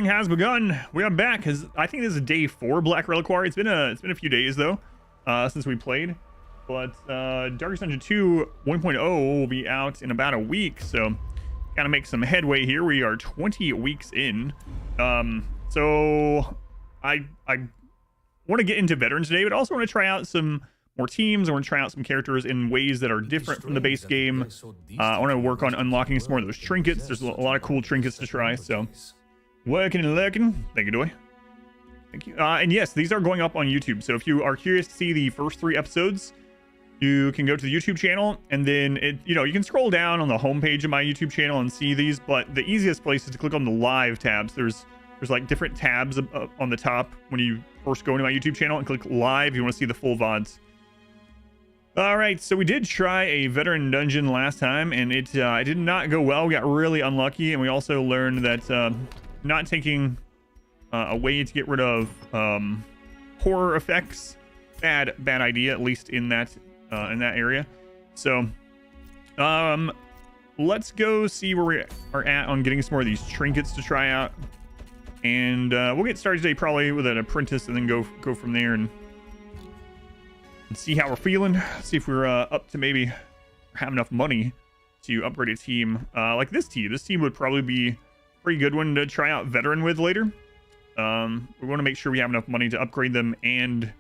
has begun. We are back. I think this is day 4 Black Reliquary. It's been a few days though since we played. But Darkest Dungeon 2 1.0 will be out in about a week, so gotta make some headway here. We are 20 weeks in. So I want to get into veterans today, but also want to try out some more teams. I want to try out some characters in ways that are different from the base game. I want to work on unlocking some more of those trinkets. There's a lot of cool trinkets to try, so working and lurking. Thank you, Doy. Thank you. And yes, these are going up on YouTube, so if you are curious to see the first 3 episodes, you can go to the YouTube channel, and then you can scroll down on the homepage of my YouTube channel and see these, but the easiest place is to click on the live tabs. There's like different tabs on the top when you first go into my YouTube channel, and click live. You want to see the full VODs. All right, so we did try a veteran dungeon last time, and it did not go well. We got really unlucky, and we also learned that not taking a way to get rid of horror effects, bad idea, at least in that area. So let's go see where we are at on getting some more of these trinkets to try out, and we'll get started today probably with an apprentice, and then go from there and see how we're feeling, see if we're up to maybe have enough money to upgrade a team like this team. This team would probably be a pretty good one to try out veteran with later. We want to make sure we have enough money to upgrade them and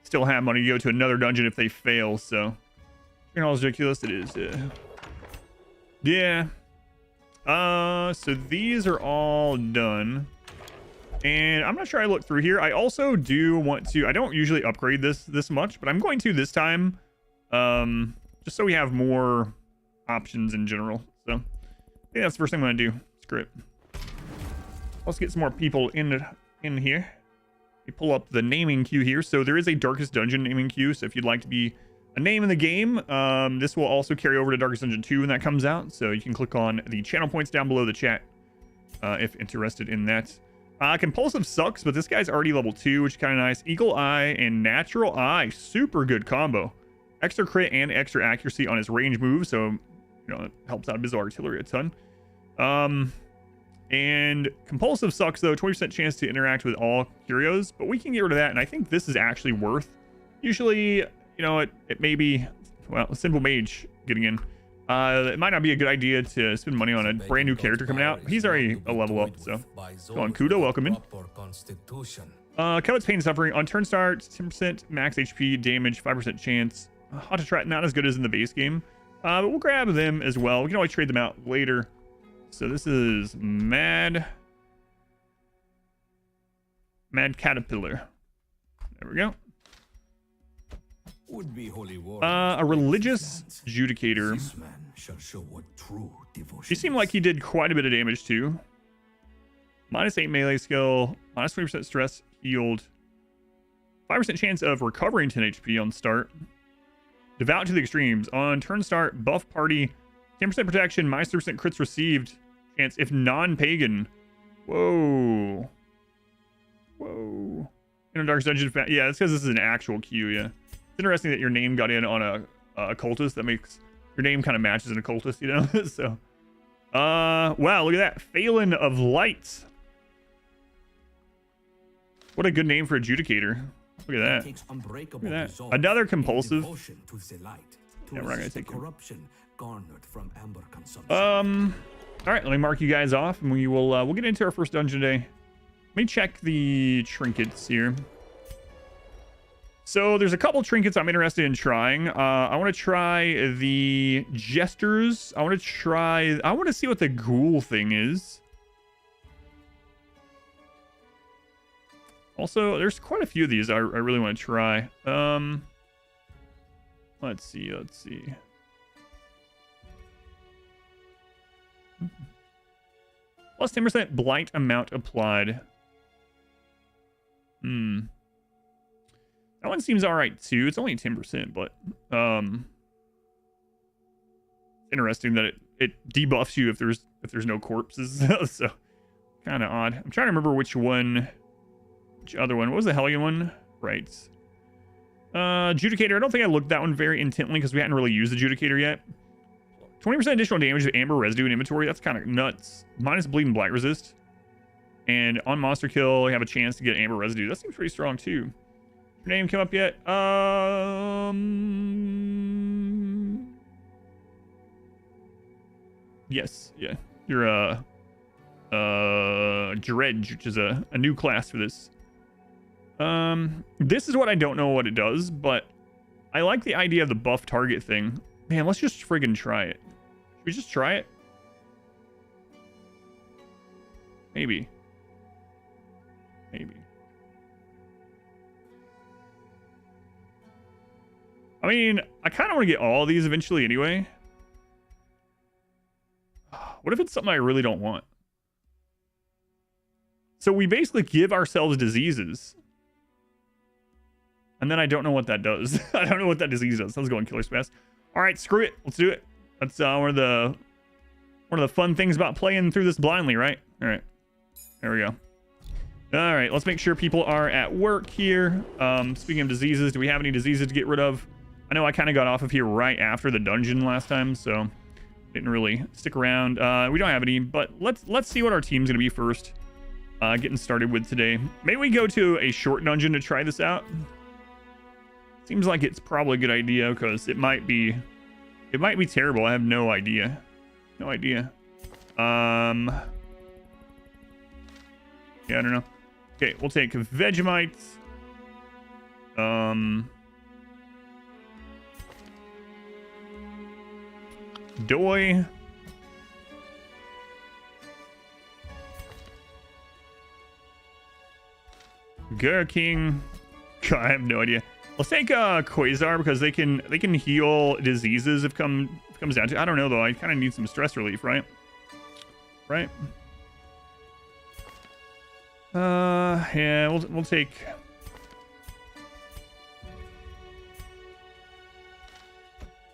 still have money to go to another dungeon if they fail. So you know how ridiculous it is. Yeah. So these are all done, and I'm not sure I looked through here. I also do want to, I don't usually upgrade this much, but I'm going to this time, just so we have more options in general. So I think that's the first thing I'm going to do. Screw it. Let's get some more people in here. We pull up the naming queue here. So there is a Darkest Dungeon naming queue. So if you'd like to be a name in the game, this will also carry over to Darkest Dungeon 2 when that comes out. So you can click on the channel points down below the chat if interested in that. Compulsive sucks, but this guy's already level 2, which is kind of nice. Eagle Eye and Natural Eye, super good combo. Extra crit and extra accuracy on his range moves, so it helps out Abyssal Artillery a ton. And Compulsive sucks though, 20% chance to interact with all curios, but we can get rid of that, and I think this is actually worth. Usually, it may be, well, a Simple Mage getting in. It might not be a good idea to spend money on a brand new character coming out. He's already a level up, so go on. Kudo, welcome in. Covet's Pain and Suffering on turn start, 10% max HP, damage, 5% chance. Autotrat, not as good as in the base game, but we'll grab them as well. We can always trade them out later. So this is Mad Caterpillar. There we go. A religious judicator. She seemed like he did quite a bit of damage too. -8 melee skill, -20% stress healed, 5% chance of recovering 10 HP on start. Devout to the extremes. On turn start, buff party, 10% protection, -3% crits received chance if non-pagan. Whoa. Darkest Dungeon. Yeah, it's because this is an actual queue. Yeah. It's interesting that your name got in on a occultist. That makes your name kind of matches an occultist, so wow, look at that. Phelan of Light. What a good name for a judicator. Look at that. Look at that. Another compulsive. Yeah, we're not gonna take him. All right, let me mark you guys off, and we'll get into our first dungeon today. Let me check the trinkets here. So there's a couple trinkets I'm interested in trying. I want to try the Jesters. I want to see what the ghoul thing is. Also, there's quite a few of these I really want to try. Let's see. Plus 10% blight amount applied. That one seems all right too. It's only 10%, but interesting that it debuffs you if there's no corpses. So kind of odd. I'm trying to remember which other one. What was the Hellion one? Right. Judicator. I don't think I looked at that one very intently because we hadn't really used the Judicator yet. 20% additional damage to amber residue in inventory. That's kind of nuts. Minus bleed and blight resist. And on monster kill, you have a chance to get amber residue. That seems pretty strong too. Your name come up yet? Yes, yeah. You're Dredge, which is a new class for this. This is what I don't know what it does, but I like the idea of the buff target thing. Man, let's just friggin' try it. Should we just try it? Maybe. Maybe. I mean, I kind of want to get all of these eventually anyway. What if it's something I really don't want? So we basically give ourselves diseases. And then I don't know what that does. I don't know what that disease does. Let's go on Killer Spaz. All right, screw it. Let's do it. That's one of the fun things about playing through this blindly, right? All right. There we go. All right, let's make sure people are at work here. Speaking of diseases, do we have any diseases to get rid of? I know I kind of got off of here right after the dungeon last time, so didn't really stick around. We don't have any, but let's see what our team's gonna be first. Getting started with today. Maybe we go to a short dungeon to try this out. Seems like it's probably a good idea because it might be terrible. I have no idea. No idea. Yeah, I don't know. Okay, we'll take Vegemite. Doi. Gurking. God, I have no idea. Let's take Quasar because they can heal diseases if comes down to. I don't know though. I kind of need some stress relief, right? Right. Yeah, we'll take.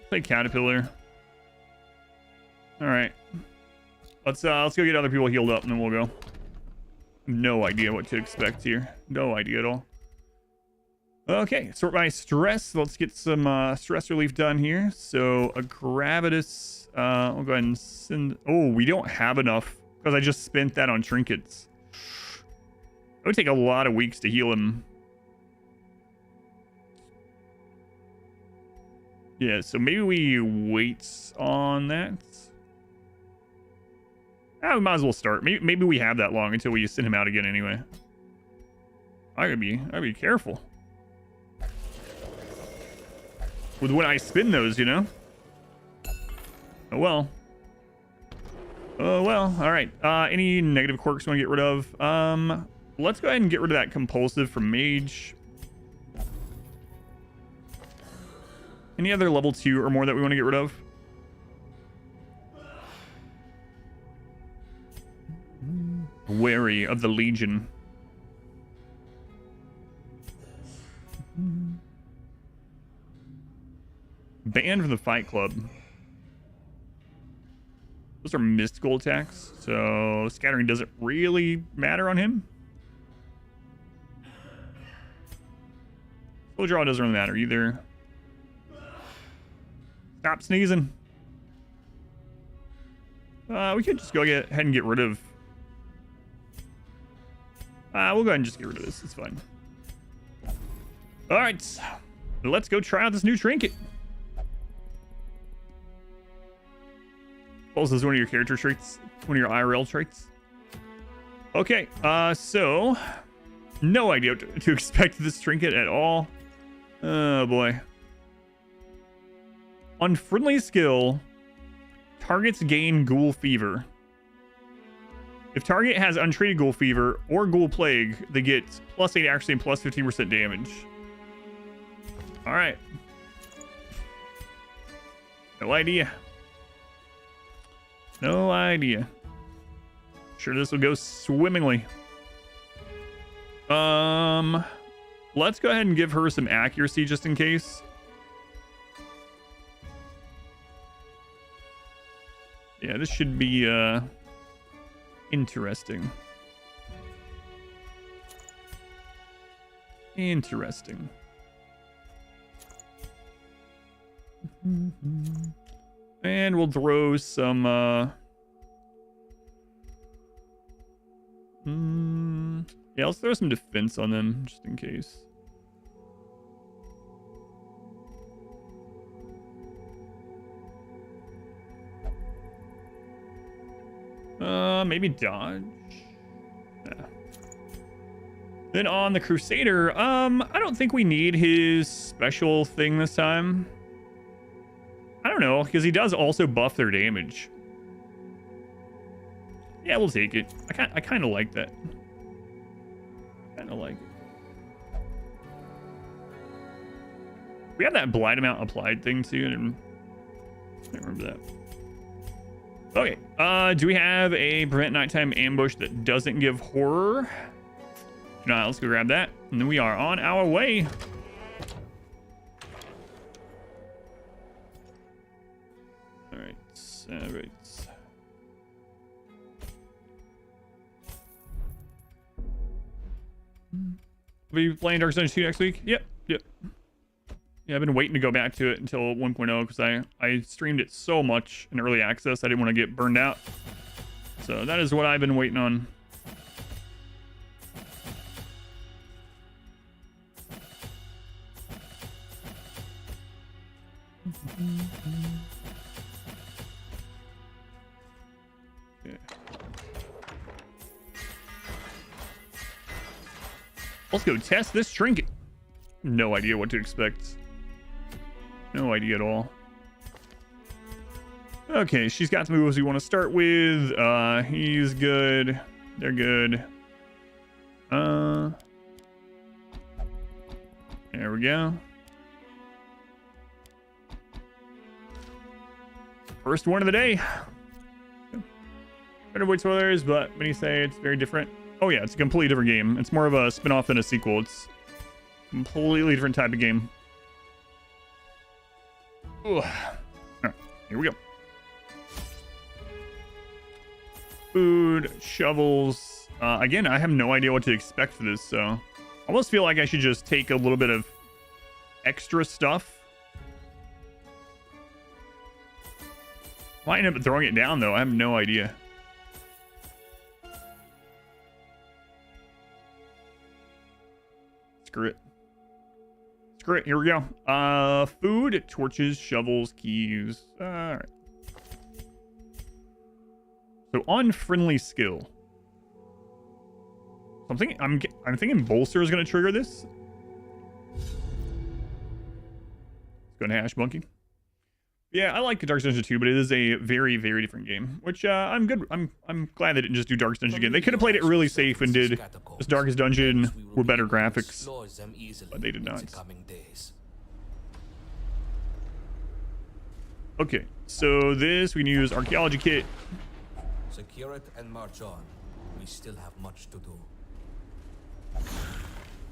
Take Caterpillar. All right. Let's go get other people healed up and then we'll go. No idea what to expect here. No idea at all. Okay, sort by stress. Let's get some stress relief done here. So a Gravitas. I'll go ahead and send. Oh, we don't have enough because I just spent that on trinkets. It would take a lot of weeks to heal him. Yeah, so maybe we wait on that. We might as well start. Maybe we have that long until we send him out again anyway. I gotta be careful with when I spin those, you know. Oh well. Oh well. All right. Any negative quirks we want to get rid of? Let's go ahead and get rid of that compulsive from Mage. Any other level 2 or more that we want to get rid of? Wary of the Legion. Banned from the Fight Club. Those are mystical attacks, so scattering doesn't really matter on him. Slow draw doesn't really matter either. Stop sneezing. We could just go ahead and get rid of. We'll go ahead and just get rid of this. It's fine. All right, let's go try out this new trinket. Also, is one of your character traits, one of your IRL traits. Okay, so no idea what to expect this trinket at all. Oh boy. On friendly skill, targets gain ghoul fever. If target has untreated ghoul fever or ghoul plague, they get +8 accuracy and +15% damage. All right. No idea. No idea. Sure, this will go swimmingly. Let's go ahead and give her some accuracy just in case. Yeah, this should be interesting. Interesting. And we'll throw some Yeah, let's throw some defense on them just in case. Maybe dodge. Yeah. Then on the Crusader, I don't think we need his special thing this time. I don't know, because he does also buff their damage. Yeah, we'll take it. I kind of like that. Kind of like it. We have that blind amount applied thing too, and I don't remember that. Okay, do we have a prevent nighttime ambush that doesn't give horror? No, let's go grab that. And then we are on our way. All right, all right. Will you be playing Dark Dungeon 2 next week? Yep. Yeah, I've been waiting to go back to it until 1.0 because I streamed it so much in early access I didn't want to get burned out. So that is what I've been waiting on. Okay. Let's go test this trinket. No idea what to expect. No idea at all. Okay, she's got some moves we want to start with. He's good. They're good. There we go. First one of the day. Better avoid spoilers, but many say it's very different. Oh yeah, it's a completely different game. It's more of a spin-off than a sequel. It's a completely different type of game. Ugh. Right, here we go. Food, shovels. Again, I have no idea what to expect for this, so I almost feel like I should just take a little bit of extra stuff. Might end up throwing it down, though. I have no idea. Screw it. Screw it. Here we go. Food, torches, shovels, keys. All right. So unfriendly skill. I'm thinking bolster is going to trigger this. Let's go to hash bunking. Yeah, I like Dark Dungeon 2, but it is a very, very different game, which I'm good. I'm glad they didn't just do Dark Dungeon again. They could have played it really safe and did this Darkest Dungeon with better graphics, but they did not. Okay, so this we can use archaeology kit. Secure it and march on. We still have much to do.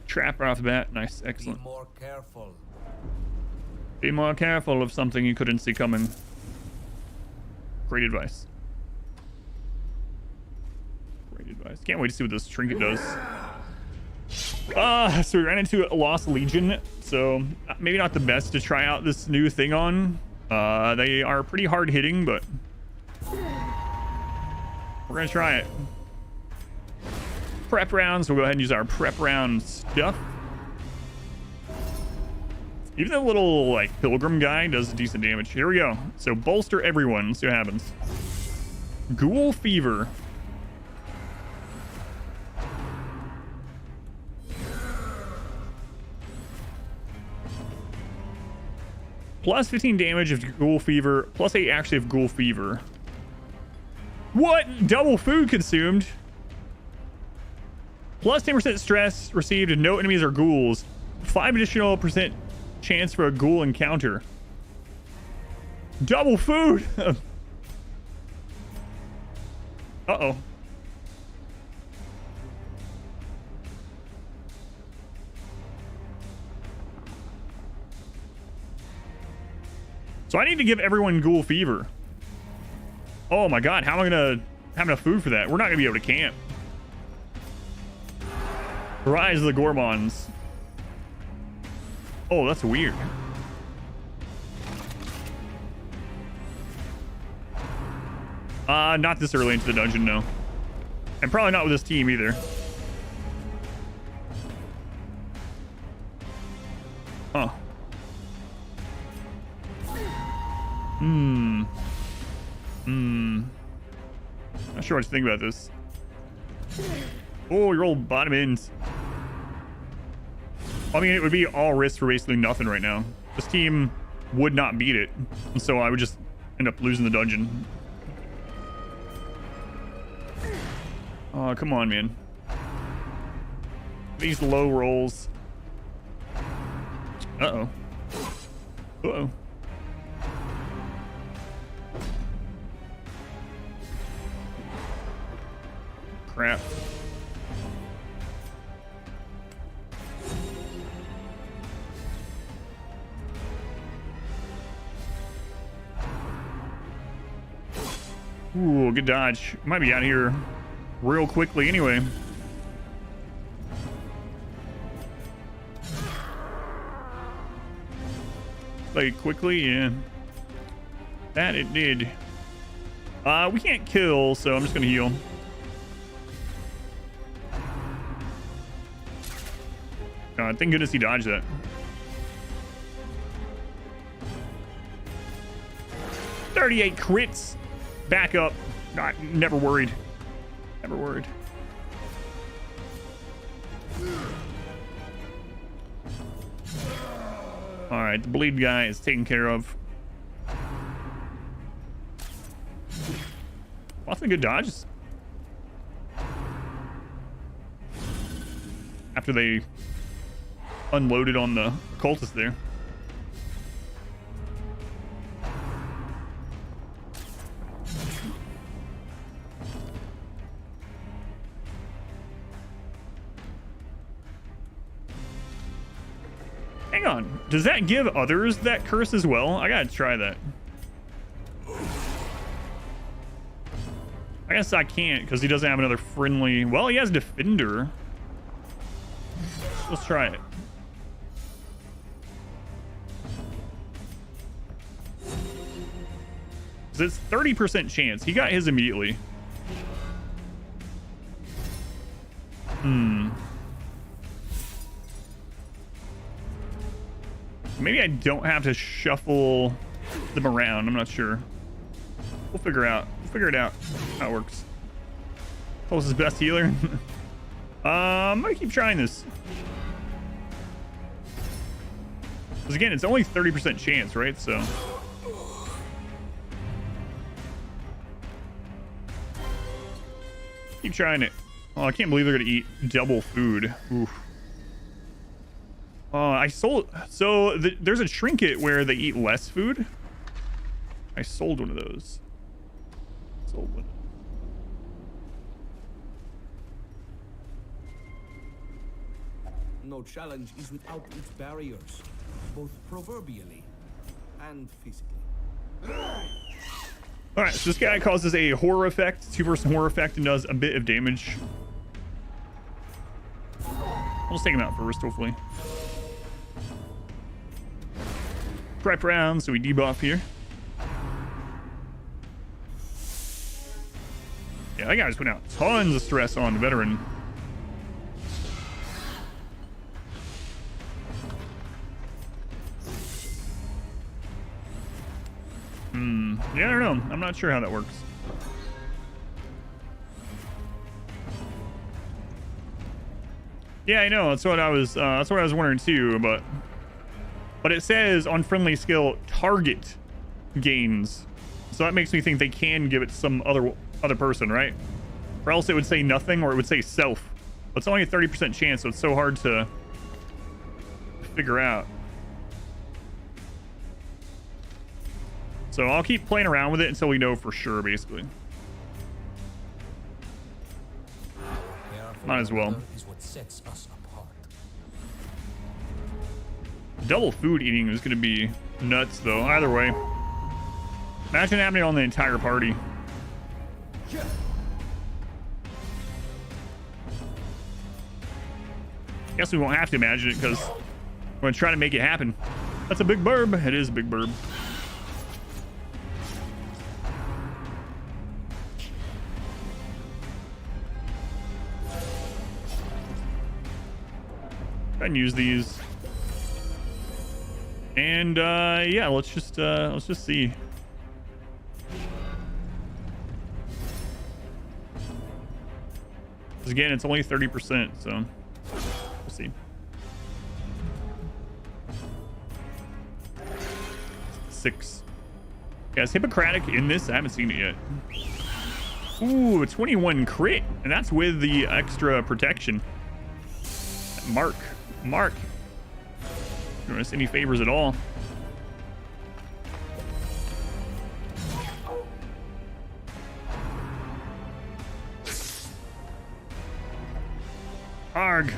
Trap right off the bat. Nice, excellent. Be more careful. Be more careful of something you couldn't see coming. Great advice. Great advice. Can't wait to see what this trinket does. So we ran into a Lost Legion, so maybe not the best to try out this new thing on. They are pretty hard hitting, but we're gonna try it. Prep rounds. We'll go ahead and use our prep round stuff. Even the little, like, pilgrim guy does decent damage. Here we go. So bolster everyone. Let's see what happens. Ghoul Fever. Plus 15 damage of Ghoul Fever. Plus 8 actually of Ghoul Fever. What? Double food consumed. Plus 10% stress received if no enemies are ghouls. 5 additional % chance for a ghoul encounter. Double food. Uh-oh. So I need to give everyone ghoul fever. Oh my god, how am I gonna have enough food for that? We're not gonna be able to camp. Rise of the Gormons. Oh, that's weird. Not this early into the dungeon, no. And probably not with this team either. Huh. Hmm. Not sure what to think about this. Oh, your old bottom ends. I mean, it would be all risk for basically nothing right now. This team would not beat it, and so I would just end up losing the dungeon. Oh, come on, man. These low rolls. Uh-oh. Uh-oh. Crap. Ooh, good dodge. Might be out here real quickly anyway. Play quickly, yeah. That it did. We can't kill, so I'm just gonna heal. God, thank goodness he dodged that. $38 crits. Back up. Not, never worried. Never worried. All right, the bleed guy is taken care of. Lots of good dodges. After they unloaded on the cultist there. Hang on, does that give others that curse as well? I gotta try that. I guess I can't because he doesn't have another friendly. Well, he has defender. Let's try it. It's 30% chance. He got his immediately. Maybe I don't have to shuffle them around. I'm not sure. We'll figure out. We'll figure it out how it works. Closest best healer. I'm gonna keep trying this. Because again, it's only 30% chance, right? So. Keep trying it. Oh, I can't believe they're gonna eat double food. Oof. I sold. So there's a trinket where they eat less food. I sold one of those. Sold one. No challenge is without its barriers, both proverbially and physically. All right, so this guy causes a horror effect, 2-person horror effect, and does a bit of damage. I'll just take him out first, hopefully. Prep round, so we debuff here. Yeah, that guy just put out tons of stress on the veteran. Yeah, I don't know. I'm not sure how that works. Yeah, I know. That's what I was wondering too. But it says on friendly skill target gains, so that makes me think they can give it to some other person, right? Or else it would say nothing, or it would say self. But it's only a 30% chance, so it's so hard to figure out. So I'll keep playing around with it until we know for sure, basically. Might as well. Is what sets us apart. Double food eating is going to be nuts, though. Either way. Imagine happening on the entire party. Guess we won't have to imagine it because we're going to try to make it happen. That's a big burb. It is a big burb. Go ahead and use these. And yeah, let's just see. Because again, it's only 30%, so we'll see. Six. Yeah, is Hippocratic in this? I haven't seen it yet. Ooh, 21 crit, and that's with the extra protection. Mark. Doing us any favors at all. Arg.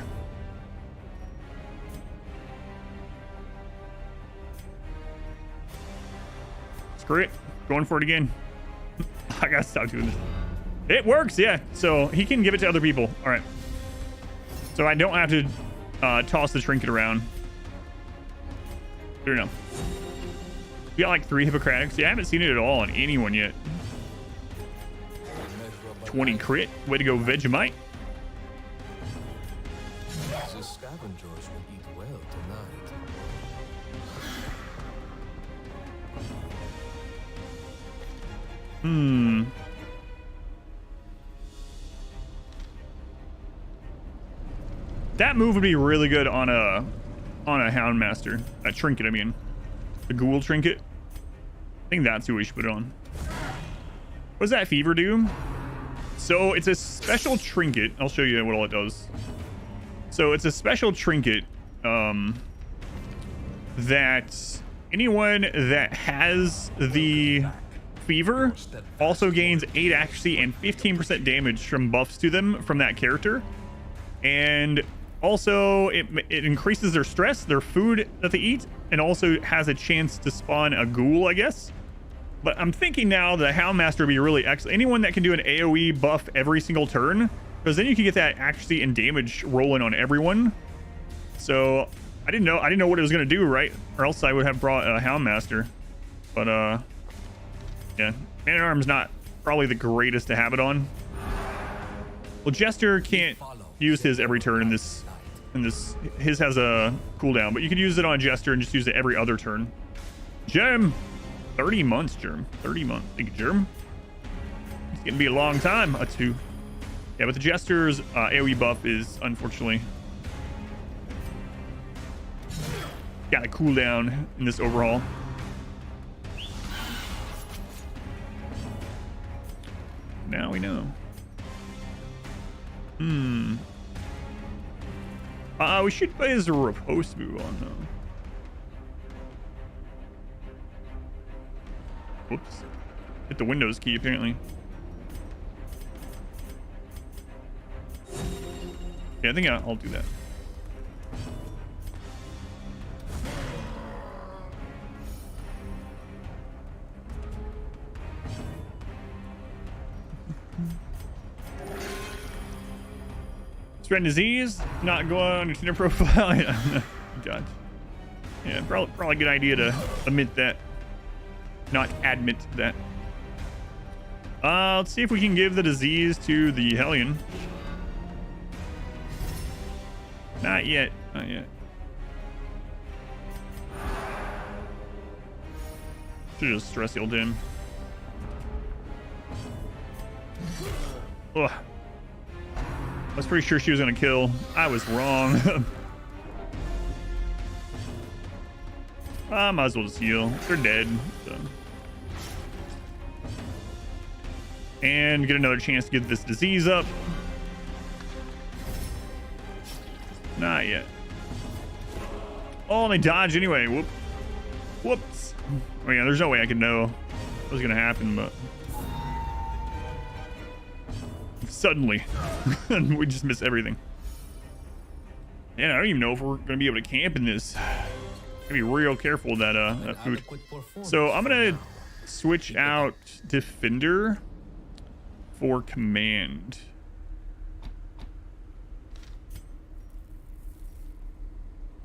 Screw it. Going for it again. I gotta stop doing this. It works, yeah. So he can give it to other people. All right. So I don't have to toss the trinket around. I don't know. We got like 3 Hippocratics. Yeah, I haven't seen it at all on anyone yet. 20 crit. Way to go, Vegemite. The scavengers will eat well tonight. That move would be really good on a Houndmaster. A trinket, I mean. The ghoul trinket. I think that's who we should put it on. What does that fever do? So it's a special trinket. I'll show you what all it does. So it's a special trinket that anyone that has the fever also gains 8 accuracy and 15% damage from buffs to them from that character. And also it increases their stress, their food that they eat, and also has a chance to spawn a ghoul, I guess. But I'm thinking now the Houndmaster would be really excellent. Anyone that can do an AoE buff every single turn, because then you can get that accuracy and damage rolling on everyone. So I didn't know what it was gonna do, right? Or else I would have brought a Houndmaster. But yeah, Man-at-Arm's not probably the greatest to have it on. Well, Jester can't use his every turn in this. His has a cooldown, but you can use it on Jester and just use it every other turn. Germ, 30 months, Germ. 30 months. Thank you, Germ. It's gonna be a long time. A 2. Yeah, but the Jester's AoE buff is unfortunately got a cooldown in this overhaul. Now we know. We should play as a riposte move on though. Whoops. Hit the Windows key apparently. Yeah, I think I'll do that. Spread disease, not go on your Tinder profile. God. Yeah, probably a good idea to admit that. Not admit that. Let's see if we can give the disease to the Hellion. Not yet. Not yet. Should just stress healed him. Ugh. I was pretty sure she was gonna kill. I was wrong. I might as well just heal. They're dead. So. And get another chance to get this disease up. Not yet. Oh, and they dodge anyway. Whoop. Whoops. Oh yeah, there's no way I could know what was gonna happen, but suddenly we just miss everything. And I don't even know if we're gonna be able to camp in this. Gotta be real careful with that food. So I'm gonna switch out Defender for Command.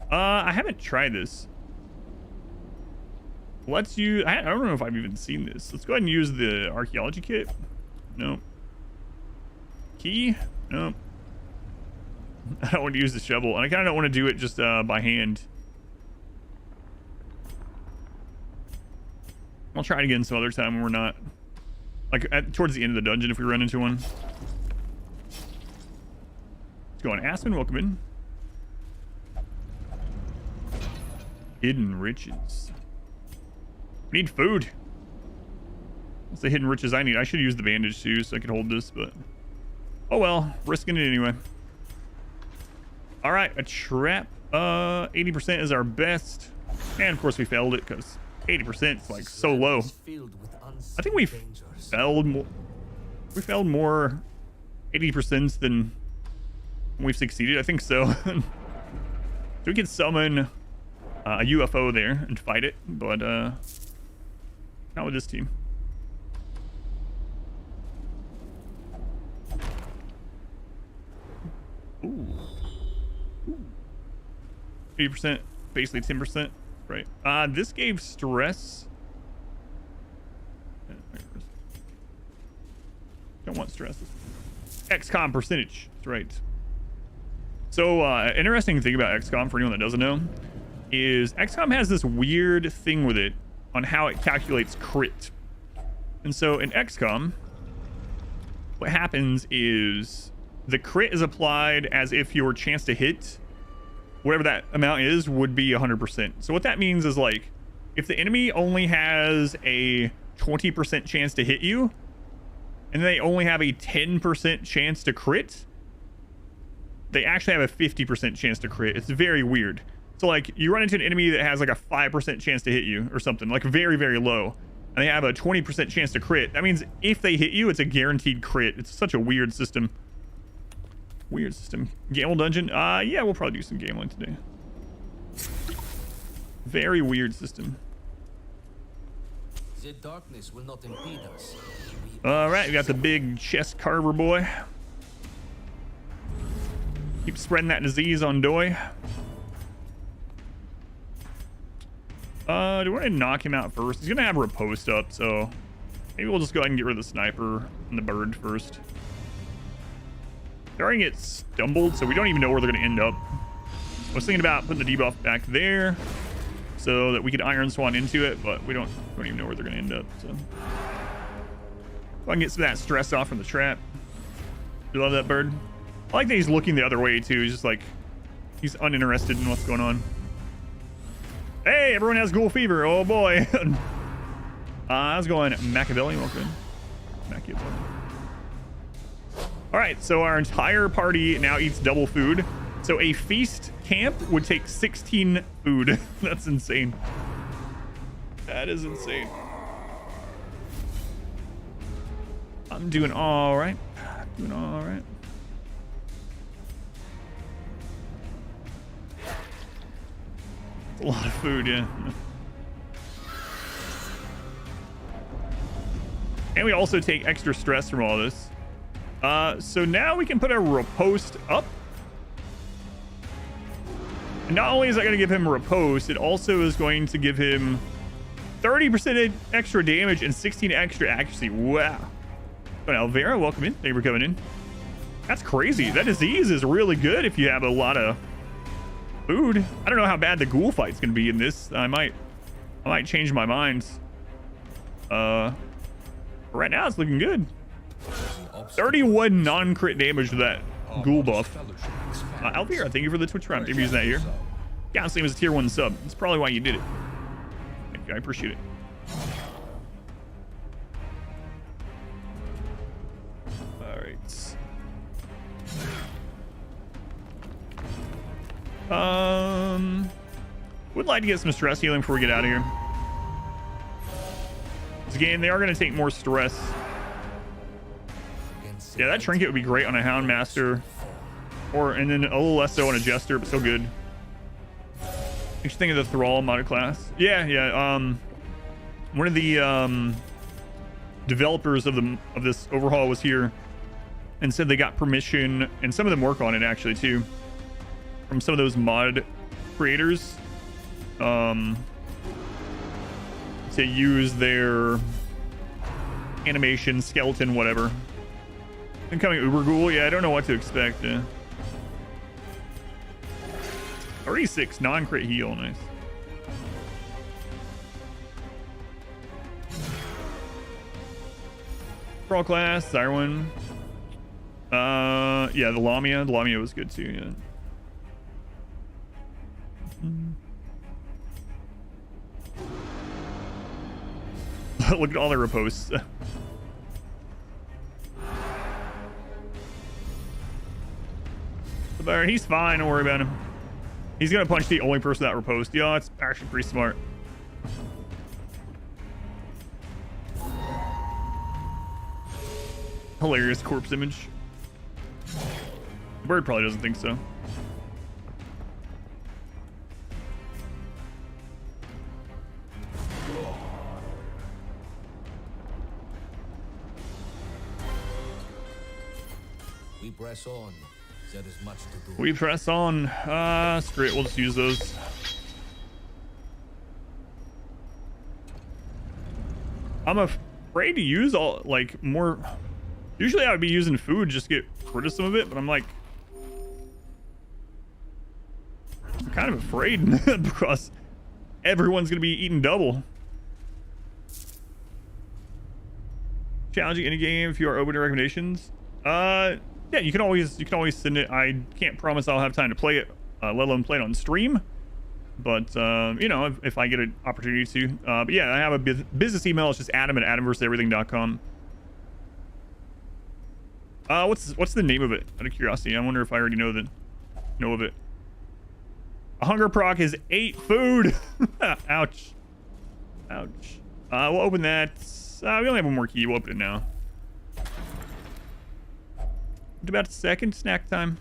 I haven't tried this. Let's use, I don't know if I've even seen this. Let's go ahead and use the archaeology kit. No. Key? No. I don't want to use the shovel, and I kind of don't want to do it just by hand. I'll try it again some other time when we're not like towards the end of the dungeon if we run into one. Let's go on. Aspen, welcome in. Hidden riches. We need food. What's the hidden riches I need? I should use the bandage too so I could hold this, but oh well, risking it anyway. All right, a trap. 80% is our best, and of course we failed it because 80% is like so low. I think we failed more. We failed more 80% than we've succeeded. I think so. So we could summon a UFO there and fight it, but not with this team. Ooh. 80%, basically 10%, right? This gave stress. Don't want stress. XCOM percentage. That's right. So, interesting thing about XCOM for anyone that doesn't know is XCOM has this weird thing with it on how it calculates crit. And so in XCOM, what happens is the crit is applied as if your chance to hit, whatever that amount is, would be 100%. So what that means is like, if the enemy only has a 20% chance to hit you, and they only have a 10% chance to crit, they actually have a 50% chance to crit. It's very weird. So like, you run into an enemy that has like a 5% chance to hit you or something, like very, very low, and they have a 20% chance to crit. That means if they hit you, it's a guaranteed crit. It's such a weird system. Weird system. Gamble dungeon? Yeah, we'll probably do some gambling today. Very weird system. The darkness will not impede us. All right, we got the big chest carver boy. Keep spreading that disease on Doi. Do we want to knock him out first? He's gonna have a riposte up, so maybe we'll just go ahead and get rid of the sniper and the bird first. They're already get stumbled, so we don't even know where they're gonna end up. I was thinking about putting the debuff back there so that we could Iron Swan into it, but we don't even know where they're gonna end up. So I can get some of that stress off from the trap. You love that bird. I like that he's looking the other way too. He's just like, he's uninterested in what's going on. Hey, everyone has ghoul fever. Oh boy. I was going Machiavelli. Welcome. Machiavelli. All right, so our entire party now eats double food. So a feast camp would take 16 food. That's insane. That is insane. I'm doing all right. Doing all right. It's a lot of food, yeah. And we also take extra stress from all this. So now we can put a riposte up. And not only is that going to give him a riposte, it also is going to give him 30% extra damage and 16 extra accuracy. Wow. But Alvera, welcome in. Thank you for coming in. That's crazy. That disease is really good if you have a lot of food. I don't know how bad the ghoul fight's going to be in this. I might change my mind. Right now it's looking good. 31 non-crit damage to that ghoul buff. Alvira, thank you for the Twitch Prime. Thank you for using that here. Yeah, same as a tier 1 sub. That's probably why you did it. Thank you, I appreciate it. Alright. Would like to get some stress healing before we get out of here. Again, they are going to take more stress. Yeah, that trinket would be great on a Houndmaster, and then a little less so on a Jester, but still good. What you think of the Thrall modded class? Yeah. One of the developers of this overhaul was here and said they got permission, and some of them work on it actually too, from some of those mod creators, to use their animation, skeleton, whatever. Incoming Uber Ghoul, yeah, I don't know what to expect. 36 non-crit heal, nice. Brawl class, Zyrwin. Yeah, the Lamia. The Lamia was good too, yeah. Look at all their reposts. The Baron, he's fine, don't worry about him. He's gonna punch the only person that repost. Yeah, it's actually pretty smart. Hilarious corpse image. The bird probably doesn't think so. We press on. There is much to do. We press on. Screw it, we'll just use those. I'm afraid to use all, like, more. Usually I would be using food just to get rid of some of it, but I'm like, I'm kind of afraid because everyone's gonna be eating double. Challenging any game if you are open to recommendations. Yeah, you can always send it. I can't promise I'll have time to play it, let alone play it on stream. But you know, if I get an opportunity to. But yeah, I have a business email. It's just adam@adamversuseverything.com. What's the name of it? Out of curiosity, I wonder if I already know of it. A hunger proc is 8 food. Ouch. Ouch. We'll open that. We only have one more key. We'll open it now. About a second. Snack time.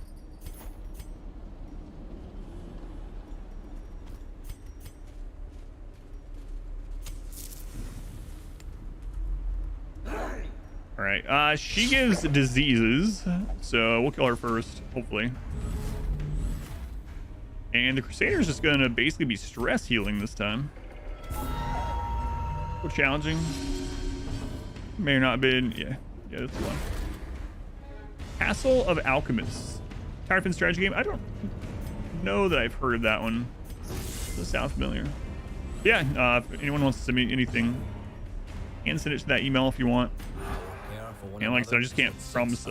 All right. She gives diseases, so we'll kill her first, hopefully. And the Crusader's just gonna basically be stress healing this time. So challenging. May or not have been. Yeah, that's the one. Castle of Alchemists. Tower defense strategy game. I don't know that I've heard of that one. Does it sound familiar? Yeah, if anyone wants to send me anything, and send it to that email if you want. And like I said, I just can't promise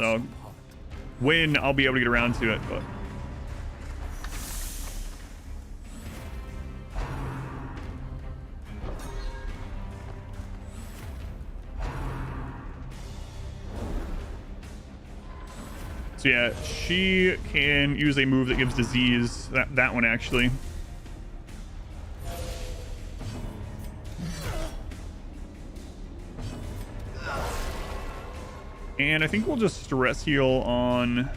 when I'll be able to get around to it, but. So yeah, she can use a move that gives disease. That one actually. And I think we'll just stress heal on.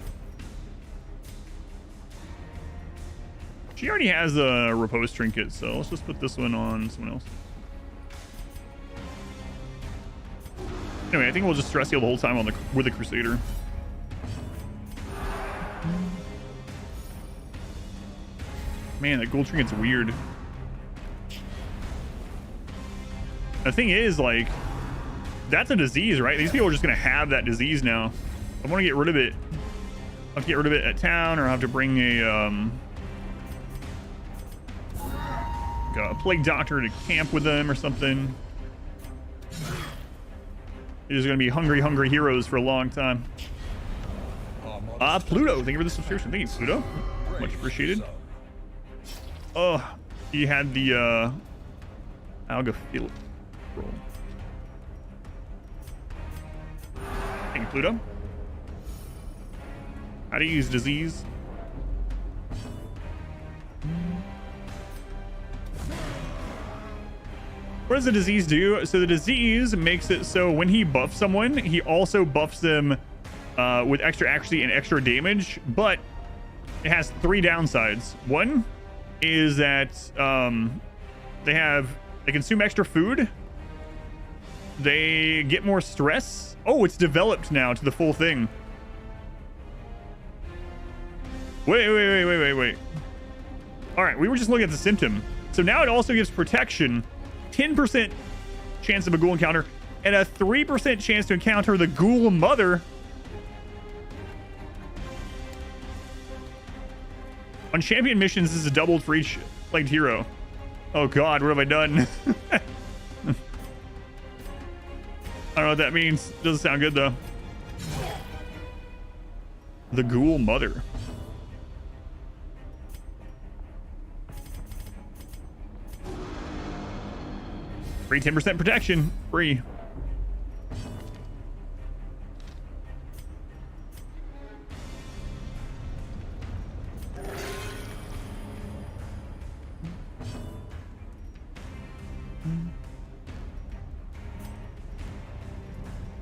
She already has a repose trinket, so let's just put this one on someone else. Anyway, I think we'll just stress heal the whole time on with the Crusader. Man, that gold trinket's weird. The thing is, like, that's a disease, right? These people are just gonna have that disease now. I want to get rid of it. I have to get rid of it at town, or I have to bring a plague doctor to camp with them or something. These are gonna be hungry heroes for a long time. Pluto, thank you for the subscription. Thank you, Pluto. Much appreciated. Oh, he had the Alga Field roll. Thank you, Pluto. How do you use disease? What does the disease do? So the disease makes it so when he buffs someone, he also buffs them with extra accuracy and extra damage, but it has 3 downsides. One is that they consume extra food, they get more stress. Oh, it's developed now to the full thing. Wait. All right, we were just looking at the symptom. So now it also gives protection, 10% chance of a ghoul encounter, and a 3% chance to encounter the ghoul mother. On champion missions, this is doubled for each plagued hero. Oh god, what have I done? I don't know know what that means. Doesn't sound good though. The Ghoul Mother. Free 10% protection. Free.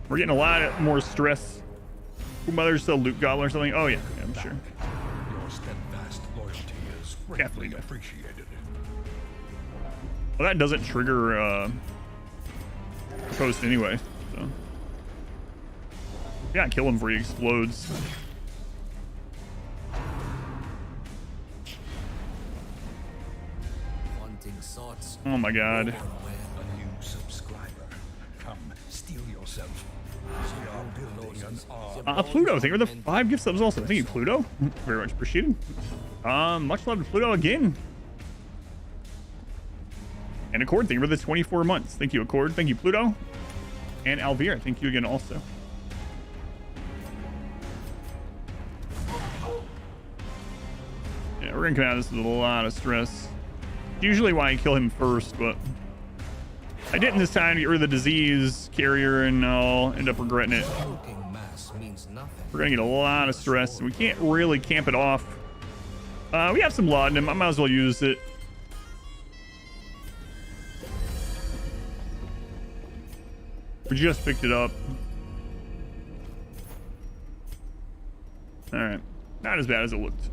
We're getting a lot more stress. Mother's still loot goblin or something. Oh yeah, I'm sure. Your steadfast loyalty is greatly appreciated. Well, that doesn't trigger post anyway. So yeah, kill him before he explodes. Oh my god. A new subscriber. Come, steel yourself. We are building an Pluto, thank you for the 5 gift subs also. Thank you, Pluto. Very much appreciated. Much love to Pluto again. And Accord, thank you for the 24 months. Thank you, Accord. Thank you, Pluto. And Alvira, thank you again also. Yeah, we're gonna come out of this with a lot of stress. Usually why I kill him first, but I didn't this time to get rid of the disease carrier, and I'll end up regretting it. We're gonna get a lot of stress, and we can't really camp it off. We have some laudanum. I might as well use it. We just picked it up. All right, not as bad as it looked.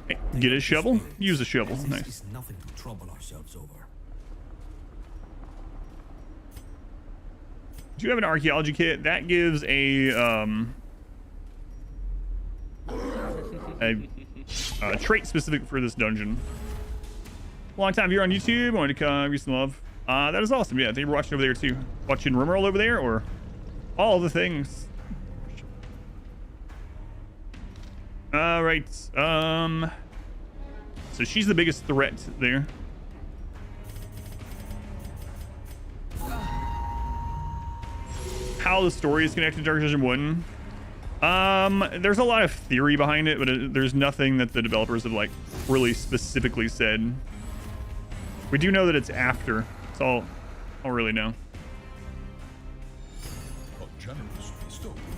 Hey, get a shovel. Use a shovel. Nice. Is nothing to trouble ourselves over. Do you have an archaeology kit that gives a trait specific for this dungeon? Long time viewer on YouTube. I wanted to come give you some love. That is awesome. Yeah, they were watching over there too. Watching Rimroll over there, or all the things. All right. So she's the biggest threat there. How the story is connected to Dark Dungeon 1. There's a lot of theory behind it, but there's nothing that the developers have like really specifically said. We do know that it's after. That's all I really know.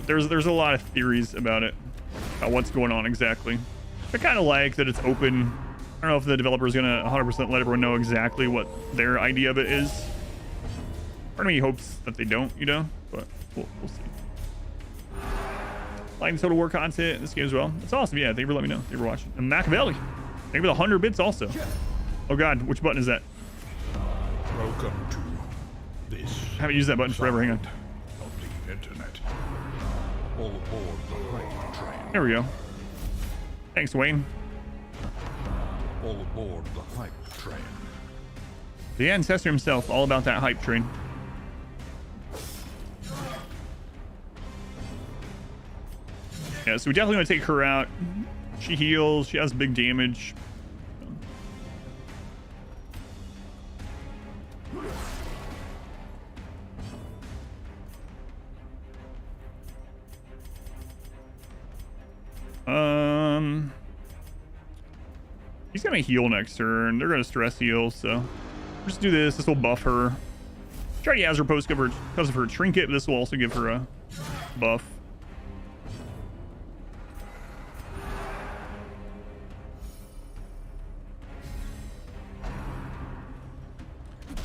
There's a lot of theories about it, about what's going on exactly. I kind of like that it's open. I don't know if the developer is gonna 100% let everyone know exactly what their idea of it is. Part of me hopes that they don't, you know, but we'll see. Liking Total War content in this game as well. That's awesome. Yeah, thank you for letting me know. Thank you for watching. And Machiavelli, thank you for the 100 bits also. Oh God, which button is that? Welcome to this. I haven't used that button forever. Hang on. Of the internet. All aboard the hype train. There we go. Thanks, Wayne. All aboard the hype train. The ancestor himself, all about that hype train. Yeah, so we definitely want to take her out. She heals. She has big damage. He's gonna heal next turn. They're gonna stress heal, so just do this. This will buff her. She already has her post cover because of her trinket, but this will also give her a buff.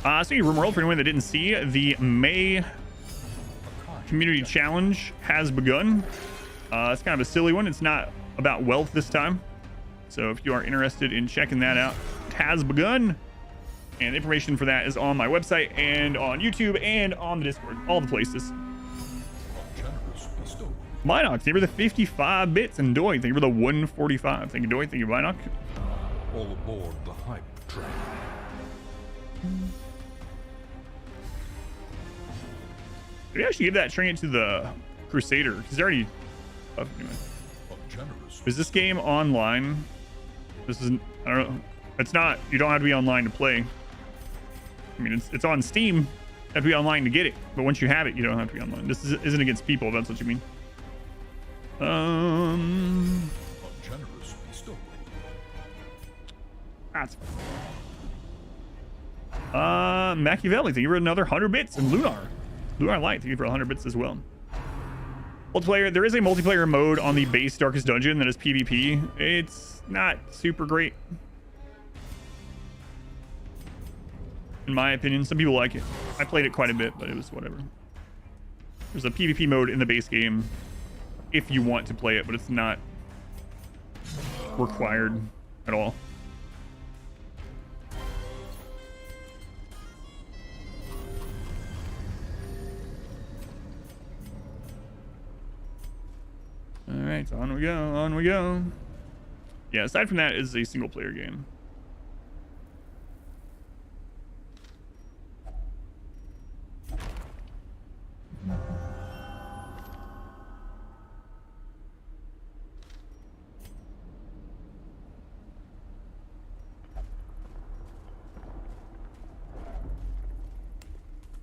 So you Rimroll, for anyone that didn't see, the May community challenge has begun. It's kind of a silly one. It's not about wealth this time. So if you are interested in checking that out, it has begun. And the information for that is on my website and on YouTube and on the Discord, all the places. Minoc, thank you for the 55 bits, and Doy, thank you for the 145. Thank you, Doy. Thank you, Minoc. All aboard the hype train. Maybe I should give that trinket to the Crusader, because he's already... Oh, anyway. Is this game online? This isn't... I don't know. It's not... You don't have to be online to play. I mean, it's on Steam. have to be online to get it, but once you have it, you don't have to be online. This isn't against people, if that's what you mean. A generous bestowal. That's Machiavelli, thank you for another 100 bits, and Lunar Light, thank you for 100 bits as well. Multiplayer, there is a multiplayer mode on the base Darkest Dungeon that is PvP. It's not super great, in my opinion. Some people like it. I played it quite a bit, but it was whatever. There's a PvP mode in the base game if you want to play it, but it's not required at all. All right, on we go, on we go. Yeah, aside from that, it's a single player game.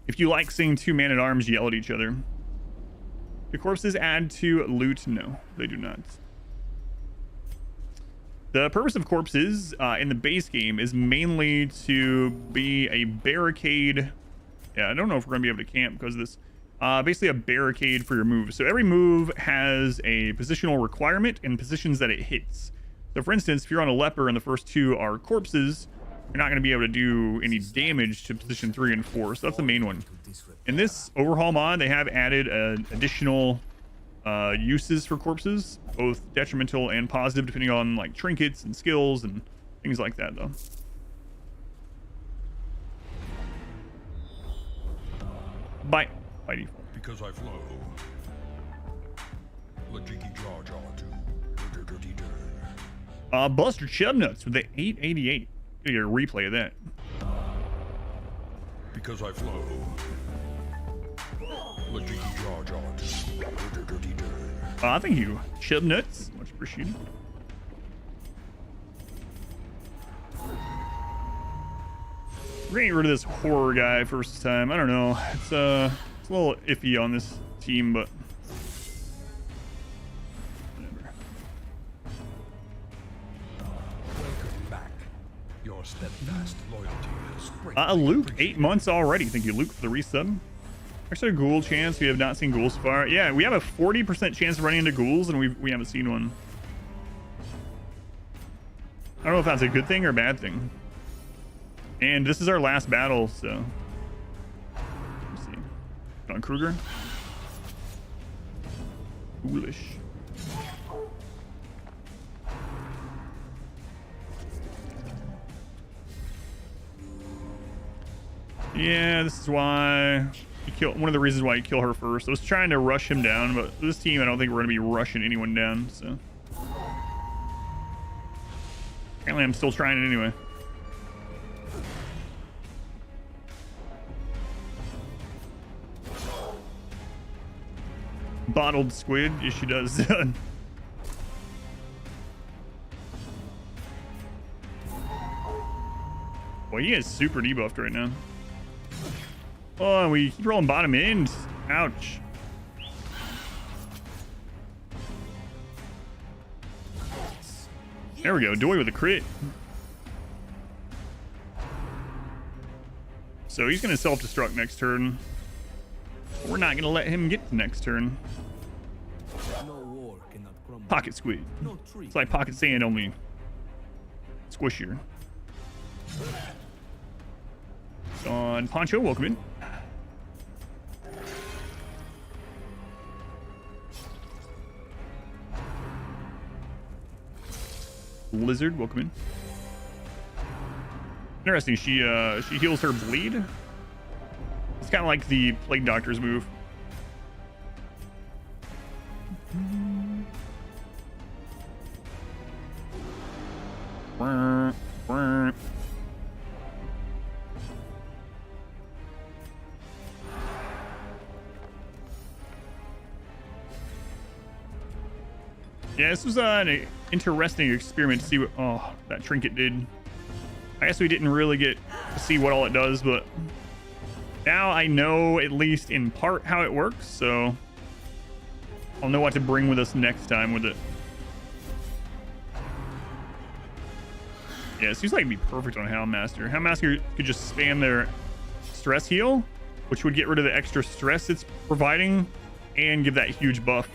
If you like seeing two man-at-arms yell at each other. Do corpses add to loot? No, they do not. The purpose of corpses in the base game is mainly to be a barricade. Yeah, I don't know if we're going to be able to camp because of this. Basically a barricade for your move. So every move has a positional requirement and positions that it hits. So for instance, if you're on a leper and the first two are corpses, you're not going to be able to do any damage to position 3 and 4. So that's the main one. In this overhaul mod, they have added additional uses for corpses, both detrimental and positive, depending on like trinkets and skills and things like that, though. By default. Because I flow. Lajiki Jar Jar too. Buster Chubnuts with the 888. Get a replay of that. Because I flow. Lajiki Jar Jar too. Thank you, Chubnuts. Much appreciated. We're getting rid of this horror guy first time. I don't know. It's a little iffy on this team, but whatever. Welcome back. Your steadfast loyalty is great. Luke, 8 months already. Thank you, Luke, for the resub. Actually, a ghoul chance. We have not seen ghouls so far. Yeah, we have a 40% chance of running into ghouls, and we haven't seen one. I don't know if that's a good thing or a bad thing. And this is our last battle, so let's see. John Kruger. Foolish. Yeah, this is why you kill. One of the reasons why you kill her first. I was trying to rush him down, but this team, I don't think we're gonna be rushing anyone down. So apparently, I'm still trying it anyway. Bottled squid, yes she does. Well, he is super debuffed right now. Oh, we keep rolling bottom end. Ouch. There we go, Doy with a crit. So he's gonna self-destruct next turn. We're not gonna let him get to next turn. No war cannot crumble. Pocket squid. No tree. It's like pocket sand, only squishier. On Poncho, welcome in. Lizard, welcome in. Interesting, she heals her bleed. It's kind of like the Plague Doctor's move. Yeah, this was an interesting experiment to see what that trinket did. I guess we didn't really get to see what all it does, but it now I know at least in part how it works, so I'll know what to bring with us next time with it. Yeah, it seems like it'd be perfect on Houndmaster. Houndmaster could just spam their stress heal, which would get rid of the extra stress it's providing and give that huge buff.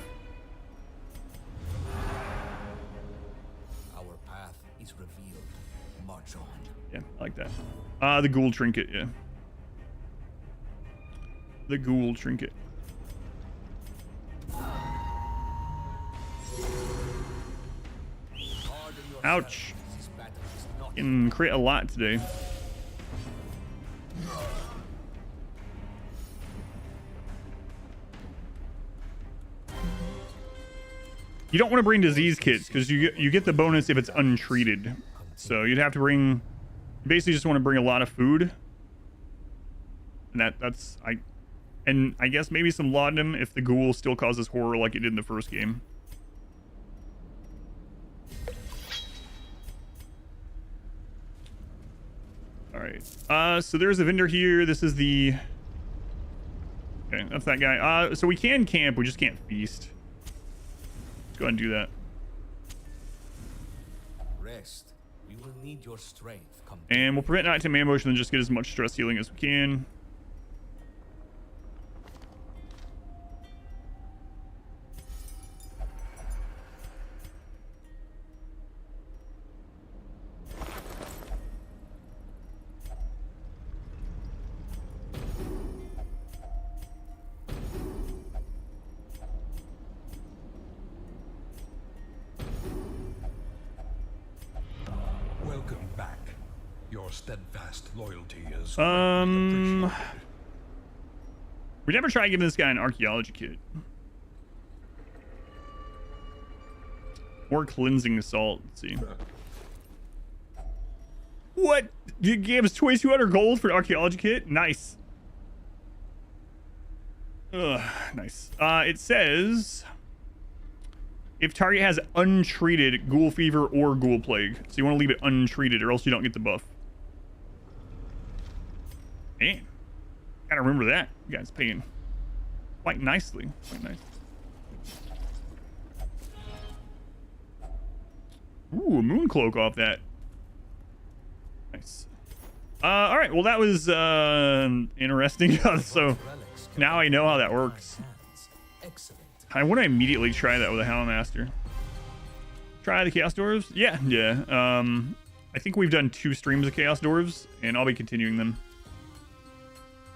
Our path is revealed. March on. Yeah, I like that. The ghoul trinket, yeah. The ghoul trinket. Ouch. Can create a lot today. You don't want to bring disease kits because you get the bonus if it's untreated. So you'd have to bring, basically just want to bring a lot of food. And that's I guess maybe some laudanum if the ghoul still causes horror like it did in the first game. All right. So there's a vendor here. This is the. Okay, that's that guy. So we can camp. We just can't feast. Let's go ahead and do that. Rest. We will need your strength. Come. And we'll prevent nighttime ambush and then just get as much stress healing as we can. Welcome back. Your steadfast loyalty is We appreciated. never tried giving this guy an archaeology kit. Or cleansing salt. Let's see. What? You gave us 2,200 gold for an archaeology kit? Nice. Ugh, nice. It says if target has untreated ghoul fever or ghoul plague. So you want to leave it untreated or else you don't get the buff. Man, gotta remember that. You guys paying quite nicely. Quite nice. Ooh, a moon cloak off that. Nice. All right. Well, that was interesting. So now I know how that works. Excellent. I want to immediately try that with a Houndmaster. Try the Chaos Dwarves? Yeah. I think we've done 2 streams of Chaos Dwarves, and I'll be continuing them.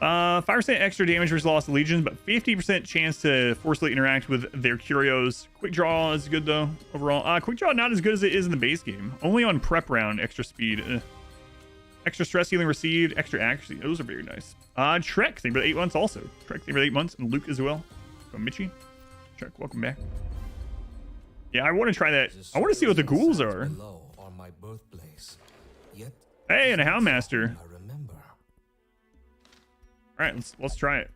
5% extra damage versus lost legions, but 50% chance to forcibly interact with their curios. Quick draw is good though overall. Quick draw not as good as it is in the base game. Only on prep round extra speed. Extra stress healing received, extra accuracy. Those are very nice. Trek, thank you for the 8 months also. Trek, thank you for the 8 months, and Luke as well. So Mitchie. Trek, welcome back. Yeah, I want to try that. I want to see what the ghouls are. Below are my birthplace. Yet, Hey, and a Houndmaster. I remember. All right, let's try it.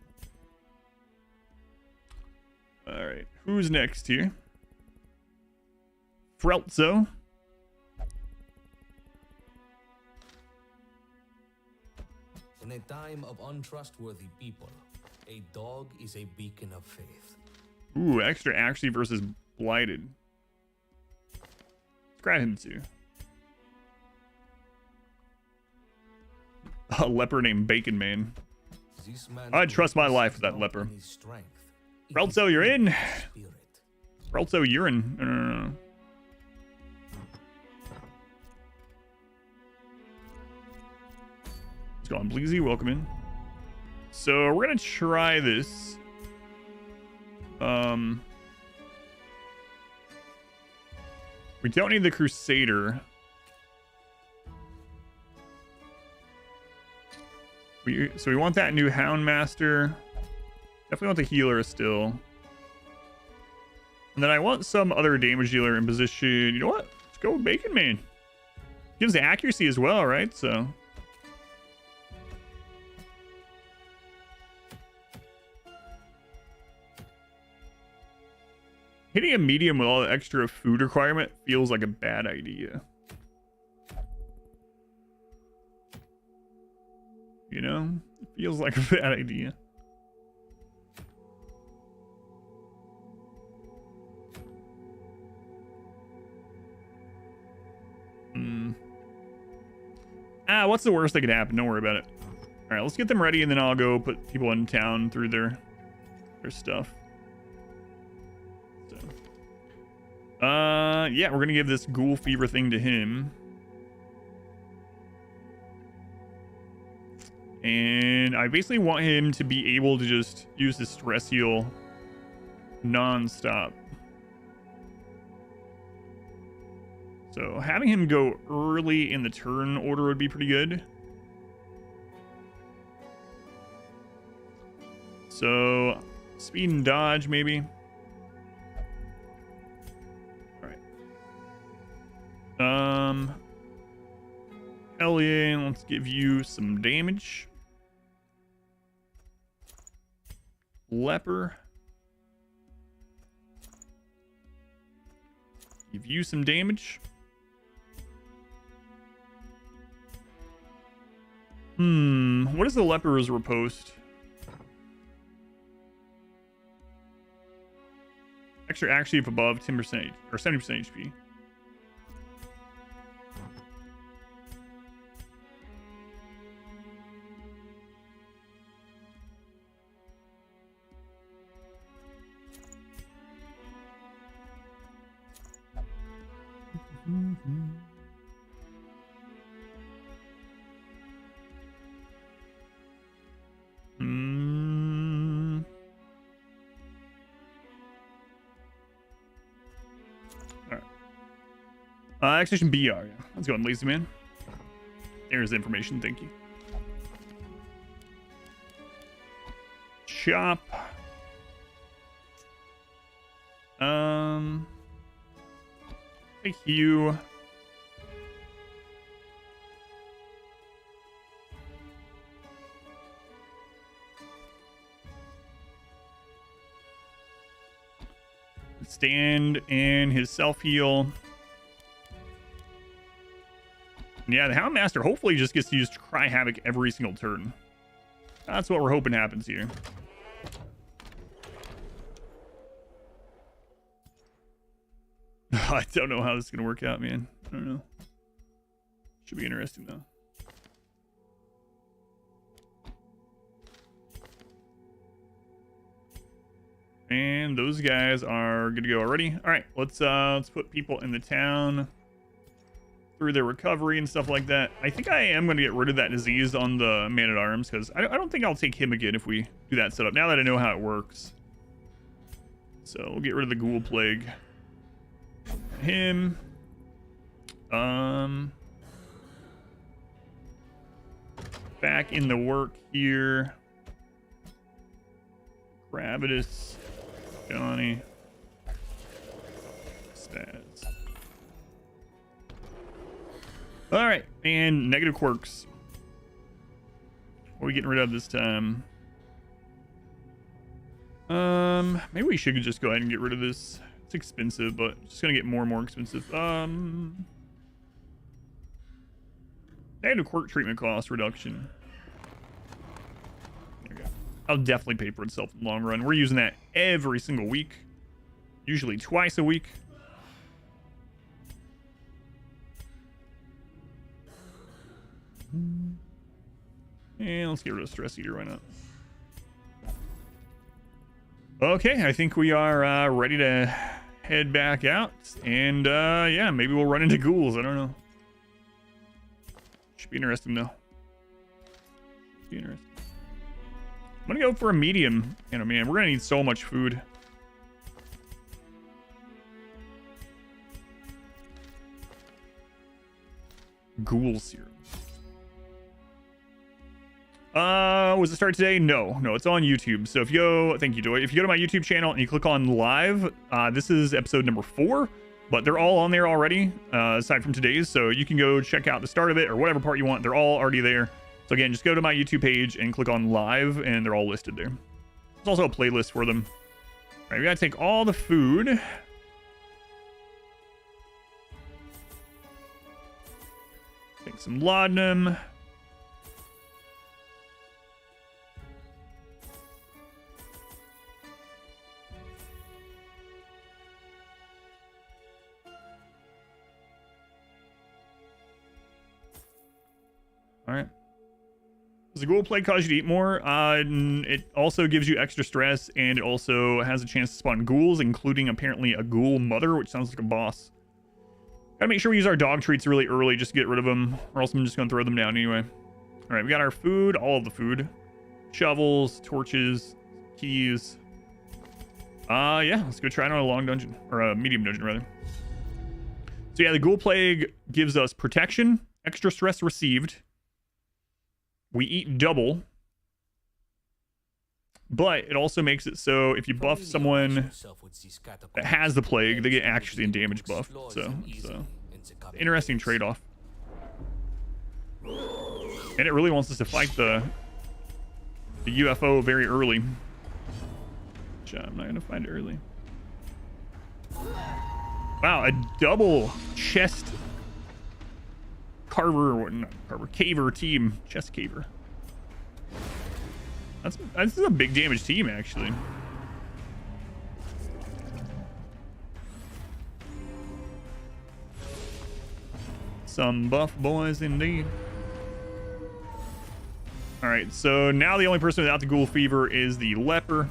All right, who's next here? Frelzo. In a time of untrustworthy people, a dog is a beacon of faith. Ooh, extra accuracy versus blighted. Let's grab him too. A leper named Bacon Man. This man I'd trust my will life with that not leper. in his strength, if Frelzo, he you're in. his spirit. Frelzo, you're in. No. Let's go on, Bleezy. Welcome in. So we're gonna try this. We don't need the Crusader. So we want that new Houndmaster. Definitely want the healer still. And then I want some other damage dealer in position. You know what? Let's go with Bacon Man. Gives the accuracy as well, right? So. Hitting a medium with all the extra food requirement feels like a bad idea. You know? It Feels like a bad idea. What's the worst that could happen? Don't worry about it. All right, let's get them ready, and then I'll go put people in town through their stuff. So, yeah, we're gonna give this ghoul fever thing to him, and I basically want him to be able to just use the stress heal non-stop. So having him go early in the turn order would be pretty good. So speed and dodge, maybe. All right. Hellion, let's give you some damage. Leper. Give you some damage. What is the leper's riposte? Extra actually if above 10% or 70% HP. Extension BR, yeah. Let's go on, lazy man. There's the information, thank you. Chop. Take you. Stand and his self-heal. Yeah, the Houndmaster hopefully just gets to use Cry Havoc every single turn. That's what we're hoping happens here. I don't know how this is going to work out, man. I don't know. Should be interesting, though. And those guys are good to go already. All right, let's put people in the town through their recovery and stuff like that. I think I am going to get rid of that disease on the man-at-arms because I don't think I'll take him again if we do that setup, now that I know how it works. So we'll get rid of the ghoul plague. Him. Back in the work here. Gravitas. Johnny. Stats. All right, and negative quirks. What are we getting rid of this time? Maybe we should just go ahead and get rid of this. It's expensive, but it's just gonna get more and more expensive. Negative quirk treatment cost reduction. There we go. I'll definitely pay for itself in the long run. We're using that every single week, usually twice a week. And let's get rid of Stress Eater, why not? Okay, I think we are ready to head back out. And yeah, maybe we'll run into ghouls, I don't know. Should be interesting though. Should be interesting. I'm gonna go for a medium. You know, man, we're gonna need so much food. Ghoul serum. Was it start today? No, it's on YouTube. So if you go, thank you, Joy. If you go to my YouTube channel and you click on live, this is episode number 4, but they're all on there already, aside from today's. So you can go check out the start of it or whatever part you want. They're all already there. So again, just go to my YouTube page and click on live, and they're all listed there. There's also a playlist for them. All right, we gotta take all the food. Take some laudanum. All right. Does the ghoul plague cause you to eat more? It also gives you extra stress, and it also has a chance to spawn ghouls, including apparently a ghoul mother, which sounds like a boss. Gotta make sure we use our dog treats really early just to get rid of them, or else I'm just gonna throw them down anyway. All right, we got our food, all of the food. Shovels, torches, keys. Yeah, let's go try it on a long dungeon, or a medium dungeon rather. So yeah, the ghoul plague gives us protection, extra stress received. We eat double, but it also makes it so if you buff someone that has the plague, they get accuracy and damage buff. So it's an interesting trade-off. And it really wants us to fight the UFO very early. Which I'm not going to find it early. Wow, a double chest caver team. Chest caver. This is a big damage team, actually. Some buff boys indeed. All right, so now the only person without the ghoul fever is the leper.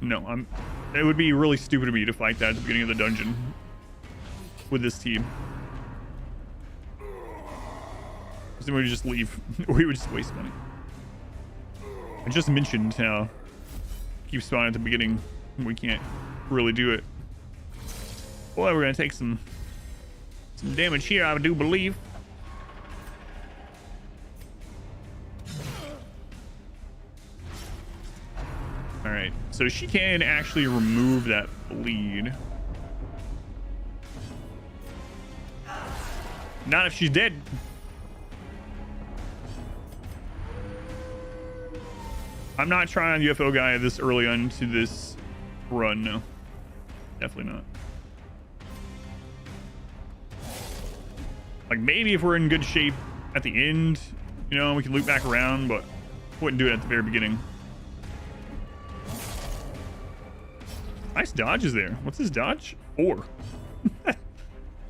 No, it would be really stupid of me to fight that at the beginning of the dungeon with this team. Then we would just leave. We would just waste money. I just mentioned how keep spawning at the beginning. We can't really do it. Boy, we're gonna take some damage here, I do believe. All right, so she can actually remove that bleed. Not if she's dead. I'm not trying UFO guy this early onto this run, no. Definitely not. Like, maybe if we're in good shape at the end, you know, we can loop back around, but wouldn't do it at the very beginning. Nice dodges there. What's his dodge? 4.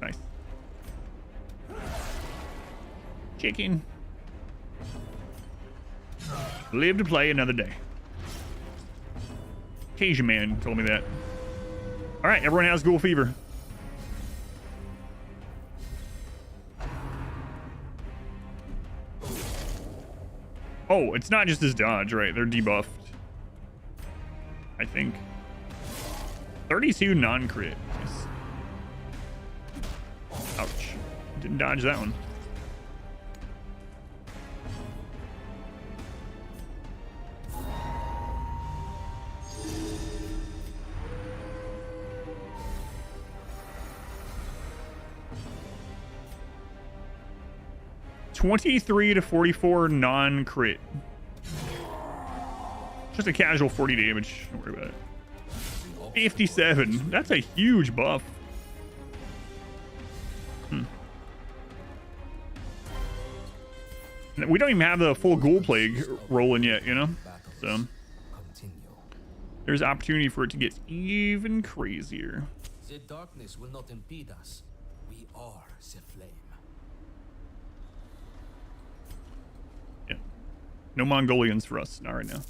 Nice. Chicken. Live to play another day. Cajun man told me that. All right, everyone has ghoul fever. Oh, it's not just his dodge, right? They're debuffed. I think. 32 non-crit. Nice. Ouch. Didn't dodge that one. $23 to $44 non-crit. Just a casual 40 damage. Don't worry about it. 57. That's a huge buff. We don't even have the full ghoul plague rolling yet, you know? So there's opportunity for it to get even crazier. The darkness will not impede us. We are the flame. Yeah. No Mongolians for us. Not right now.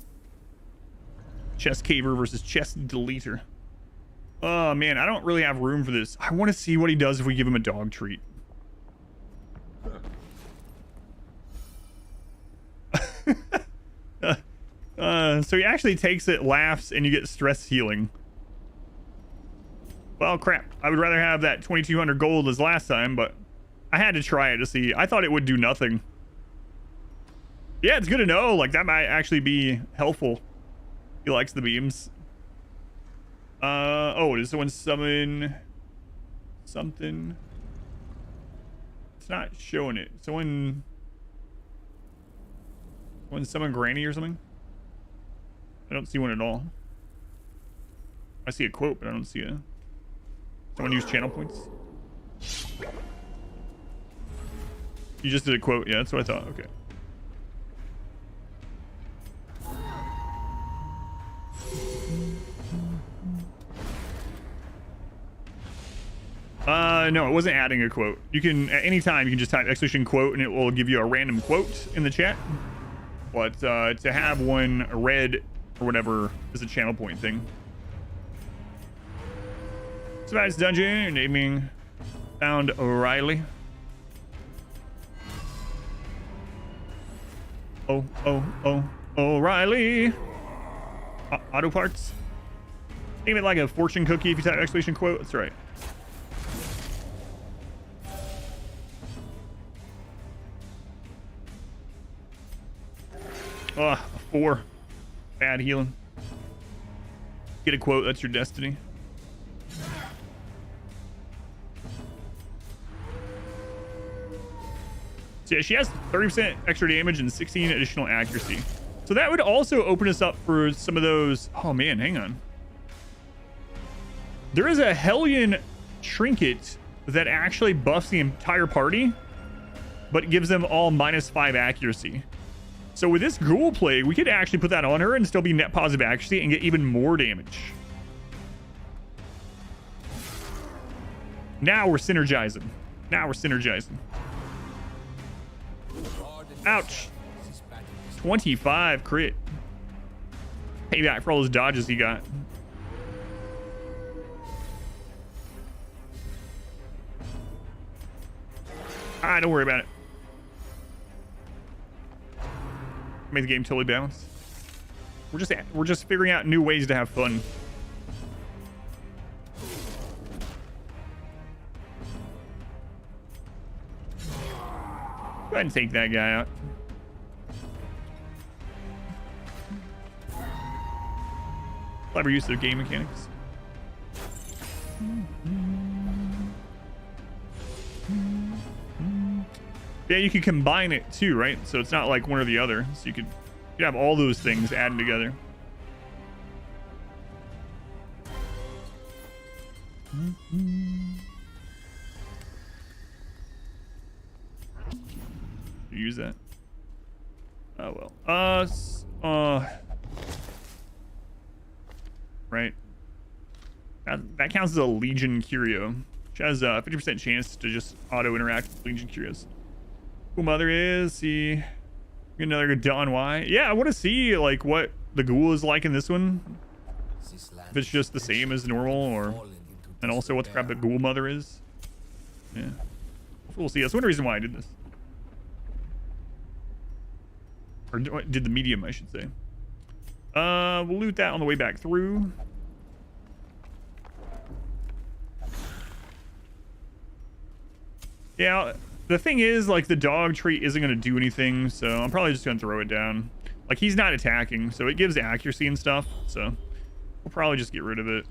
Chest caver versus chest deleter. Oh man, I don't really have room for this. I want to see what he does if we give him a dog treat. So he actually takes it, laughs, and you get stress healing. Well, crap. I would rather have that 2200 gold as last time, but I had to try it to see. I thought it would do nothing. Yeah, it's good to know. Like, that might actually be helpful. He likes the beams. Oh, does someone summon something? It's not showing it. Someone summon Granny or something? I don't see one at all. I see a quote, but I don't see a... Someone use channel points? You just did a quote. Yeah, that's what I thought. Okay. No, it wasn't adding a quote. You can, at any time, you can just type exclamation quote and it will give you a random quote in the chat. But to have one read or whatever is a channel point thing. Survives dungeon, naming found O'Reilly. O'Reilly. Auto parts. Name it like a fortune cookie if you type exclamation quote. That's right. Ugh, 4. Bad healing. Get a quote, that's your destiny. So yeah, she has 30% extra damage and 16 additional accuracy. So that would also open us up for some of those. Oh man, hang on. There is a Hellion trinket that actually buffs the entire party, but gives them all -5 accuracy. So with this Ghoul Plague, we could actually put that on her and still be net positive accuracy and get even more damage. Now we're synergizing. Ouch. 25 crit. Payback for all those dodges he got. Don't worry about it. Made the game totally balanced. We're just figuring out new ways to have fun. Go ahead and take that guy out. Clever use of game mechanics. Yeah, you could combine it too, right? So it's not like one or the other. So you could have all those things added together. Use that. Oh well. Right. That counts as a Legion Curio, which has a 50% chance to just auto interact with Legion Curios. Cool mother is. See, get another Don Y. Yeah, I want to see like what the ghoul is like in this one. If it's just the same as normal, or and also what the crap the ghoul mother is. Yeah, we'll see. That's one reason why I did this, or did the medium, I should say. We'll loot that on the way back through. Yeah. The thing is, like, the dog trait isn't going to do anything, so I'm probably just going to throw it down. Like, he's not attacking, so it gives accuracy and stuff, so we'll probably just get rid of it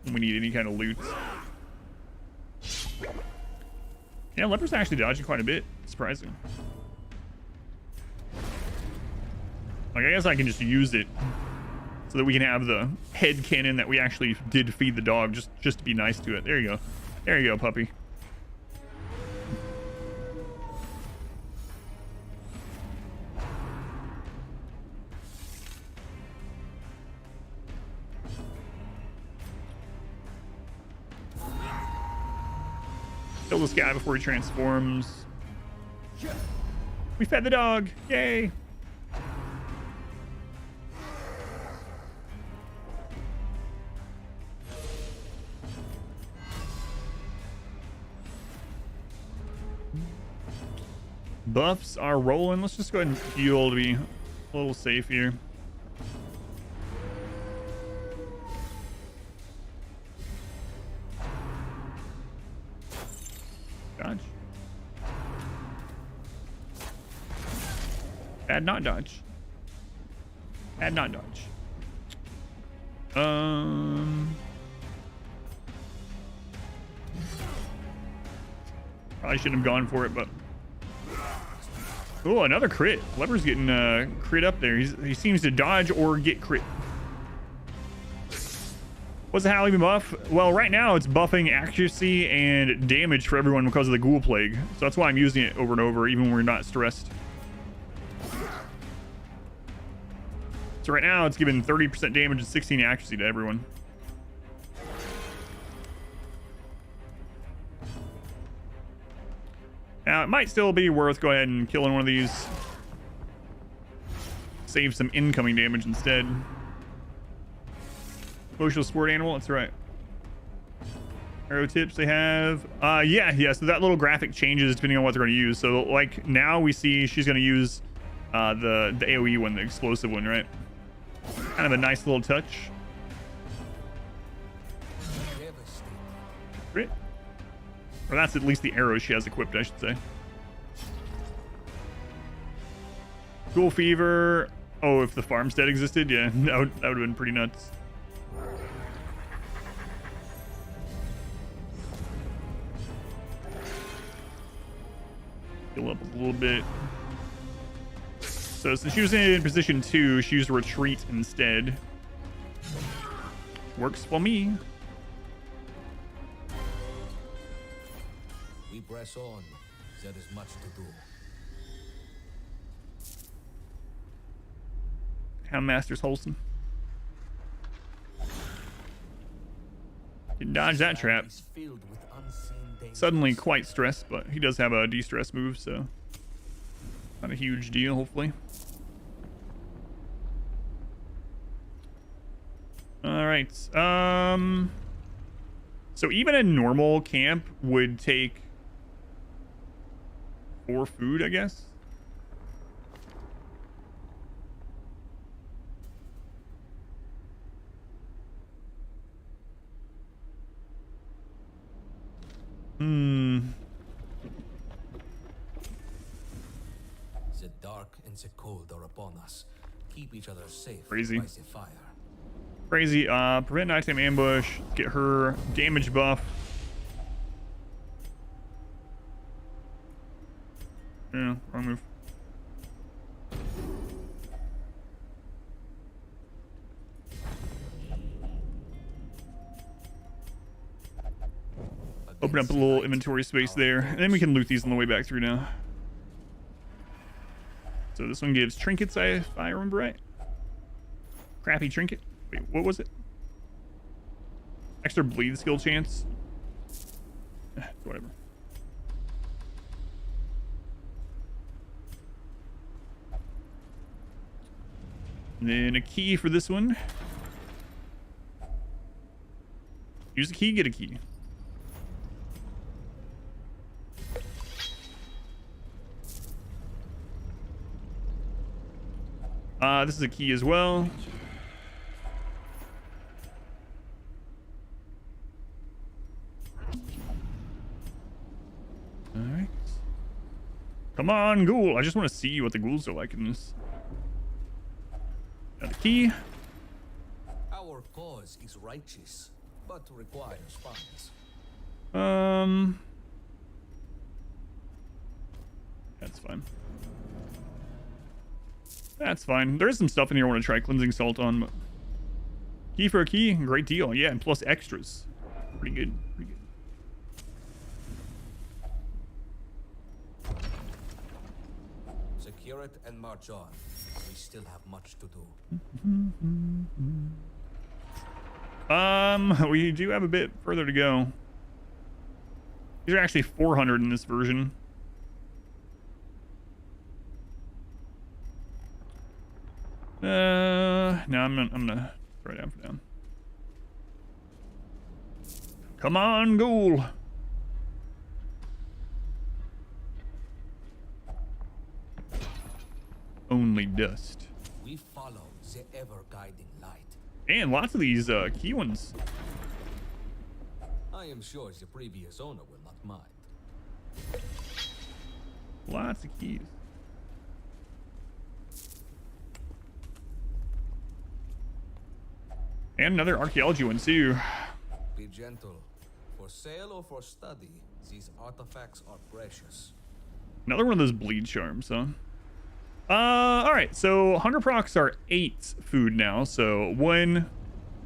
when we need any kind of loot. Yeah, Leper's actually dodging quite a bit. Surprising. Like, I guess I can just use it so that we can have the head cannon that we actually did feed the dog, just to be nice to it. There you go. There you go, puppy. Kill this guy before he transforms. We fed the dog. Yay. Buffs are rolling. Let's just go ahead and heal to be a little safe here. Dodge. Add not dodge. Add not dodge. Probably shouldn't have gone for it, but oh, another crit. Leper's getting crit up there. He seems to dodge or get crit. What's the Halloween buff? Well, right now it's buffing accuracy and damage for everyone because of the Ghoul Plague. So that's why I'm using it over and over, even when we're not stressed. So right now it's giving 30% damage and 16 accuracy to everyone. Now, it might still be worth go ahead and killing one of these. Save some incoming damage instead. Social sport animal, that's right. Arrow tips they have. Yeah, so that little graphic changes depending on what they're going to use. So, like, now we see she's going to use the AoE one, the explosive one, right? Kind of a nice little touch. Great. Or that's at least the arrows she has equipped, I should say. Ghoul Fever. Oh, if the farmstead existed, yeah, that would have been pretty nuts. Heal up a little bit. So since she was in position 2, she used retreat instead. Works for me. We press on. There is much to do. Houndmaster's wholesome. Can dodge that trap. Suddenly quite stressed, but he does have a de-stress move, so not a huge deal, hopefully. All right. So even a normal camp would take 4 food, I guess. The dark and the cold are upon us. Keep each other safe. Crazy. By the fire. Crazy. Prevent nighttime ambush. Get her damage buff. Yeah, wrong move. Open up a little inventory space there, and then we can loot these on the way back through now. So this one gives trinkets, if I remember right. Crappy trinket. Wait, what was it? Extra bleed skill chance. Whatever. And then a key for this one. Use a key, get a key. This is a key as well. All right. Come on, ghoul. I just want to see what the ghouls are like in this. Got the key. Our cause is righteous, but requires funds. That's fine. That's fine. There's some stuff in here I want to try cleansing salt on. But key for a key, great deal. Yeah, and plus extras. Pretty good. Pretty good. Secure it and march on. We still have much to do. We do have a bit further to go. These are actually 400 in this version. No, I'm gonna throw it down for down. Come on, ghoul. Only dust. We follow the ever-guiding light. And lots of these key ones. I am sure the previous owner will not mind. Lots of keys. And another archaeology one too. Be gentle. For sale or for study, these artifacts are precious. Another one of those bleed charms, huh? All right. So hunger procs are 8 food now. So 1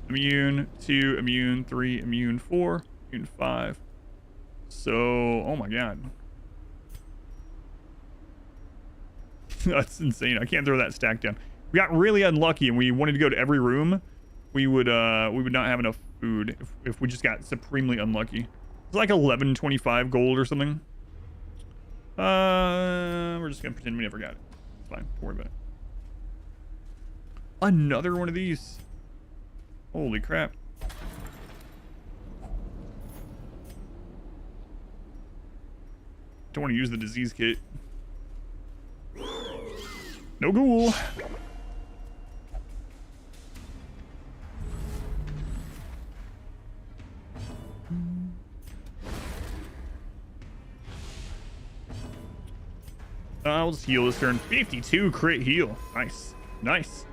immune, 2 immune, 3 immune, 4 immune, 5. So, oh my god. That's insane. I can't throw that stack down. We got really unlucky and we wanted to go to every room. We would not have enough food if we just got supremely unlucky. It's like 1125 gold or something. We're just gonna pretend we never got it. It's fine. Don't worry about it. Another one of these. Holy crap. Don't want to use the disease kit. No ghoul. I'll just heal this turn. 52 crit heal. Nice. Nice.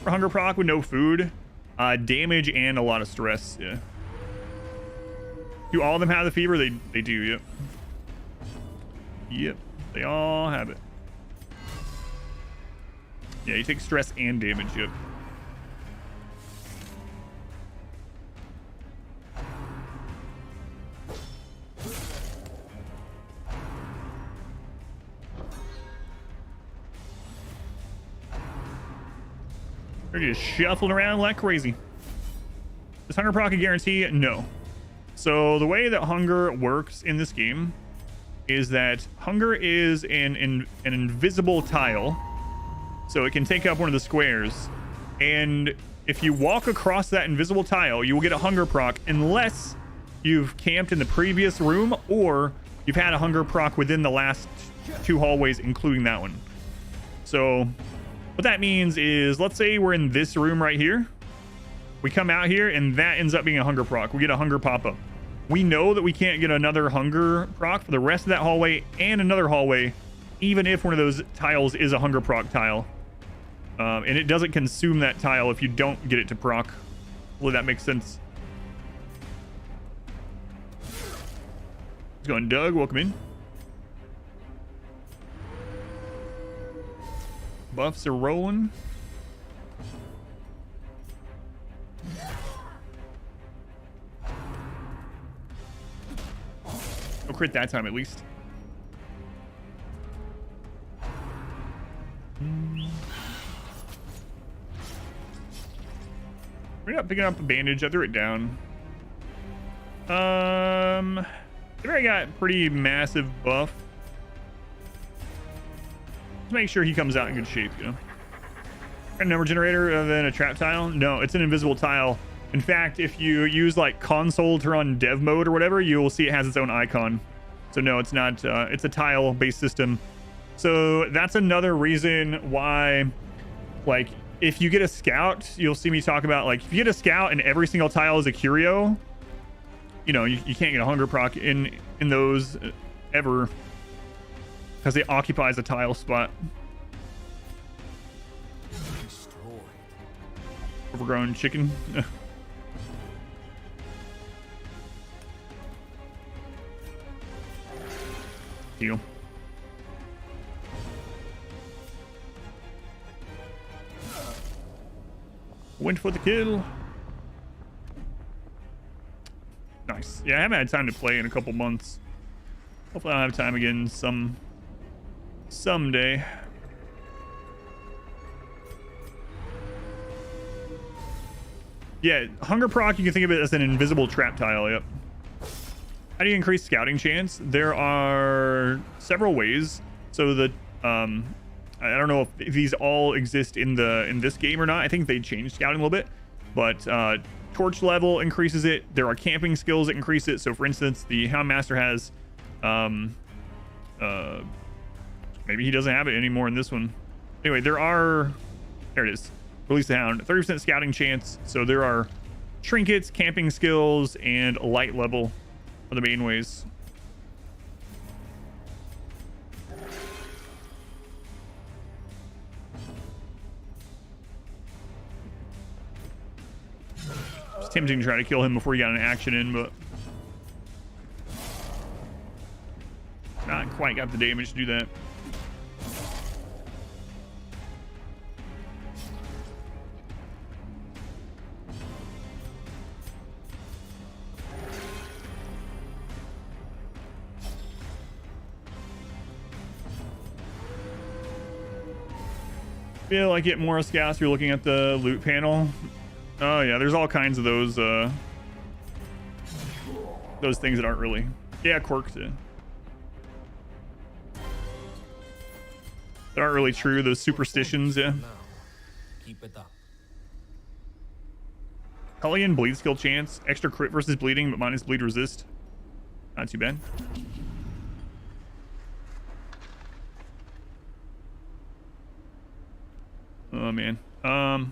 For hunger proc with no food. Damage and a lot of stress. Yeah. Do all of them have the fever? They do, yep. Yep. They all have it. Yeah, you take stress and damage, yep. They're just shuffling around like crazy. Does hunger proc a guarantee? No. So the way that hunger works in this game is that hunger is an invisible tile. So it can take up one of the squares. And if you walk across that invisible tile, you will get a hunger proc unless you've camped in the previous room or you've had a hunger proc within the last 2 hallways, including that one. So what that means is, let's say we're in this room right here. We come out here and that ends up being a hunger proc. We get a hunger pop-up. We know that we can't get another hunger proc for the rest of that hallway and another hallway, even if one of those tiles is a hunger proc tile. And it doesn't consume that tile if you don't get it to proc. Hopefully that makes sense. Let's go on, Doug. Welcome in. Buffs are rolling. No crit that time, at least. We're not picking up a bandage. I threw it down. They already got pretty massive buff. Let's make sure he comes out in good shape, you know. A number generator other than a trap tile? No, it's an invisible tile. In fact, if you use like console to run dev mode or whatever, you will see it has its own icon. So no, it's not. It's a tile based system. So that's another reason why, like, if you get a scout, you'll see me talk about, like, if you get a scout and every single tile is a curio, you know, you can't get a hunger proc in those ever, because it occupies a tile spot. Overgrown chicken. Heal. Went for the kill. Nice. Yeah, I haven't had time to play in a couple months. Hopefully I'll have time again someday. Yeah, hunger proc, you can think of it as an invisible trap tile. Yep. How do you increase scouting chance? There are several ways. So the I don't know if these all exist in this game or not. I think they changed scouting a little bit, but torch level increases it. There are camping skills that increase it. So for instance, the Houndmaster has maybe he doesn't have it anymore in this one. Anyway, there it is. Release the Hound, 30% scouting chance. So there are trinkets, camping skills, and light level are the main ways. It's tempting to try to kill him before he got an action in, but not quite got the damage to do that. Feel like get more scouts. You're looking at the loot panel. Oh yeah, there's all kinds of those things that aren't really. Yeah, quirks. Yeah. that aren't really true. Those superstitions, yeah. Now, keep it up. Hellion bleed skill chance, extra crit versus bleeding, but minus bleed resist. Not too bad. Oh man. A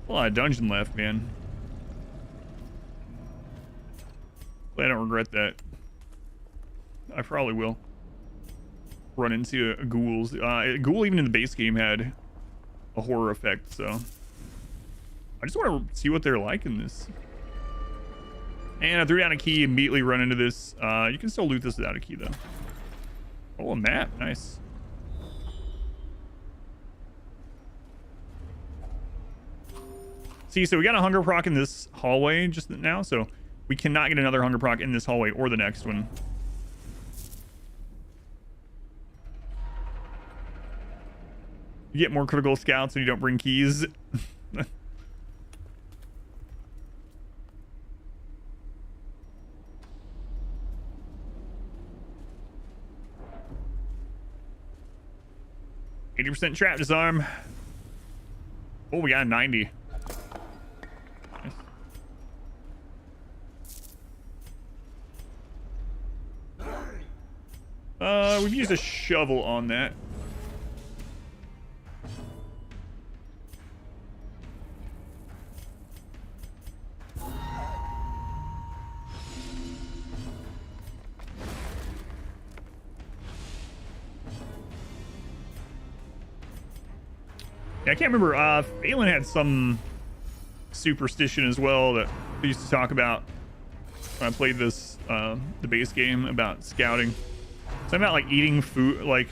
lot of dungeon left, man. But I don't regret that. I probably will run into ghouls. Ghoul even in the base game had a horror effect, so I just want to see what they're like in this. And I threw down a key, immediately run into this. You can still loot this without a key though. Oh, a map, nice. See, so we got a hunger proc in this hallway just now, so we cannot get another hunger proc in this hallway or the next one. You get more critical scouts when you don't bring keys. %, trap disarm. Oh, we got a 90. Nice. We've used a shovel on that. Yeah, I can't remember. Phelan had some superstition as well that we used to talk about when I played this, the base game, about scouting. Something about like eating food, like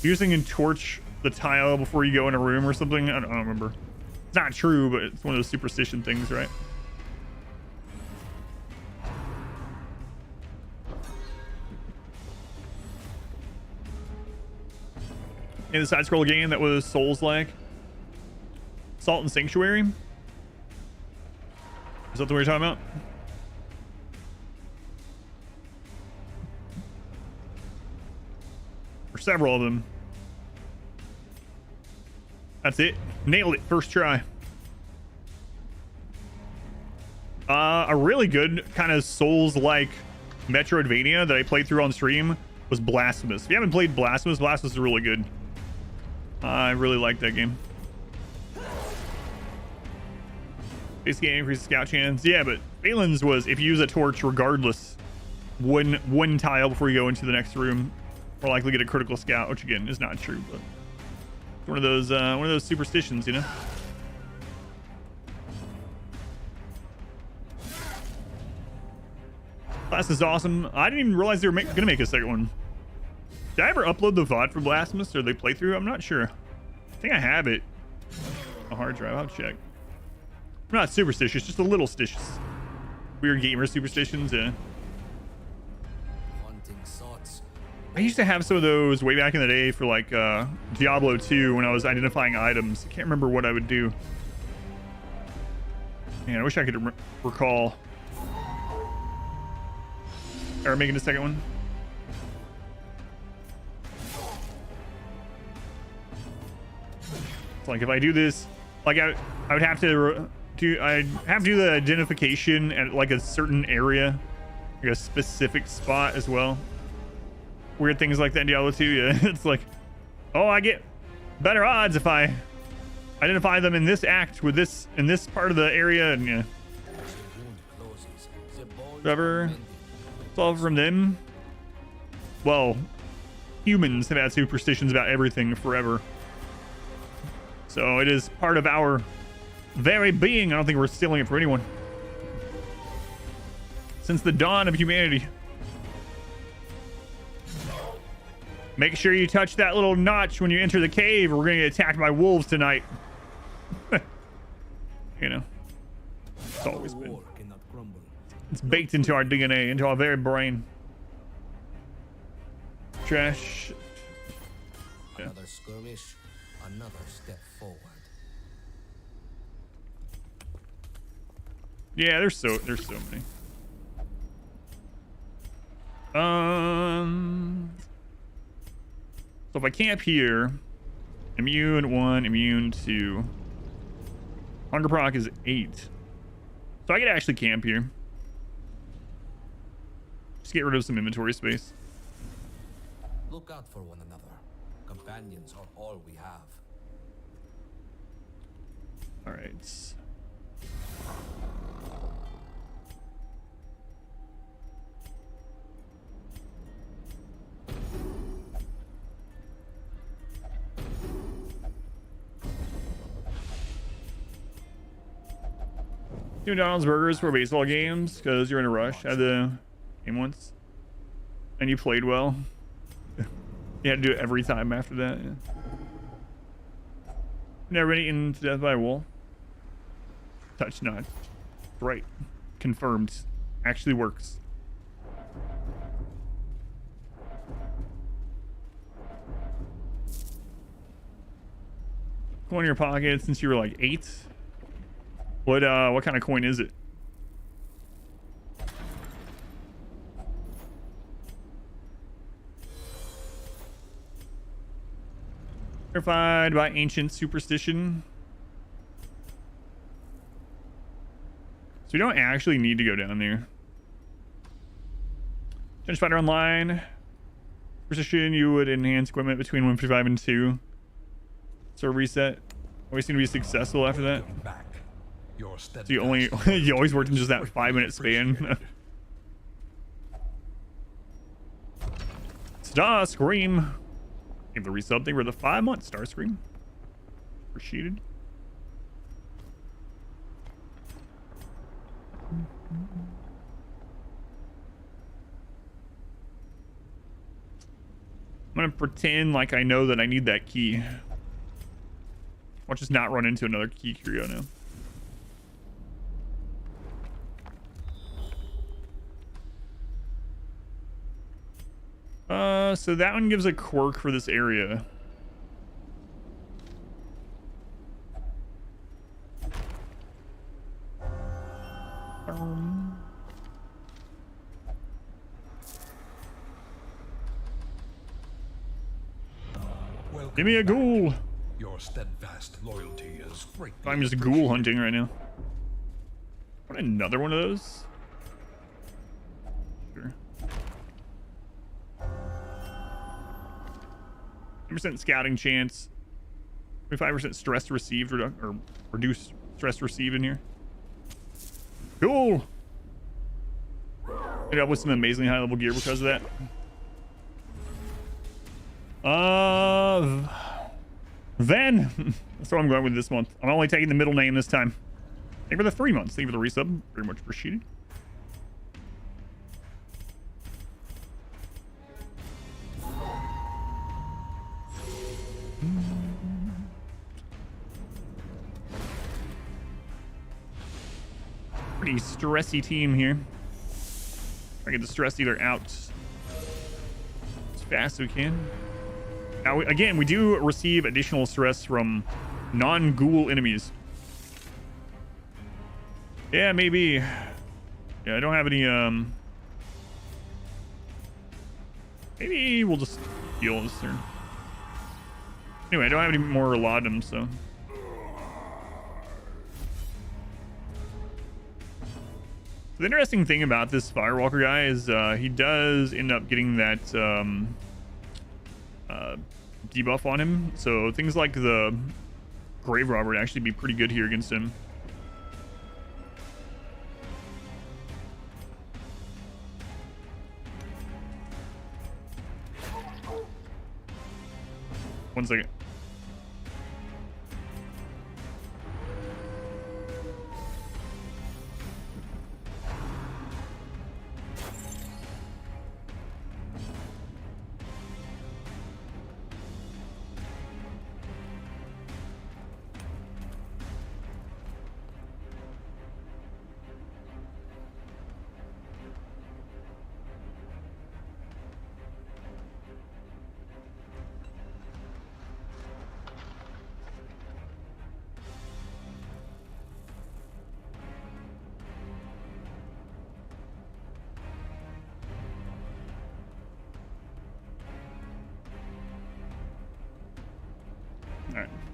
using and torch the tile before you go in a room or something. I don't remember. It's not true, but it's one of those superstition things, right? In the side scroll game that was Souls-like. Salt and Sanctuary. Is that the way you're talking about? Or several of them. That's it. Nailed it. First try. A really good kind of Souls-like Metroidvania that I played through on stream was Blasphemous. If you haven't played Blasphemous, Blasphemous is really good. I really like that game. Base game increases scout chance. Yeah, but Phelan's was if you use a torch regardless, one tile before you go into the next room, more likely get a critical scout, which again is not true, but it's one of those superstitions, you know. Class is awesome. I didn't even realize they were gonna make a second one. Did I ever upload the VOD for Blasphemous or they playthrough? I'm not sure. I think I have it. A hard drive. I'll check. I'm not superstitious, just a little stitious. Weird gamer superstitions, yeah. I used to have some of those way back in the day for like Diablo 2 when I was identifying items. I can't remember what I would do. Man, I wish I could recall. Are we making a second one? It's like if I do this, like I would have to I'd have to do the identification at like a certain area, like a specific spot as well. Weird things like that in Diablo 2, yeah. It's like, oh, I get better odds if I identify them in this act with this in this part of the area, and yeah. Whatever. It's all from them. Well, humans have had superstitions about everything forever. So it is part of our very being. I don't think we're stealing it from anyone. Since the dawn of humanity. Make sure you touch that little notch when you enter the cave or we're going to get attacked by wolves tonight. You know. It's always been. It's baked into our DNA, into our very brain. Trash. Yeah. Another skirmish, another step forward. Yeah, there's so many. if I camp here, immune 1, immune 2. Hunger proc is 8. So I could actually camp here. Just get rid of some inventory space. Look out for one another. Companions are all we have. All right. Do McDonald's burgers for baseball games because you're in a rush. I had the game once, and you played well. You had to do it every time after that. Yeah. Never been eaten to death by a wolf. Touch not. Right. Confirmed. Actually works. Coin in your pocket since you were like 8. What kind of coin is it? Verified by ancient superstition. So we don't actually need to go down there. Judge Fighter Online. Superstition, you would enhance equipment between 155 and 2. So reset. Always seem to be successful after that. Back. Your So you only you always worked in just that 5-minute span. Star Scream. Give the resub thing for the 5-month Star Scream. Appreciated. I'm gonna pretend like I know that I need that key. I'll just not run into another key curio now. So that one gives a quirk for this area. Give me a ghoul. Your steadfast loyalty is greatly I'm just ghoul hunting right now. Want another one of those? Sure. 10% scouting chance. 25% stress received or reduced stress received in here. Cool. Ended up with some amazingly high level gear because of that. Then that's what I'm going with this month. I'm only taking the middle name this time. Thank you for the 3 months. Thank you for the resub. Very much appreciated. Pretty stressy team here. Try to get the stress dealer out as fast as we can. Now, again, we do receive additional stress from non-ghoul enemies. Yeah, maybe. Yeah, I don't have any, maybe we'll just heal this turn. Anyway, I don't have any more laudanum, so. The interesting thing about this Firewalker guy is he does end up getting that debuff on him. So things like the Grave Robber would actually be pretty good here against him. One second.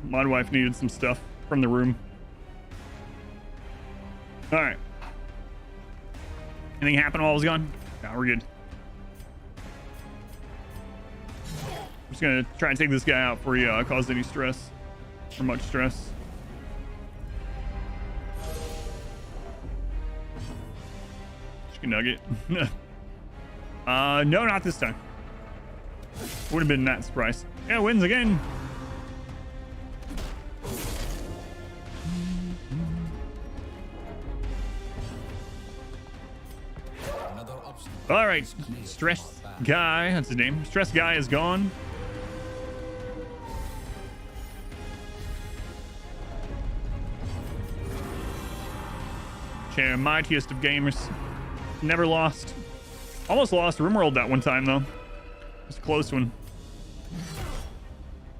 Mod wife needed some stuff from the room. All right. Anything happen while I was gone? No, we're good. I'm just gonna try and take this guy out before he caused any stress or much stress. Chicken nugget. No, not this time. Would have been that surprise. Yeah, wins again. All right, stress guy. That's his name. Stress guy is gone. Okay, mightiest of gamers. Never lost. Almost lost Rimworld that one time though. It was a close one.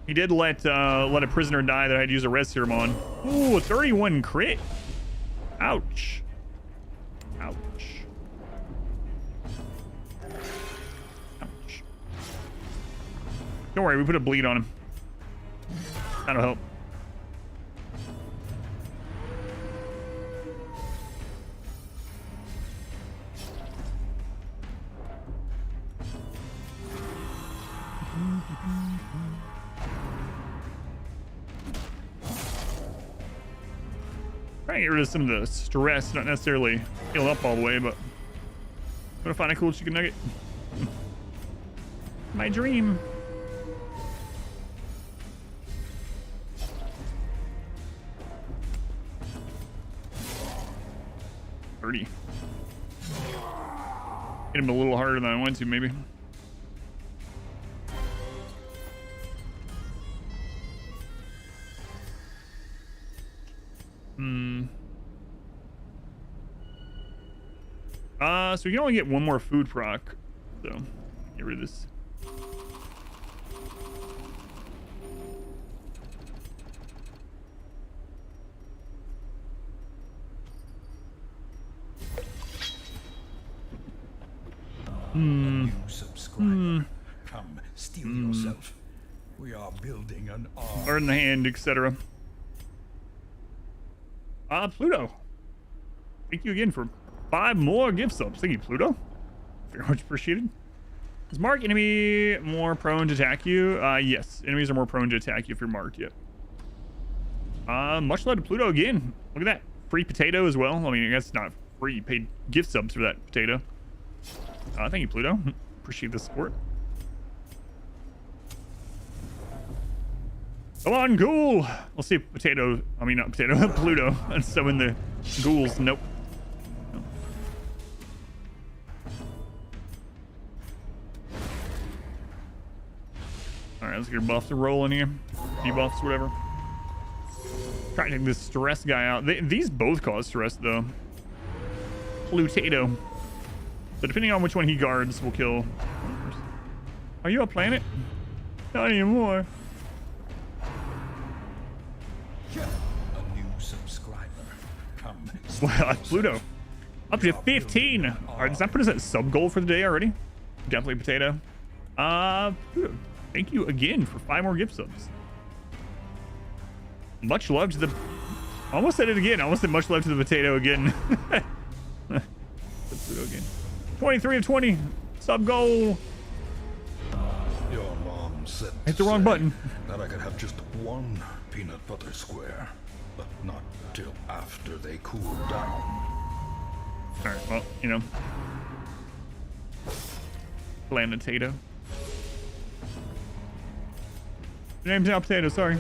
He did let a prisoner die that I had to use a res serum on. Ooh, a 31 crit. Ouch. Ouch. Ouch. Don't worry, we put a bleed on him. That'll help. Trying to get rid of some of the stress, not necessarily heal up all the way, but I'm gonna find a cool chicken nugget. My dream. Hit him a little harder than I wanted to, maybe. So we can only get one more food proc. So get rid of this. New subscriber. Come, steal yourself. We are building an army. Bird in the hand, etc. Pluto. Thank you again for 5 more gift subs. Thank you, Pluto. Very much appreciated. Is mark enemy more prone to attack you? Yes. Enemies are more prone to attack you if you're marked, yep. Much love to Pluto again. Look at that. Free potato as well. I mean, I guess not free. You paid gift subs for that potato. Thank you, Pluto. Appreciate the support. Come on, ghoul. We'll see if potato, I mean, not potato, Pluto. And summon the ghouls. Nope. Nope. All right, let's get your buffs rolling here. Debuffs, whatever. Trying to take this stress guy out. These both cause stress, though. Pluto. So depending on which one he guards, will kill. Are you a planet? Not anymore. A new subscriber. Come. Wow, Pluto. Up to 15. All right, does that put us at sub goal for the day already? Definitely potato. Pluto, thank you again for 5 more gift subs. Much love to the. Almost said it again. I almost said much love to the potato again. Pluto again. 23 of 20. Sub goal. Your mom said Hit the wrong button. that I could have just one peanut butter square, but not till after they cool down. All right, well, you know. Bland potato. Your name's now potato, sorry.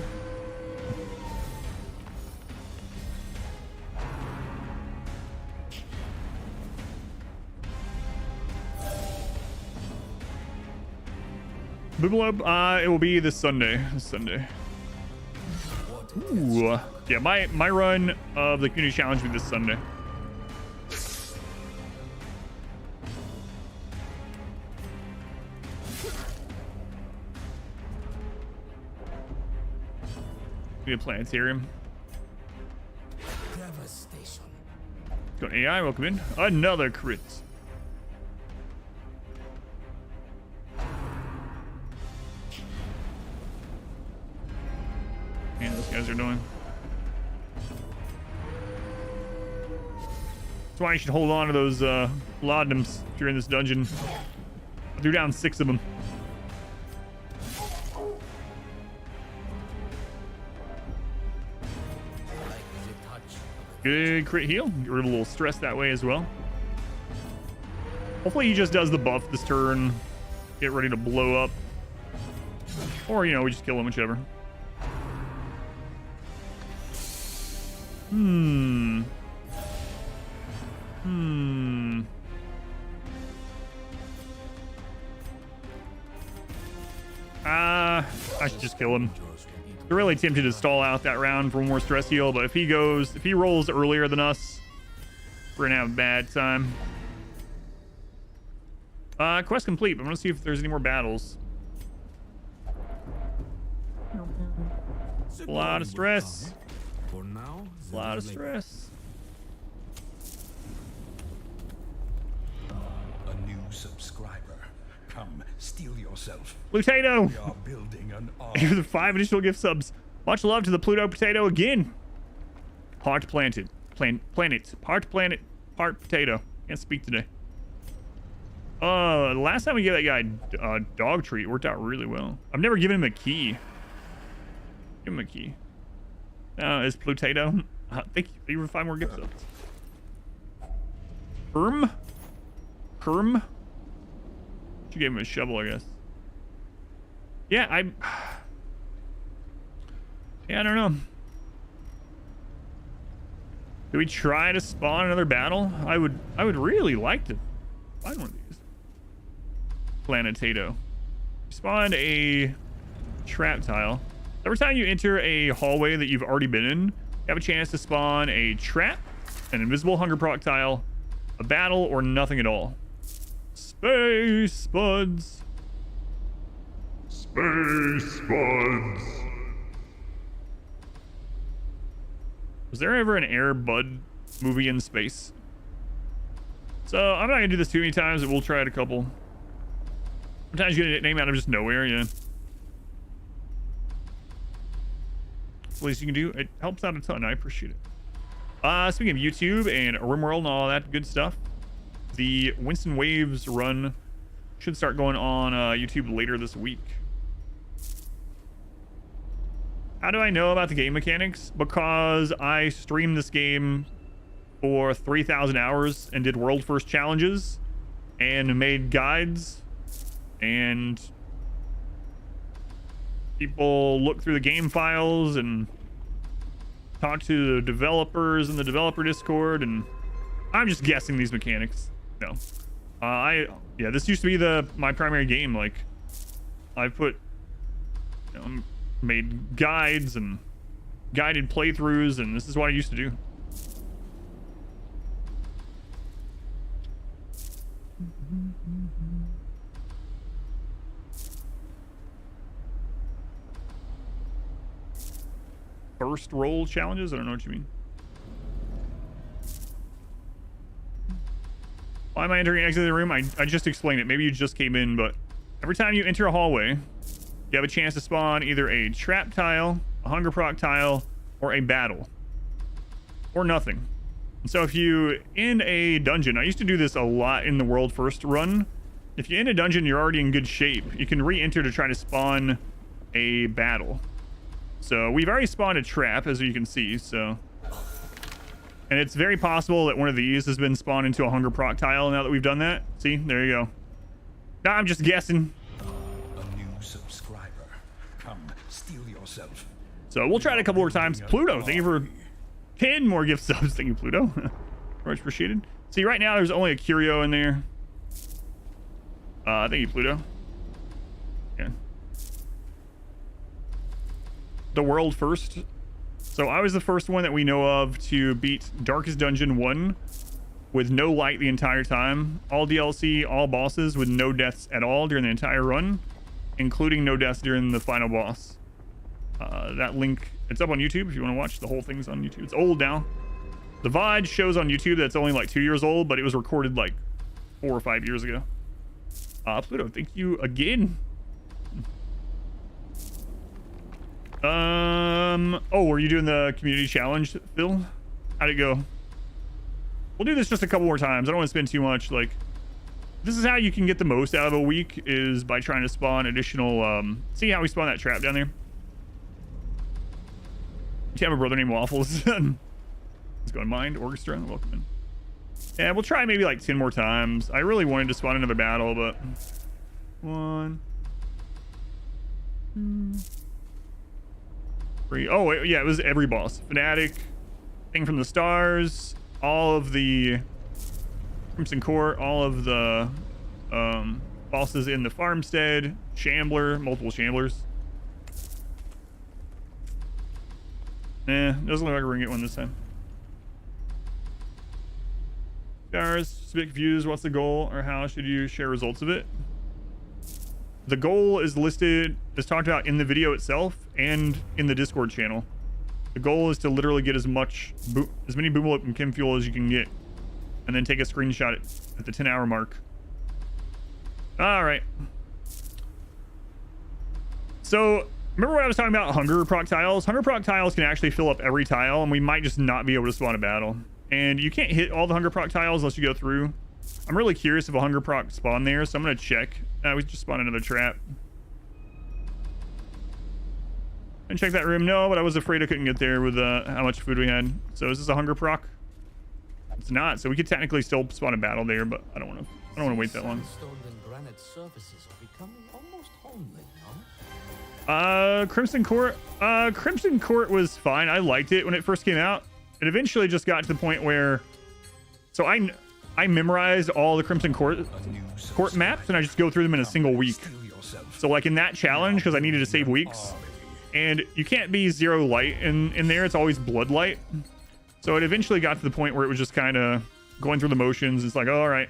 Boogaloo, it will be this Sunday. Ooh. Yeah, my run of the community challenge will be this Sunday. Be a planetarium. Devastation. Got AI, welcome in. Another crit. And this guys are doing. That's why you should hold on to those laudanums if you're in this dungeon. I threw down 6 of them. Good crit heal. Get rid of a little stress that way as well. Hopefully he just does the buff this turn. Get ready to blow up. Or, you know, we just kill him, whichever. I should just kill him. They're really tempted to stall out that round for more stress heal, but if he rolls earlier than us, we're gonna have a bad time. Quest complete, but I'm gonna see if there's any more battles. A lot of stress. For now, A lot of stress. A new subscriber. Come, steel yourself. Potato! We are building an army. Here's the 5 additional gift subs. Much love to the Pluto Potato again. Heart planted. Planet. Heart planet. Heart potato. Can't speak today. Last time we gave that guy a dog treat, it worked out really well. I've never given him a key. Give him a key. Is Potato. Thank you for 5 more gift subs. Herm? You gave him a shovel, I guess. Yeah, I don't know. Do we try to spawn another battle? I would really like to find one of these. Planetato. Spawn a trap tile. Every time you enter a hallway that you've already been in, you have a chance to spawn a trap, an invisible hunger proc tile, a battle, or nothing at all. Space buds. Space buds. Was there ever an Air Bud movie in space? So I'm not gonna do this too many times, but we'll try it a couple. Sometimes you get a name out of just nowhere, yeah. It's the least you can do. It helps out a ton. I appreciate it. Speaking of YouTube and RimWorld and all that good stuff, the Winston Waves run should start going on YouTube later this week. How do I know about the game mechanics? Because I streamed this game for 3,000 hours and did world first challenges and made guides, and people look through the game files and talk to the developers in the developer Discord, and I'm just guessing these mechanics. No. Yeah, this used to be my primary game. Like, I've put, you know, made guides and guided playthroughs, and this is what I used to do. First roll challenges? I don't know what you mean. Why am I entering and exiting the room? I just explained it. Maybe you just came in, but every time you enter a hallway, you have a chance to spawn either a trap tile, a hunger proc tile, or a battle. Or nothing. And so if you in a dungeon, I used to do this a lot in the world first run. If you're in a dungeon, you're already in good shape. You can re-enter to try to spawn a battle. So we've already spawned a trap, as you can see, so. And it's very possible that one of these has been spawned into a hunger proc tile now that we've done that. See, there you go. Now I'm just guessing. A new subscriber. Come, steal yourself. So we'll try it a couple more times. Pluto, thank you for 10 more gift subs. Thank you, Pluto. Very much appreciated. See, right now there's only a curio in there. Thank you, Pluto. Yeah. The world first. So I was the first one that we know of to beat Darkest Dungeon 1 with no light the entire time. All DLC, all bosses with no deaths at all during the entire run, including no deaths during the final boss. That link, it's up on YouTube if you want to watch. The whole thing's on YouTube. It's old now. The VOD shows on YouTube that's only like 2 years old, but it was recorded like 4 or 5 years ago. Pluto, thank you again. Oh, were you doing the community challenge, Phil? How'd it go? We'll do this just a couple more times. I don't want to spend too much. Like, this is how you can get the most out of a week, is by trying to spawn additional, see how we spawn that trap down there? You have a brother named Waffles. Let's go in Mind Orchestra. Welcome in. Yeah, we'll try maybe like 10 more times. I really wanted to spawn another battle, but 1, 2, 3. Oh, wait, yeah, it was every boss. Fanatic, Thing from the Stars, all of the Crimson Court, all of the bosses in the farmstead, Shambler, multiple Shamblers. Doesn't look like we're gonna get one this time. Stars, just a bit confused. What's the goal, or how should you share results of it? The goal is listed, is talked about in the video itself and in the Discord channel. The goal is to literally get as many Boomalip and Chem Fuel as you can get, and then take a screenshot at the 10-hour mark. All right. So remember what I was talking about? Hunger proc tiles. Hunger proc tiles can actually fill up every tile, and we might just not be able to spawn a battle. And you can't hit all the hunger proc tiles unless you go through. I'm really curious if a hunger proc spawned there, so I'm gonna check. We just spawned another trap. And check that room. No, but I was afraid I couldn't get there with how much food we had. So is this a hunger proc? It's not. So we could technically still spawn a battle there, but I don't want to wait that long. Sandstone and granite surfaces are becoming almost homely, no? Crimson Court. Crimson Court was fine. I liked it when it first came out. It eventually just got to the point where, so I memorized all the Crimson Court maps, and I just go through them in a single week. So like in that challenge, because I needed to save weeks, and you can't be 0 light in there. It's always blood light. So it eventually got to the point where it was just kind of going through the motions. It's like, oh, all right,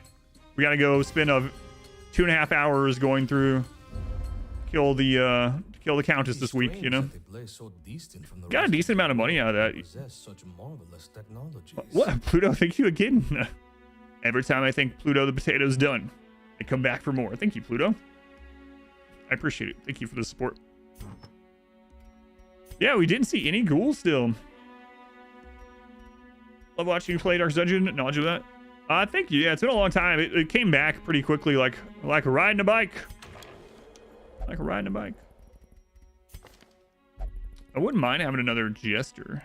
we got to go spend 2.5 hours going through, kill the Countess this week, you know. Got a decent amount of money out of that. What, Pluto? Thank you again. Every time I think Pluto the potato's done, I come back for more. Thank you, Pluto. I appreciate it. Thank you for the support. Yeah, we didn't see any ghouls still. Love watching you play Dark Dungeon. Acknowledge that. Thank you. Yeah, it's been a long time. It came back pretty quickly, like riding a bike. Like riding a bike. I wouldn't mind having another Jester.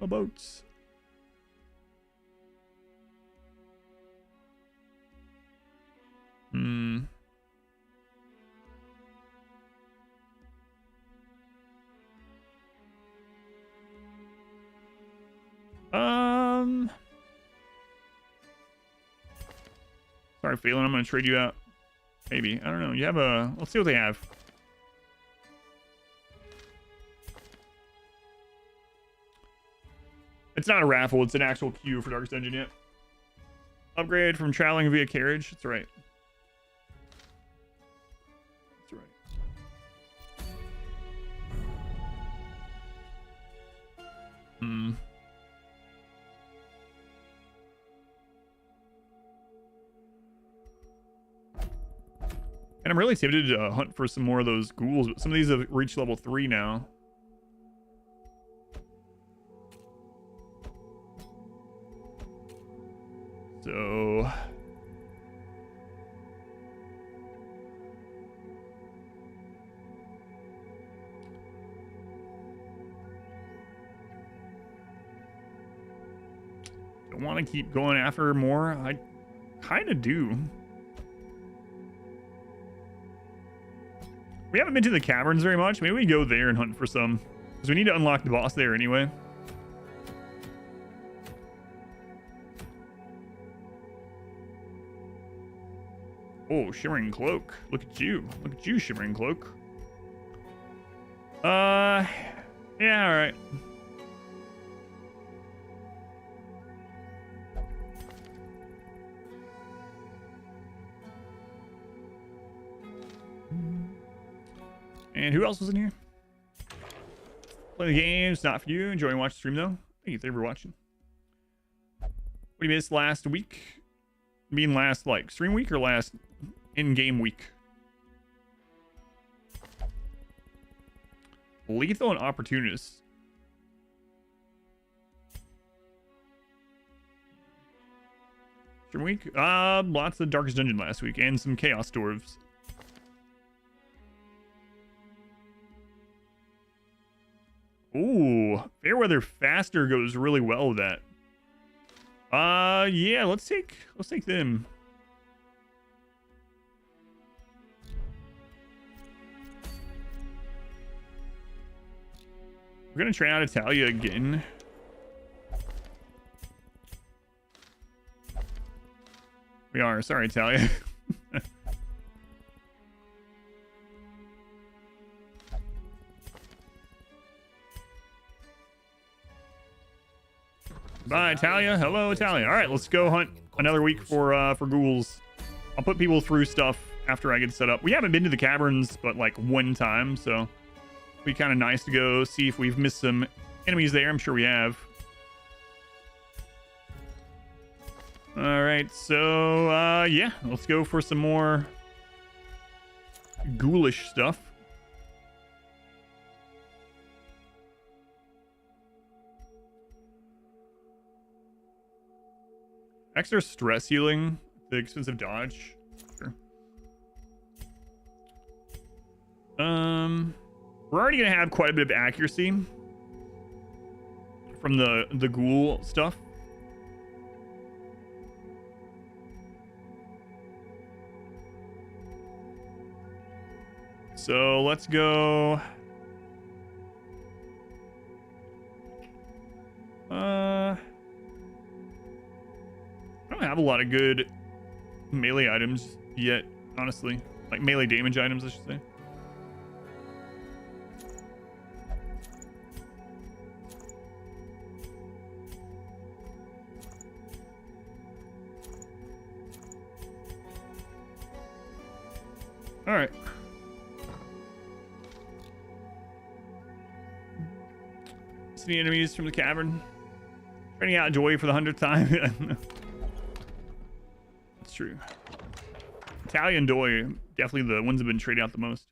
Boats. Sorry, Phelan, I'm gonna trade you out. Maybe. I don't know. You have a... Let's see what they have. It's not a raffle. It's an actual queue for Darkest Dungeon yet. Upgrade from traveling via carriage. That's right. That's right. And I'm really tempted to hunt for some more of those ghouls, but some of these have reached level 3 now. So... don't want to keep going after more. I kind of do. We haven't been to the Caverns very much. Maybe we go there and hunt for some, because we need to unlock the boss there anyway. Oh, Shimmering Cloak. Look at you. Look at you, Shimmering Cloak. Yeah, all right. And who else was in here? Playing the games, not for you. Enjoying watching the stream though. Thank you for watching. What do you miss last week? mean last like stream week or last in-game week? Lethal and opportunist. Stream week? Lots of Darkest Dungeon last week and some Chaos Dwarves. Ooh, Fairweather Faster goes really well with that. Yeah, let's take them. We're gonna try out Italia again. We are. Sorry, Italia. Bye, Italia. Hello, Italia. All right, let's go hunt another week for ghouls. I'll put people through stuff after I get set up. We haven't been to the caverns, but like one time, so it'd be kind of nice to go see if we've missed some enemies there. I'm sure we have. All right, so yeah, let's go for some more ghoulish stuff. Extra stress healing, the expensive dodge. Sure. We're already gonna have quite a bit of accuracy from the ghoul stuff. So let's go. I don't have a lot of good melee items yet, honestly. Like melee damage items, I should say. All right. See any enemies from the cavern? Training out Joy for the 100th time. That's true. Italian Doy, definitely the ones that have been traded out the most.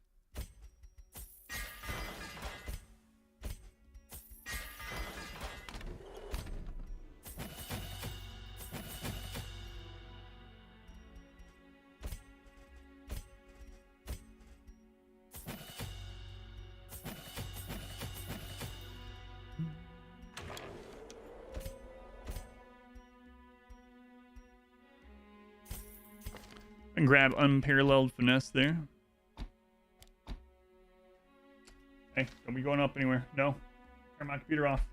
And grab unparalleled finesse there. Hey, don't be going up anywhere. No. Turn my computer off.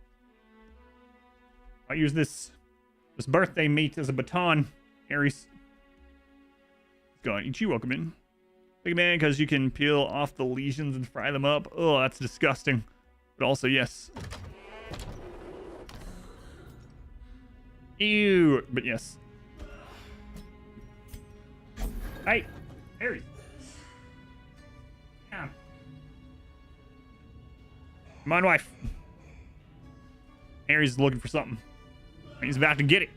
I'll use this birthday meat as a baton. Aries. Let's go on. Ichi, welcome in. Big man, because you can peel off the lesions and fry them up. Oh, that's disgusting. But also, yes. Ew. But yes. Hey, Aries. Yeah. Come on, wife. Aries is looking for something. He's about to get it.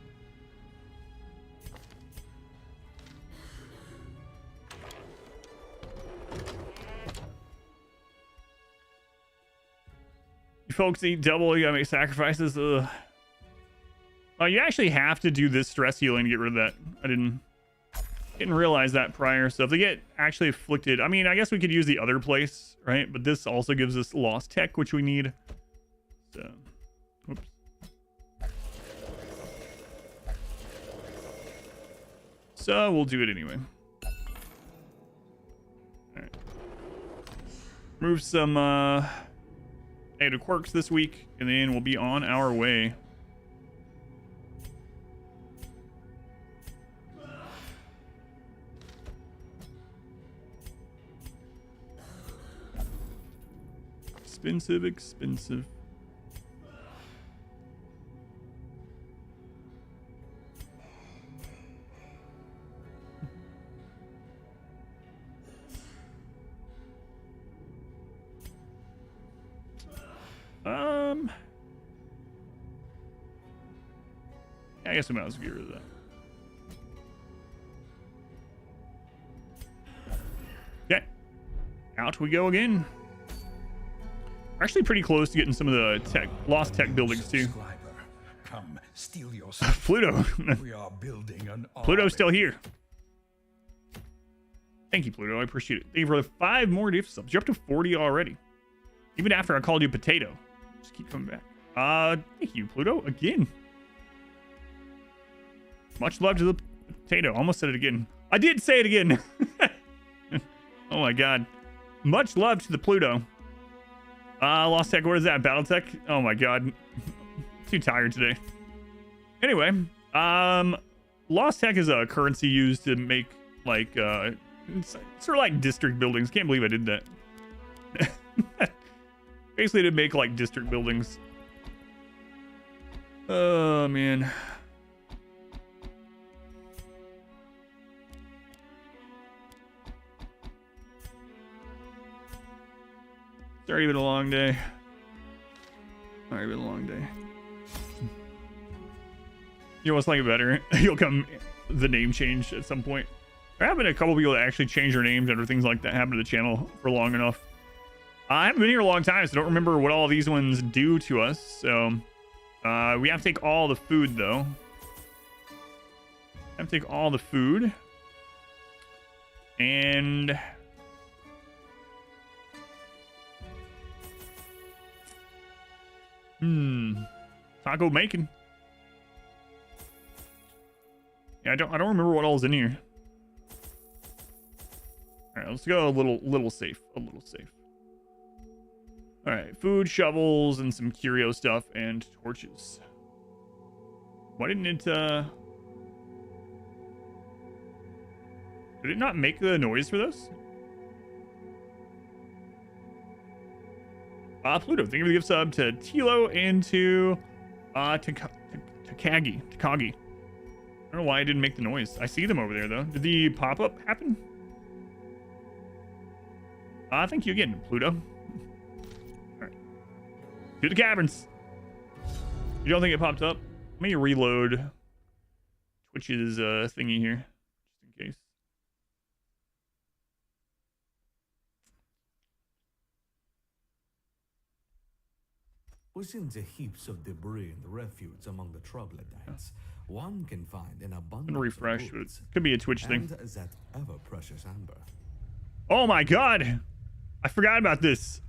You folks eat double, you gotta make sacrifices. Ugh. You actually have to do this stress healing to get rid of that. I didn't realize that prior. So if they get actually afflicted, I mean, I guess we could use the other place, right? But this also gives us lost tech, which we need. So, whoops. So we'll do it anyway. All right. Move some added quirks this week, and then we'll be on our way. Expensive. I guess I might as well get rid of that. out we go again. We're actually pretty close to getting some of the lost tech buildings too. Subscriber, come steal yourself. Pluto. We are building an Pluto's still army. here. Thank you, Pluto. I appreciate it. Thank you for the 5 more gift subs. You're up to 40 already. Even after I called you potato. Just keep coming back. Thank you, Pluto. Again. Much love to the potato. Almost said it again. I did say it again. Oh my god. Much love to the Pluto. Lost Tech, what is that? Battletech? Oh my god. Too tired today. Anyway, Lost Tech is a currency used to make like it's sort of like district buildings. Can't believe I did that. Basically to make like district buildings. Oh man. It's already been a long day. Already been a long day. You know what's like better? You'll come the name change at some point. There have been a couple people that actually change their names after things like that happen to the channel for long enough. I haven't been here a long time, so I don't remember what all these ones do to us. So we have to take all the food though. Have to take all the food. And taco making. Yeah, I don't remember what all's in here. All right, let's go a little safe. A little safe. All right, food, shovels, and some curio stuff, and torches. Why didn't it did it not make the noise for this? Pluto, thank you for the gift sub to Tilo and to Takagi. I don't know why I didn't make the noise. I see them over there though. Did the pop-up happen? Thank you again, Pluto. Alright. To the caverns. You don't think it popped up? Let me reload Twitch's thingy here. Just in case. Within the heaps of debris and refuse among the troglodytes, one can find an I'm abundance gonna refresh, of but it woods could be a Twitch and thing. that ever-precious amber. Oh my god! I forgot about this.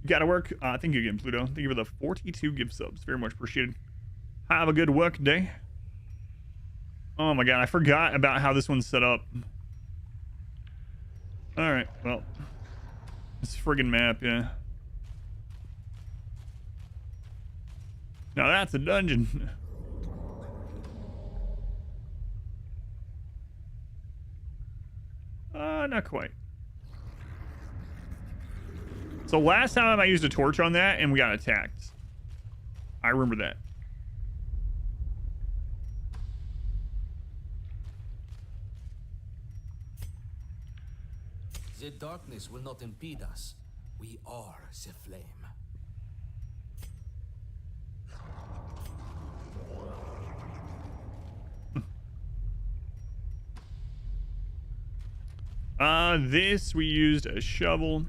You gotta work. Thank you again, Pluto. Thank you for the 42 gift subs. Very much appreciated. Have a good work day. Oh my god, I forgot about how this one's set up. Alright, well. This friggin' map, yeah. Now that's a dungeon. Not quite. So last time I used a torch on that and we got attacked. I remember that. The darkness will not impede us. We are the flame. This we used a shovel.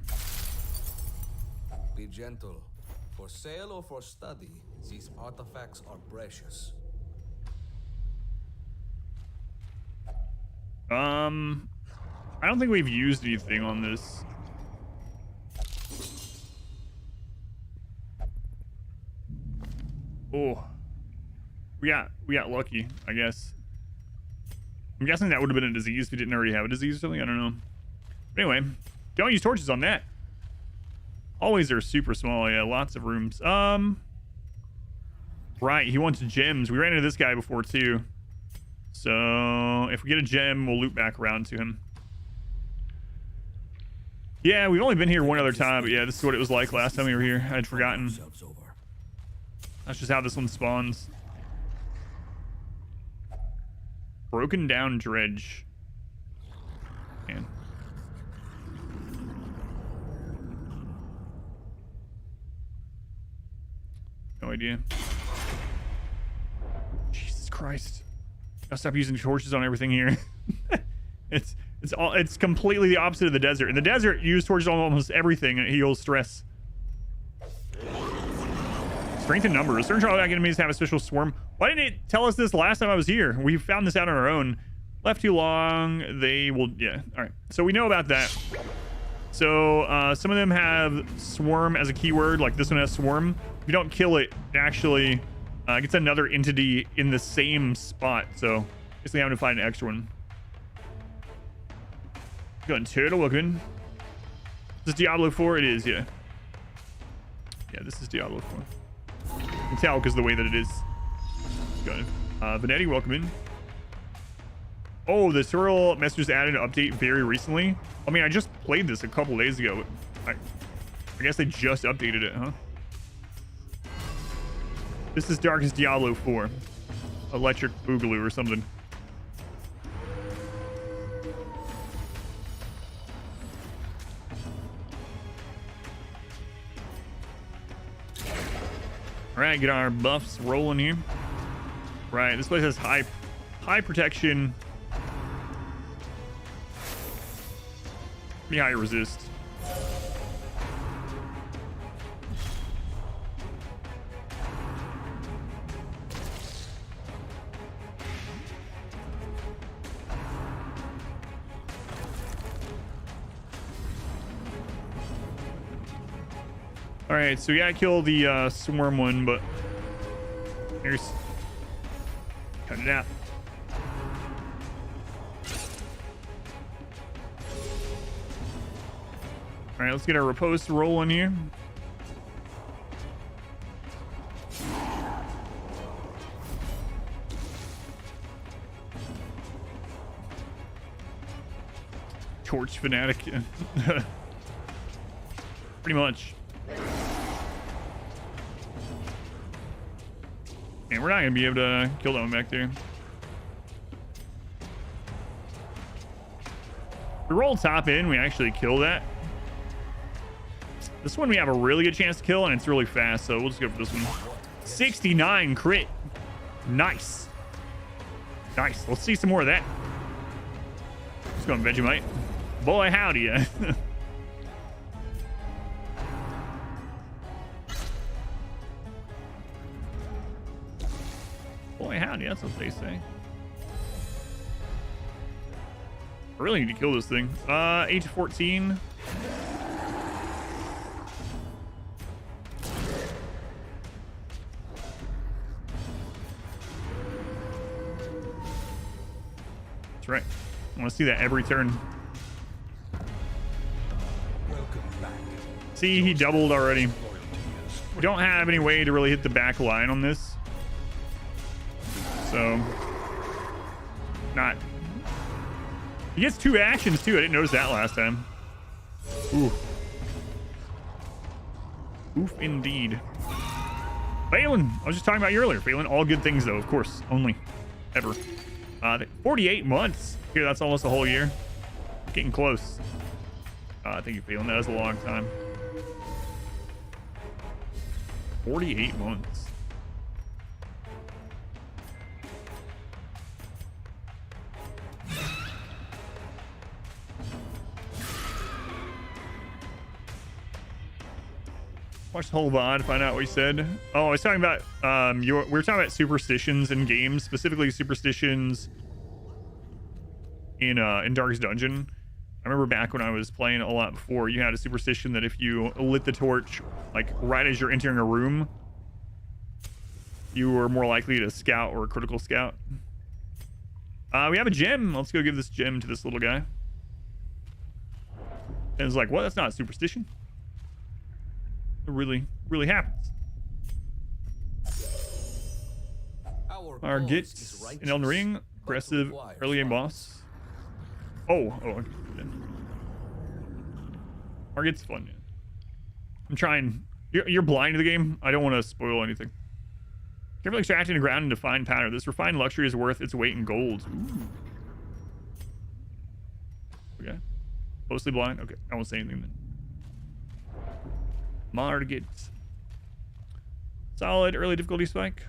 Be gentle. For sale or for study, these artifacts are precious. I don't think we've used anything on this. Oh, we got lucky, I guess. I'm guessing that would have been a disease if we didn't already have a disease or something. I don't know. But anyway, don't use torches on that. Always they're super small. Yeah, lots of rooms. Right, he wants gems. We ran into this guy before too. So if we get a gem, we'll loop back around to him. Yeah, we've only been here one other time, but yeah, this is what it was like last time we were here. I'd forgotten. That's just how this one spawns. Broken down dredge. Man. No idea. Jesus Christ. I'll stop using torches on everything here. It's It's completely the opposite of the desert. In the desert, you use torches on almost everything and it heals stress. Strength in numbers. Certain drawback enemies have a special swarm. Why didn't it tell us this last time I was here? We found this out on our own. Left too long, they will... Yeah, all right. So we know about that. So some of them have swarm as a keyword. Like this one has swarm. If you don't kill it, it actually gets another entity in the same spot. So basically having to find an extra one. Gun turtle, welcome in. This is Diablo 4? It is, yeah. Yeah, this is Diablo 4. You can tell because of the way that it is. Gun. Vanetti, welcome in. Oh, the Surreal Messengers added an update very recently. I mean, I just played this a couple days ago. I guess they just updated it, huh? This is Darkest Diablo 4. Electric Boogaloo or something. All right, get our buffs rolling here. Right, this place has high protection. Be high resist. All right, so we gotta kill the swarm one, but here's cut it out. All right, let's get our riposte rolling here. Torch fanatic. Pretty much. And we're not gonna be able to kill that one back there. We roll top in, we actually kill that. This one we have a really good chance to kill, and it's really fast, so we'll just go for this one. 69 crit. Nice. Nice. Let's see some more of that. Let's go on Vegemite. Boy, howdy. Yeah. Boy, howdy. That's what they say. I really need to kill this thing. 8 to 14. That's right. I want to see that every turn. See, he doubled already. We don't have any way to really hit the back line on this. So, not. He gets 2 actions too. I didn't notice that last time. Ooh. Oof indeed. Phelan, I was just talking about you earlier. Phelan, all good things though, of course. Only. Ever. 48 months. Here, that's almost a whole year. Getting close. Thank you, Phelan. That was a long time. 48 months. Watch the whole VOD, find out what he said. Oh, I was talking about we were talking about superstitions in games, specifically superstitions in Darkest Dungeon. I remember back when I was playing a lot before, you had a superstition that if you lit the torch like right as you're entering a room, you were more likely to scout or critical scout. We have a gem. Let's go give this gem to this little guy. And it's like, what? That's not a superstition. It really happens. Our gets in Elden Ring, aggressive early game boss. Oh, okay. Target's fun. Yeah. I'm trying. You're blind to the game. I don't want to spoil anything. Carefully extracting the ground into fine powder. This refined luxury is worth its weight in gold. Ooh. Okay. Mostly blind. Okay. I won't say anything then. Margit. Solid early difficulty spike.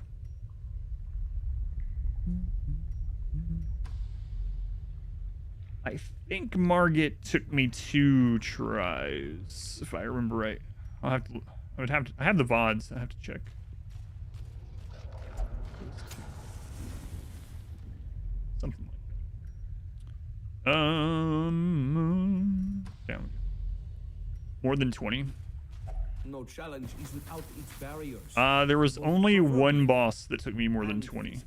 I think Margit took me 2 tries, if I remember right. I have the VODs. I have to check. Something like that. Down. More than 20. No challenge is without its barriers. There was only one boss that took me more than 20.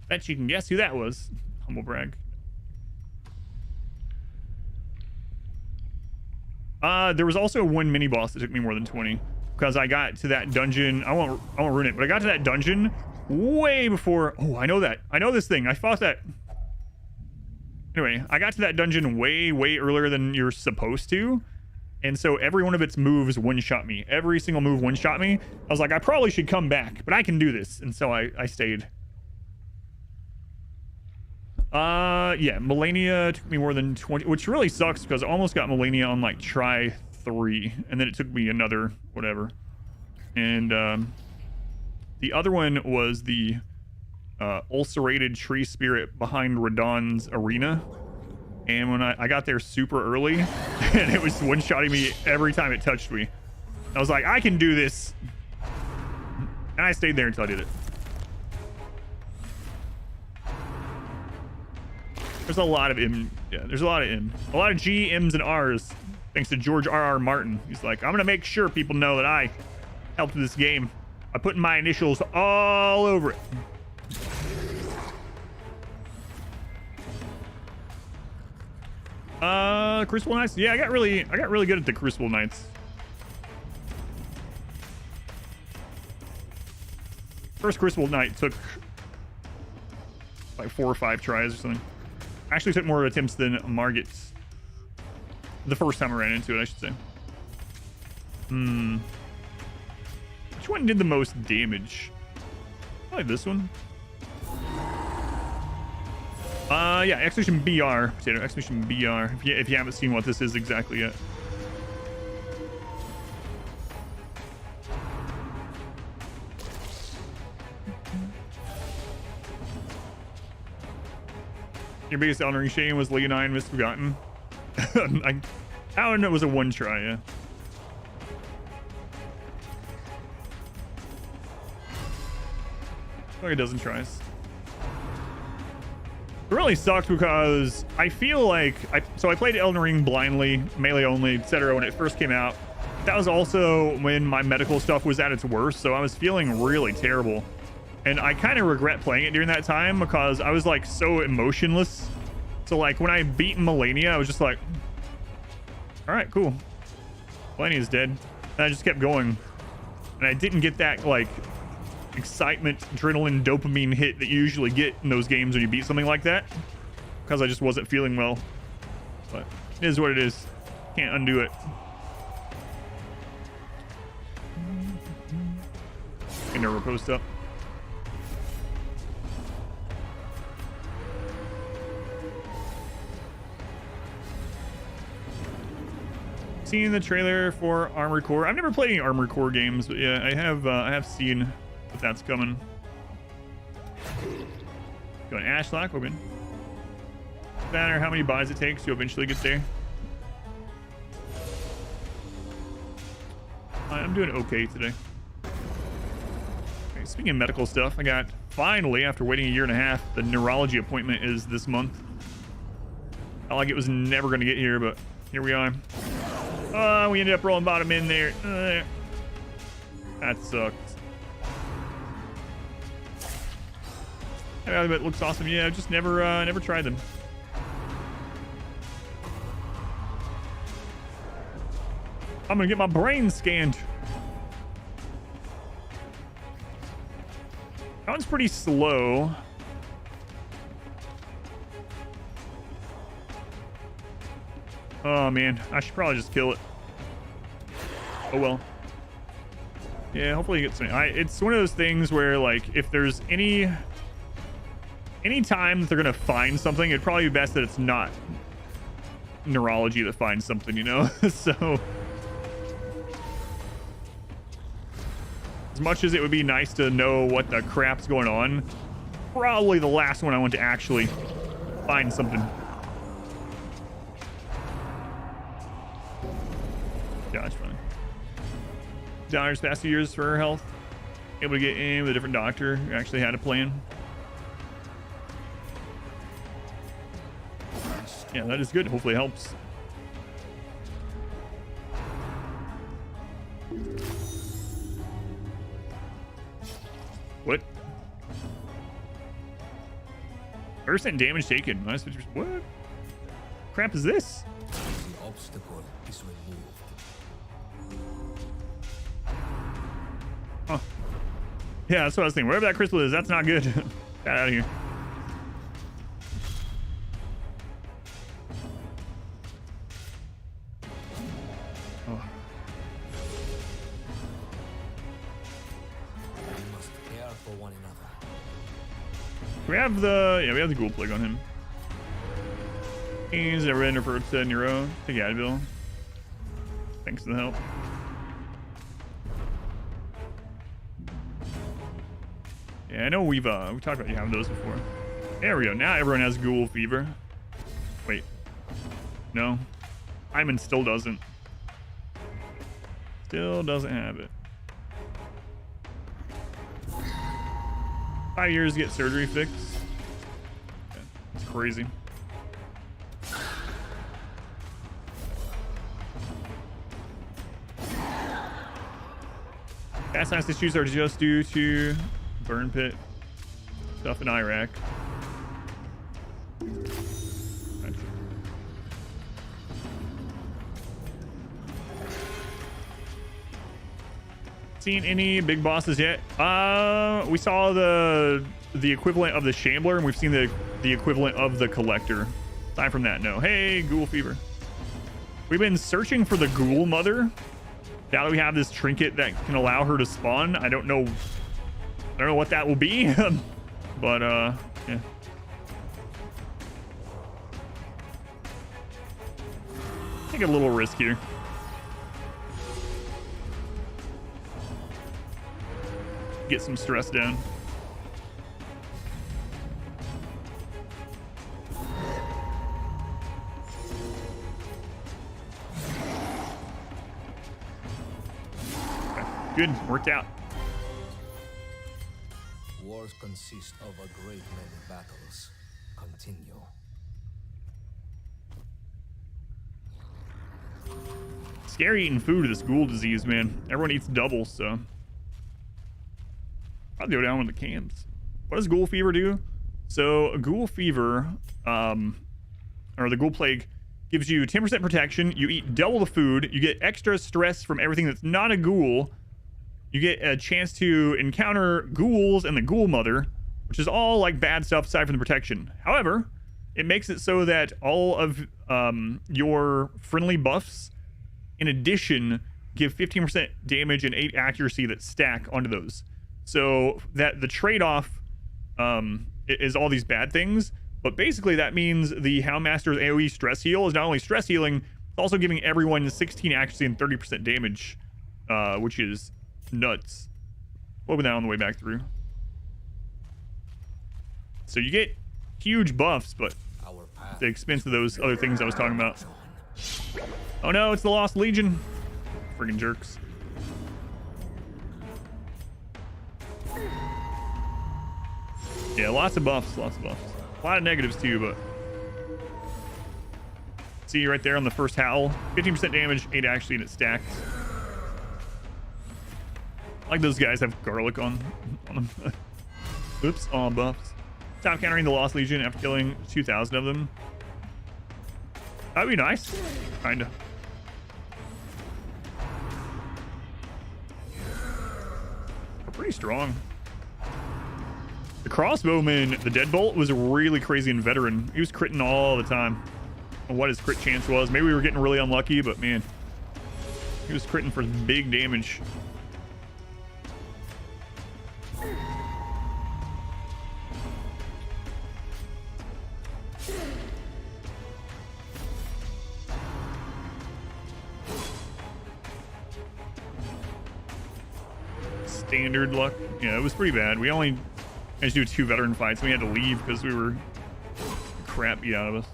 Bet you can guess who that was. Humble brag. There was also one mini boss that took me more than 20 because I got to that dungeon. I won't ruin it, but I got to that dungeon way before. Oh, I know that. I know this thing. I fought that. Anyway, I got to that dungeon way earlier than you're supposed to. And so every one of its moves one-shot me. Every single move one-shot me. I was like, I probably should come back, but I can do this. And so I stayed. Yeah, Melania took me more than 20, which really sucks because I almost got Melania on like try 3, and then it took me another whatever. And the other one was the ulcerated tree spirit behind Radon's arena. And when I got there super early, and it was one-shotting me every time it touched me. I was like, I can do this. And I stayed there until I did it. There's a lot of M. Yeah, there's a lot of M. A lot of G, M's, and R's. Thanks to George R.R. Martin. He's like, I'm going to make sure people know that I helped with this game by putting my initials all over it. Crucible Knights. Yeah, I got really good at the Crucible Knights. First Crucible Knight took like 4 or 5 tries or something. Actually took more attempts than Margit's. The first time I ran into it, I should say. Which one did the most damage? Probably this one. Yeah, Expedition BR, Potato, Expedition BR, if you haven't seen what this is exactly yet. Your biggest Elden Ring shame was Leonine Misforgotten. Alan, it was a 1 try, yeah. Like a dozen tries. It really sucked because I feel like I played Elden Ring blindly, melee only, etc. when it first came out. That was also when my medical stuff was at its worst, so I was feeling really terrible. And I kind of regret playing it during that time because I was like so emotionless. So like when I beat Melania, I was just like, all right, cool. Melania's dead. And I just kept going. And I didn't get that like excitement, adrenaline, dopamine hit that you usually get in those games when you beat something like that, because I just wasn't feeling well. But it is what it is. Can't undo it. Never post up. Seen the trailer for Armored Core. I've never played any Armored Core games, but yeah, I have seen that that's coming. Going Ashlock, open. Banner, how many buys it takes to eventually get there? I'm doing okay today. Okay, speaking of medical stuff, I got finally, after waiting a year and a half, the neurology appointment is this month. Felt like it was never going to get here, but here we are. We ended up rolling bottom in there. That sucked. That looks awesome. Yeah, I've just never tried them. I'm gonna get my brain scanned. That one's pretty slow. Oh man, I should probably just kill it. Oh well. Yeah, hopefully you get some. It's one of those things where like if there's any time that they're gonna find something, it'd probably be best that it's not neurology that finds something, you know. So as much as it would be nice to know what the crap's going on, probably the last one I want to actually find something. Gosh, funny. Doctor's past few years for her health. Able to get in with a different doctor who actually had a plan. Yeah, that is good. Hopefully it helps. What? % damage taken. Minus 50%. What? Crap is this? The obstacle is removed. Huh. Yeah, that's what I was thinking. Wherever that crystal is, that's not good. Get out of here. Oh. We must care for one another. We have the we have the ghoul plague on him. He's never enter for in your own. Take Advil. Thanks for the help. Yeah, I know we talked about you having those before. There we go. Now everyone has ghoul fever. Wait. No. Hyman still doesn't. Still doesn't have it. 5 years to get surgery fixed. Yeah, it's crazy. Gas mask issues are just due to burn pit stuff in Iraq. Seen any big bosses yet? We saw the equivalent of the Shambler, and we've seen the equivalent of the Collector. Aside from that, no. Hey, Ghoul Fever. We've been searching for the Ghoul Mother. Now that we have this trinket that can allow her to spawn, I don't know what that will be, but yeah. Take a little risk here. Get some stress down. Okay, good, worked out. Wars consist of a great many battles. Continue. Scary eating food of this ghoul disease, man. Everyone eats double, so I'll go down with the camps. What does ghoul fever do? So a ghoul fever, or the ghoul plague, gives you 10% protection. You eat double the food. You get extra stress from everything that's not a ghoul. You get a chance to encounter ghouls and the ghoul mother, which is all like bad stuff aside from the protection. However, it makes it so that all of your friendly buffs, in addition, give 15% damage and 8 accuracy that stack onto those. So that the trade-off is all these bad things, but basically that means the Houndmaster's AoE stress heal is not only stress healing, it's also giving everyone 16 accuracy and 30% damage, which is nuts. We'll open that on the way back through. So you get huge buffs, but at the expense of those other things I was talking about. Oh no, it's the Lost Legion. Friggin' jerks. Yeah, lots of buffs, lots of buffs. A lot of negatives too, but see right there on the first howl, 15% damage, 8 actually, and it stacked. I like those guys have garlic on them. Oops, all buffs. Stop countering the Lost Legion after killing 2,000 of them. That'd be nice, kinda. They're pretty strong. The crossbowman, the deadbolt, was really crazy in veteran. He was critting all the time. I don't know what his crit chance was. Maybe we were getting really unlucky, but man, he was critting for big damage. Standard luck. Yeah, it was pretty bad. We only I just do 2 veteran fights. We had to leave because we were crap beat out of us.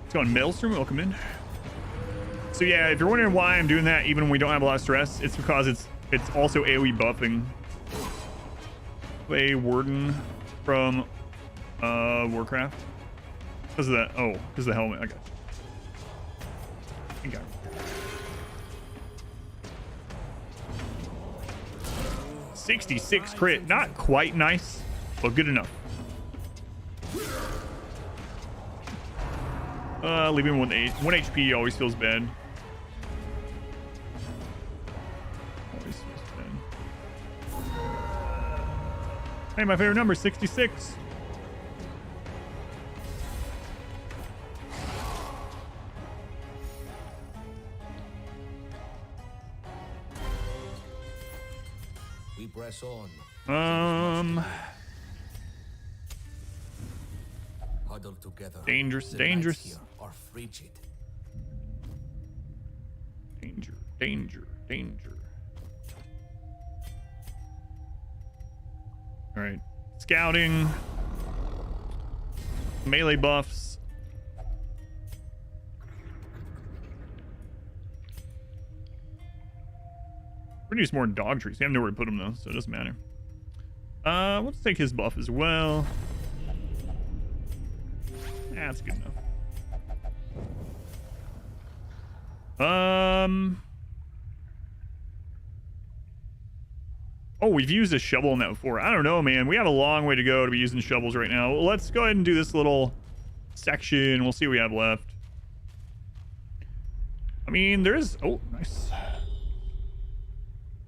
Let's go on Maelstrom. Welcome in. So yeah, if you're wondering why I'm doing that, even when we don't have a lot of stress, it's because it's also AoE buffing. Play Warden from Warcraft. Because of that. Oh, because of the helmet. I got you. Okay. 66 crit. Not quite nice, but good enough. Leaving him with 1 HP always feels bad. Always feels bad. Hey, my favorite number, 66. We press on. Huddle together. Dangerous, The dangerous. knights here are frigid. Danger, danger, danger. All right, scouting, melee buffs. Produce more dog trees. We have nowhere to put them though, so it doesn't matter. Let's take his buff as well. That's good enough. Oh, we've used a shovel in that before. I don't know, man. We have a long way to go to be using shovels right now. Let's go ahead and do this little section. We'll see what we have left. I mean, there's... Oh, nice.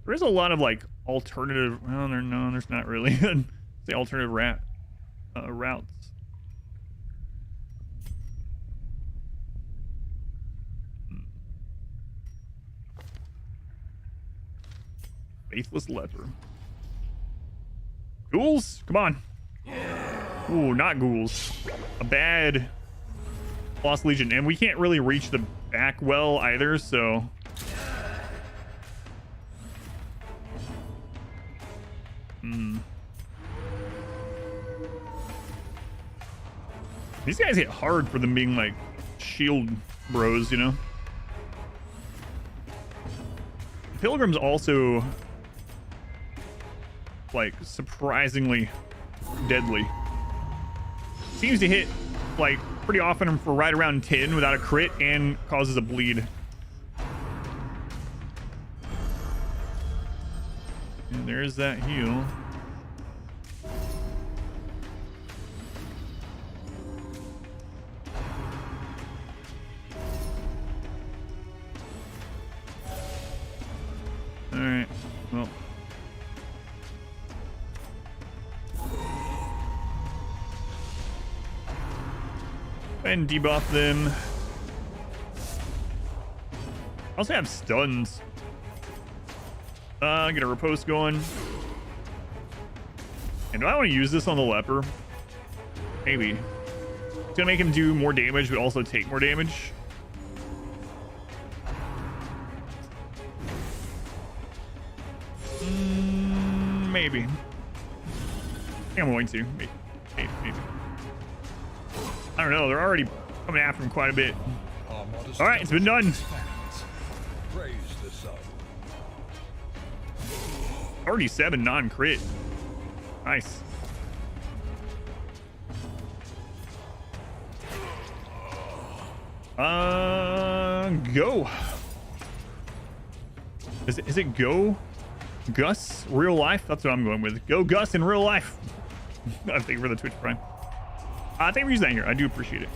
There is a lot of, like, alternative... Well, no, there's not really. The alternative routes. Faithless leper. Ghouls? Come on. Ooh, not ghouls. A bad Lost Legion. And we can't really reach the back well either, so... These guys hit hard for them being, like, shield bros, you know? Pilgrim's also... like surprisingly deadly. Seems to hit like pretty often for right around 10 without a crit and causes a bleed. And there's that heal. All right. Well. And debuff them. I also have stuns. Get a riposte going. And do I want to use this on the leper? Maybe. It's gonna make him do more damage, but also take more damage. Maybe. I think I'm going to. Maybe. I don't know. They're already coming after him quite a bit. All right, it's been done. Praise the sun. 37 non-crit. Nice. Go. Is it go? Gus? Real life? That's what I'm going with. Go Gus in real life. Thank you for the Twitch Prime. Thank you for using that here. I do appreciate it.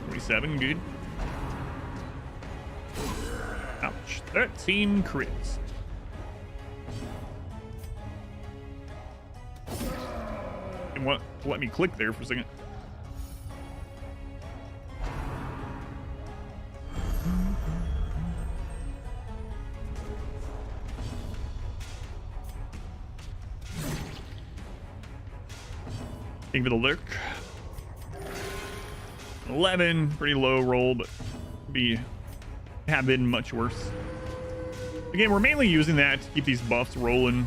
$47, good. Ouch. 13 crits. And what? Let me click there for a second. Give it a look. 11, pretty low roll, but have been much worse. Again, we're mainly using that to keep these buffs rolling.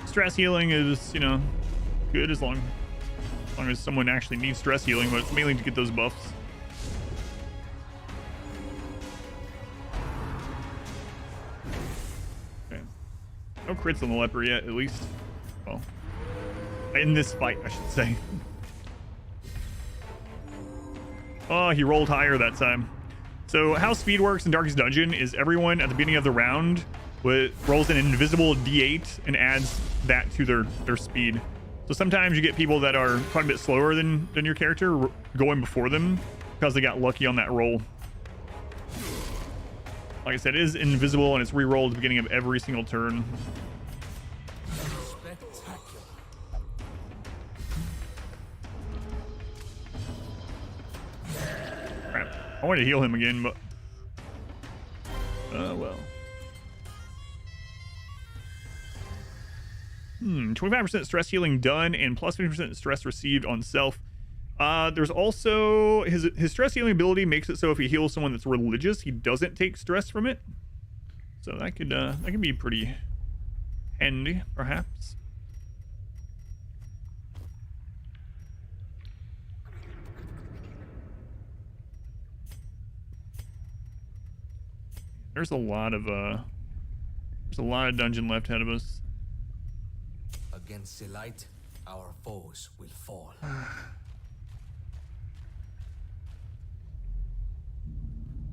Stress healing is, you know, good as long as someone actually needs stress healing, but it's mainly to get those buffs. Okay. No crits on the leper yet, at least. Well, in this fight, I should say. Oh, he rolled higher that time. So how speed works in Darkest Dungeon is everyone at the beginning of the round rolls an invisible D8 and adds that to their speed. So sometimes you get people that are quite a bit slower than your character going before them because they got lucky on that roll. Like I said, it is invisible and it's re-rolled at the beginning of every single turn. Crap. I wanted to heal him again, but well. 25% stress healing done and plus 50% stress received on self. There's also his stress healing ability makes it so if he heals someone that's religious, he doesn't take stress from it. So that can be pretty handy, perhaps. There's a lot of dungeon left ahead of us. Against the light, our foes will fall.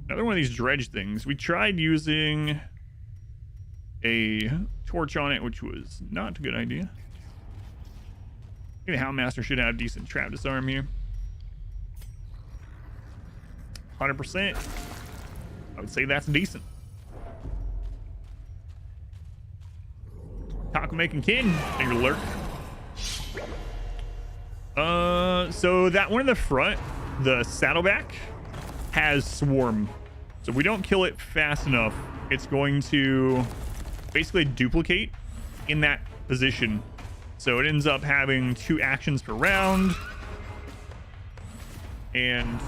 Another one of these dredge things. We tried using a torch on it, which was not a good idea. I think the Houndmaster should have decent trap disarm here. 100%. I would say that's decent. Taco making kin. Finger lurk. So that one in the front, the saddleback, has swarm. So if we don't kill it fast enough, it's going to basically duplicate in that position. So it ends up having 2 actions per round and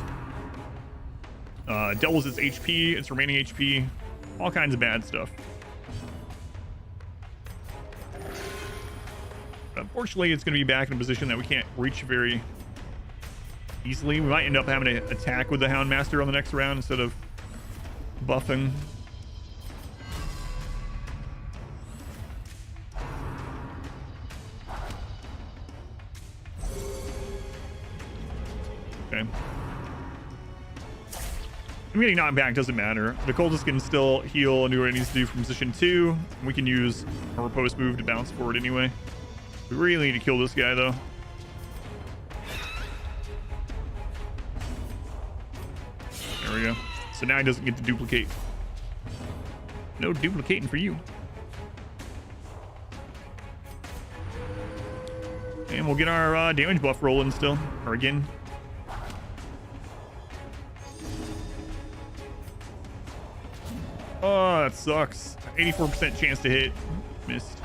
doubles its HP, its remaining HP, all kinds of bad stuff. Unfortunately, it's going to be back in a position that we can't reach very easily. We might end up having to attack with the Houndmaster on the next round instead of buffing. Okay. I'm getting knocked back, doesn't matter. The cultist can still heal and do what it needs to do from position 2. We can use our riposte move to bounce forward anyway. We really need to kill this guy, though. There we go. So now he doesn't get to duplicate. No duplicating for you. And we'll get our damage buff rolling still. Or again. Oh, that sucks. 84% chance to hit. Missed.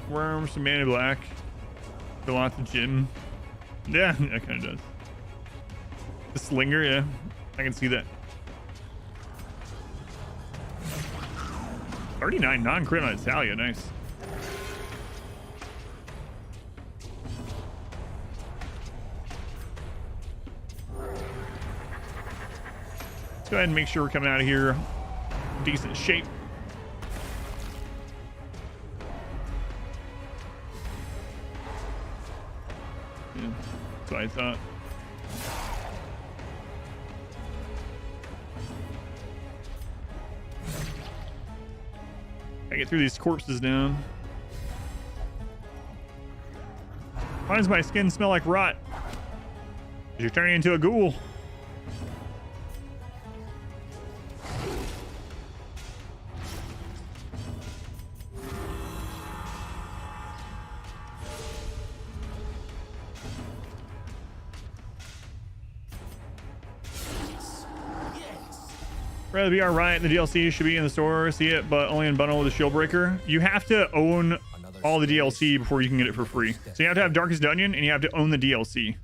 Worm, some mana black. Fill out the gym. Yeah, that kind of does. The slinger, yeah. I can see that. 39 non-crit on Italia, nice. Let's go ahead and make sure we're coming out of here in decent shape. Yeah, that's what I thought. I get through these corpses now. Why does my skin smell like rot? 'Cause you're turning into a ghoul. Rather be alright. The DLC should be in the store. See it, but only in bundle with the Shieldbreaker. You have to own all the DLC before you can get it for free. So you have to have Darkest Dungeon and you have to own the DLC.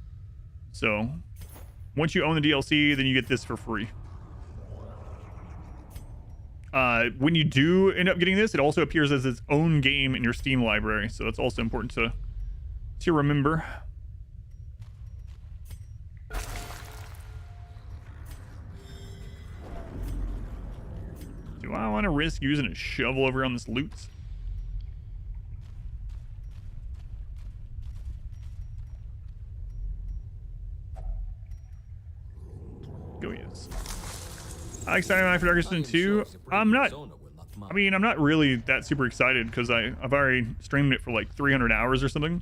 So once you own the DLC, then you get this for free. When you do end up getting this, it also appears as its own game in your Steam library. So that's also important to remember. Do I want to risk using a shovel over on this loot? Go yes. I excited for Darkest Dungeon 2. I'm not really that super excited because I've already streamed it for like 300 hours or something.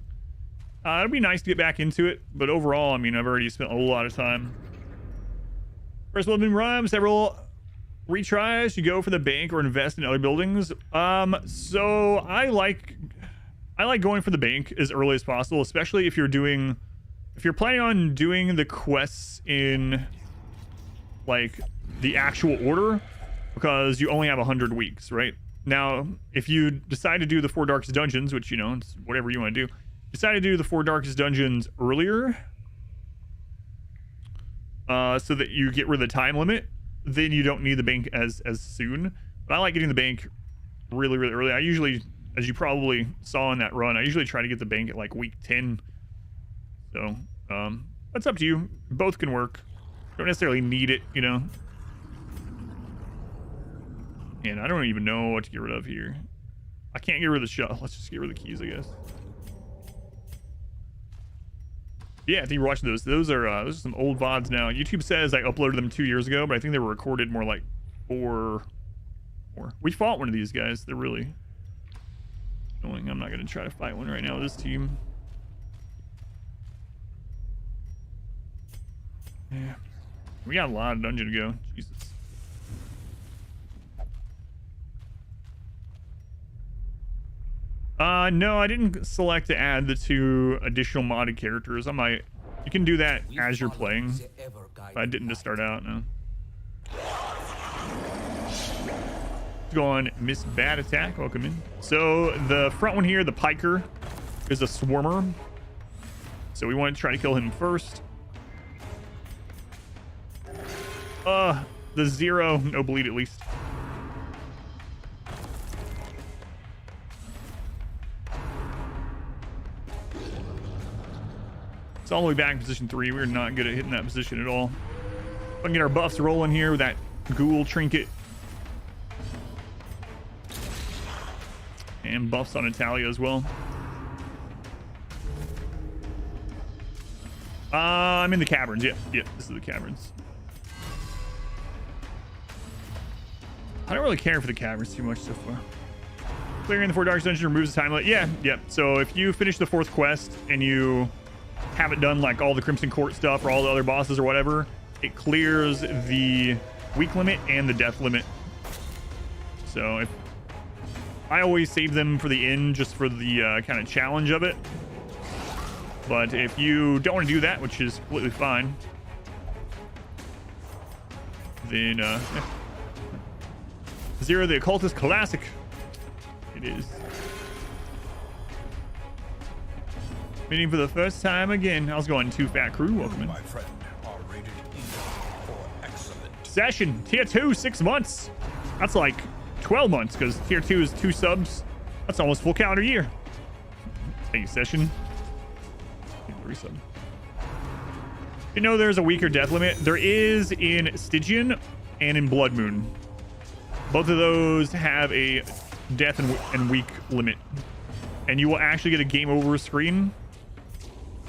It'd be nice to get back into it, but overall, I mean, I've already spent a lot of time. First one, rhyme, several retries. You go for the bank or invest in other buildings. So I like going for the bank as early as possible, especially if you're planning on doing the quests in like the actual order, because you only have 100 weeks, right? Now, if you decide to do the 4 Darkest Dungeons, which, you know, it's whatever you want to do, decide to do the 4 Darkest Dungeons earlier, so that you get rid of the time limit, then you don't need the bank as soon. But I like getting the bank really, really early. I usually, as you probably saw in that run, I usually try to get the bank at like week 10. So, that's up to you. Both can work. Don't necessarily need it, you know. And I don't even know what to get rid of here. I can't get rid of the shell. Let's just get rid of the keys, I guess. Yeah, I think you're watching those. Those are some old VODs now. YouTube says I uploaded them 2 years ago, but I think they were recorded more like 4. We fought one of these guys. They're really annoying. I'm not going to try to fight one right now with this team. Yeah. We got a lot of dungeon to go. Jesus. No, I didn't select to add the 2 additional modded characters. You can do that as you're playing. But I didn't to start out, no. Let's go on Miss Bad Attack. Welcome in. So the front one here, the Piker, is a Swarmer. So we want to try to kill him first. The 0, no bleed at least. It's all the way back in position 3. We're not good at hitting that position at all. We can get our buffs rolling here with that ghoul trinket. And buffs on Italia as well. I'm in the Caverns. Yeah, this is the Caverns. I don't really care for the Caverns too much so far. Clearing the 4 Darkest Dungeon removes the time limit. Yeah. So if you finish the 4th quest and you haven't done like all the Crimson Court stuff or all the other bosses or whatever, it clears the week limit and the death limit. So if I always save them for the end just for the kind of challenge of it. But if you don't want to do that, which is completely fine, then yeah. 0, the Occultist Classic. It is. Meeting for the first time again. How's it going, Too Fat Crew? Welcome in. My friend, are rated E for excellent. Session, tier 2, 6 months. That's like 12 months because tier 2 is 2 subs. That's almost full calendar year. Thank you, Session. 3 sub. You know there's a weaker death limit? There is in Stygian and in Blood Moon. Both of those have a death and weak limit. And you will actually get a game over screen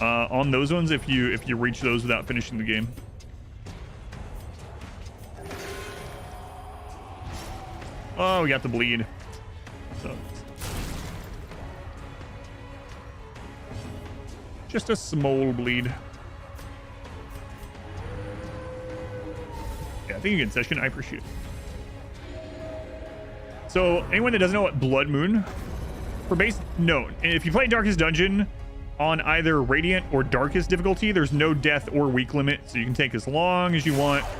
on those ones if you reach those without finishing the game. Oh, we got the bleed. So just a small bleed. Yeah, I think you get Session. I appreciate it. So anyone that doesn't know what Blood Moon, for base, no, if you play Darkest Dungeon on either Radiant or Darkest difficulty, there's no death or weak limit, so you can take as long as you want. You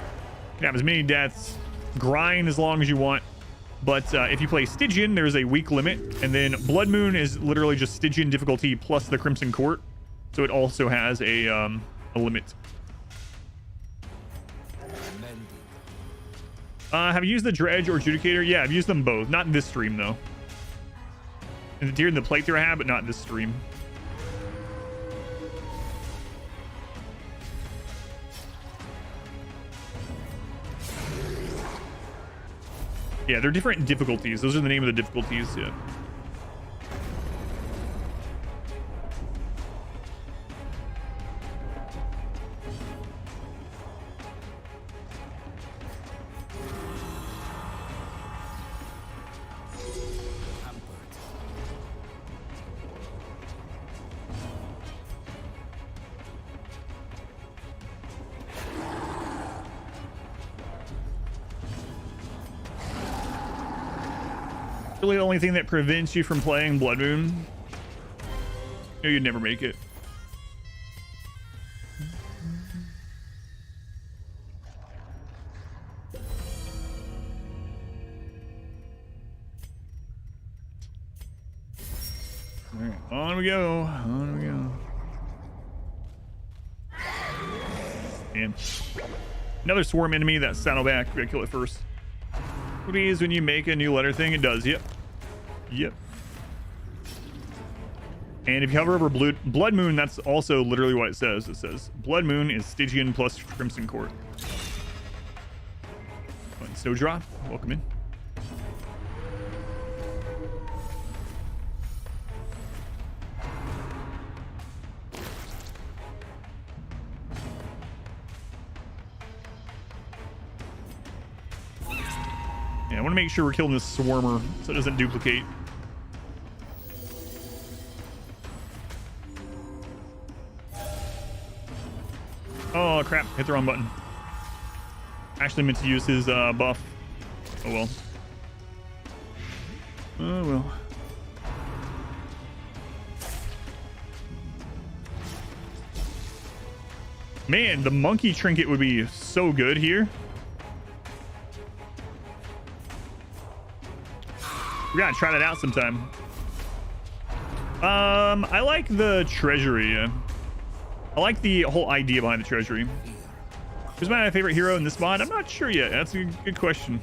can have as many deaths grind as long as you want. But if you play Stygian, there's a week limit. And then Blood Moon is literally just Stygian difficulty plus the Crimson Court. So it also has a limit. Have you used the Dredge or Adjudicator? Yeah, I've used them both. Not in this stream, though. During the playthrough I have, but not in this stream. Yeah, they're different difficulties. Those are the name of the difficulties, yeah. Really the only thing that prevents you from playing Blood Moon. You know, you'd never make it. All right, on we go. On we go. And another swarm enemy. That Saddleback. We gotta kill it first. What is when you make a new letter thing? It does. Yep. Yep. And if you hover over Blood Moon, that's also literally what it says. It says Blood Moon is Stygian plus Crimson Court. Snowdrop, welcome in. Yeah, I want to make sure we're killing this Swarmer so it doesn't duplicate. Oh crap, hit the wrong button. Actually meant to use his buff. Oh well. Oh well. Man, the monkey trinket would be so good here. We gotta try that out sometime. I like the treasury. I like the whole idea behind the treasury. Who's my favorite hero in this mod? I'm not sure yet. That's a good question.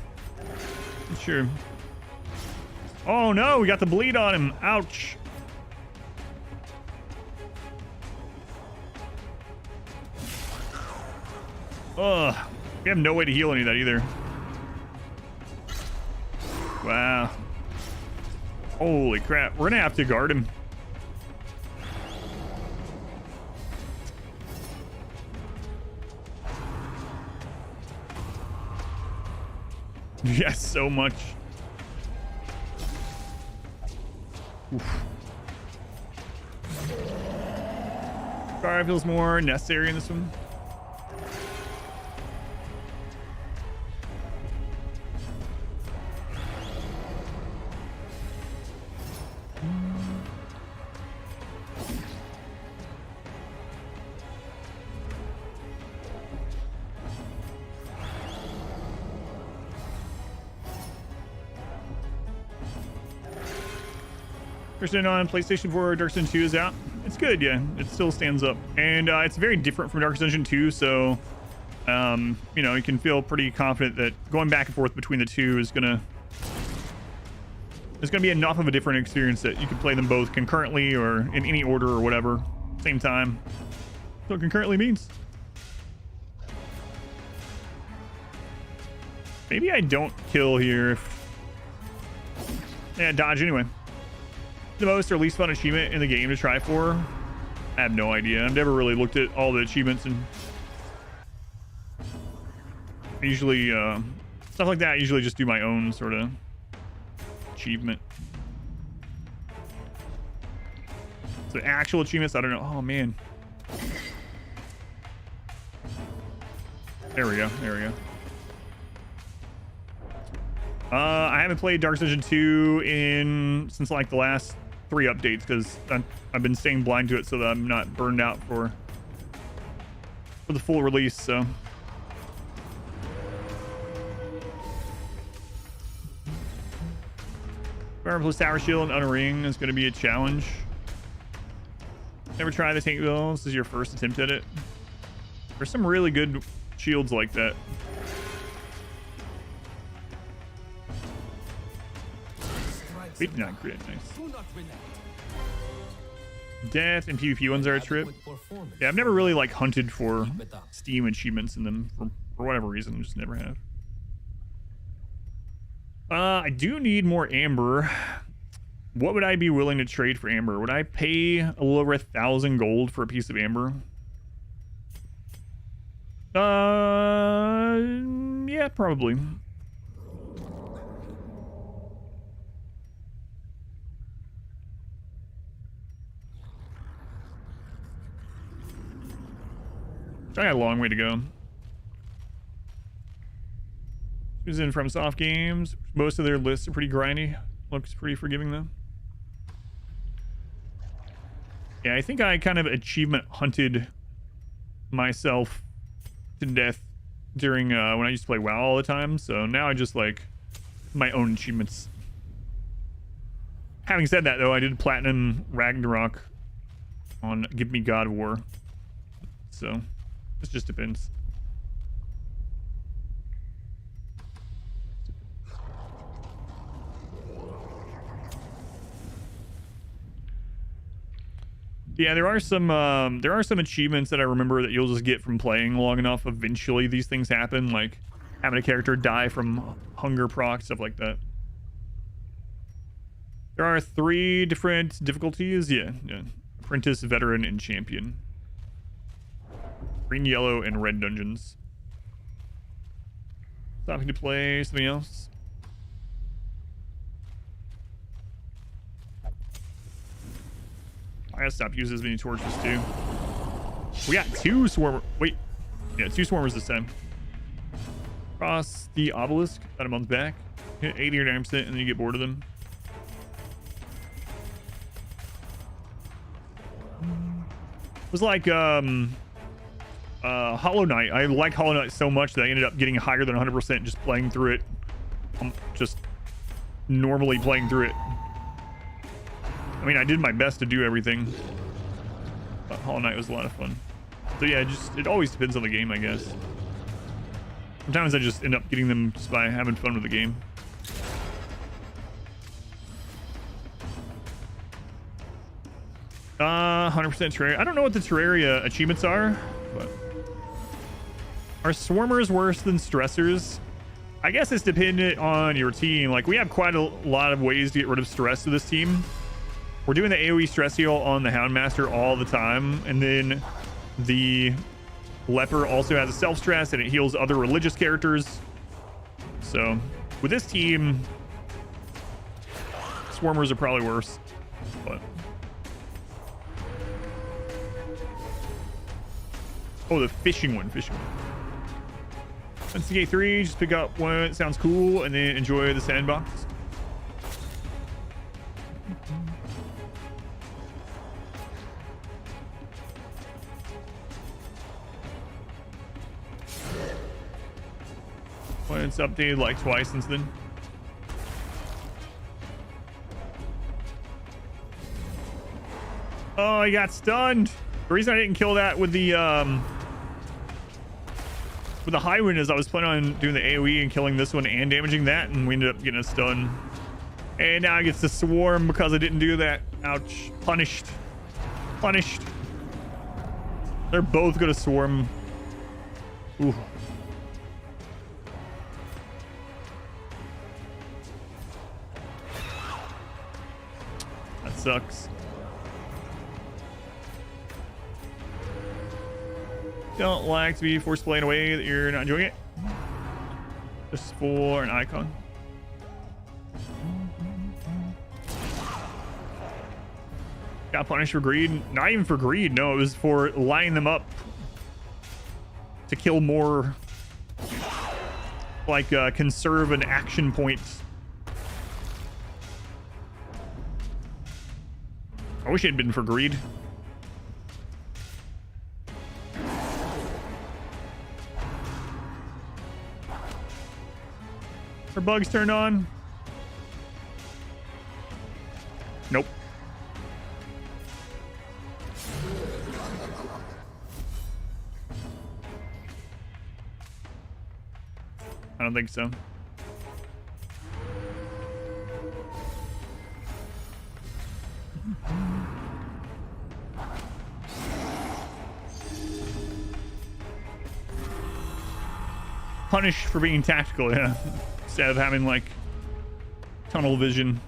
Not sure. Oh no, we got the bleed on him. Ouch. Ugh. We have no way to heal any of that either. Wow. Holy crap. We're gonna have to guard him. Yes, so much. Oof. Fire feels more necessary in this one. On PlayStation 4, Dark Dungeon 2 is out. It's good, yeah. It still stands up, and it's very different from Dark Dungeon 2. So, you know, you can feel pretty confident that going back and forth between the two is gonna be enough of a different experience that you can play them both concurrently or in any order or whatever, same time. That's what concurrently means. Maybe I don't kill here. Yeah, dodge anyway. The most or least fun achievement in the game to try for? I have no idea. I've never really looked at all the achievements, and usually stuff like that I usually just do my own sort of achievement. So actual achievements, I don't know. Oh man. There we go. There we go. I haven't played Dark Dungeon 2 since like the last 3 updates because I've been staying blind to it so that I'm not burned out for the full release. So Armor plus tower shield and unring is going to be a challenge. Never try the tank build. This is your first attempt at it. There's some really good shields like that. Strikes 89 crit, nice. do not relent. Death and PvP ones are a trip. Adequate performance. Yeah, I've never really like hunted for Keep it up. Steam achievements in them for whatever reason. Just never have. I do need more amber. What would I be willing to trade for amber? Would I pay a little over 1,000 gold for a piece of amber? Yeah, probably. I got a long way to go. Who's in from Soft Games? Most of their lists are pretty grindy. Looks pretty forgiving though. Yeah, I think I kind of achievement hunted myself to death during when I used to play WoW all the time. So now I just like my own achievements. Having said that though, I did Platinum Ragnarok on Give Me God of War. So this just depends. Yeah, there are some achievements that I remember that you'll just get from playing long enough. Eventually these things happen, like having a character die from hunger proc, stuff like that. There are 3 different difficulties. Yeah. Apprentice, Veteran, and Champion. Green, yellow, and red dungeons. Stopping to play something else. I gotta stop using as many torches too. We got 2 swarmers. Wait. Yeah, 2 swarmers this time. Cross the obelisk about a month back. Hit 80 or 90% and then you get bored of them. It was like Hollow Knight. I like Hollow Knight so much that I ended up getting higher than 100% just playing through it. Just normally playing through it. I mean, I did my best to do everything, but Hollow Knight was a lot of fun. So yeah, it always depends on the game, I guess. Sometimes I just end up getting them just by having fun with the game. Uh, 100% Terraria. I don't know what the Terraria achievements are, but are swarmers worse than stressors? I guess it's dependent on your team. Like, we have quite a lot of ways to get rid of stress to this team. We're doing the AoE stress heal on the Houndmaster all the time, and then the Leper also has a self-stress, and it heals other religious characters. So, with this team, Swarmers are probably worse, but... Oh, the fishing one. Instigate 3, just pick up one that sounds cool, and then enjoy the sandbox. Well, it's updated like twice since then. Oh, I got stunned. The reason I didn't kill that with the high wind is I was planning on doing the AoE and killing this one and damaging that, and we ended up getting a stun. And now I get to swarm because I didn't do that. Ouch. Punished. They're both gonna swarm. Ooh. That sucks. Don't like to be forced playing away that you're not enjoying it. Just for an icon. Got punished for greed. Not even for greed, no, it was for lining them up to kill more, like conserve an action point. I wish it had been for greed. Her bugs turned on. I don't think so. Punished for being tactical, yeah. Instead of having like tunnel vision.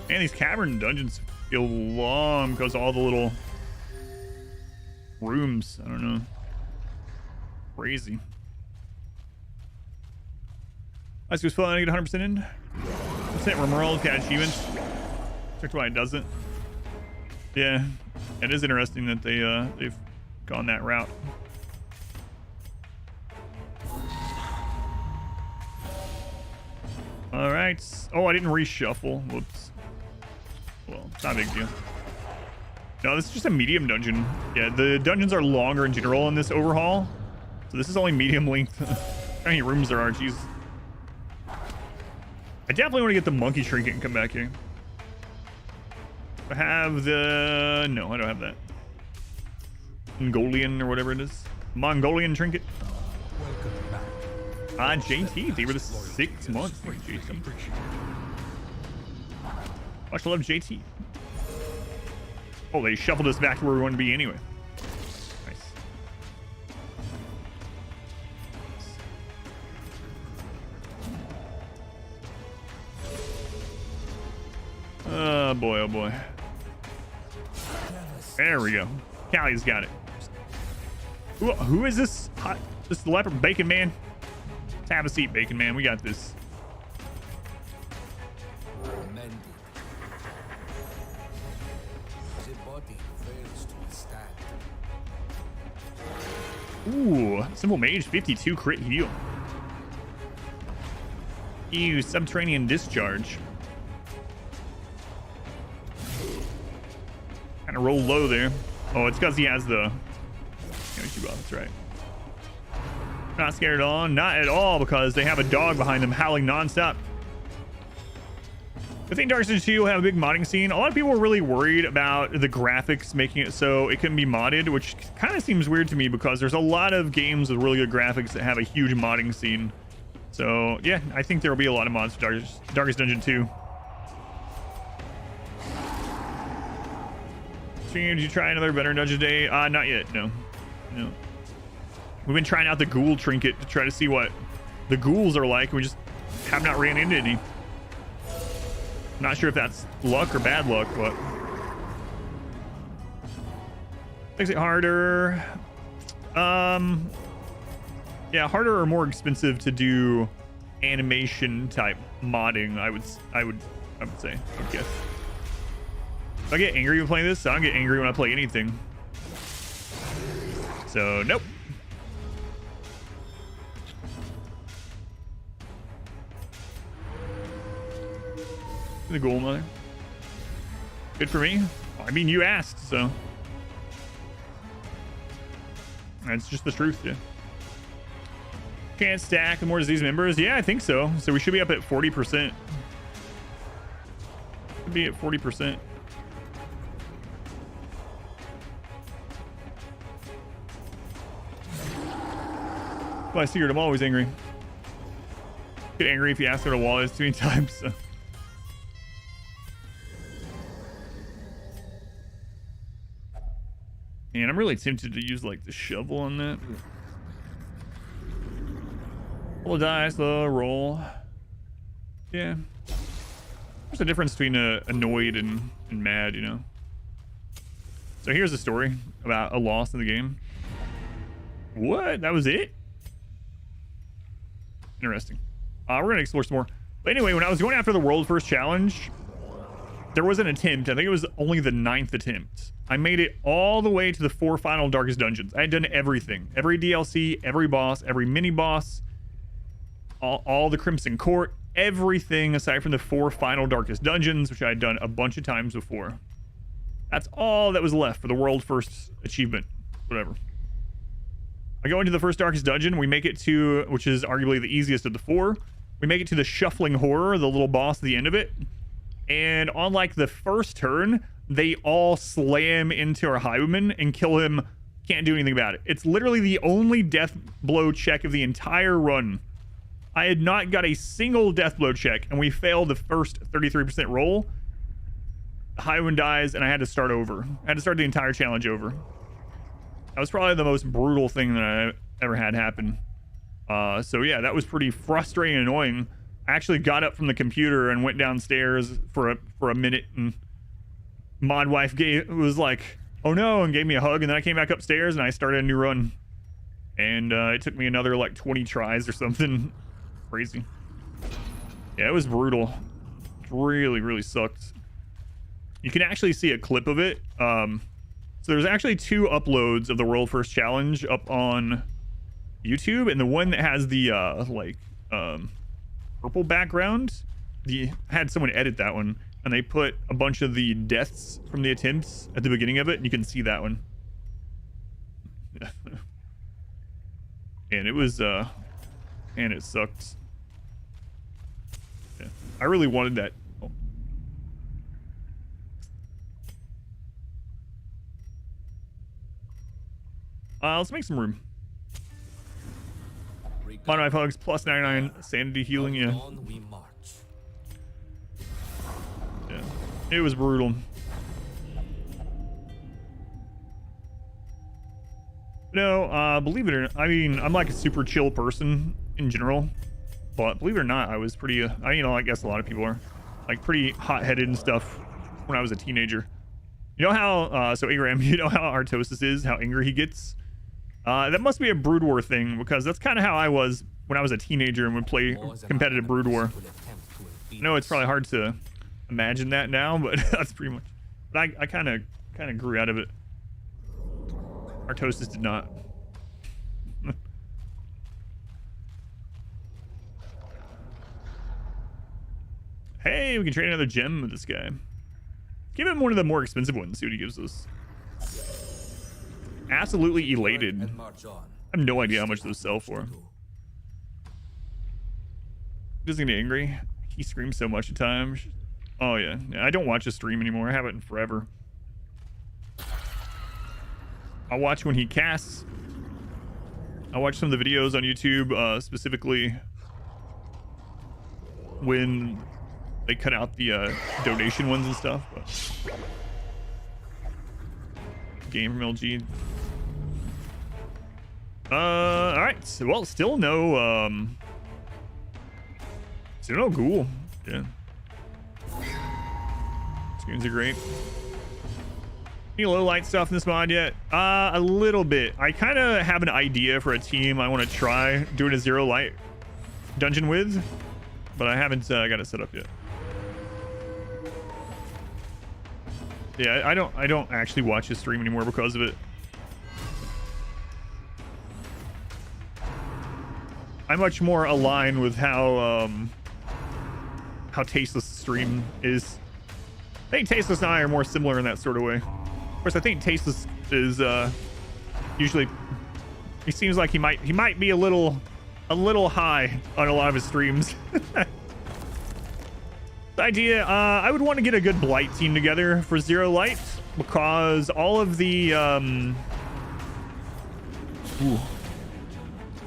And these cavern dungeons feel long because all the little rooms. I don't know. Crazy. This was fun. I get 100% in. Percent remoral catch achievements. Check why it doesn't. Yeah, it is interesting that they've gone that route. All right. Oh, I didn't reshuffle. Whoops. Well, it's not a big deal. No, this is just a medium dungeon. Yeah, the dungeons are longer in general in this overhaul. So this is only medium length. How many rooms there are, jeez. I definitely want to get the monkey trinket and come back here. I have the... No, I don't have that. Mongolian or whatever it is. Mongolian trinket. JT, they were the 6 months. JT. Much love, JT. Oh, they shuffled us back to where we want to be anyway. Nice. Oh boy, oh boy. There we go. Callie's got it. Who is this? This is the leopard bacon man. Let's have a seat, bacon man. We got this. Ooh, simple mage 52 crit heal. Ew, subterranean discharge. Kind of roll low there. Oh, it's because he has the... That's right. Not scared at all. Not at all, because they have a dog behind them howling nonstop. I think Dark Souls 2 will have a big modding scene. A lot of people were really worried about the graphics making it so it couldn't be modded, which kind of seems weird to me because there's a lot of games with really good graphics that have a huge modding scene. So yeah, I think there will be a lot of mods for Darkest Dungeon 2. Did you try another better dungeon day? Not yet. No. We've been trying out the ghoul trinket to try to see what the ghouls are like. We just have not ran into any. Not sure if that's luck or bad luck, but makes it harder. Yeah, harder or more expensive to do animation type modding. I would say. I would guess. If I get angry when playing this, I don't get angry when I play anything. So nope. The ghoul mother. Good for me. I mean, you asked, so that's just the truth. Yeah. Can't stack the more disease members. Yeah, I think so. So we should be up at 40%. Should be at 40%. Well, I figured I'm always angry. Get angry if you ask what a wall is too many times. So. And I'm really tempted to use like the shovel on that. Roll a dice, roll. Yeah. There's a difference between annoyed and mad, you know. So here's a story about a loss in the game. What? That was it? Interesting. We're gonna explore some more. But anyway, when I was going after the world first challenge, there was an attempt. I think it was only the 9th attempt. I made it all the way to the 4 final darkest dungeons. I had done everything. Every DLC, every boss, every mini boss, all the Crimson Court, everything aside from the 4 final darkest dungeons, which I had done a bunch of times before. That's all that was left for the world first achievement. Whatever. I go into the first darkest dungeon. We make it to, which is arguably the easiest of the 4. We make it to the shuffling horror, the little boss at the end of it. And on like the first turn, they all slam into our highwayman and kill him. Can't do anything about it. It's literally the only death blow check of the entire run. I had not got a single death blow check, and we failed the first 33% roll. Highwayman dies, and I had to start over. I had to start the entire challenge over. That was probably the most brutal thing that I ever had happen. So yeah, that was pretty frustrating and annoying. I actually got up from the computer and went downstairs for a minute, and mod wife was like, "Oh no," and gave me a hug, and then I came back upstairs and I started a new run. And it took me another like 20 tries or something. Crazy. Yeah, it was brutal. It really sucked. You can actually see a clip of it. So there's actually 2 uploads of the World First Challenge up on YouTube, and the one that has the purple background, had someone edit that one, and they put a bunch of the deaths from the attempts at the beginning of it, and you can see that one. And it was and it sucked. Yeah. I really wanted that. Let's make some room. Mod 5 hugs, plus 99 sanity healing. Yeah. Yeah. It was brutal. No, believe it or not, I mean, I'm like a super chill person in general, but believe it or not, I was pretty, I guess a lot of people are, like, pretty hot-headed and stuff when I was a teenager. You know how, so Agram, you know how Artosis is, how angry he gets? That must be a Brood War thing, because that's kind of how I was when I was a teenager and would play competitive Brood War. I know it's probably hard to imagine that now, but that's pretty much, but I kind of grew out of it. Artosis did not. Hey, we can trade another gem with this guy. Give him one of the more expensive ones, see what he gives us. Absolutely elated. I have no idea how much those sell for. He doesn't get angry. He screams so much at times. Oh yeah, I don't watch a stream anymore. I haven't in forever. I'll watch when he casts. I watch some of the videos on YouTube, specifically when they cut out the donation ones and stuff. But game from LG. All right. So, well, still no ghoul. Yeah. Screens are great. Any low light stuff in this mod yet? A little bit. I kind of have an idea for a team I want to try doing a 0 light dungeon with, but I haven't got it set up yet. Yeah, I don't actually watch his stream anymore because of it. I'm much more aligned with how Tasteless stream is. I think Tasteless and I are more similar in that sort of way. Of course, I think Tasteless is usually, he seems like he might be a little high on a lot of his streams. The idea, I would want to get a good Blight team together for 0 light, because all of the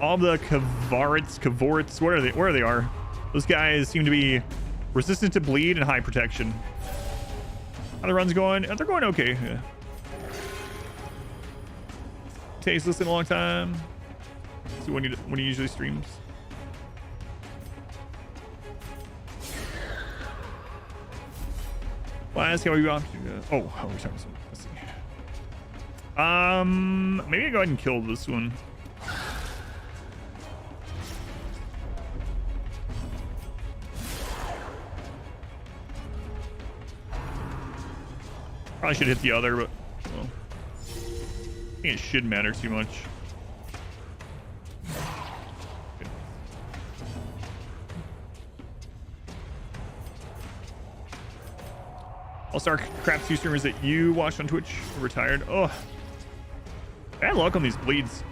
all the Cavorits, where they are, those guys seem to be resistant to bleed and high protection. How the run's going? They're going okay. Yeah. Tasteless in a long time. See when he usually streams. Well, ask how we want to. Oh, we're talking. Let's see. Maybe I go ahead and kill this one. Probably should hit the other, but well, I think it shouldn't matter too much. Okay. All-Star Crap 2 streamers that you watch on Twitch are retired. Oh, bad luck on these bleeds.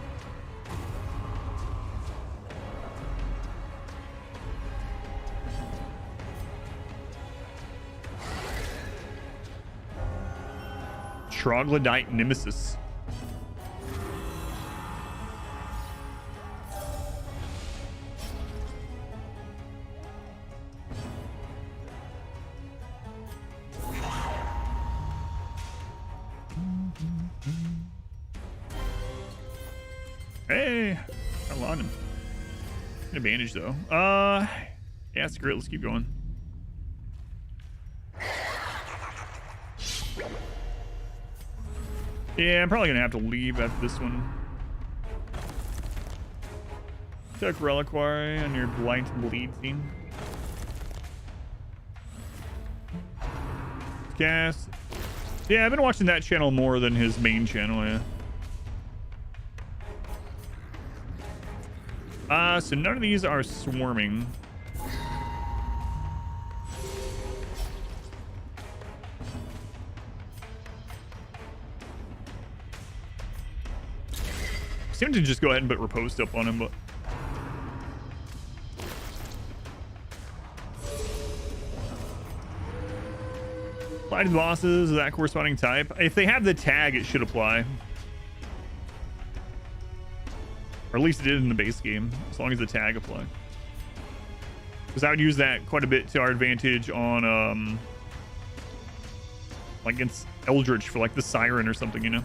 Troglodyte Nemesis. Hey, got a lot of them. An advantage though. Yeah, screw it. Let's keep going. Yeah, I'm probably gonna have to leave after this one. Took Reliquary on your blight bleed scene. Cast. Yeah, I've been watching that channel more than his main channel. Yeah. So none of these are swarming. Seem to just go ahead and put riposte up on him, but apply to the bosses of that corresponding type. If they have the tag, it should apply. Or at least it did in the base game, as long as the tag applied. Because I would use that quite a bit to our advantage on, like against Eldritch for like the Siren or something, you know?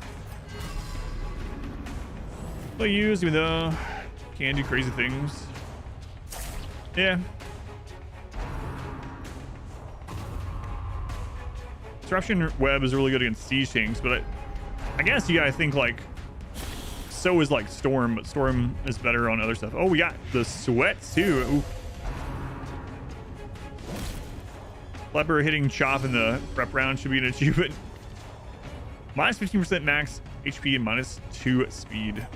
They'll use me though. Can do crazy things. Yeah. Disruption Web is really good against siege tanks, but I guess you gotta think like, so is like Storm, but Storm is better on other stuff. Oh, we got the sweats too. Ooh. Leper hitting Chop in the prep round should be an achievement. Minus 15% max HP and minus 2 speed.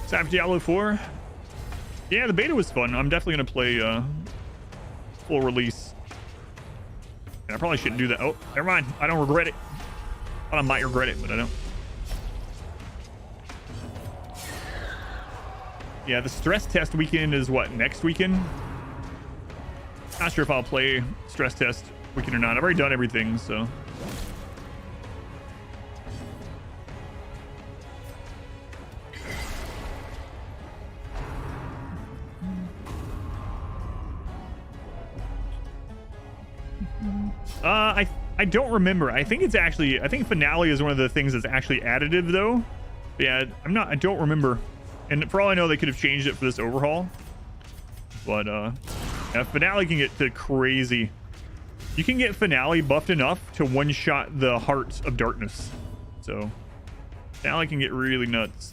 Savage Diablo 4. Yeah, the beta was fun. I'm definitely gonna play full release. And I probably shouldn't do that. Oh, never mind. I don't regret it. Well, I might regret it, but I don't. Yeah, the stress test weekend is what, next weekend? Not sure if I'll play stress test weekend or not. I've already done everything, so. I don't remember. I think it's actually, I think finale is one of the things that's actually additive though. But yeah, I don't remember. And for all I know, they could have changed it for this overhaul. But yeah, finale can get to crazy. You can get finale buffed enough to one-shot the Heart of Darkness. So finale can get really nuts.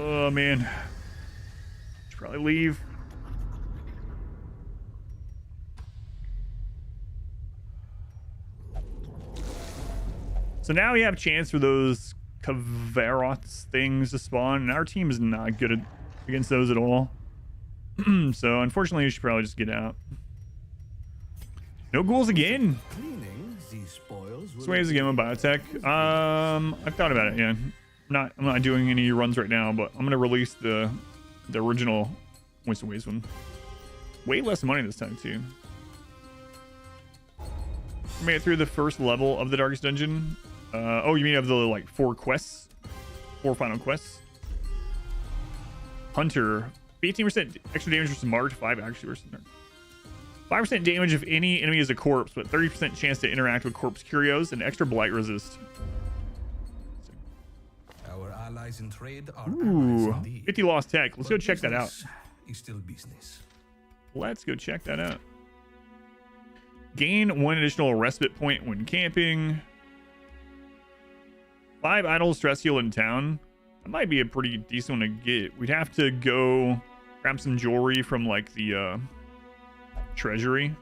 Oh man, should probably leave. So now we have a chance for those Caverns things to spawn, and our team is not good against those at all. So unfortunately, you should probably just get out. No ghouls again. Sways again with biotech. I've thought about it. Yeah. I'm not doing any runs right now, but I'm gonna release the original Waste and Ways one. Way less money this time too. We made it through the first level of the Darkest Dungeon. Oh, you mean of the like 4 final quests? Hunter, 18% extra damage versus March, 5 actually versus 5% damage if any enemy is a corpse, but 30% chance to interact with corpse curios and extra blight resist. In trade are ooh, 50 lost tech. Let's go check that out. Still business. Let's go check that out. Gain 1 additional respite point when camping. 5 idle stress heal in town. That might be a pretty decent one to get. We'd have to go grab some jewelry from like the treasury.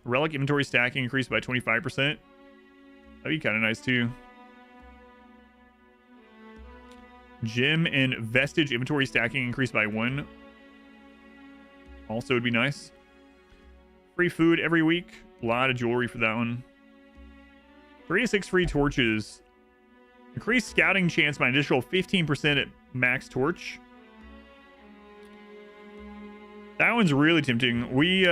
Relic inventory stacking increased by 25%. That'd be kind of nice too. Gem and vestige inventory stacking increased by 1. Also would be nice. Free food every week. A lot of jewelry for that one. 3 to 6 free torches. Increased scouting chance by an additional 15% at max torch. That one's really tempting. We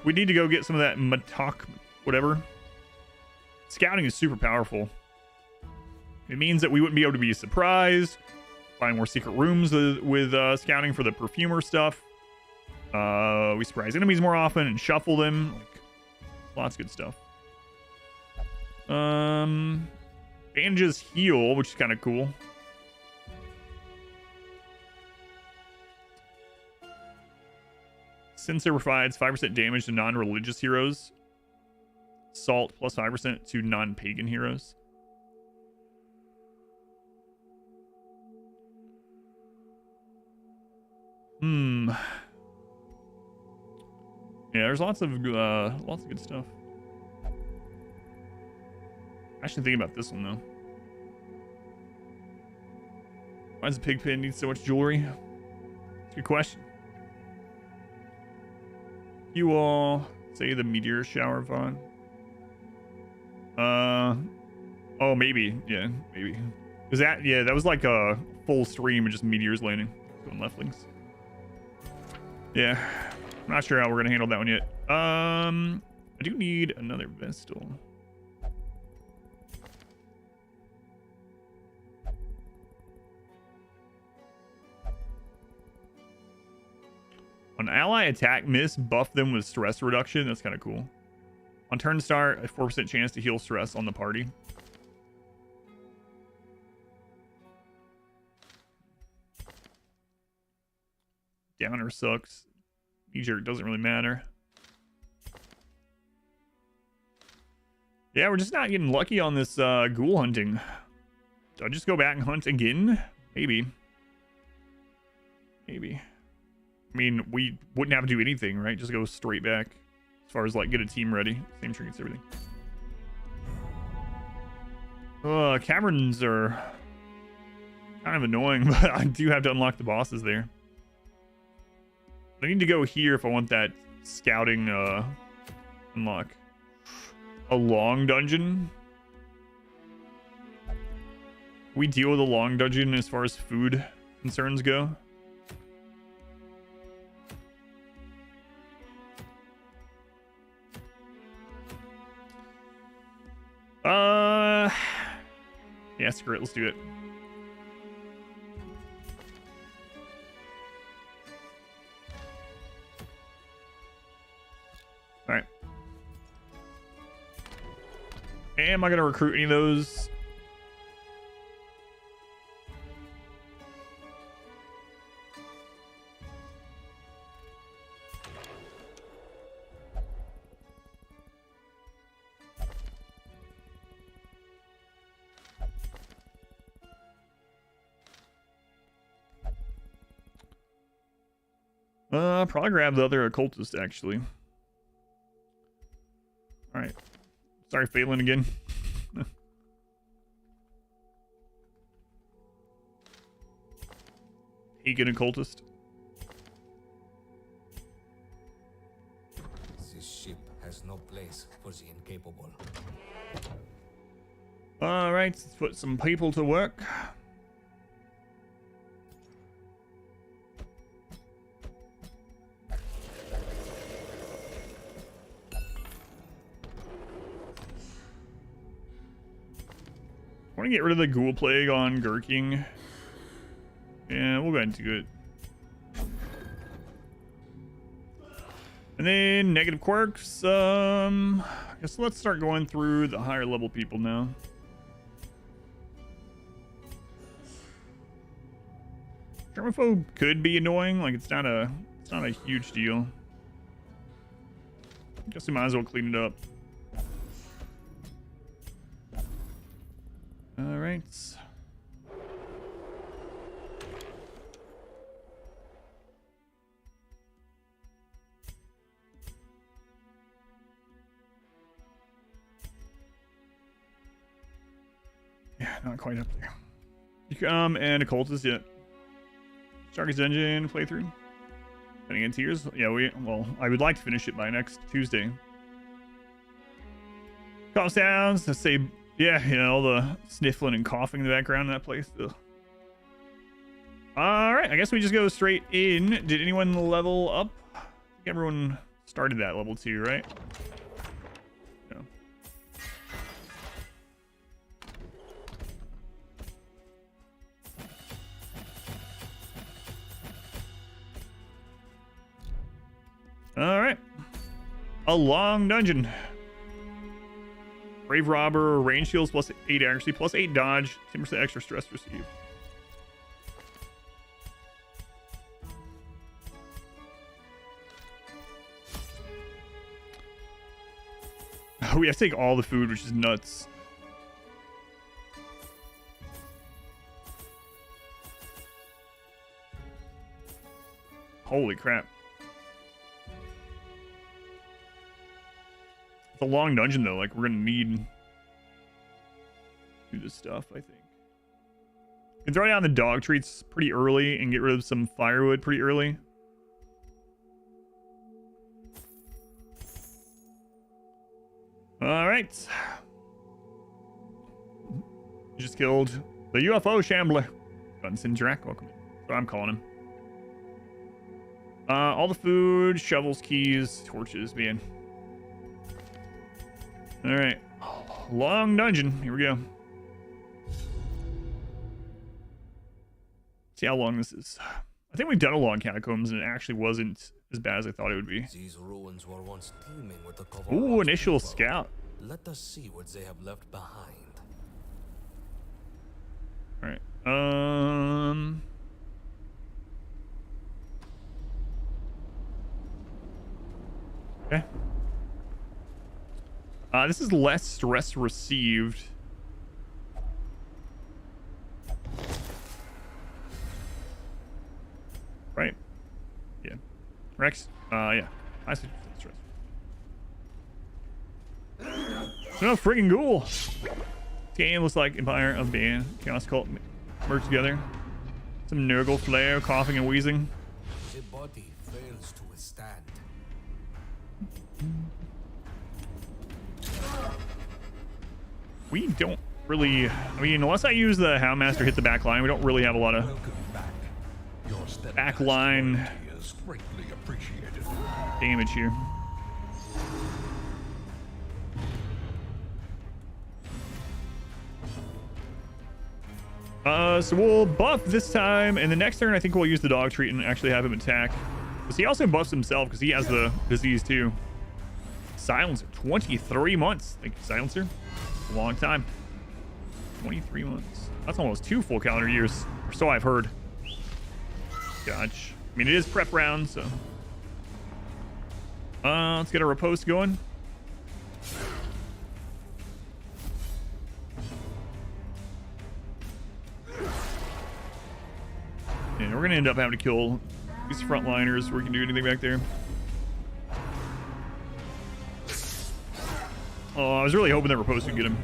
need to go get some of that matok, whatever. Scouting is super powerful. It means that we wouldn't be able to be surprised. Find more secret rooms with scouting for the perfumer stuff. We surprise enemies more often and shuffle them. Like, lots of good stuff. Bandages heal, which is kind of cool. Sensor provides 5% damage to non-religious heroes. Salt plus 5% to non-pagan heroes. Yeah, there's lots of good stuff. Actually thinking about this one though. Why does the pig pen need so much jewelry? It's a good question. You all say the meteor shower, Vaughn? Oh, maybe. Yeah, maybe. Was that? Yeah, that was like a full stream of just meteors landing on leftlings. Yeah, I'm not sure how we're gonna handle that one yet. I do need another Vestal. On ally attack miss, buff them with stress reduction. That's kind of cool. On turn start, a 4% chance to heal stress on the party. Downer sucks. Knee-jerk doesn't really matter. Yeah, we're just not getting lucky on this ghoul hunting. Do I just go back and hunt again? Maybe. Maybe. I mean, we wouldn't have to do anything, right? Just go straight back. As far as, like, get a team ready. Same trinkets, everything. Caverns are kind of annoying, but I do have to unlock the bosses there. I need to go here if I want that scouting unlock. A long dungeon? We deal with a long dungeon as far as food concerns go. Yeah, screw it, let's do it. Alright. Am I gonna recruit any of those? Probably grab the other occultist, actually. Alright. Sorry, Phelan again. Pagan occultist. This ship has no place for the incapable. Alright, let's put some people to work. I want to get rid of the ghoul plague on Gurking. Yeah, we'll go ahead and do it. And then negative quirks. I guess let's start going through the higher level people now. Germaphobe could be annoying. Like it's not a huge deal. Guess we might as well clean it up. right. Yeah, not quite up there. You come and a cultist yet. Stargaze Engine playthrough. Heading in tears. Yeah, well, I would like to finish it by next Tuesday. Cough sounds. Let's say, yeah, you know, all the sniffling and coughing in the background in that place. Ugh. All right, I guess we just go straight in. Did anyone level up? I think everyone started that level 2, right? No. All right. A long dungeon. Brave Robber, range shields plus 8 accuracy, plus 8 dodge, 10% extra stress received. Oh, we have to take all the food, which is nuts. Holy crap. It's a long dungeon though, like we're gonna need to do this stuff, I think. You can throw down the dog treats pretty early and get rid of some firewood pretty early. Alright. Just killed the UFO Shambler. Gunson Drac, welcome. That's what I'm calling him. All the food, shovels, keys, torches, man. All right, long dungeon. Here we go. See how long this is. I think we've done a long catacombs, and it actually wasn't as bad as I thought it would be. These ruins were once teeming with the Ooh, initial scout. Let us see what they have left behind. All right. Okay. This is less stress received. Right? Yeah. Rex? Yeah. I see stress. No friggin' ghoul. This game looks like Empire of Ban. Chaos Cult merged together. Some Nurgle flare, coughing and wheezing. The body fails to withstand. We don't really, I mean, unless I use the Houndmaster hit the back line, we don't really have a lot of back line damage here. So we'll buff this time, and the next turn I think we'll use the dog treat and actually have him attack. Because he also buffs himself because he has the disease too. Silencer, 23 months. Thank you, Silencer. A long time. 23 months. That's almost 2 full calendar years, or so I've heard. Gotcha. I mean, it is prep round, so. Let's get a riposte going. And we're gonna end up having to kill these frontliners before we can do anything back there. Oh, I was really hoping that riposte would get him.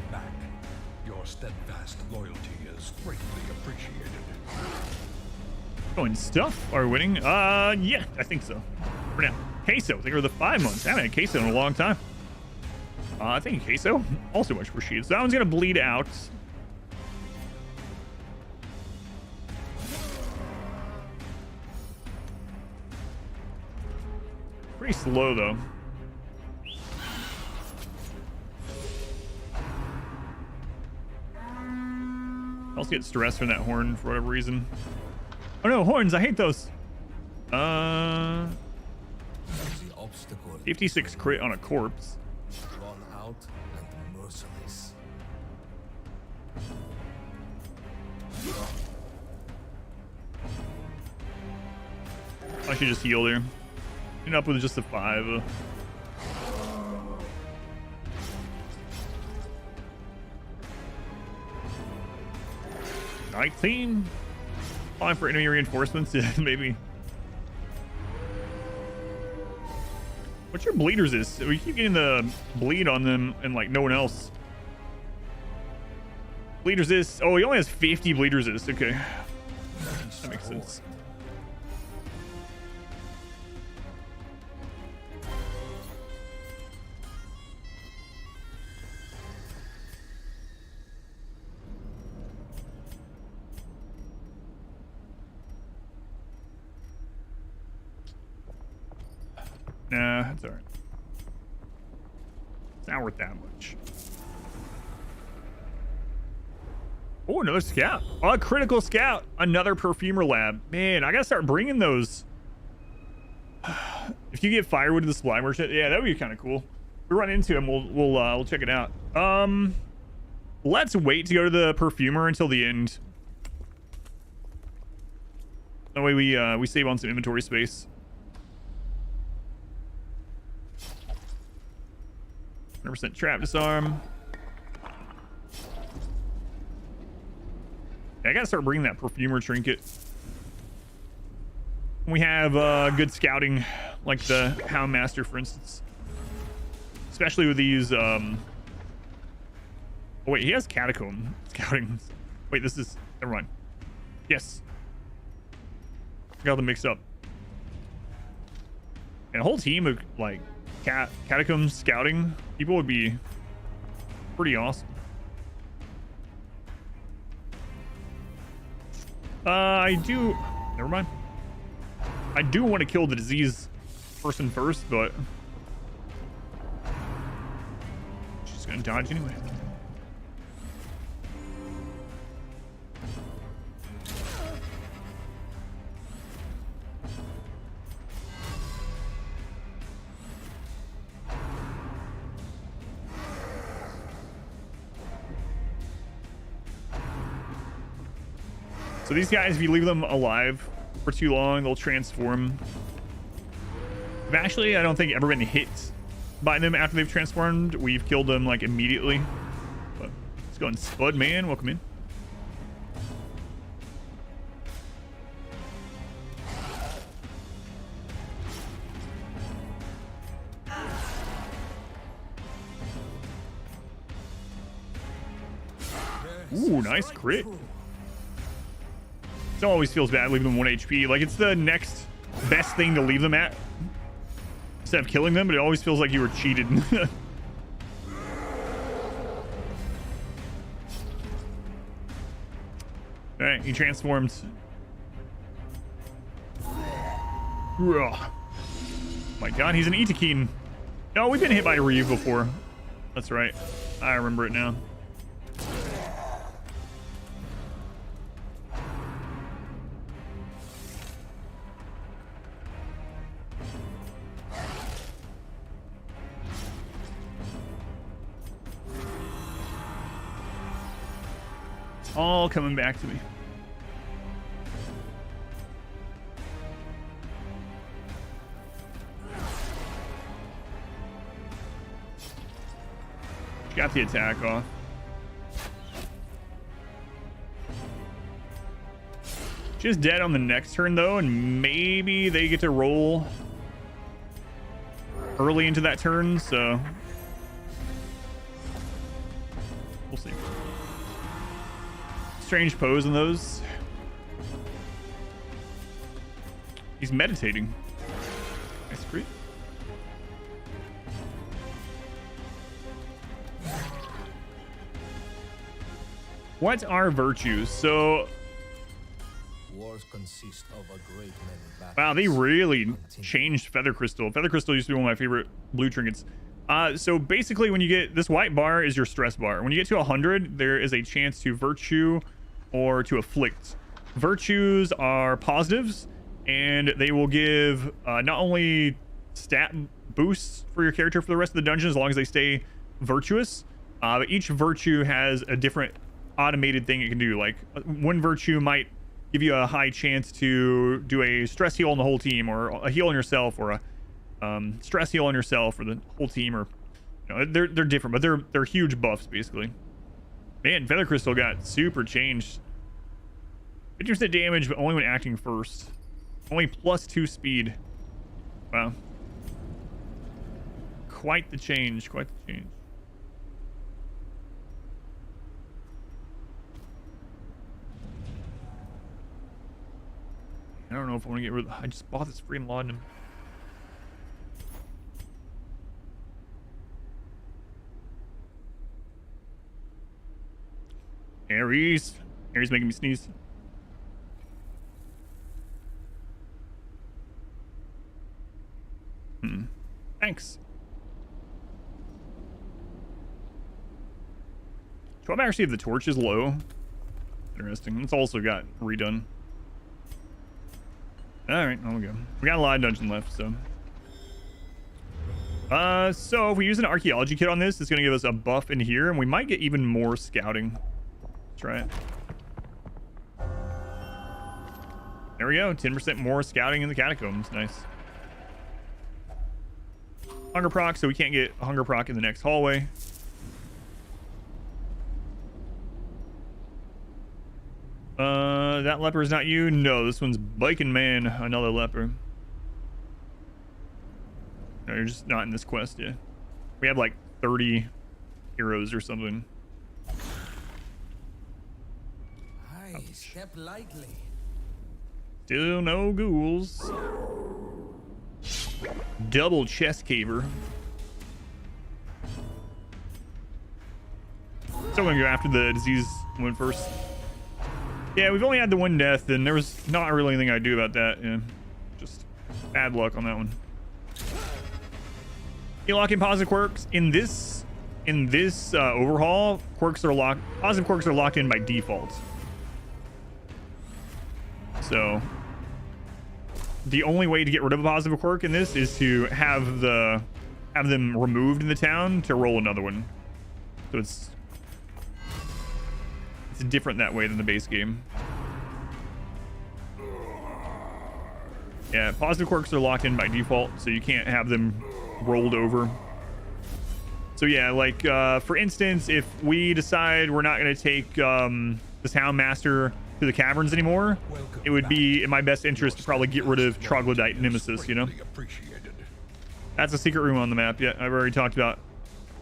Your steadfast loyalty is greatly appreciated. Oh, and stuff are winning. Yeah, I think so. For now. Queso, I think we're the 5 months. I haven't had queso in a long time. I think queso also much appreciated. So that one's gonna bleed out. Pretty slow though. I also get stressed from that horn for whatever reason. Oh no, horns! I hate those. 56 crit on a corpse. Drawn out and merciless. I should just heal there. End up with just a 5. 19. Fine for enemy reinforcements. Maybe. What's your bleed resist? We keep getting the bleed on them and like no one else. Bleed resist. Oh, he only has 50 bleed resist. Okay. That makes sense. Nah, it's all right. It's not worth that much. Oh, another scout. Oh, a critical scout. Another perfumer lab. Man, I gotta start bringing those. If you get firewood to the supply merchant, yeah, that would be kind of cool. We run into him, we'll check it out. Let's wait to go to the perfumer until the end. That way we save on some inventory space. 100% trap disarm. Yeah, I gotta start bringing that perfumer trinket. We have good scouting, like the Houndmaster, for instance. Especially with these. Oh wait, he has catacomb scouting. Wait, this is. Never mind. Yes. Got them mixed up. And a whole team of like catacomb scouting people would be pretty awesome. I do. Never mind. I do want to kill the disease person first, but she's gonna dodge anyway. So these guys, if you leave them alive for too long, they'll transform. Actually, I don't think ever been hit by them after they've transformed. We've killed them like immediately. But let's go and Spud Man, welcome in. Ooh, nice crit. It always feels bad leaving them 1 HP. Like, it's the next best thing to leave them at instead of killing them, but it always feels like you were cheated. Alright, he transformed. Ugh. My god, he's an Itakeen. No, we've been hit by a Ryu before. That's right. I remember it now. All coming back to me. Got the attack off. Just dead on the next turn though, and maybe they get to roll early into that turn, so we'll see. Strange pose in those. He's meditating. Nice crit. What are virtues? So Wars consist of a great many battles. wow, they really changed Feather Crystal. Feather Crystal used to be one of my favorite blue trinkets. So basically when you get this white bar is your stress bar. When you get to 100, there is a chance to virtue or to afflict. Virtues are positives, and they will give not only stat boosts for your character for the rest of the dungeon as long as they stay virtuous, but each virtue has a different automated thing it can do. Like one virtue might give you a high chance to do a stress heal on the whole team, or a heal on yourself, or a stress heal on yourself, or the whole team, or you know, they're different, but they're huge buffs basically. Man, Feather Crystal got super changed 50% damage, but only when acting first. Only +2 speed. Wow. Quite the change. Quite the change. I don't know if I want to get rid of... I just bought this freaking laudanum. Ares. Ares making me sneeze. Thanks. 12 accuracy of the torch is low. Interesting. It's also got redone. Alright, there we go. We got a lot of dungeon left, so. So if we use an archaeology kit on this, it's going to give us a buff in here, and we might get even more scouting. Let's try it. There we go. 10% more scouting in the catacombs. Nice. Hunger proc, so we can't get hunger proc in the next hallway. That leper is not you. No, this one's Biking Man, another leper. No, you're just not in this quest yet. We have like 30 heroes or something. I step lightly. Still no ghouls. Double chest caver. Still gonna go after the disease one first. Yeah, we've only had the one death, and there was not really anything I do about that. Yeah, just bad luck on that one. You lock in positive quirks in this overhaul. Quirks are locked. Positive quirks are locked in by default. So the only way to get rid of a positive quirk in this is to have them removed in the town to roll another one. So it's different that way than the base game. Yeah, positive quirks are locked in by default, so you can't have them rolled over. So yeah, like for instance, if we decide we're not going to take the Town Master to the Caverns anymore, it would be in my best interest to probably get rid of Troglodyte Nemesis, you know? That's a secret room on the map. Yeah, I've already talked about.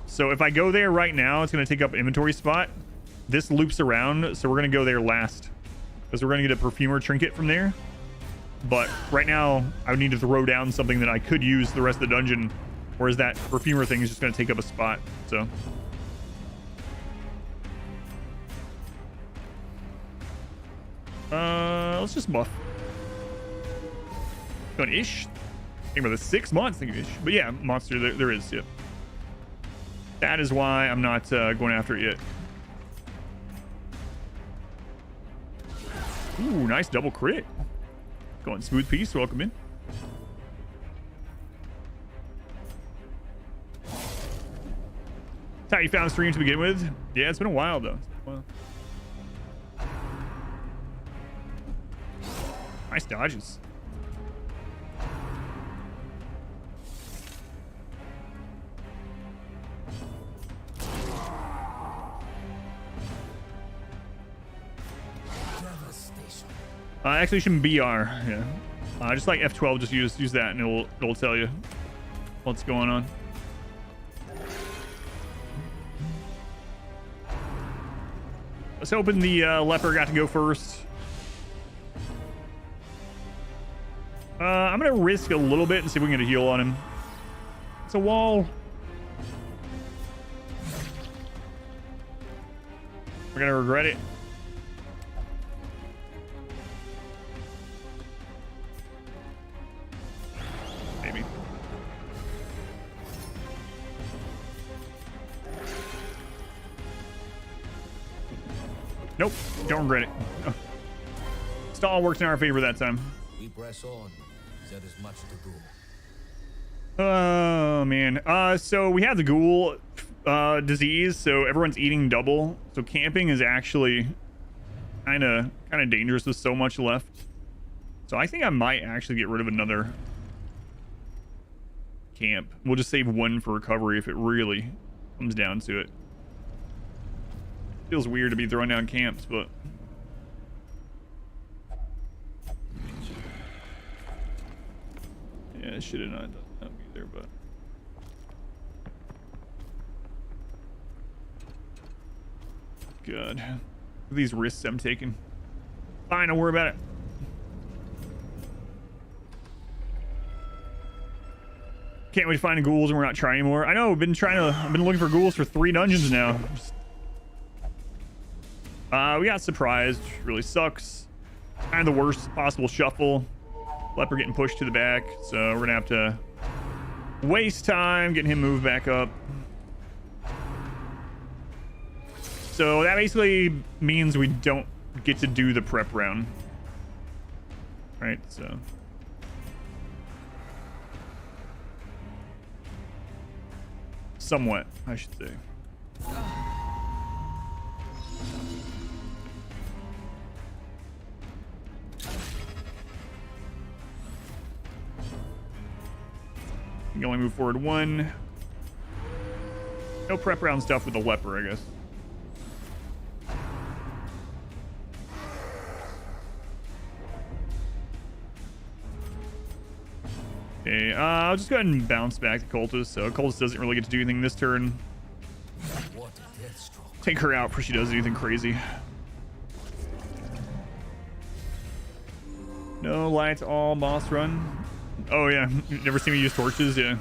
So if I go there right now, it's going to take up an inventory spot. This loops around, so we're going to go there last, because we're going to get a perfumer trinket from there. But right now, I would need to throw down something that I could use the rest of the dungeon, whereas that perfumer thing is just going to take up a spot. So let's just buff. Going ish. Think about the 6 months. Think of ish. But yeah, monster there is. Yeah. That is why I'm not going after it yet. Ooh, nice double crit. Going smooth piece. Welcome in. That's how you found stream to begin with. Yeah, it's been a while though. Nice dodges. Actually, shouldn't BR. Yeah. Just like F12, just use that, and it'll tell you what's going on. Let's hoping the leper got to go first. I'm gonna risk a little bit and see if we can get a heal on him. It's a wall. We're gonna regret it. Maybe. Nope, don't regret it. Oh. Stall works in our favor that time. We press on. There is much to do. Oh man. So we have the ghoul disease, so everyone's eating double. So camping is actually kind of dangerous with so much left. So I think I might actually get rid of another camp. We'll just save one for recovery if it really comes down to it. Feels weird to be throwing down camps, but Yeah, I should have not done that either, but. God. These risks I'm taking. Fine, don't worry about it. Can't wait to find ghouls and we're not trying anymore. I know, I've been looking for ghouls for 3 dungeons now. We got surprised, which really sucks. Kind of the worst possible shuffle. Leper getting pushed to the back, so we're gonna have to waste time getting him moved back up. So that basically means we don't get to do the prep round. Right, so. Somewhat, I should say. You can only move forward 1. No prep round stuff with the leper, I guess. Okay, I'll just go ahead and bounce back to Cultist. So Cultist doesn't really get to do anything this turn. Take her out before she does anything crazy. No lights, all boss run. Oh yeah, you've never seen me use torches? Yeah.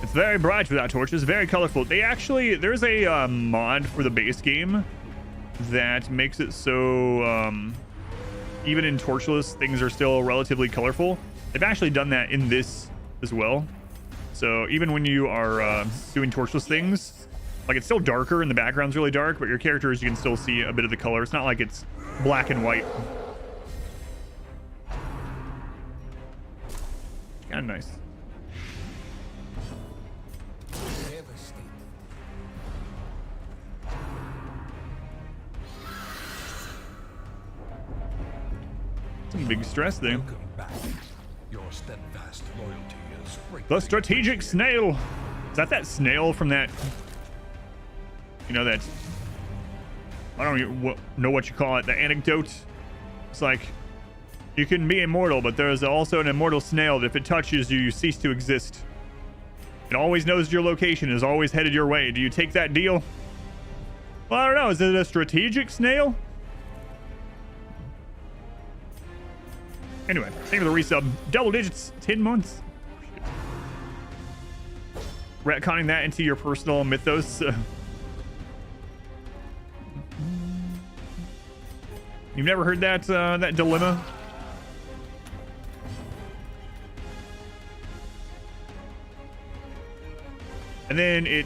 It's very bright without torches, very colorful. There's a mod for the base game that makes it so even in torchless, things are still relatively colorful. They've actually done that in this as well. So even when you are doing torchless things, like it's still darker and the background's really dark, but your characters, you can still see a bit of the color. It's not like it's black and white. Kind of nice. Some big stress there. Welcome back. Your steadfast loyalty is the strategic snail. Is that snail from that? You know that? I don't even know what you call it. The anecdote. It's like you can be immortal, but there's also an immortal snail that if it touches you, you cease to exist. It always knows your location, is always headed your way. Do you take that deal? Well, I don't know. Is it a strategic snail? Anyway, thank you for the resub. Double digits, 10 months. Retconning that into your personal mythos. You've never heard that that dilemma? And then it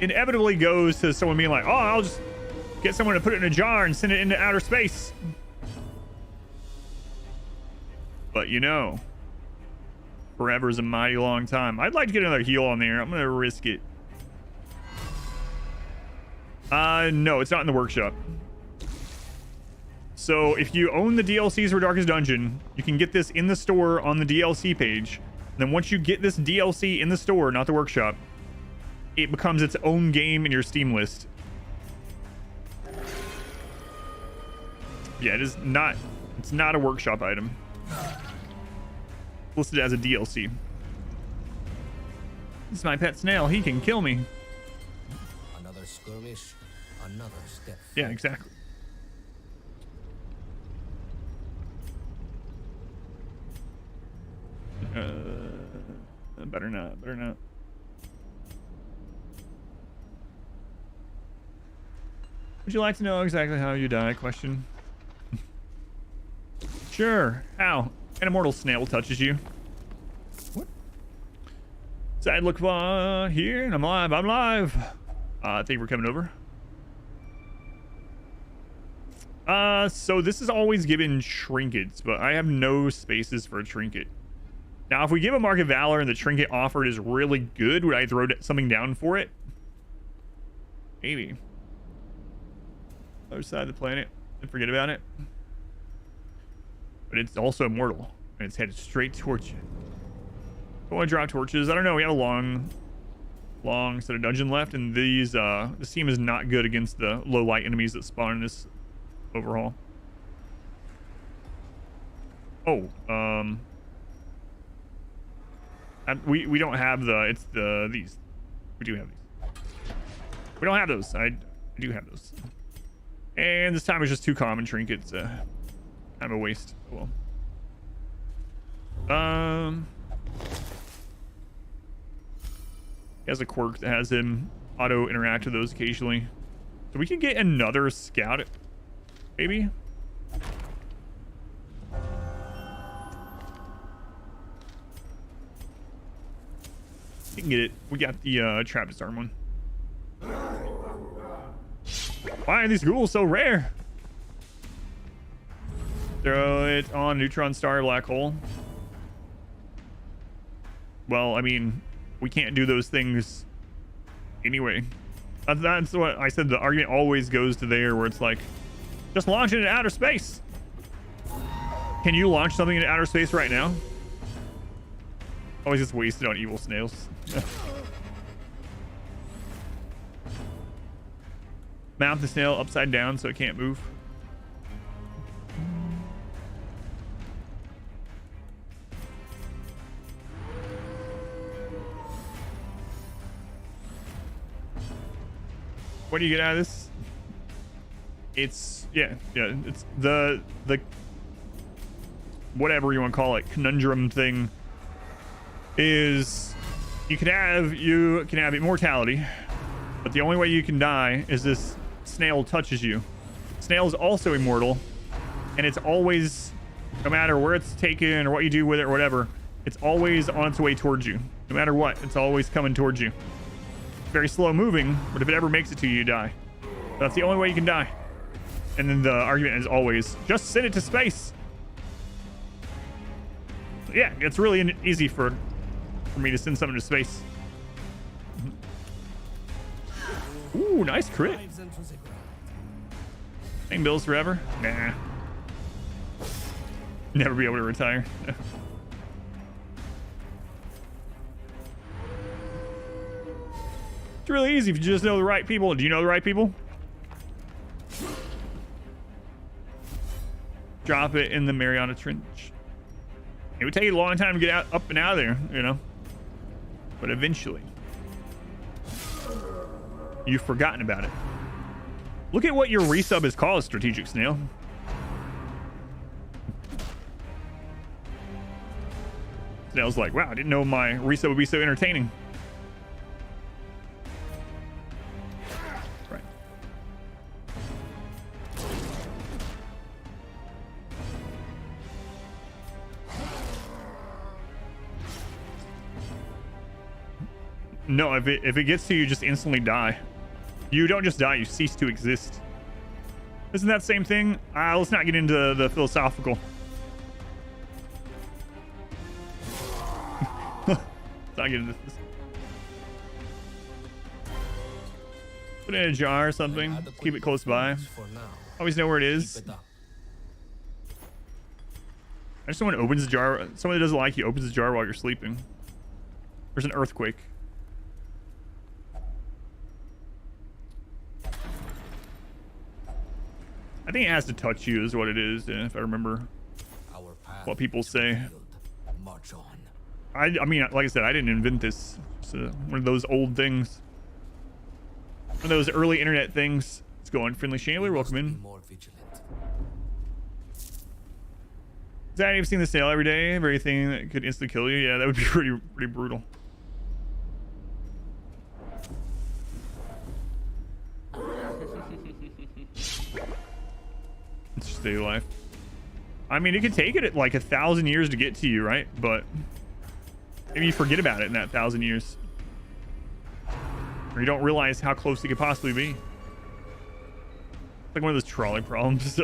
inevitably goes to someone being like, oh, I'll just get someone to put it in a jar and send it into outer space. But you know, forever is a mighty long time. I'd like to get another heal on there. I'm gonna risk it. No, it's not in the workshop. So if you own the DLCs for Darkest Dungeon, you can get this in the store on the DLC page. And then once you get this DLC in the store, not the workshop, it becomes its own game in your Steam list. Yeah, it's not a workshop item. Listed as a DLC. This is my pet snail. He can kill me. Another skirmish, another step. Yeah, exactly. Better not. Better not. Would you like to know exactly how you die? Question. Sure. How? An immortal snail touches you. What? Side look here, and I'm live. I'm live. Thank you for coming over. So this is always given trinkets, but I have no spaces for a trinket. Now, if we give a Mark of Valor and the trinket offered is really good, would I throw something down for it? Maybe. Other side of the planet and forget about it. But it's also immortal, and it's headed straight towards you. Don't want to drop torches. I don't know. We have a long long set of dungeon left, and these this team is not good against the low light enemies that spawn in this overhaul. Oh, we don't have these. We do have these. We don't have those. I do have those. And this time it's just 2 common trinkets. Kind of a waste. Oh, well. He has a quirk that has him auto interact with those occasionally. So we can get another scout, maybe. We can get it. We got the trap disarm one. Why are these ghouls so rare? Throw it on neutron star black hole. Well, I mean, we can't do those things anyway. That's what I said. The argument always goes to there, where it's like, just launch it into outer space. Can you launch something into outer space right now? Always just wasted on evil snails. Mount the snail upside down so it can't move. What do you get out of this? It's it's the whatever you want to call it, conundrum thing. Is you can have immortality, but the only way you can die is this snail touches you. Snail is also immortal, and it's always, no matter where it's taken or what you do with it or whatever, it's always on its way towards you. No matter what, it's always coming towards you. Very slow moving, but if it ever makes it to you, you die. That's the only way you can die. And then the argument is always, just send it to space. Yeah, it's really easy for me to send something to space. Ooh, nice crit. Paying bills forever? Nah. Never be able to retire. It's really easy if you just know the right people. Do you know the right people? Drop it in the Mariana Trench. It would take a long time to get up and out of there, you know. But eventually. You've forgotten about it. Look at what your resub is called, Strategic Snail. Snail's like, wow, I didn't know my resub would be so entertaining. Right. No, if it gets to you, just instantly die. You don't just die, you cease to exist. Isn't that the same thing? Let's not get into the philosophical. Let's not get into this. Put it in a jar or something. Keep it close by. Always know where it is. I just someone opens the jar. Someone that doesn't like you opens the jar while you're sleeping. There's an earthquake. I think it has to touch you is what it is, if I remember what people say. I mean, like I said, I didn't invent this. It's one of those old things. One of those early internet things. Let's go on. Friendly Chandler, welcome in. Zach, you've seen the snail every day? Everything that could instantly kill you? Yeah, that would be pretty brutal. Let's just stay alive. I mean, it could take it at like 1,000 years to get to you, right? But maybe you forget about it in that 1,000 years. Or you don't realize how close it could possibly be. It's like one of those trolley problems.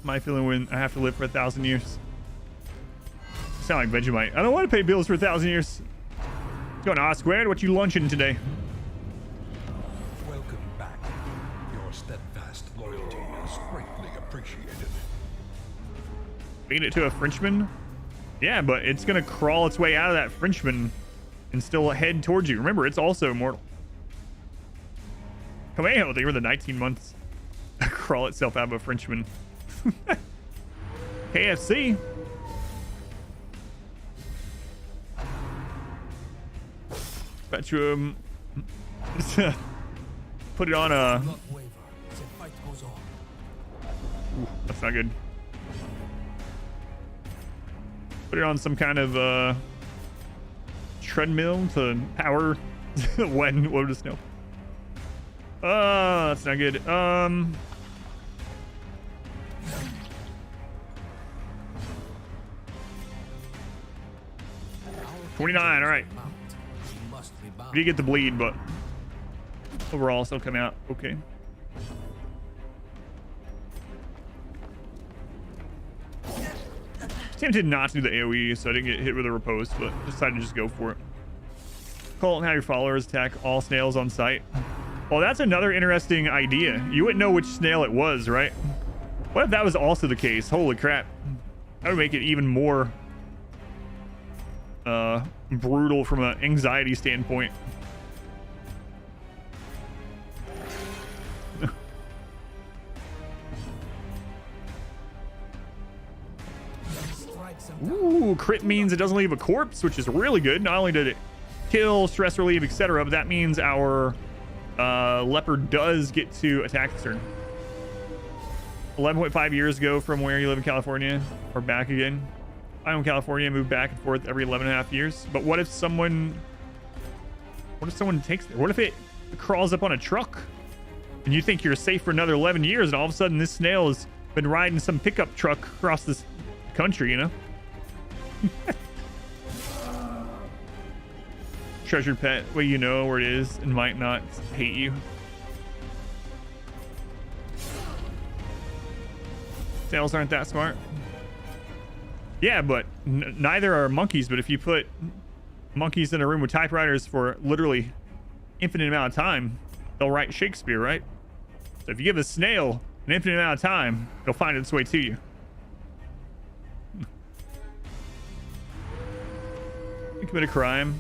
My feeling when I have to live for 1,000 years. You sound like Vegemite. I don't want to pay bills for 1,000 years. What's going on, Squared? What you lunching today? Welcome back. is greatly appreciated. Feed it to a Frenchman? Yeah, but it's gonna crawl its way out of that Frenchman and still head towards you. Remember, it's also immortal. Kameo, they were the 19 months. Crawl itself out of a Frenchman. KFC. Spectrum. Put it on a... Not waver. The fight goes on. Ooh, that's not good. Put it on some kind of treadmill to power when low to snow. That's not good. 29, all right. We did get the bleed, but overall still come out okay. Tempted not to do the AoE, so I didn't get hit with a riposte, but decided to just go for it. Call it and have your followers attack all snails on sight. Well, that's another interesting idea. You wouldn't know which snail it was, right? What if that was also the case? Holy crap. That would make it even more brutal from an anxiety standpoint. Ooh, crit means it doesn't leave a corpse, which is really good. Not only did it kill, stress relieve, etc., but that means our leopard does get to attack this turn. 11.5 years ago from where you live in California, or back again. I'm in California, move back and forth every 11.5 years. But what if someone takes it? What if it crawls up on a truck and you think you're safe for another 11 years and all of a sudden this snail has been riding some pickup truck across this country, you know? Treasured pet, well, you know where it is and might not hate you. Snails aren't that smart. Yeah, but neither are monkeys. But if you put monkeys in a room with typewriters for literally infinite amount of time, they'll write Shakespeare, right? So if you give a snail an infinite amount of time, it'll find its way to you. You commit a crime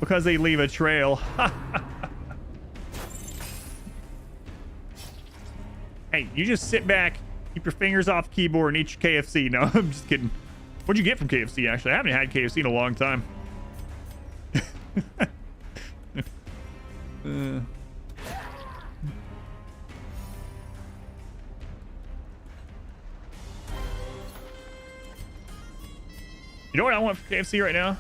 because they leave a trail. Hey, you just sit back, keep your fingers off the keyboard, and eat your KFC. No, I'm just kidding. What'd you get from KFC, actually? I haven't had KFC in a long time. You know what I want for KFC right now?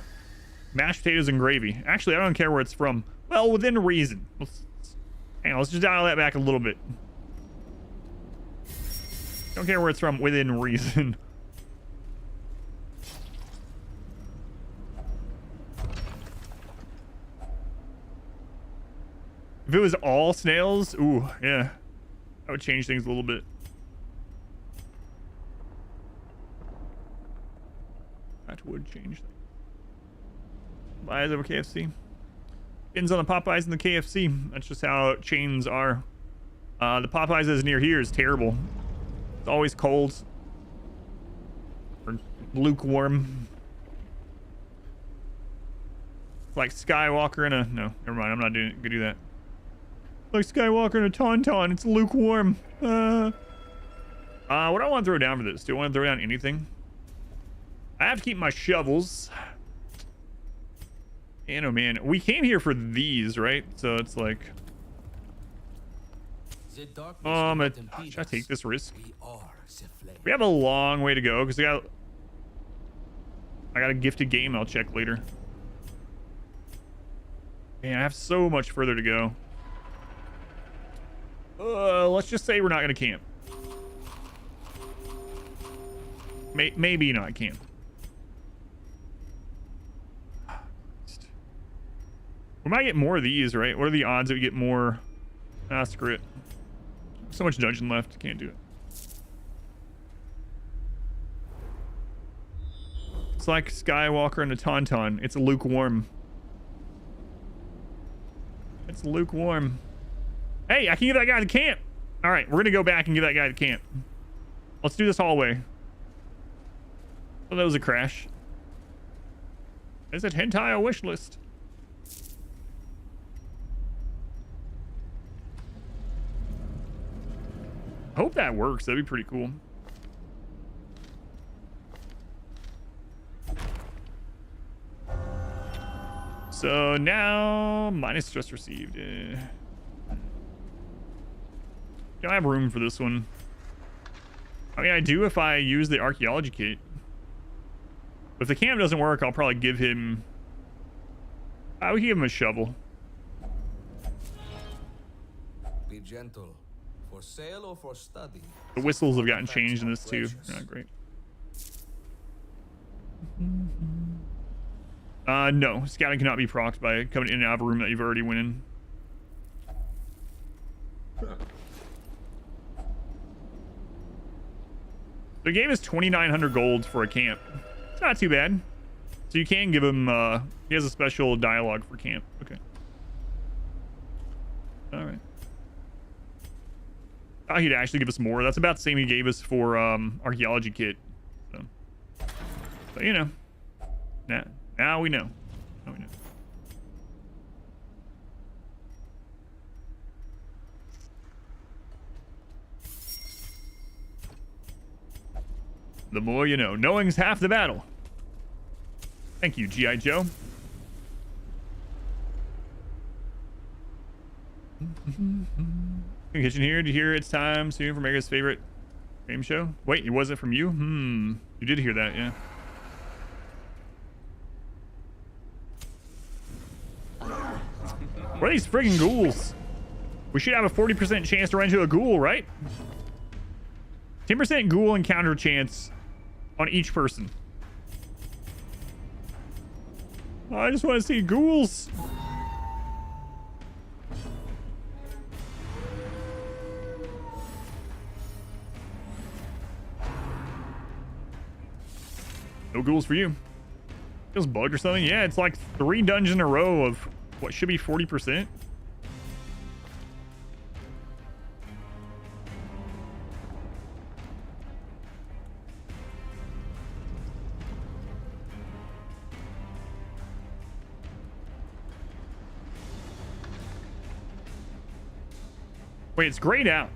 Mashed potatoes and gravy. Actually, I don't care where it's from. Well, within reason. Hang on, let's just dial that back a little bit. Don't care where it's from, within reason. If it was all snails, ooh, yeah. That would change things a little bit. That would change things. Popeyes over KFC. Depends on the Popeyes and the KFC. That's just how chains are. The Popeyes that's near here is terrible. It's always cold. Or lukewarm. It's like Skywalker and a... No, never mind. I'm not gonna do that. Like Skywalker and a Tauntaun. It's lukewarm. What do I want to throw down for this? Do I want to throw down anything? I have to keep my shovels. And oh man, we came here for these, right? So it's like, should I take this risk? We have a long way to go because I got a gifted game I'll check later. Man, I have so much further to go. Let's just say we're not gonna camp. Maybe not camp. We might get more of these, right? What are the odds that we get more? Ah, screw it. So much dungeon left. Can't do it. It's like Skywalker and a Tauntaun. It's lukewarm. It's lukewarm. Hey, I can give that guy the camp. All right, we're gonna go back and give that guy the camp. Let's do this hallway. Oh, that was a crash. Is it hentai wish list? Hope that works. That'd be pretty cool. So now minus stress received. Don't have room for this one. I mean, I do if I use the archaeology kit. But if the camp doesn't work, I'll probably give him... I would give him a shovel. Be gentle. For sale or for study? The whistles have gotten changed in this too. Not great. No. Scouting cannot be procced by coming in and out of a room that you've already went in. So he gave us 2,900 gold for a camp. It's not too bad. So you can give him, he has a special dialogue for camp. Okay. All right. Oh, he'd actually give us more. That's about the same he gave us for archaeology kit. So, but you know, now we know. Now we know. The more you know. Knowing's half the battle. Thank you, G.I. Joe. Kitchen here. Did you hear it's time soon for America's favorite game show? Wait, it wasn't from you? You did hear that, yeah. What are these friggin' ghouls? We should have a 40% chance to run into a ghoul, right? 10% ghoul encounter chance on each person. I just want to see ghouls. No ghouls for you. Feels bugged or something? Yeah, it's like 3 dungeons in a row of what should be 40%. Wait, it's grayed out.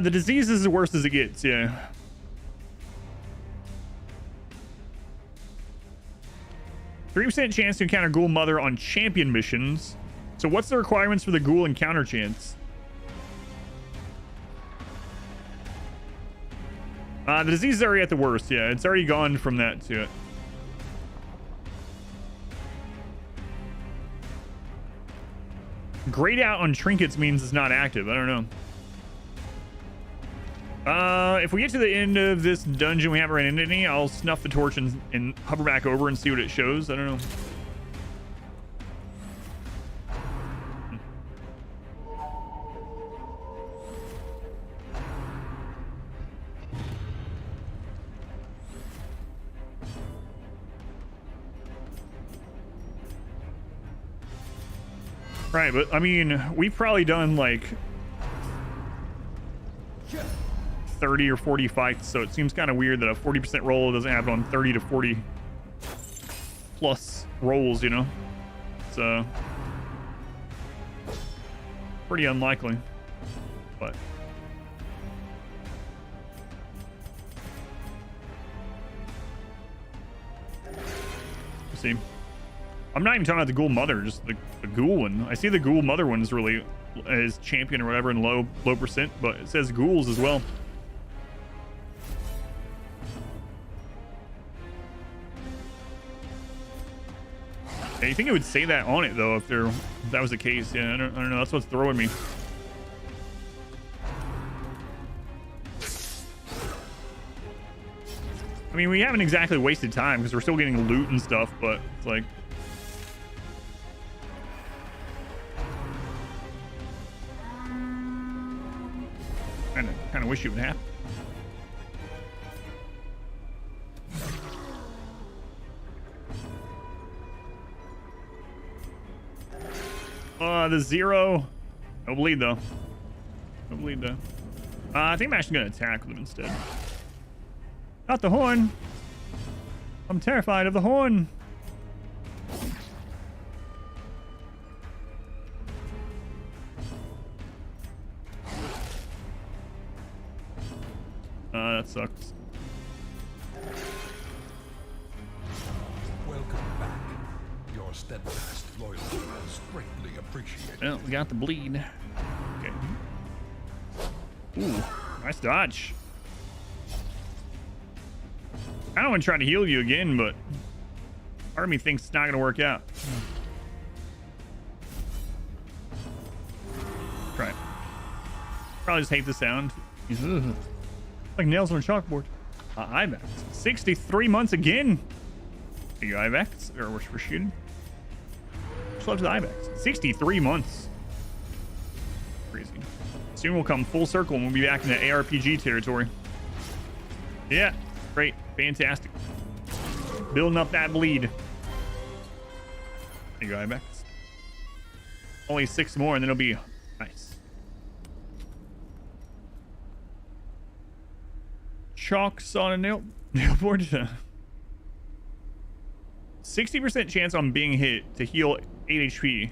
The disease is as worst as it gets, yeah. %3 chance to encounter Ghoul Mother on champion missions. So what's the requirements for the Ghoul encounter chance? The disease is already at the worst, yeah. It's already gone from that to it. Grayed out on trinkets means it's not active. I don't know. If we get to the end of this dungeon, we haven't ran into any, I'll snuff the torch and hover back over and see what it shows. I don't know. Right, but I mean, we've probably done like 30 or 40 fights, so it seems kind of weird that a 40% roll doesn't happen on 30 to 40 plus rolls, you know? So pretty unlikely, but we'll see. I'm not even talking about the Ghoul Mother, just the Ghoul one. I see the Ghoul Mother one's really as champion or whatever in low percent, but it says ghouls as well. Yeah, you think it would say that on it though if that was the case? Yeah, I don't know. That's what's throwing me. I mean, we haven't exactly wasted time because we're still getting loot and stuff, but it's like. Kind of wish it would happen. The 0. No bleed though. No bleed though. I think I'm actually gonna attack with him instead. Not the horn. I'm terrified of the horn. That sucks. Welcome back. Your steadfast loyalty is greatly appreciated. Well, we got the bleed. Okay. Ooh, nice dodge. I don't want to try to heal you again, but part of me thinks it's not going to work out. Try it. Probably just hate the sound. Ugh. Like nails on a chalkboard. Ibex. 63 months again. Are you Ibex? Or we're shooting? Just love the Ibex. 63 months. Crazy. Soon we'll come full circle and we'll be back in the ARPG territory. Yeah. Great. Fantastic. Building up that bleed. There you go, Ibex. Only 6 more and then it'll be nice. Chalks on a nail board. 60% chance on being hit to heal 8 HP.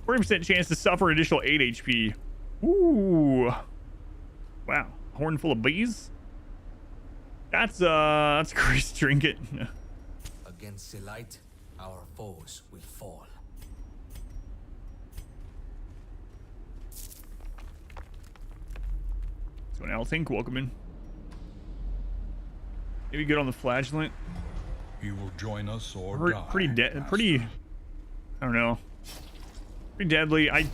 40% chance to suffer an additional 8 HP. Ooh. Wow. Horn full of bees? That's a great trinket. Against the light, our foes will fall. So an L-Tank, welcome in. Maybe good on the flagellant. He will join us or die. Pretty, I don't know. Pretty deadly. I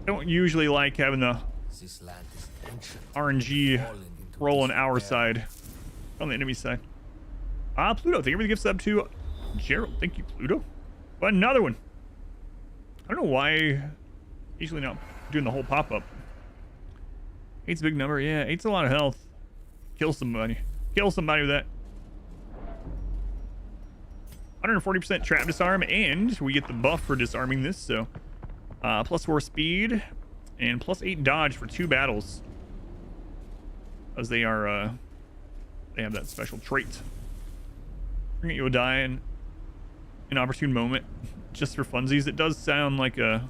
don't usually like having the This land is ancient, RNG fallen into roll on our disrepair. side. On the enemy side. Pluto, thank you for the gifts up to Gerald. Thank you, Pluto. But another one. I don't know why. Usually not doing the whole pop-up. 8's a big number. Yeah, 8's a lot of health. Kill somebody. Kill somebody with that. 140% trap disarm, and we get the buff for disarming this, so +4 speed and +8 dodge for 2 battles. As they are they have that special trait. Trinket, you'll die in an opportune moment. Just for funsies. It does sound like a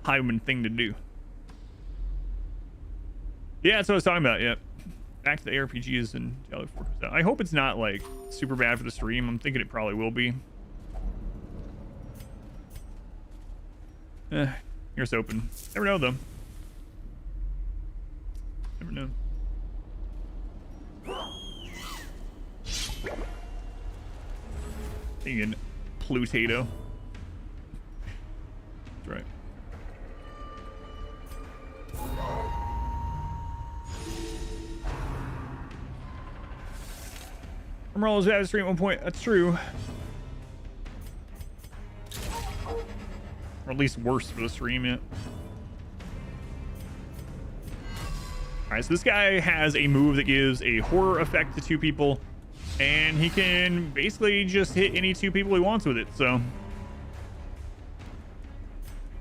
highwayman thing to do. Yeah, that's what I was talking about. Yep. Back to the ARPGs and Diablo 4 comes out. I hope it's not like super bad for the stream. I'm thinking it probably will be. Here's open. Never know though. Never know. Thinking Plutato. That's right. Emerald was out of stream at one point. That's true. Or at least worse for the stream, yeah. Alright, so this guy has a move that gives a horror effect to 2 people. And he can basically just hit any 2 people he wants with it, so.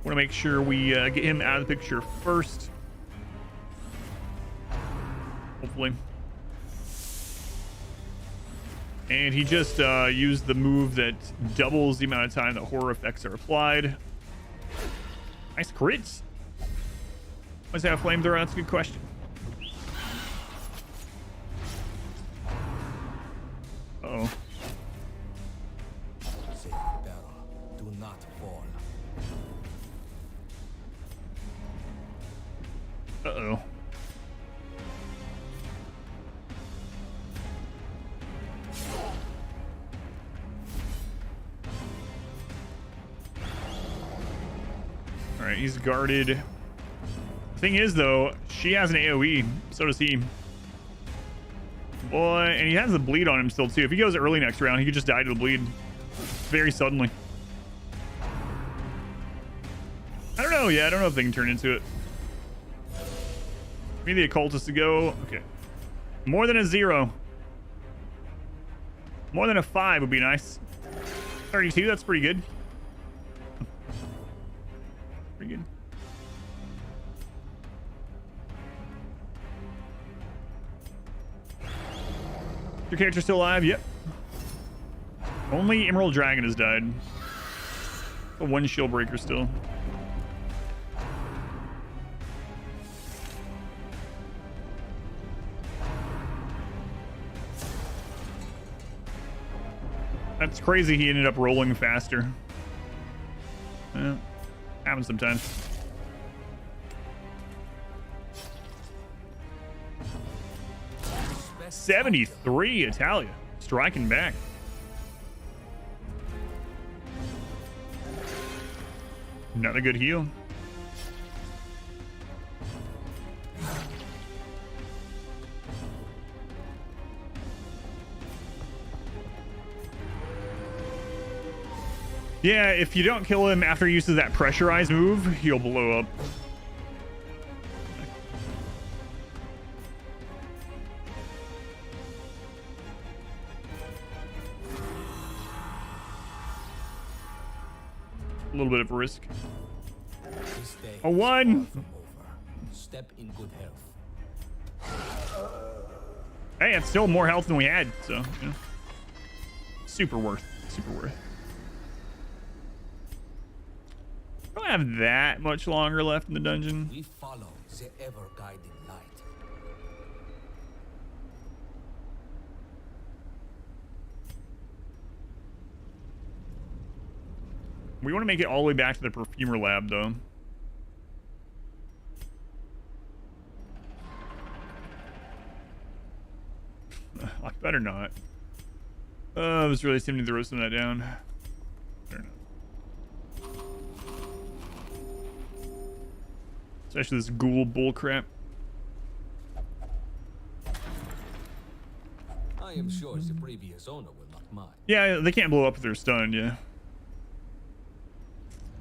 Want to make sure we get him out of the picture first. Hopefully. And he just used the move that doubles the amount of time that horror effects are applied. Nice crits. Must have a flamethrower. That's a good question. Uh-oh. Save the battle. Do not fall. Uh-oh. All right, he's guarded. The thing is, though, she has an AoE. So does he. Boy, and he has the bleed on him still, too. If he goes early next round, he could just die to the bleed very suddenly. I don't know. Yeah, I don't know if they can turn into it. Maybe the occultist to go. Okay. More than a 0. More than a 5 would be nice. 32, that's pretty good. Your character still alive? Yep. Only Emerald Dragon has died. The one shield breaker still. That's crazy he ended up rolling faster. Yeah, happens sometimes. '73 Italia striking back. Not a good heal. Yeah, if you don't kill him after he uses that pressurized move, he'll blow up. A little bit of a risk. A 1. Step in good health. Hey, it's still more health than we had, so you know. Super worth. Super worth. Don't have that much longer left in the dungeon. We follow the ever-guiding light. We want to make it all the way back to the perfumer lab, though. I better not. I was really tempted to throw some of that down. Better not. Especially this ghoul bullcrap. I am sure the previous owner will not mind. Yeah, they can't blow up if they're stunned, yeah.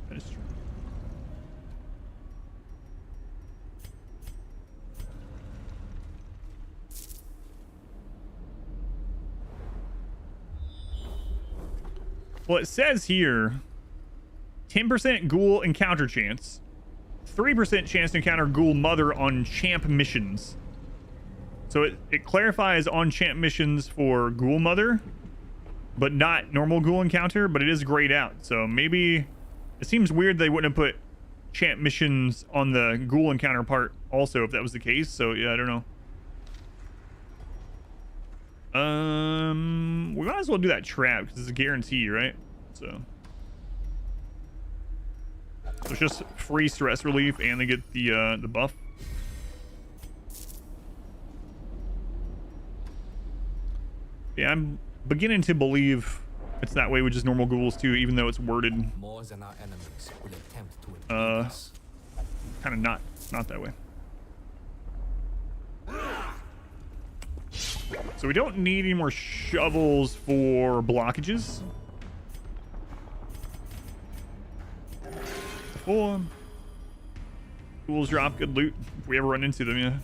That is true. Well, it says here 10% ghoul encounter chance, 3% chance to encounter ghoul mother on champ missions. So it clarifies on champ missions for ghoul mother, but not normal ghoul encounter, but it is grayed out. So maybe it seems weird they wouldn't have put champ missions on the ghoul encounter part also if that was the case. So yeah, I don't know. We might as well do that trap because it's a guarantee, right? So it's just free stress relief and they get the buff. Yeah, I'm beginning to believe it's that way with just normal ghouls too, even though it's worded More than our enemies will attempt to impede us. kind of not that way. So we don't need any more shovels for blockages. Full. Ghouls drop good loot if we ever run into them, yeah.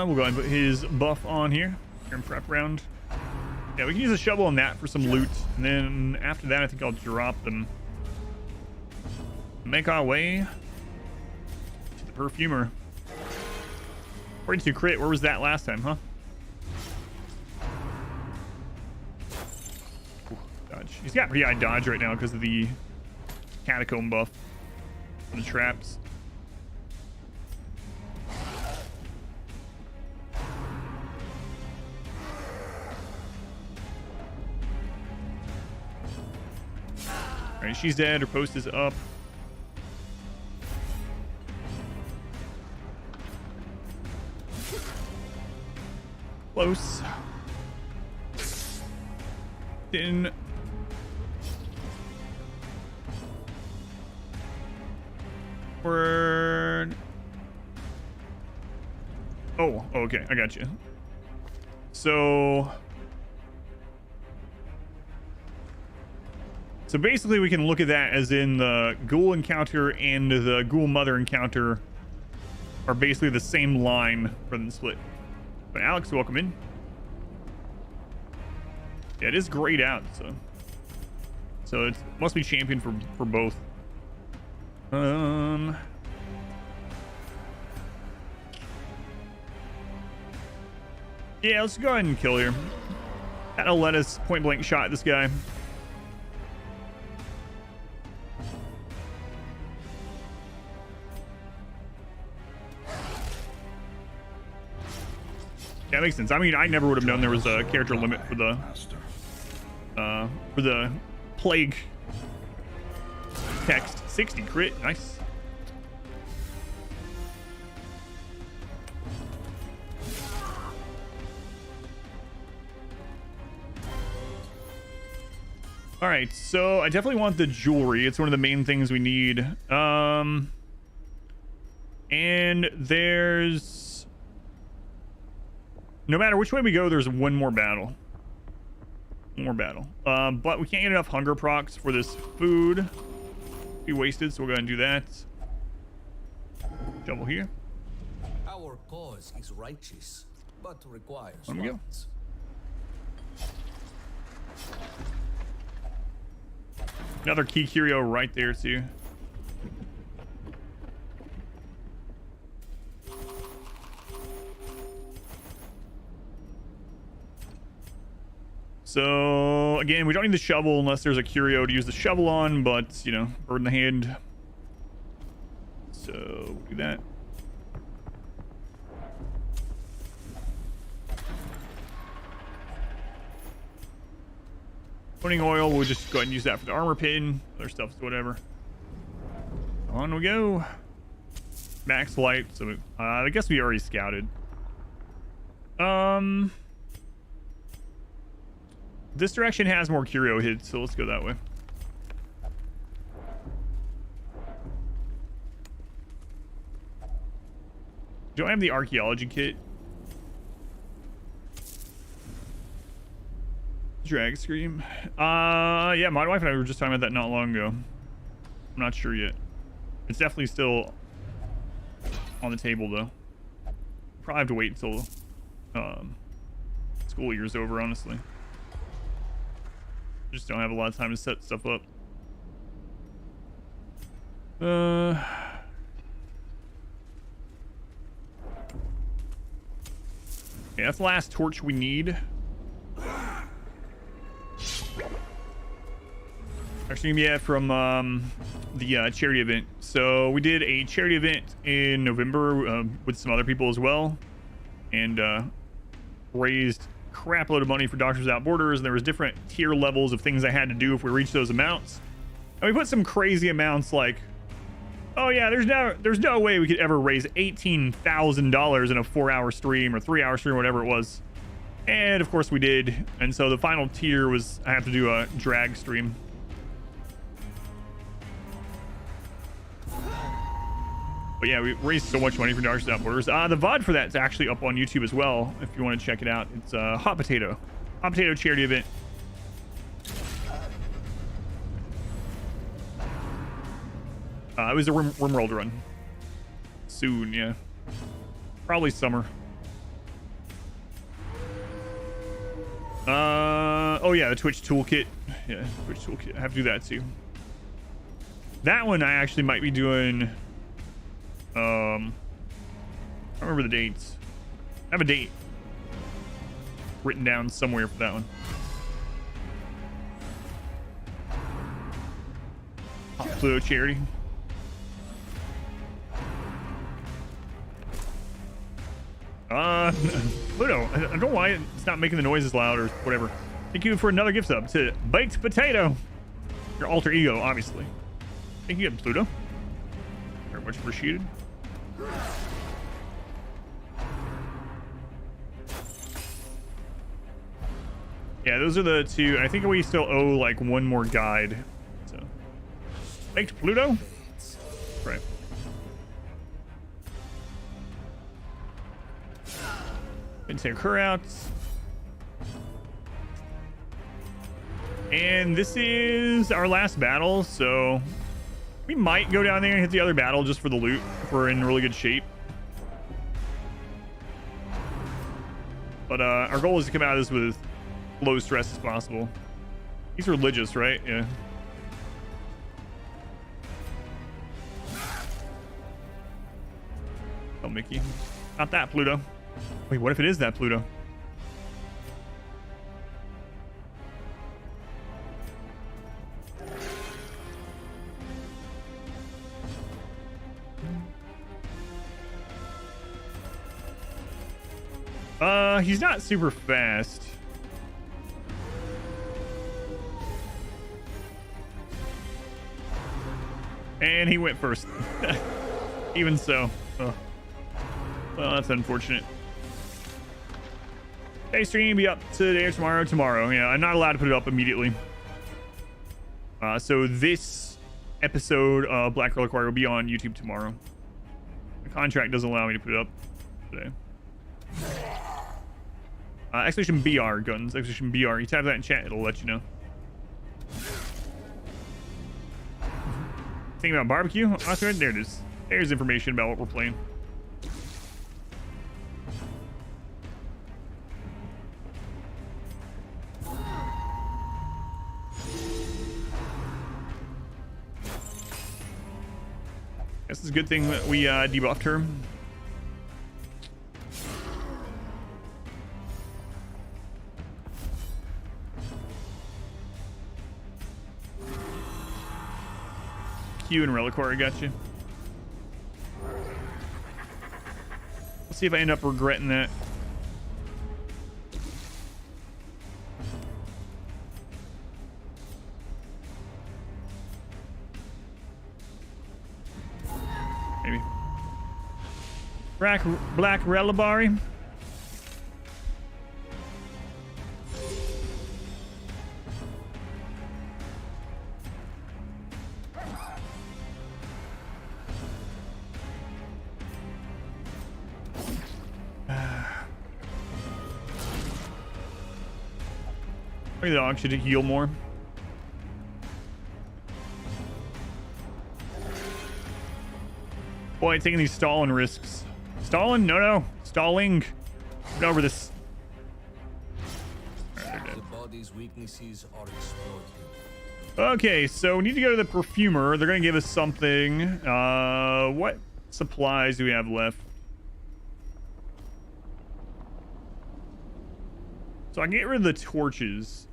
We'll go ahead and put his buff on here in prep round. Yeah, we can use a shovel on that for some loot, and then after that I think I'll drop them. Make our way to the perfumer. 42 crit, where was that last time, huh? Ooh, dodge. He's got pretty high dodge right now because of the catacomb buff for the traps. Alright, she's dead. Her post is up. Close. In. Word. Oh, okay. I got you. So. So basically we can look at that as in the ghoul encounter and the ghoul mother encounter are basically the same line for the split. But Alex, welcome in. Yeah, it is grayed out, so it must be champion for both. Yeah, let's go ahead and kill here. That'll let us point blank shot this guy. Yeah, that makes sense. I mean, I never would have known there was a character limit for the plague text. 60 crit, nice. All right, so I definitely want the jewelry. It's one of the main things we need. And there's, no matter which way we go, there's one more battle. But we can't get enough hunger procs for this food. Be wasted, so we'll go ahead and do that. Shovel here. Our cause is righteous, but requires There we go. funds. Another key curio right there too. So again, we don't need the shovel unless there's a curio to use the shovel on, but you know, bird in the hand. So do that. Putting oil, we'll just go ahead and use that for the armor pin. Other stuff's whatever. On we go. Max light. So I guess we already scouted. This direction has more curio hits, so let's go that way. Do I have the archaeology kit? Drag scream. Yeah, my wife and I were just talking about that not long ago. I'm not sure yet. It's definitely still on the table though. Probably have to wait until school year's over, honestly. Just don't have a lot of time to set stuff up. Yeah, that's the last torch we need. Actually, yeah, from the charity event. So we did a charity event in November with some other people as well, and raised a crap load of money for Doctors Without Borders. And there was different tier levels of things I had to do if we reached those amounts. And we put some crazy amounts like, oh yeah, there's no way we could ever raise $18,000 in a 4-hour stream or 3-hour stream, or whatever it was. And of course we did. And so the final tier was I have to do a drag stream. But yeah, we raised so much money for Doctors Without Borders. The VOD for that's actually up on YouTube as well, if you want to check it out. It's Hot Potato charity event. It was a Rimworld run. Soon, yeah. Probably summer. Oh yeah, the Twitch toolkit. Yeah, Twitch toolkit. I have to do that too. That one I actually might be doing. I don't remember the dates. I have a date written down somewhere for that one. Hot Pluto charity. Pluto, I don't know why it's not making the noises loud or whatever. Thank you for another gift sub to Baked Potato. Your alter ego, obviously. Thank you, Pluto. Very much appreciated. Yeah, those are the two. I think we still owe like one more guide. So, Baked Pluto? Right. And take her out. And this is our last battle, so we might go down there and hit the other battle just for the loot if we're in really good shape. But our goal is to come out of this with low stress as possible. He's religious, right? Yeah. Oh, Mickey. Not that Pluto. Wait, what if it is that Pluto? He's not super fast. And he went first. Even so. Oh. Well, that's unfortunate. Today's stream be up today or tomorrow. Tomorrow. Yeah, I'm not allowed to put it up immediately. So this episode of Black Reliquary will be on YouTube tomorrow. The contract doesn't allow me to put it up today. Exclamation BR guns. Exclamation BR. You type that in chat, it'll let you know. Thinking about barbecue? Oh, that's right. There it is. There's information about what we're playing. Guess it's a good thing that we debuffed her. Q and Reliquary got you. Let's see if I end up regretting that. Maybe. Black Reliquary. Maybe the dog should heal more. Boy, taking these stalling risks. Stalling? No. Stalling. Get over this. Right, The body's weaknesses are exploited. okay, so we need to go to the perfumer. They're going to give us something. What supplies do we have left? So I can get rid of the torches.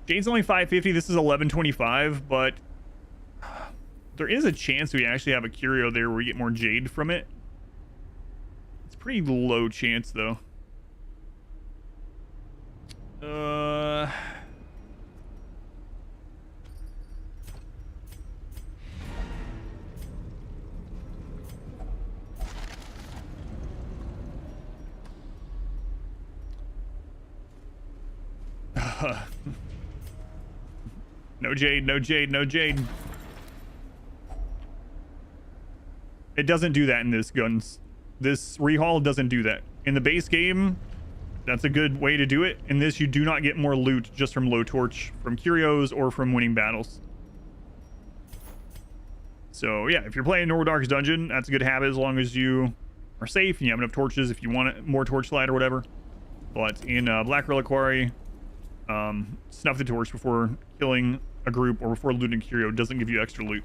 Jade's only 550. This is 1125, but there is a chance we actually have a curio there where we get more jade from it. It's pretty low chance though. No jade, no jade, no jade. It doesn't do that in this guns. This rehaul doesn't do that. In the base game, that's a good way to do it. In this, you do not get more loot just from low torch, from curios, or from winning battles. So yeah, if you're playing Nordark's dungeon, that's a good habit as long as you are safe and you have enough torches if you want more torchlight or whatever. But in Black Reliquary, snuff the torch before killing a group or before looting a curio doesn't give you extra loot.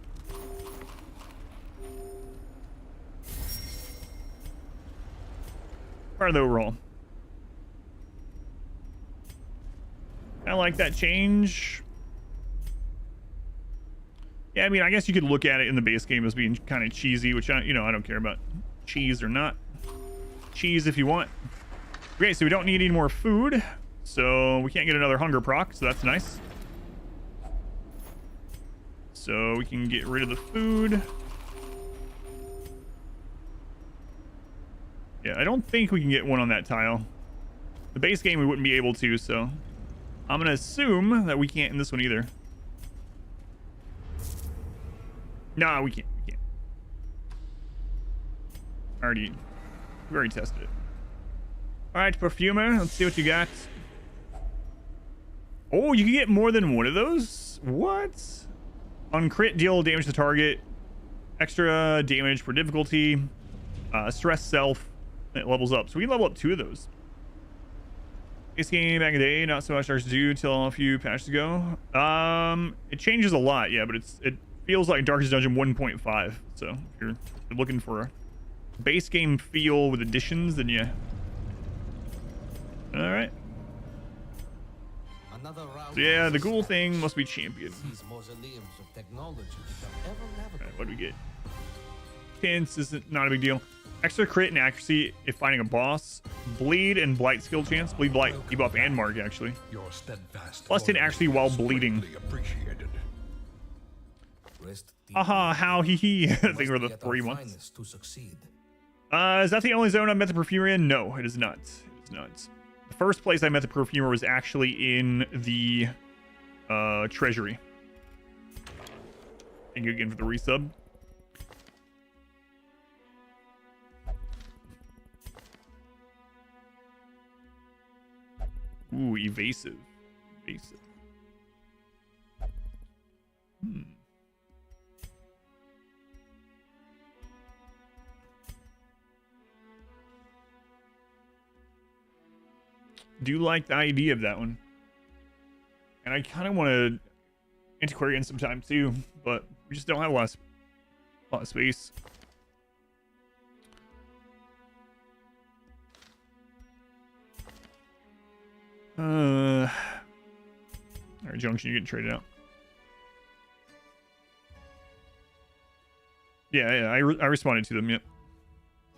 Part of the overhaul. I like that change. Yeah, I mean, I guess you could look at it in the base game as being kind of cheesy, which I don't care about cheese or not. Cheese if you want. Okay, so we don't need any more food, so we can't get another hunger proc, so that's nice. So we can get rid of the food. Yeah, I don't think we can get one on that tile. The base game we wouldn't be able to, so I'm gonna assume that we can't in this one either. No, we can't. Already. We already tested it. All right, Perfumer. Let's see what you got. Oh, you can get more than one of those? What? On crit, deal damage to the target. Extra damage per difficulty. Stress self. It levels up. So we can level up 2 of those. This game back in the day, not so much Dark's due till a few patches ago. It changes a lot, yeah, but it feels like Darkest Dungeon 1.5. So if you're looking for a base game feel with additions, then yeah. All right. So yeah, the ghoul thing must be champion. All right, what do we get? Tense isn't not a big deal. Extra crit and accuracy if fighting a boss. Bleed and blight skill chance. Bleed, blight, debuff, and mark actually. Your steadfast Plus 10 accuracy while bleeding. Appreciated. Haha, how hee hee. I think we're the 3 months. Is that the only zone I met the Perfumer in? No, it is not. It's not. The first place I met the Perfumer was actually in the treasury. Thank you again for the resub. Ooh, evasive. Evasive. Do like the idea of that one. And I kind of want to Antiquarian sometime too, but we just don't have a lot of space. All right, Junction, you get traded out. Yeah, I responded to them. Yep,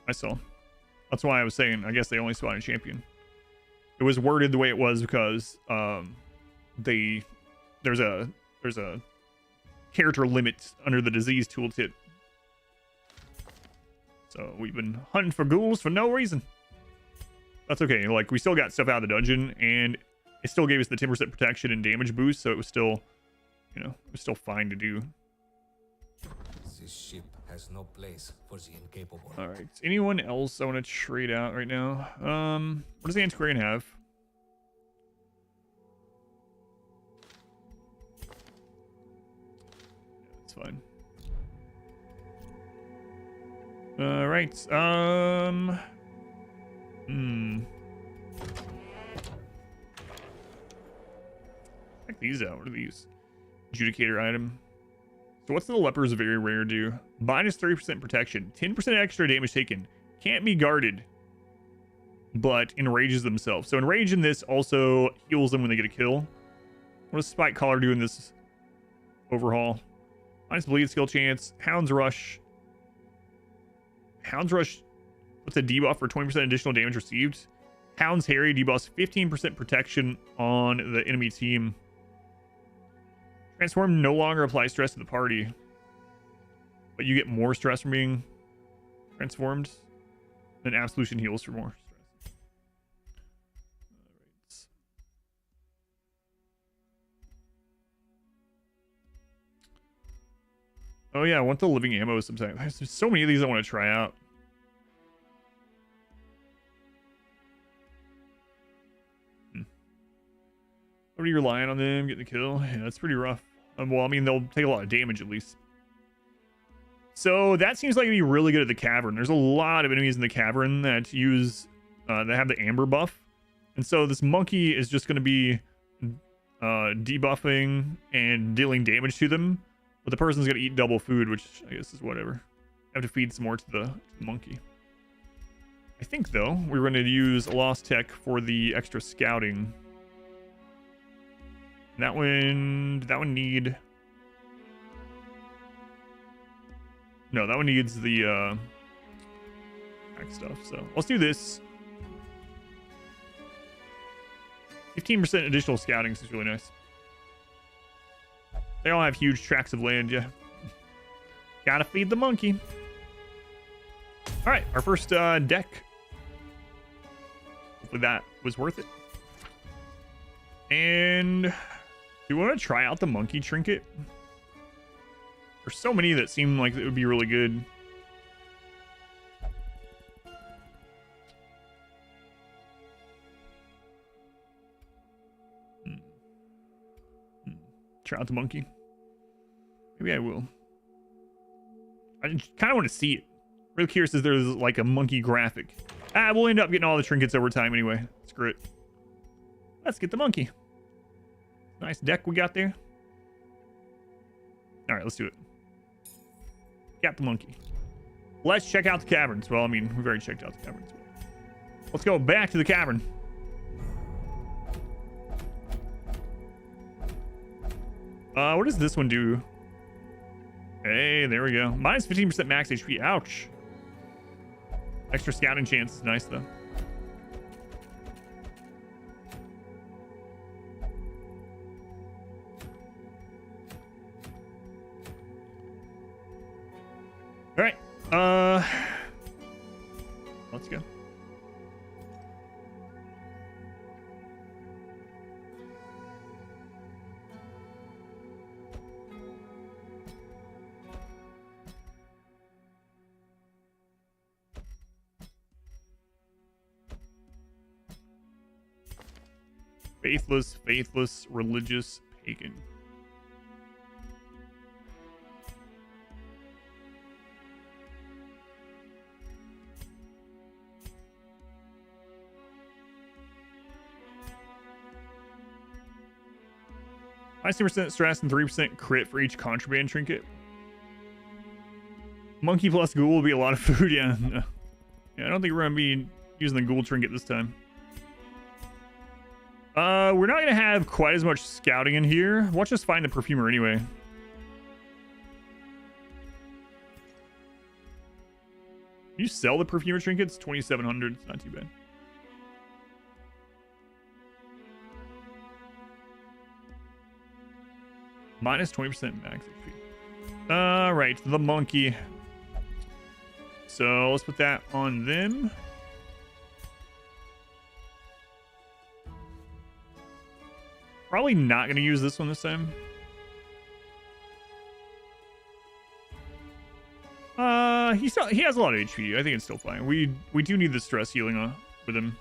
I saw. That's why I was saying. I guess they only spawned a champion. It was worded the way it was because there's a character limit under the disease tooltip. So we've been hunting for ghouls for no reason. That's okay. Like, we still got stuff out of the dungeon, and it still gave us the 10% protection and damage boost, so it was still, you know, it was still fine to do. This ship has no place for the incapable. All right. Anyone else I want to trade out right now? What does the Antiquarian have? That's fine. All right. Check these out. What are these? Adjudicator item. So what's the leper's very rare do? Minus 30% protection. 10% extra damage taken. Can't be guarded. But enrages themselves. So enrage in this also heals them when they get a kill. What does Spike Collar do in this overhaul? Minus bleed skill chance. Hound's Rush. Hound's Rush puts a debuff for 20% additional damage received. Hound's Harry debuffs 15% protection on the enemy team. Transform no longer applies stress to the party, but you get more stress from being transformed. Then Absolution heals for more stress. All right. Oh yeah, I want the living ammo sometimes. There's so many of these I want to try out. What are you relying on them getting the kill? Yeah, that's pretty rough. Well, I mean, they'll take a lot of damage at least. So that seems like it'd be really good at the Cavern. There's a lot of enemies in the Cavern that use, that have the amber buff. And so this monkey is just going to be debuffing and dealing damage to them. But the person's going to eat double food, which I guess is whatever. I have to feed some more to the monkey. I think, though, we're going to use a Lost Tech for the extra scouting. That one, did that one need... No, that one needs the pack stuff, so let's do this. 15% additional scouting is really nice. They all have huge tracts of land, yeah. Gotta feed the monkey. Alright, our first deck. Hopefully that was worth it. And... do you want to try out the monkey trinket? There's so many that seem like it would be really good. Try out the monkey. Maybe I will. I kind of want to see it. Really curious if there's like a monkey graphic. We'll end up getting all the trinkets over time anyway. Screw it. Let's get the monkey. Nice deck we got there. All right, let's do it. Got the monkey. Let's check out the caverns. Well, I mean, we've already checked out the caverns. Let's go back to the cavern. What does this one do? Hey, there we go. Minus 15% max HP. Ouch. Extra scouting chance is nice, though. All right. Let's go. Faithless, religious, pagan. %, stress and 3% crit for each contraband trinket. Monkey plus ghoul will be a lot of food. Yeah, no. Yeah, I don't think we're gonna be using the ghoul trinket this time. We're not gonna have quite as much scouting in here. Watch us find the perfumer anyway. You sell the perfumer trinkets? 2,700. It's not too bad. Minus 20% max HP. All right, the monkey. So let's put that on them. Probably not going to use this one this time. He has a lot of HP. I think it's still fine. We do need the stress healing with him.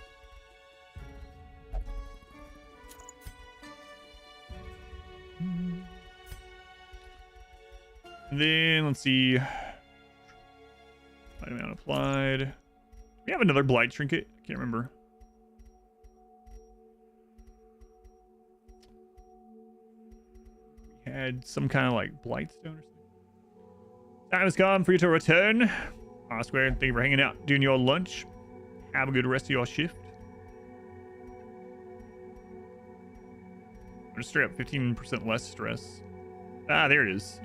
And then let's see. Item amount applied. We have another blight trinket. I can't remember. Had some kind of like blight stone or something. Time has come for you to return. Square, thank you for hanging out, doing your lunch. Have a good rest of your shift. Just straight up 15% less stress. There it is.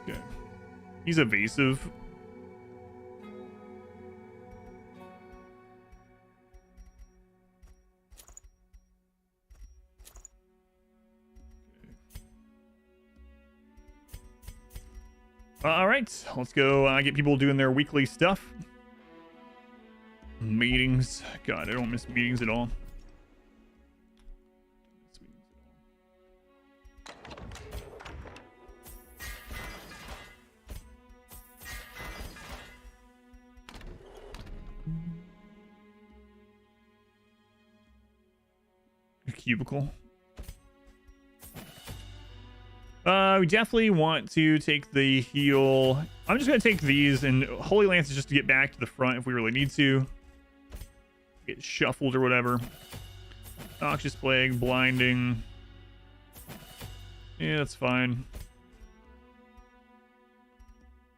Okay. He's evasive. All right, let's go get people doing their weekly stuff. Meetings. God, I don't miss meetings at all. A cubicle. We definitely want to take the heal. I'm just going to take these, and Holy Lance is just to get back to the front if we really need to. Get shuffled or whatever. Noxious Plague, Blinding. Yeah, that's fine.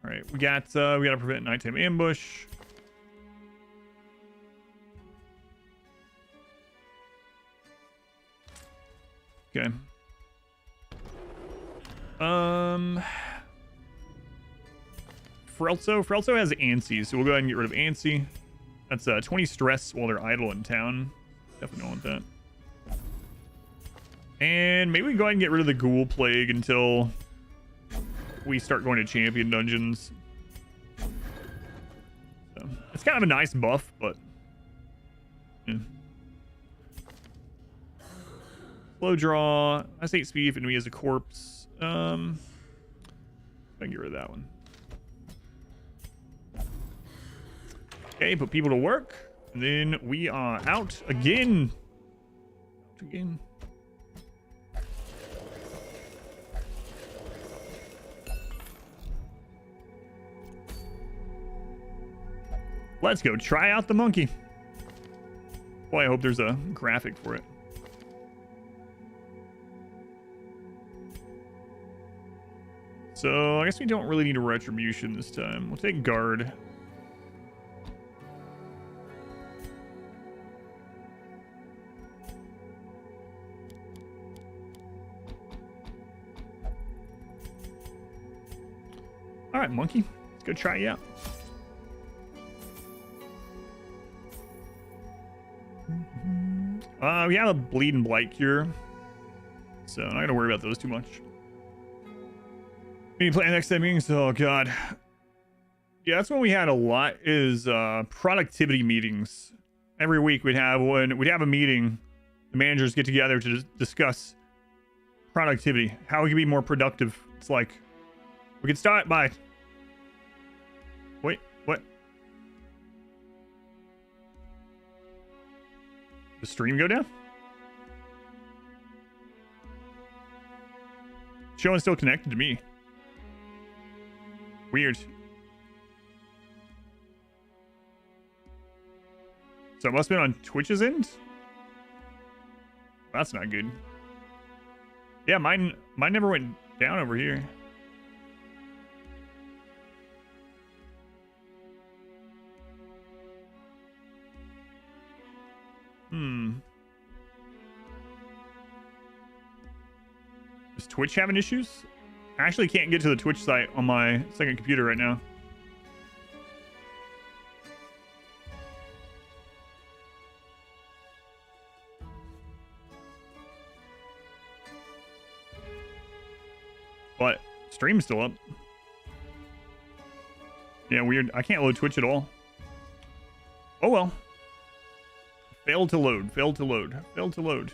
All right, we got to prevent nighttime ambush. Okay. Frelzo has Ansi, so we'll go ahead and get rid of Ansi. That's 20 stress while they're idle in town. Definitely don't want that. And maybe we can go ahead and get rid of the ghoul plague until we start going to champion dungeons. So, it's kind of a nice buff, but yeah. Slow draw. I say speed if enemy is a corpse. I can get rid of that one. Okay, put people to work. And then we are out again. Again. Let's go try out the monkey. Boy, I hope there's a graphic for it. So I guess we don't really need a retribution this time. We'll take guard. All right, monkey. Let's go try you out. We have a bleed and blight cure, so I'm not gonna worry about those too much. We need to play next time meetings. Oh god, yeah, that's when we had a lot. Is productivity meetings. Every week we'd have one. We'd have a meeting. The managers get together to discuss productivity, how we can be more productive. It's like we can start by. Wait, what? The stream go down? Showing still connected to me. Weird. So it must have been on Twitch's end? That's not good. Yeah, mine never went down over here. Is Twitch having issues? I actually can't get to the Twitch site on my second computer right now. But stream's still up. Yeah, weird. I can't load Twitch at all. Oh well. Failed to load. Failed to load. Failed to load.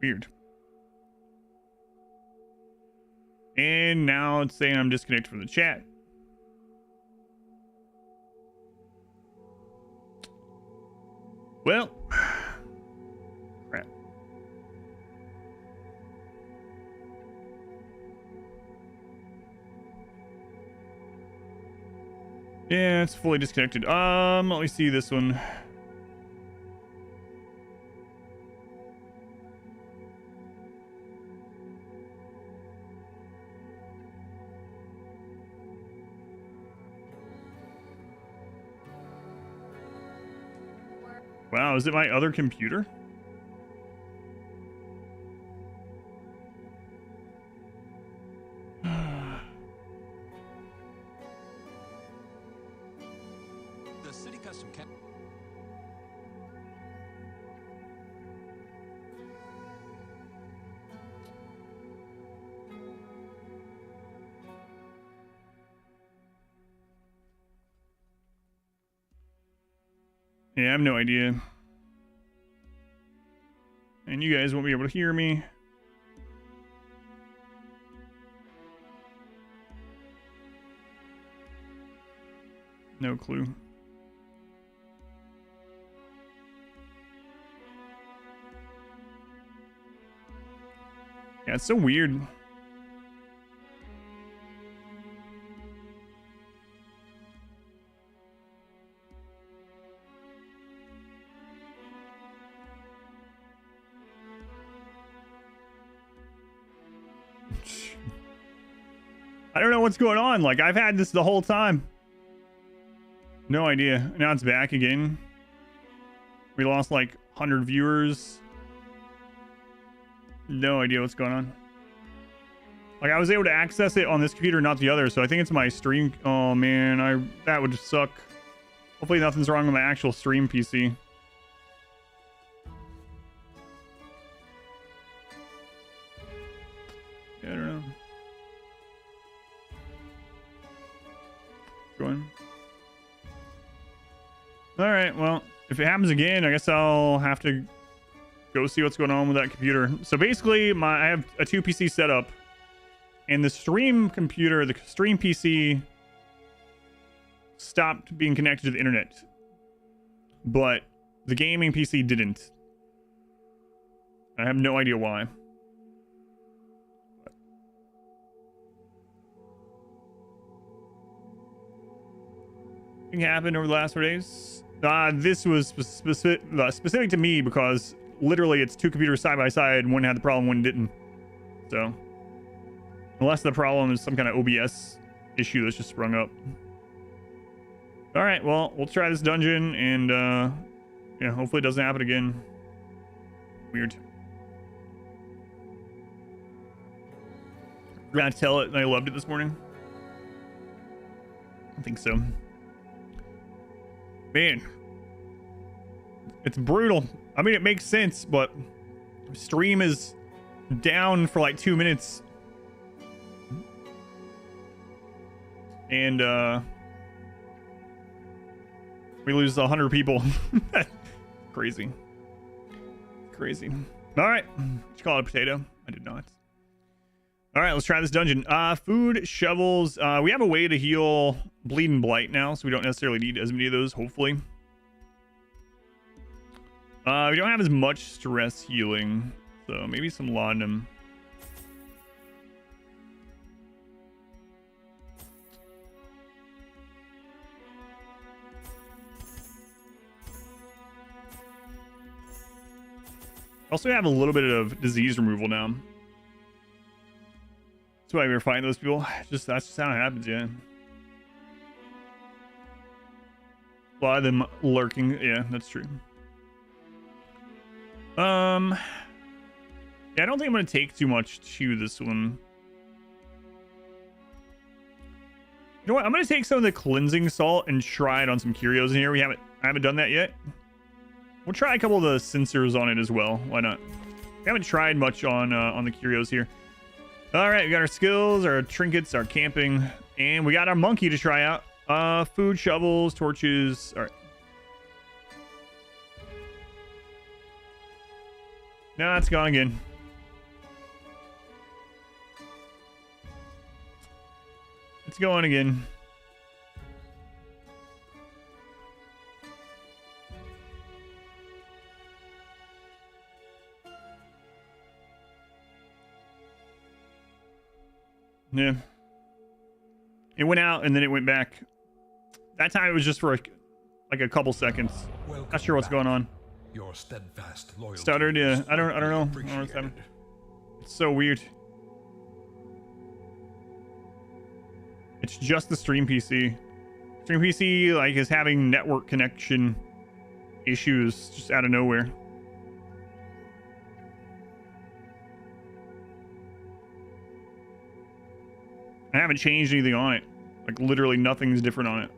Weird. And now it's saying I'm disconnected from the chat. Well, crap. Yeah, it's fully disconnected. Let me see this one. Wow, is it my other computer? The city custom cap. Yeah, I have no idea. And you guys won't be able to hear me. No clue. Yeah, it's so weird. I don't know what's going on. Like, I've had this the whole time. No idea. Now it's back again. We lost like 100 viewers. No idea what's going on. Like, I was able to access it on this computer, not the other, so I think it's my stream. Oh man, that would suck. Hopefully nothing's wrong with my actual stream PC. Yeah, I don't know. Going. All right, well, if it happens again, I guess I'll have to go see what's going on with that computer. So basically, I have a 2 PC setup, and the stream computer, the stream PC, stopped being connected to the internet, but the gaming PC didn't. I have no idea why. Thing happened over the last 4 days. This was specific to me because literally it's 2 computers side by side. One had the problem, one didn't. So unless the problem is some kind of OBS issue that's just sprung up. All right, well, we'll try this dungeon, and yeah, hopefully it doesn't happen again. Weird. Forgot to tell it, and I loved it this morning. I think so. Man, it's brutal. I mean, it makes sense, but stream is down for like 2 minutes, and we lose 100 people. Crazy. Crazy. All right, did you call it a potato? I did not. All right, let's try this dungeon. Food, shovels. We have a way to heal bleed and blight now, so we don't necessarily need as many of those, hopefully. We don't have as much stress healing, so maybe some laudanum. Also have a little bit of disease removal now. That's why we were fighting those people. That's just how it happens, yeah. A lot of them lurking. Yeah, that's true. Yeah, I don't think I'm gonna take too much to this one. You know what? I'm gonna take some of the cleansing salt and try it on some curios in here. I haven't done that yet. We'll try a couple of the sensors on it as well. Why not? We haven't tried much on the curios here. All right, we got our skills, our trinkets, our camping, and we got our monkey to try out. Food, shovels, torches. All right. No, it's gone again. It's going again. Yeah. It went out and then it went back. That time it was just for like a couple seconds. Not sure what's going on. Your steadfast loyalty. Stuttered, yeah. I don't know. I don't know what's happening. It's so weird. It's just the stream PC. Stream PC like is having network connection issues just out of nowhere. I haven't changed anything on it. Like literally nothing's different on it.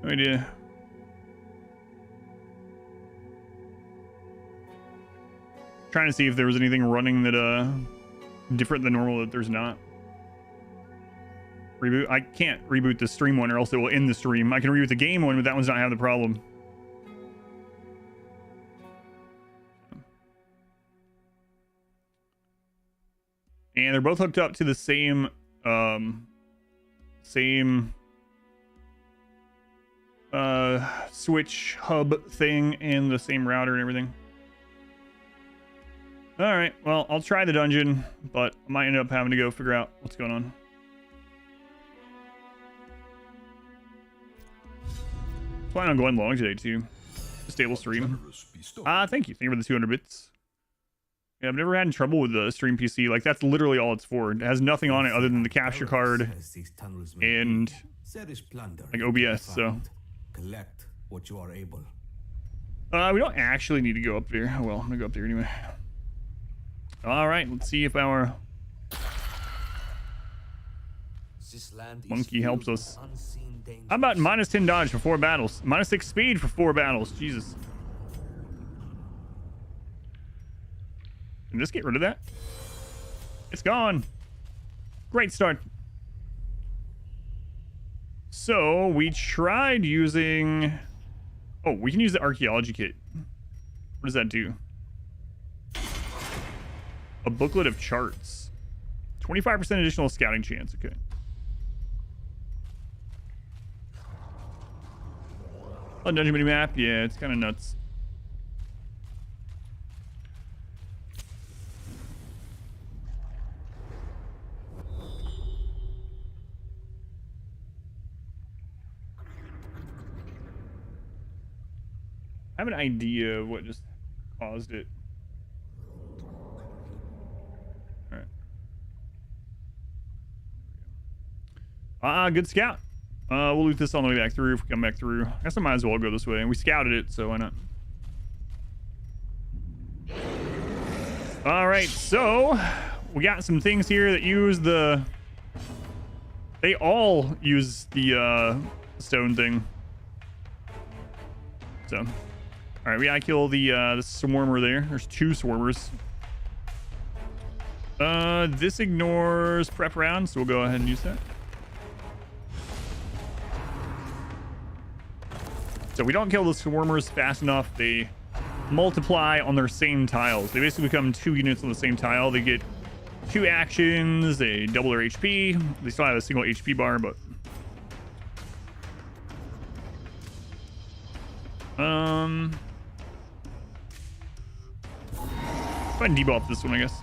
No idea. Trying to see if there was anything running that different than normal that there's not. Reboot. I can't reboot the stream one or else it will end the stream. I can reboot the game one, but that one's not having the problem. And they're both hooked up to the same switch hub thing and the same router and everything. All right, well, I'll try the dungeon, but I might end up having to go figure out what's going on. Plan on going long today too. Stable stream. Thank you. Thank you for the 200 bits. Yeah, I've never had trouble with the stream PC. Like, that's literally all it's for. It has nothing on it other than the capture card and like OBS. So collect what you are able. we don't actually need to go up there. Oh well, I'm gonna go up there anyway. All right, let's see if our monkey helps us. How about minus 10 dodge for 4 battles? Minus 6 speed for 4 battles. Jesus. Can this get rid of that? It's gone. Great start. So we tried using... Oh, we can use the archaeology kit. What does that do? A booklet of charts. 25% additional scouting chance. Okay. A dungeon mini map. Yeah, it's kind of nuts. I have an idea of what just caused it. All right. Good scout. We'll loot this on the way back through if we come back through. I guess I might as well go this way. And we scouted it, so why not? All right, so we got some things here that use the... They all use the stone thing. So, all right, we gotta kill the swarmer there. There's 2 swarmers. This ignores prep round, so we'll go ahead and use that. So we don't kill the swarmers fast enough. They multiply on their same tiles. They basically become 2 units on the same tile. They get 2 actions. They double their HP. They still have a single HP bar, but go ahead and debuff this one, I guess.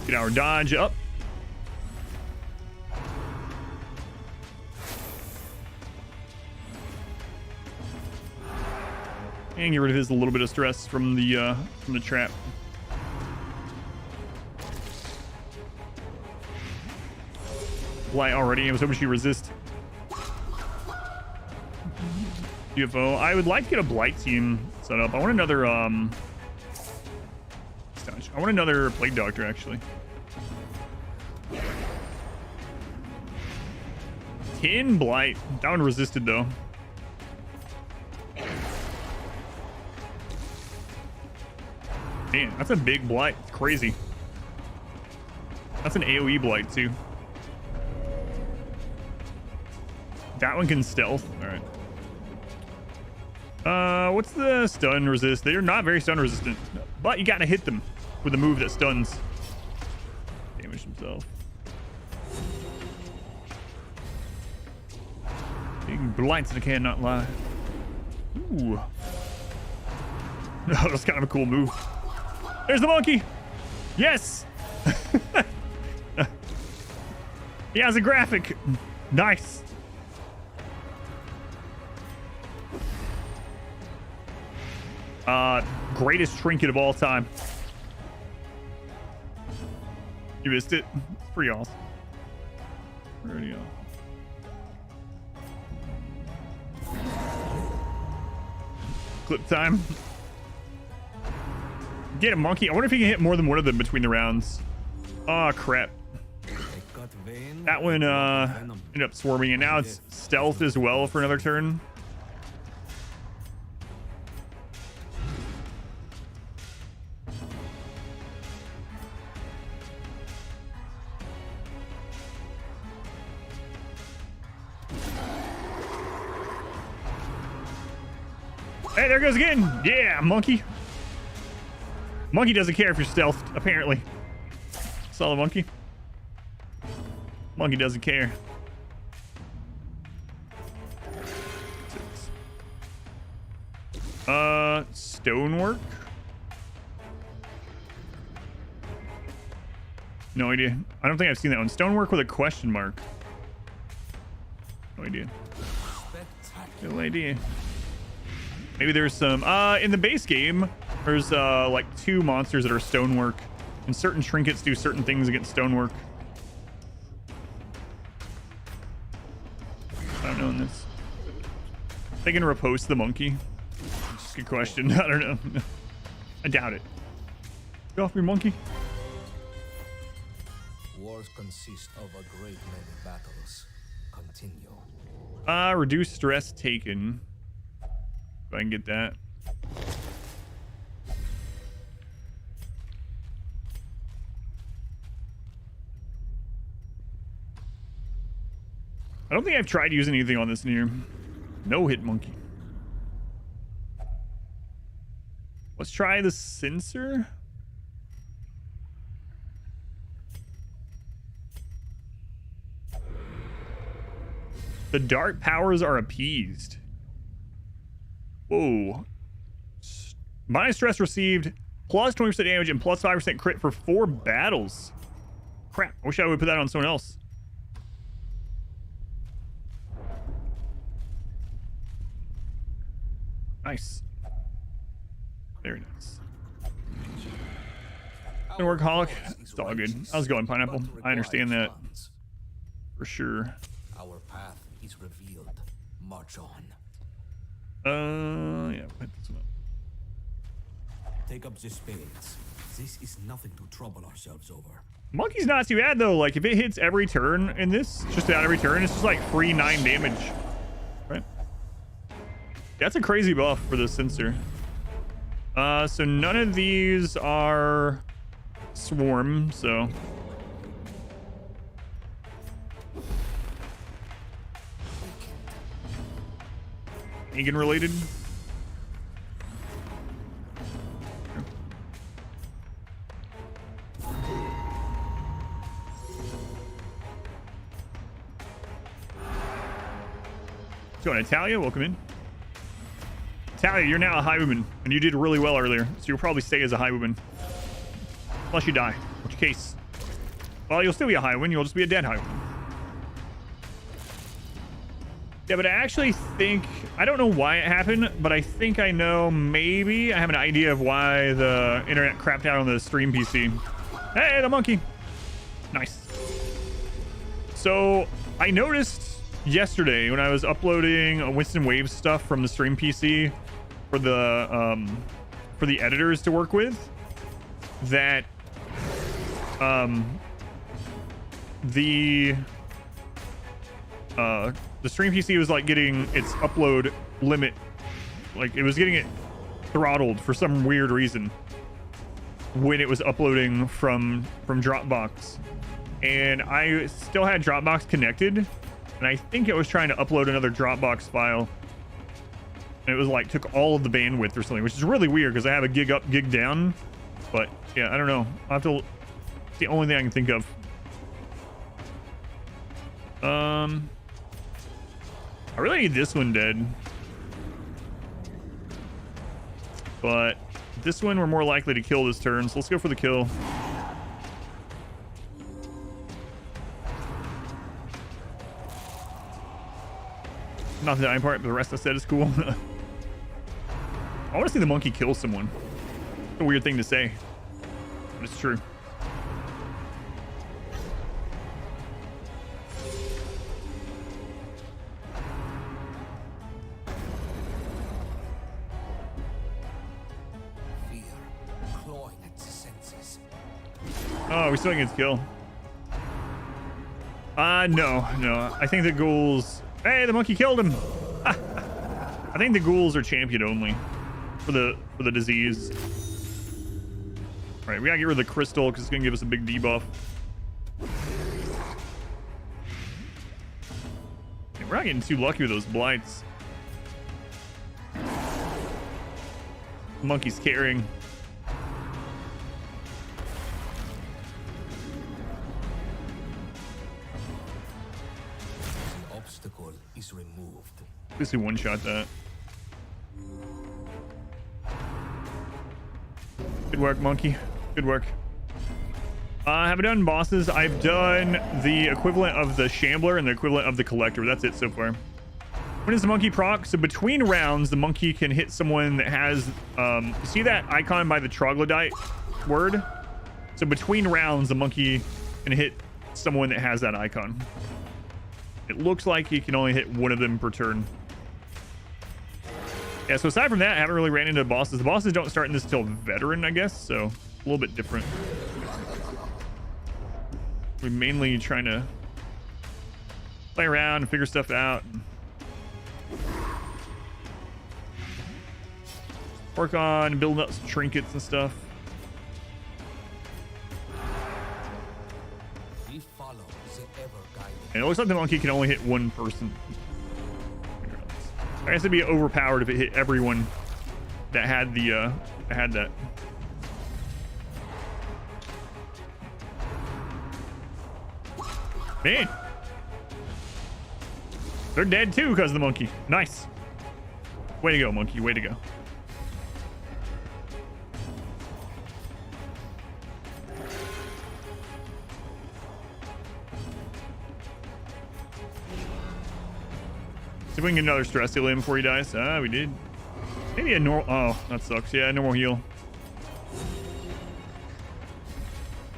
Get our dodge up. And get rid of his little bit of stress from the trap. Blight already. I was hoping she'd resist. UFO. I would like to get a Blight team set up. I want another I want another Plague Doctor, actually. 10 Blight. That one resisted though. Man, that's a big Blight. It's crazy. That's an AoE Blight too. That one can stealth. All right. What's the stun resist? They're not very stun resistant, but you gotta hit them with a move that stuns. Damage himself. Big Blights, I cannot lie. Ooh. That's kind of a cool move. There's the monkey. Yes. He has a graphic. Nice. Greatest trinket of all time. You missed it. It's pretty awesome. Pretty awesome. Clip time. Get a monkey. I wonder if he can hit more than one of them between the rounds. Oh crap. That one ended up swarming, and now it's stealth as well for another turn. Hey, there goes again. Yeah, monkey. Monkey doesn't care if you're stealthed, apparently. Saw the monkey. Monkey doesn't care. Stonework? No idea. I don't think I've seen that one. Stonework with a question mark. No idea. No idea. Maybe there's some in the base game There's like 2 monsters that are stonework, and certain trinkets do certain things against stonework. I don't know in this. They can repost the monkey. Good question. I don't know. I doubt it. Get off me, monkey. Wars consist of a great many battles. Continue. Reduce stress taken. If I can get that. I don't think I've tried using anything on this in here. No hit monkey. Let's try the sensor. The dart powers are appeased. Whoa. Minus stress received, plus 20% damage, and plus 5% crit for 4 battles. Crap. I wish I would put that on someone else. Nice. Very nice. Workaholic. It's all good. I was going pineapple. I understand that. For sure. Our path is revealed. March on. Yeah, put this one up. Take up the spades. This is nothing to trouble ourselves over. Monkey's not too bad though. Like if it hits every turn in this, just about every turn, it's just like free 9 damage. Right? That's a crazy buff for the sensor. So none of these are swarm, so Egan related. So Natalia, welcome in. Natalia, you're now a highwayman, and you did really well earlier, so you'll probably stay as a highwayman. Unless you die, in which case, well, you'll still be a highwayman, you'll just be a dead highwayman. Yeah, but I actually think, I don't know why it happened, but I think I know, maybe, I have an idea of why the internet crapped out on the stream PC. Hey, the monkey. Nice. So, I noticed yesterday when I was uploading Winston Waves stuff from the stream PC for the editors to work with, that the stream PC was like getting its upload limit, like it was getting it throttled for some weird reason when it was uploading from Dropbox, and I still had Dropbox connected, and I think it was trying to upload another Dropbox file, and it was like took all of the bandwidth or something, which is really weird because I have a gig up, gig down. But yeah, I don't know. I'll have to. It's the only thing I can think of. I really need this one dead, but this one we're more likely to kill this turn, so let's go for the kill. Not the dying part, but the rest I said is cool. I want to see the monkey kill someone. It's a weird thing to say, but it's true. Fear, clawing at the senses. Oh, we still didn't get the kill. No. I think the ghouls. Hey, the monkey killed him. I think the ghouls are champion only for the disease. All right, we gotta get rid of the crystal because it's gonna give us a big debuff. We're not getting too lucky with those blights. Monkey's carrying. The obstacle is removed. Basically one-shot that. Good work, monkey. Good work. Have I done bosses? I've done the equivalent of the Shambler and the equivalent of the Collector. That's it so far. When is the monkey proc? So between rounds, the monkey can hit someone that has, you see that icon by the troglodyte word? So between rounds, the monkey can hit someone that has that icon. It looks like he can only hit one of them per turn. Yeah, so aside from that, I haven't really ran into bosses. The bosses don't start in this till veteran, I guess, so a little bit different. We're mainly trying to play around and figure stuff out. Work on building up some trinkets and stuff. We follow the ever-guiding. And it looks like the monkey can only hit one person. I guess it'd be overpowered if it hit everyone that had the that. Man, they're dead too because of the monkey. Nice. Way to go, monkey. Way to go. See if we can get another stress heal in before he dies. Ah, we did. Maybe a normal. Oh, that sucks. Yeah, normal heal.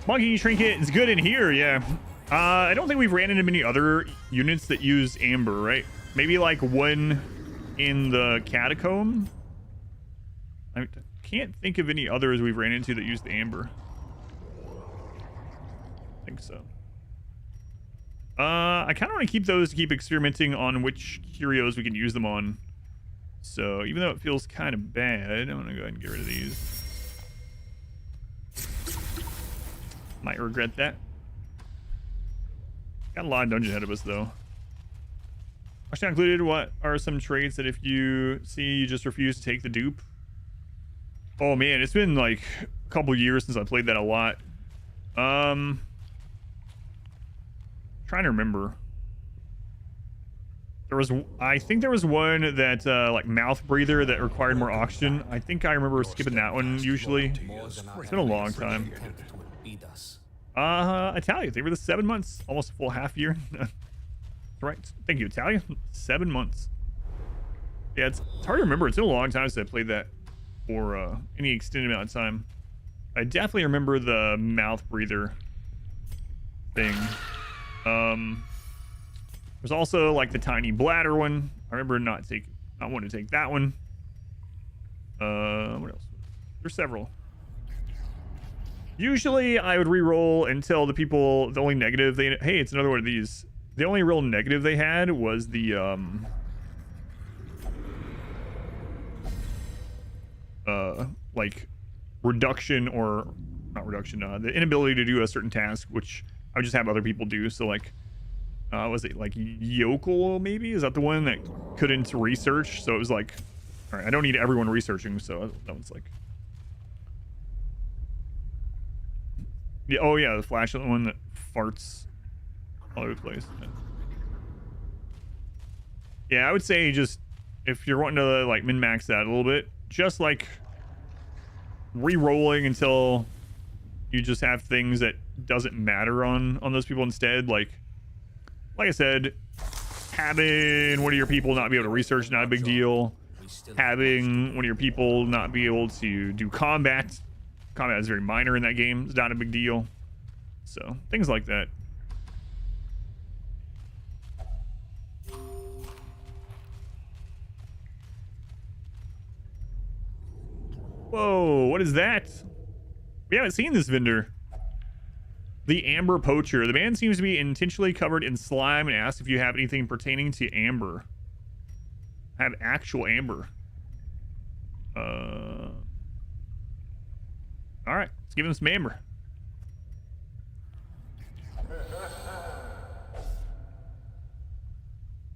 Monkey trinket is good in here. Yeah. I don't think we've ran into many other units that use amber, right? Maybe like one in the catacomb. I can't think of any others we've ran into that use the amber. I think so. I kind of want to keep those to keep experimenting on which curios we can use them on. So even though it feels kind of bad, I'm going to go ahead and get rid of these. Might regret that. Got a lot of dungeon ahead of us, though. Question included, what are some traits that if you see, you just refuse to take the dupe? Oh, man, it's been like a couple years since I played that a lot. Trying to remember. I think there was one that like mouth breather that required more oxygen. I think I remember skipping that one usually. It's been a long time. Italia, they were the 7 months, almost a full half year. Right. Thank you, Italia. 7 months. Yeah, it's hard to remember. It's been a long time since I played that for any extended amount of time. I definitely remember the mouth breather thing. There's also like the tiny bladder one. I remember not wanting to take that one. What else? There's several. Usually I would re-roll until the only negative hey, it's another one of these. The only real negative they had was the like reduction, or not reduction, the inability to do a certain task, which I would just have other people do. So like was it like yokel, maybe? Is that the one that couldn't research? So it was like, all right, I don't need everyone researching, so that one's like, yeah, oh yeah, the flashlight one that farts all over the place. Yeah, I would say just, if you're wanting to like min-max that a little bit, just like re-rolling until you just have things that doesn't matter on those people instead. Like I said, having one of your people not be able to research, not a big deal. Having one of your people not be able to do combat is very minor in that game. It's not a big deal. So things like that. Whoa, what is that? We haven't seen this vendor. The Amber Poacher. The man seems to be intentionally covered in slime and asks if you have anything pertaining to amber. I have actual amber. All right, let's give him some amber.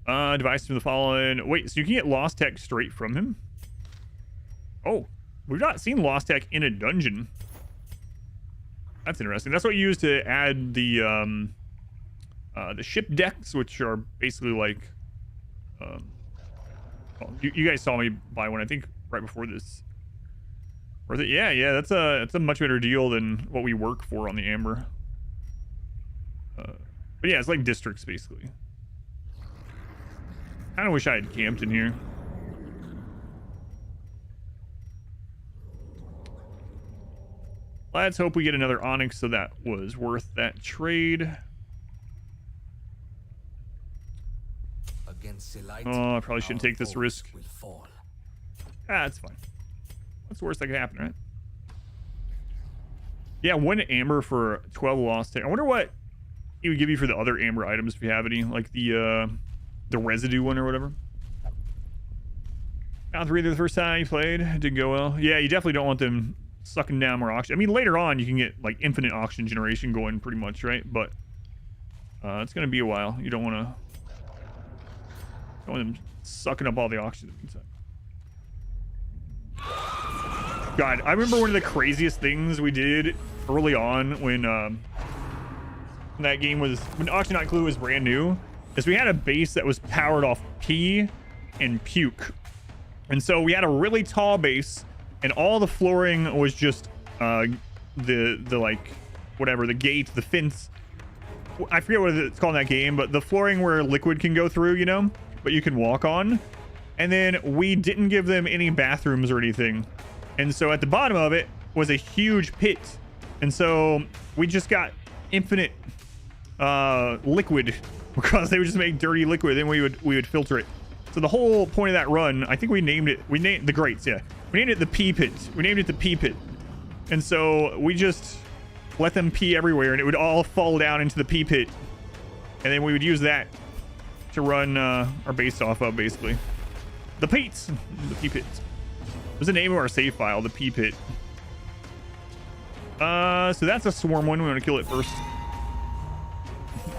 Device from the fallen. Wait, so you can get Lost Tech straight from him? Oh, we've not seen Lost Tech in a dungeon. That's interesting. That's what you use to add the ship decks, which are basically like, well, you guys saw me buy one, I think, right before this. Worth it? Yeah. That's a much better deal than what we work for on the Amber. But yeah, it's like districts basically. Kind of wish I had camped in here. Let's hope we get another Onyx, so that was worth that trade. Oh, I probably shouldn't take this risk. Ah, it's fine. What's the worst that could happen, right? Yeah, 1 amber for 12 lost. I wonder what he would give you for the other amber items if you have any, like the residue one or whatever. Found 3 the first time you played. Didn't go well. Yeah, you definitely don't want them sucking down more oxygen. I mean, later on you can get like infinite oxygen generation going pretty much, right? But it's gonna be a while. You don't want them sucking up all the oxygen inside. God, I remember one of the craziest things we did early on when that game was, when Oxygen Not Clue was brand new, is we had a base that was powered off pee and puke. And so we had a really tall base, and all the flooring was just the like whatever, the gate, the fence. I forget what it's called in that game, but the flooring where liquid can go through, you know, but you can walk on. And then we didn't give them any bathrooms or anything. And so at the bottom of it was a huge pit. And so we just got infinite liquid because they would just make dirty liquid. Then we would filter it. So the whole point of that run, I think we named the grates. Yeah. We named it the pee pit. We named it the pee pit. And so we just let them pee everywhere and it would all fall down into the pee pit. And then we would use that to run our base off of, basically. The peats. The pee pits. What's the name of our save file? The pee pit. So that's a swarm one. We want to kill it first.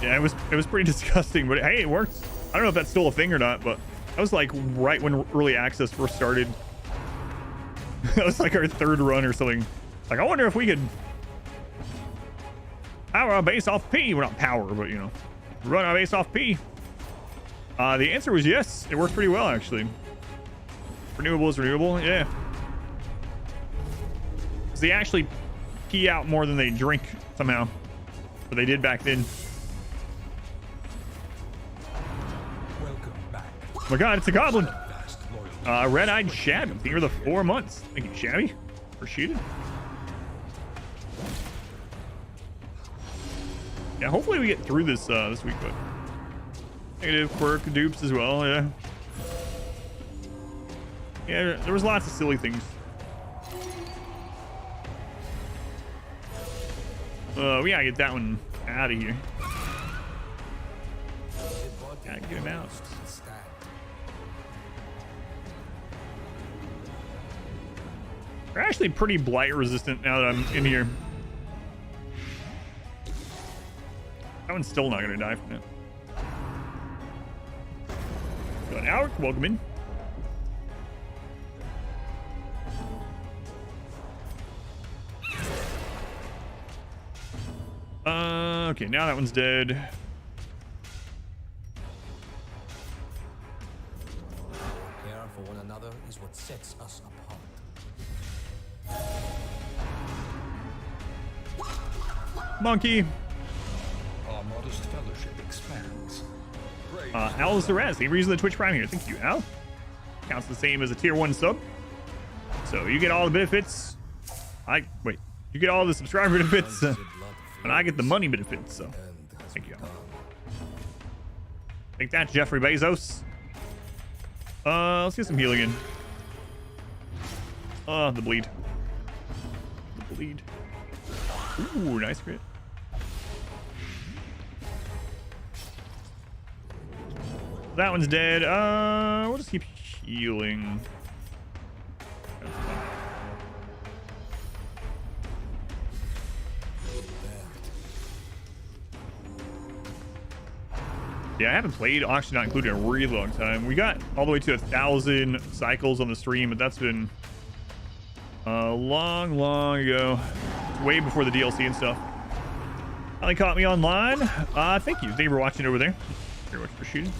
Yeah, it was pretty disgusting, but hey, it worked. I don't know if that's still a thing or not, but that was like right when early access first started. That was like our 3rd run or something. Like, I wonder if we could power our base off P. Well, not power, but you know, run our base off P. The answer was yes. It worked pretty well, actually. Renewable is renewable, yeah. Because they actually pee out more than they drink somehow. But they did back then. Welcome back. Oh my god, it's a goblin. Red-eyed Shabby. Thank you for the 4 months. Thank you, Shabby. Appreciate it. Yeah, hopefully we get through this this week, but negative quirk dupes as well, yeah. Yeah, there was lots of silly things. We gotta get that one out of here. Gotta get him out. They're actually pretty blight resistant now that I'm in here. That one's still not gonna die from it. Got Alric, welcome in. Okay, now that one's dead. Care for one another is what sets us apart. Monkey. Our modest fellowship expands. Al is the res. He reason the Twitch Prime here. Thank you, Al. Counts the same as a tier 1 sub. So you get all the benefits. You get all the subscriber benefits, and I get the money benefits. So thank you. Take that, Jeffrey Bezos. Let's get some healing in. The bleed. The bleed. Ooh, nice crit. That one's dead. We'll just keep healing. Yeah, I haven't played Oxygen Not Included in a really long time. We got all the way to 1,000 cycles on the stream, but that's been long ago. Way before the DLC and stuff. Finally caught me online. Thank you. Thank you for watching over there. Very much appreciated.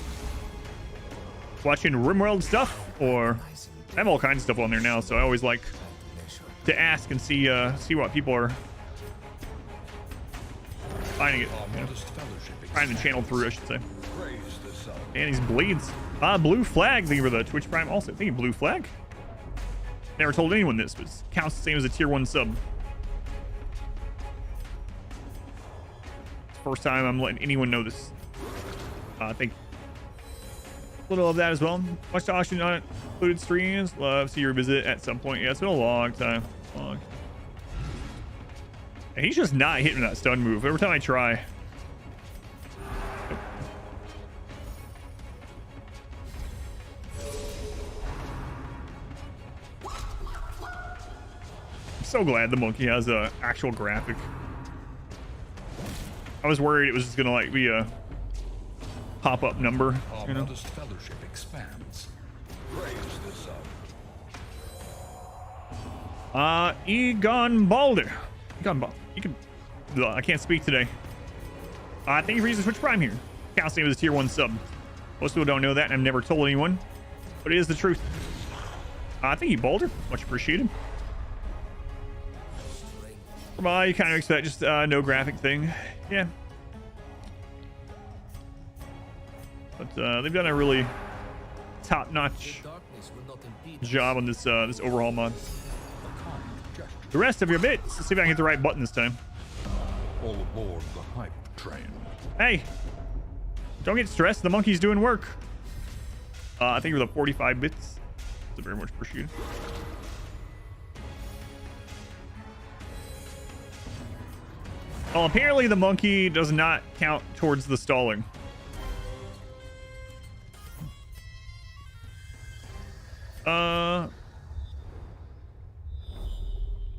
Watching RimWorld stuff, or I have all kinds of stuff on there now, so I always like to ask and see what people are finding it. You know, trying to channel through, I should say. And these bleeds. Blue flag. Thank you for the Twitch Prime. Also, thank you, Blue flag. Never told anyone this, but it counts the same as a tier 1 sub. First time I'm letting anyone know this. I think a little of that as well. Watch the auction on included streams. Love to see you revisit at some point. Yeah, it's been a long time. Long. And he's just not hitting that stun move every time I try. I'm so glad the monkey has a actual graphic. I was worried it was just gonna like be a pop-up number. Our You know? modest fellowship expands. Praise the sun. Egon Balder. Egon Balder. You can. I can't speak today. Thank you for using Twitch Prime here. Counts name is a tier 1 sub. Most people don't know that, and I've never told anyone, but it is the truth. Thank you, Balder. Much appreciated. You kind of expect just no graphic thing. Yeah. But they've done a really top-notch job on this this overhaul mod. The rest of your bits. Let's see if I can hit the right button this time. All aboard the hype train. Hey, don't get stressed. The monkey's doing work. I think it was 45 bits. That's very much appreciated. Well, apparently the monkey does not count towards the stalling.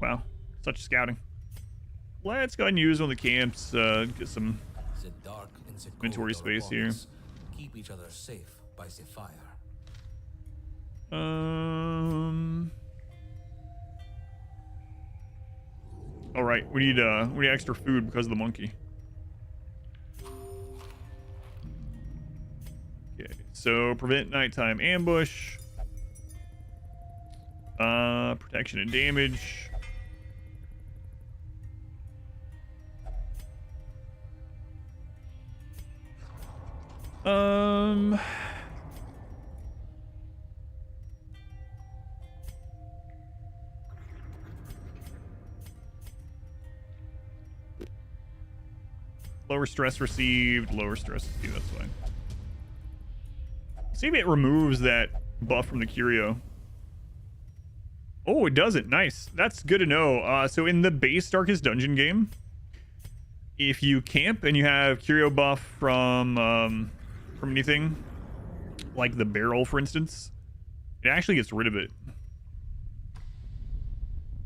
Wow, such scouting. Let's go ahead and use one of the camps. Get some inventory space here. Keep each other safe by the fire. All right, we need extra food because of the monkey. Okay, so prevent nighttime ambush. Protection and damage. Lower stress received, lower stress received, that's fine. See if it removes that buff from the curio. Oh, it doesn't. Nice. That's good to know. So in the base Darkest Dungeon game, if you camp and you have curio buff from anything, like the barrel, for instance, it actually gets rid of it.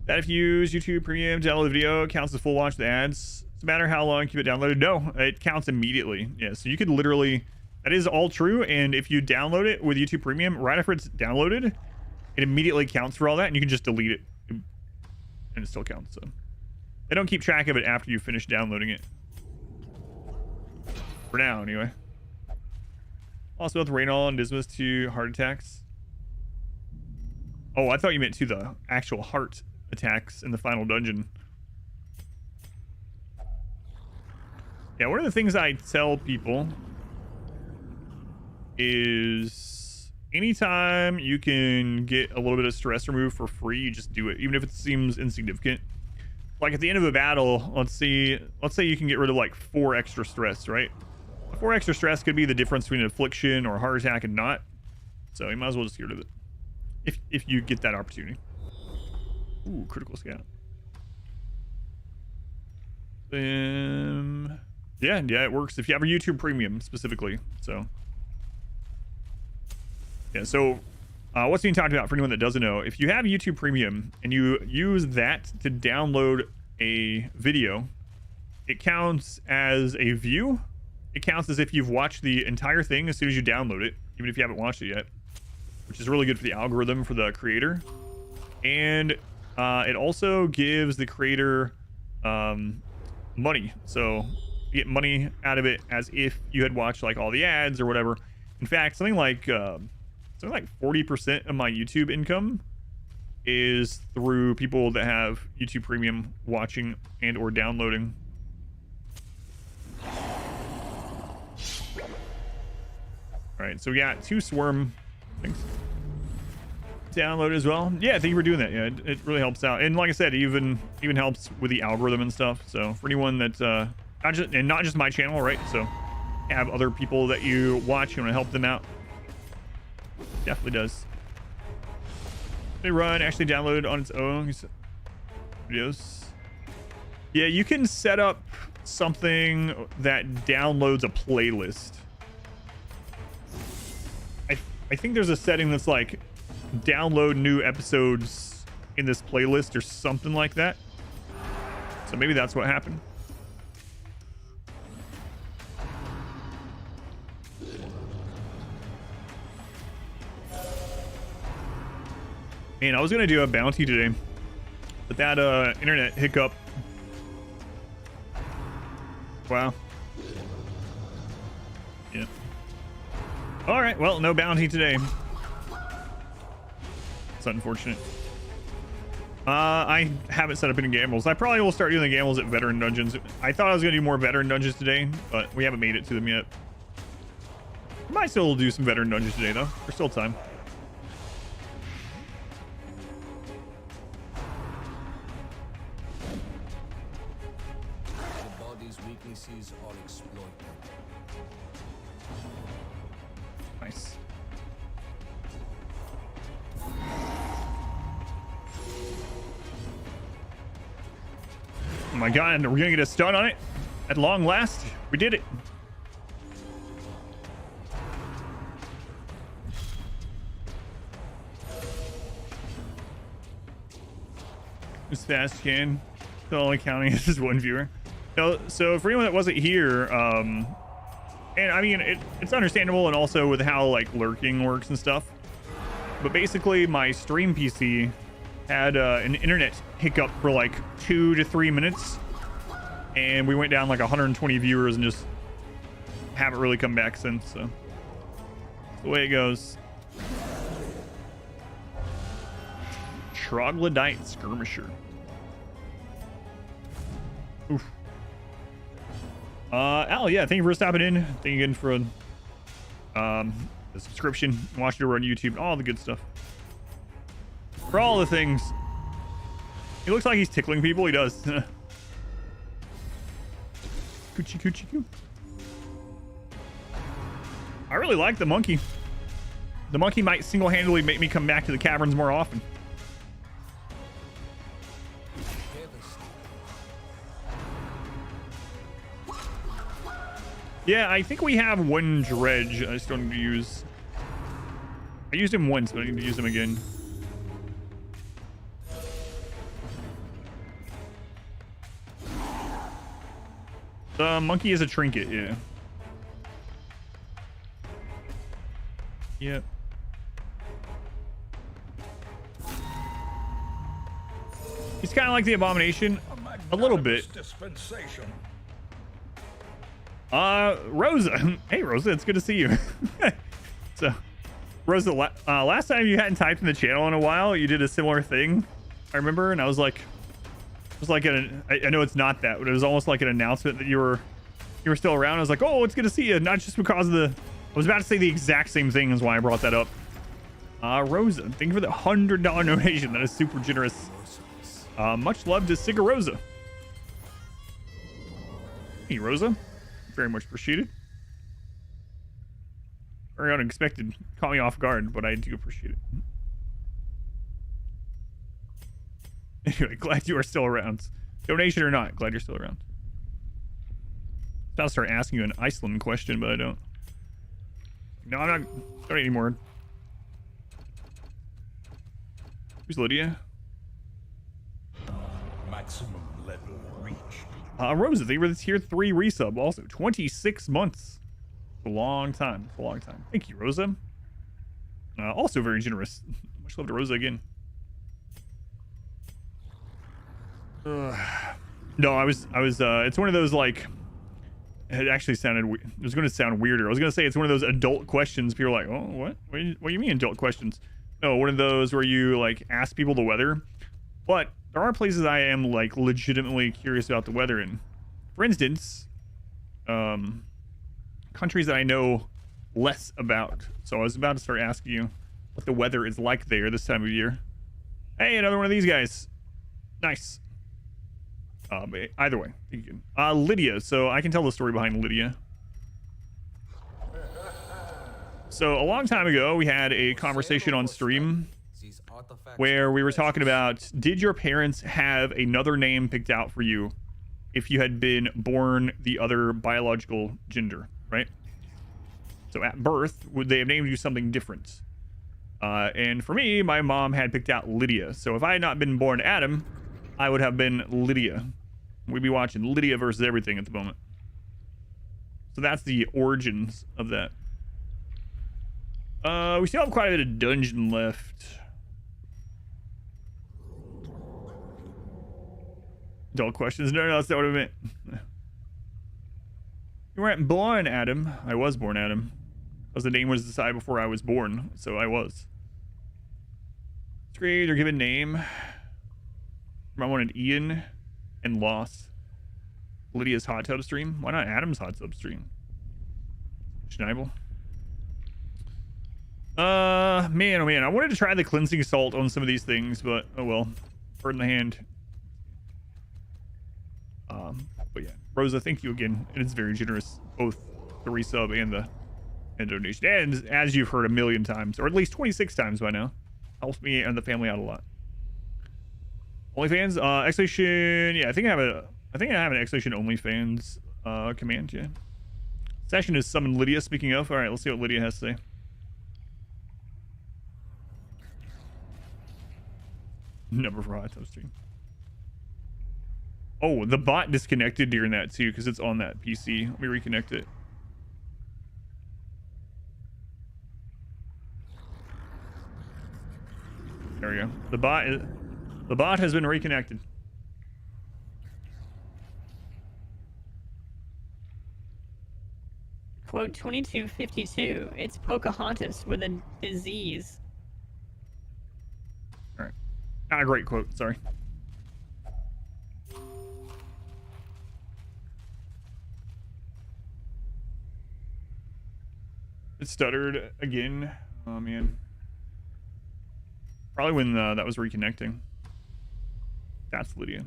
That if you use YouTube Premium to download the video, it counts as full watch the ads. Doesn't matter how long you keep it downloaded. No, it counts immediately. Yeah, so you could literally, that is all true. And if you download it with YouTube Premium, right after it's downloaded, it immediately counts for all that, and you can just delete it, and it still counts. So they don't keep track of it after you finish downloading it. For now, anyway. Also, with Raynal and Dismas to heart attacks. Oh, I thought you meant to the actual heart attacks in the final dungeon. Yeah, one of the things I tell people is anytime you can get a little bit of stress removed for free, you just do it, even if it seems insignificant. Like at the end of a battle, let's say you can get rid of like 4 extra stress, right? 4 extra stress could be the difference between an affliction or a heart attack and not. So you might as well just get rid of it if you get that opportunity. Ooh, critical scout. Yeah, it works if you have a YouTube Premium specifically. So yeah, so what's being talked about for anyone that doesn't know, if you have YouTube Premium and you use that to download a video, it counts as a view. It counts as if you've watched the entire thing as soon as you download it, even if you haven't watched it yet, which is really good for the algorithm for the creator. And it also gives the creator money. So you get money out of it as if you had watched like all the ads or whatever. In fact, something like 40% of my YouTube income is through people that have YouTube Premium watching and or downloading. All right, so we got 2 swarm things download as well. Yeah, thank you for doing that. Yeah, it really helps out. And like I said, it even helps with the algorithm and stuff. So for anyone that not just my channel, right? So have other people that you watch, you want to help them out. Definitely does. They run actually download on its own videos. Yeah, you can set up something that downloads a playlist. I think there's a setting that's like download new episodes in this playlist or something like that. So maybe that's what happened. Man, I was gonna do a bounty today, but that internet hiccup. Wow. Yeah. All right. Well, no bounty today. It's unfortunate. I haven't set up any gambles. I probably will start doing the gambles at veteran dungeons. I thought I was gonna do more veteran dungeons today, but we haven't made it to them yet. Might still do some veteran dungeons today though. There's still time. The body's weaknesses are exploited. Nice. Oh my god, we're gonna get a stun on it at long last. We did it. As fast as you can. Still only counting as just one viewer. So for anyone that wasn't here, and I mean it's understandable, and also with how like lurking works and stuff. But basically, my stream PC had an internet hiccup for like 2 to 3 minutes, and we went down like 120 viewers and just haven't really come back since. So that's the way it goes. Troglodyte skirmisher. Oof. Al, yeah, thank you for stopping in. Thank you again for the subscription, watching over on YouTube, all the good stuff. For all the things. He looks like he's tickling people. He does. Coochie coochie coo. I really like the monkey. The monkey might single-handedly make me come back to the caverns more often. Yeah, I think we have one dredge. I just don't need to use. I used him once, but I need to use him again. The monkey is a trinket, yeah. Yep. He's kind of like the abomination, a little bit. Dispensation. Rosa. Hey, Rosa, it's good to see you. So, Rosa, last time you hadn't typed in the channel in a while, you did a similar thing, I remember, and I was like, it was like I know it's not that, but it was almost like an announcement that you were still around. I was like, oh, it's good to see you, not just because of the. I was about to say the exact same thing is why I brought that up. Rosa, thank you for the $100 donation. That is super generous. Much love to Sigur Rosa. Hey, Rosa. Very much appreciated. Very unexpected. Caught me off guard, but I do appreciate it. Anyway, glad you are still around. Donation or not, glad you're still around. I'll start asking you an Iceland question, but I don't. No, I'm not donating anymore. Who's Lydia? Maximum level reached. Rosa, they were the tier 3 resub also. 26 months. A long time. It's a long time. Thank you, Rosa. Also very generous. Much love to Rosa again. No, I was it's one of those like, it actually sounded, it was going to sound weirder. I was going to say it's one of those adult questions. People are like, oh, what do you mean adult questions? No, one of those where you like ask people the weather. But there are places I am like legitimately curious about the weather in. For instance, countries that I know less about. So I was about to start asking you what the weather is like there this time of year. Hey, another one of these guys. Nice. But either way, you can. Lydia. So I can tell the story behind Lydia. So a long time ago, we had a conversation on stream where we were talking about, did your parents have another name picked out for you if you had been born the other biological gender, right? So at birth, would they have named you something different? And for me, my mom had picked out Lydia. So if I had not been born Adam, I would have been Lydia. We'd be watching Lydia versus everything at the moment. So that's the origins of that. We still have quite a bit of dungeon left. Dull questions. No, that's not what I meant. You weren't born Adam. I was born Adam. Because the name was decided before I was born, so I was. Created or given name. I wanted Ian and lost. Lydia's hot tub stream. Why not Adam's hot tub stream? Schneibel. Man, oh man, I wanted to try the cleansing salt on some of these things, but oh well. Bird in the hand. But yeah, Rosa, thank you again. It is very generous, both the resub and the donation. And as you've heard a million times, or at least 26 times by now, helps me and the family out a lot. OnlyFans, Exhalation. Yeah, I think I have an Exhalation OnlyFans command. Yeah. Session is summon Lydia. Speaking of, all right, let's see what Lydia has to say. Number for hot tub stream. Oh, the bot disconnected during that too because it's on that PC. Let me reconnect it. There we go. The bot has been reconnected. Quote 2252. It's Pocahontas with a disease. All right. Not a great quote. Sorry. It stuttered again. Oh man. Probably when that was reconnecting. That's Lydia.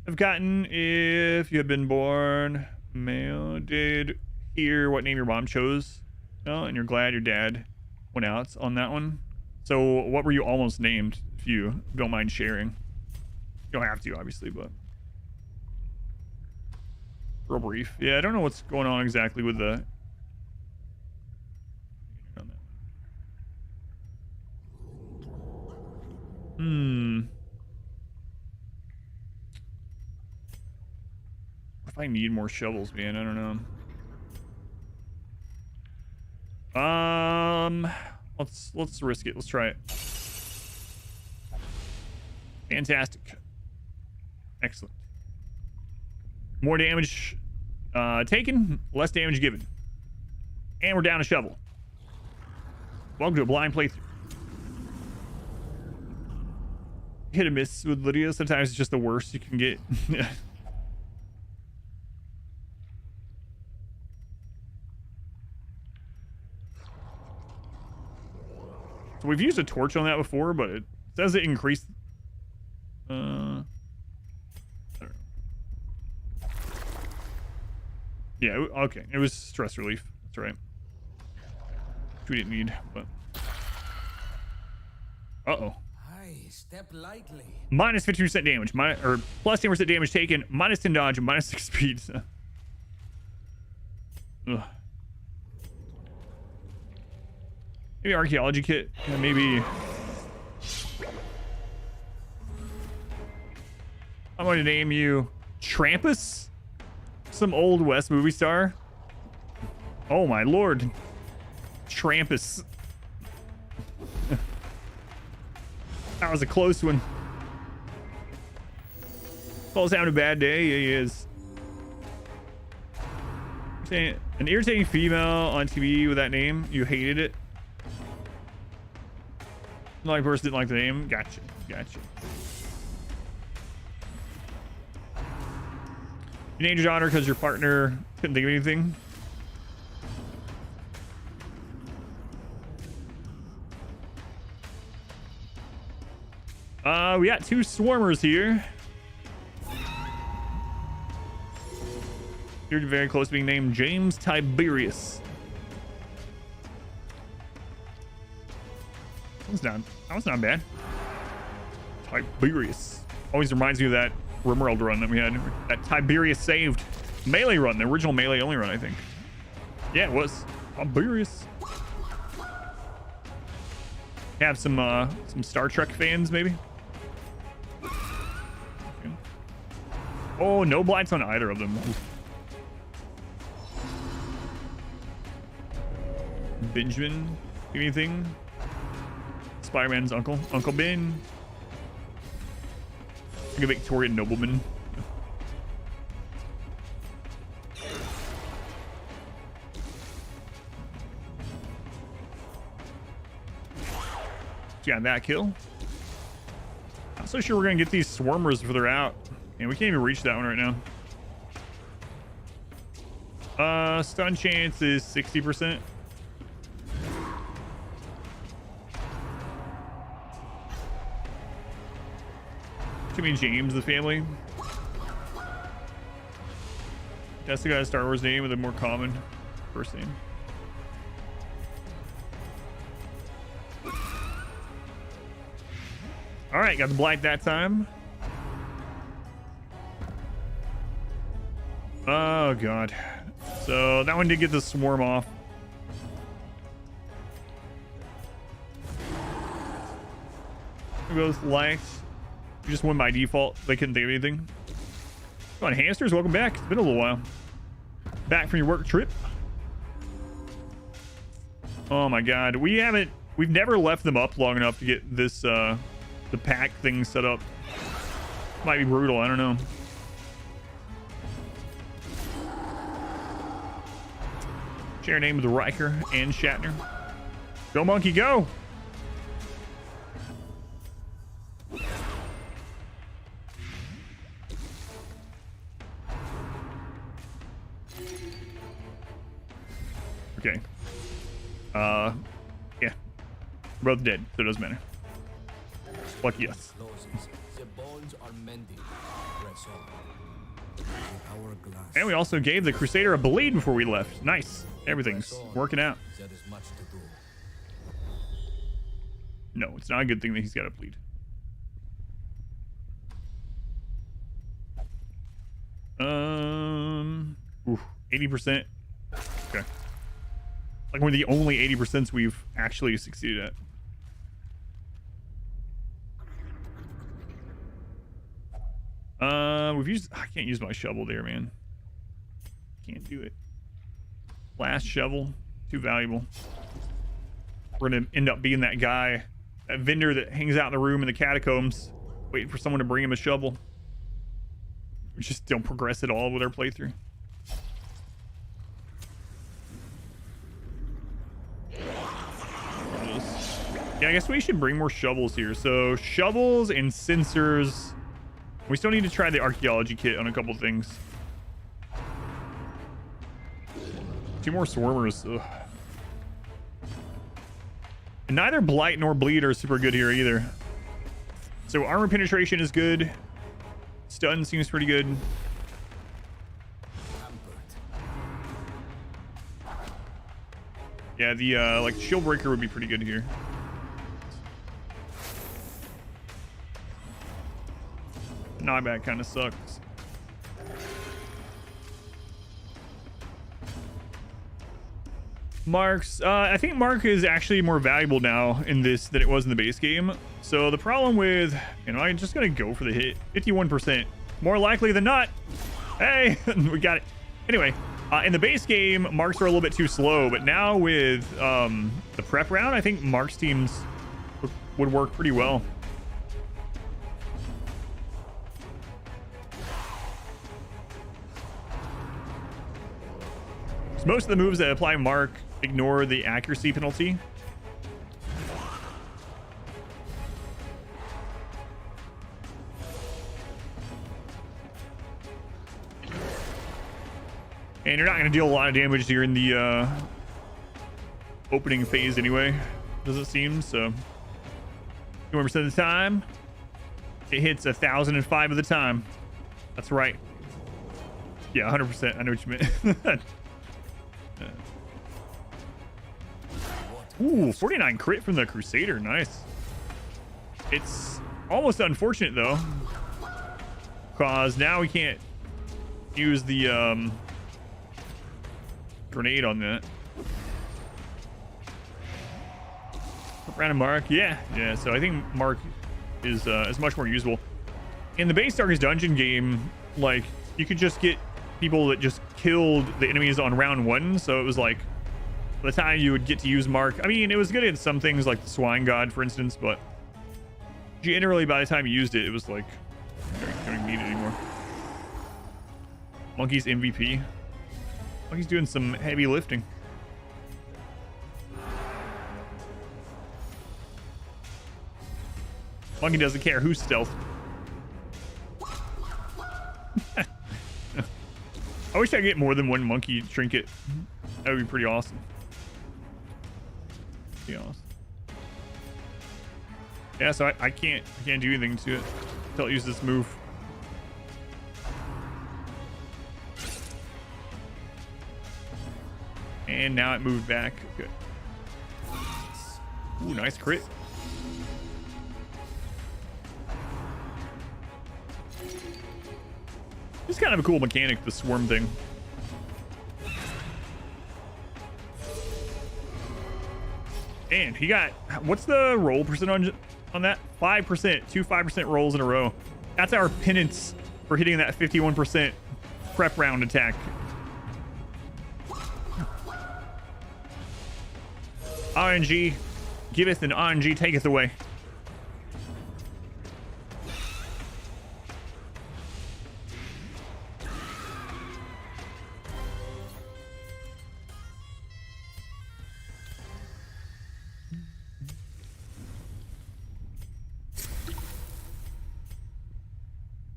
I've gotten if you have been born male. Did hear what name your mom chose. Oh, and you're glad your dad went out on that one. So what were you almost named, if you don't mind sharing? You don't have to, obviously, but real brief. Yeah, I don't know what's going on exactly with the If I need more shovels, man, I don't know. Let's risk it. Let's try it. Fantastic. Excellent. More damage taken, less damage given. And we're down a shovel. Welcome to a blind playthrough. Hit and miss with Lydia. Sometimes it's just the worst you can get. So we've used a torch on that before, but it says it increased. I don't know. Yeah, okay. It was stress relief. That's right. Which we didn't need, but. Uh-oh. Step lightly. Minus 50% damage, or plus 10% damage taken, minus 10 dodge, and minus 6 speed. Ugh. Maybe archaeology kit. Yeah, maybe. I'm going to name you Trampus, some old West movie star. Oh my lord, Trampus. That was a close one. Paul's having a bad day. Yeah, he is. An irritating female on TV with that name. You hated it. Like person didn't like the name. Gotcha. Gotcha. You named your daughter because your partner couldn't think of anything. We got 2 swarmers here. You're very close to being named James Tiberius. That was not bad. Tiberius. Always reminds me of that Rimworld run that we had. That Tiberius saved melee run, the original melee only run, I think. Yeah, it was. Tiberius. Have some Star Trek fans, maybe. Okay. Oh, no blights on either of them. Benjamin, anything? Spider-Man's uncle, Uncle Ben. Like a Victorian nobleman. Got that kill. Not so sure we're gonna get these swarmers further out. And we can't even reach that one right now. Stun chance is 60%. Too many James, the family. That's the guy's Star Wars name with a more common first name. All right, got the blight that time. Oh god. So that one did get the swarm off. We both liked. We just won by default. They couldn't think of anything. Come on, hamsters, welcome back. It's been a little while. Back from your work trip. Oh my god. We've never left them up long enough to get this the pack thing set up. Might be brutal, I don't know. Share name with Riker and Shatner. Go monkey, go! Okay. Yeah. We're both dead, so it doesn't matter. Lucky us. The bones are mending. Press on. Hourglass. And we also gave the Crusader a bleed before we left. Nice. Everything's working out. There is much to do. No, it's not a good thing that he's got a bleed. Ooh, 80%. Okay. Like one of the only 80% we've actually succeeded at. I can't use my shovel there, man. Can't do it. Last shovel, too valuable. We're gonna end up being that guy, that vendor that hangs out in the room in the catacombs, waiting for someone to bring him a shovel. We just don't progress at all with our playthrough. Yeah, I guess we should bring more shovels here. So shovels and sensors. We still need to try the archaeology kit on a couple things. 2 more swarmers. Ugh. And neither blight nor bleed are super good here either. So armor penetration is good. Stun seems pretty good. Yeah, the like shield breaker would be pretty good here. Knockback kind of sucks. Marks, I think Mark is actually more valuable now in this than it was in the base game. So the problem with, I'm just gonna go for the hit. 51%, more likely than not. Hey, we got it. Anyway, in the base game, Marks are a little bit too slow, but now with the prep round, I think Mark's teams would work pretty well. Most of the moves that apply Mark ignore the accuracy penalty. And you're not going to deal a lot of damage during the opening phase anyway, does it seem? So 21% of the time. It hits 1,005 of the time. That's right. Yeah, 100%. I know what you meant. Ooh, 49 crit from the Crusader. Nice. It's almost unfortunate though, because now we can't use the grenade on that. Random Mark, yeah. So I think Mark is much more usable. In the base Darkest Dungeon game, like, you could just get people that just killed the enemies on round 1, so it was like by the time you would get to use Mark, I mean, it was good in some things like the Swine God, for instance, but generally by the time you used it, it was like you don't need it anymore. Monkey's MVP. Monkey's doing some heavy lifting. Monkey doesn't care who's stealth. I wish I could get more than one monkey trinket. That would be pretty awesome. To be honest. Yeah, so I can't do anything to it until it uses this move. And now it moved back. Good. Ooh, nice crit. It's kind of a cool mechanic, the swarm thing. And he got, what's the roll percentage on that? 5%, 2 5% rolls in a row. That's our penance for hitting that 51% prep round attack. RNG giveth and RNG taketh away.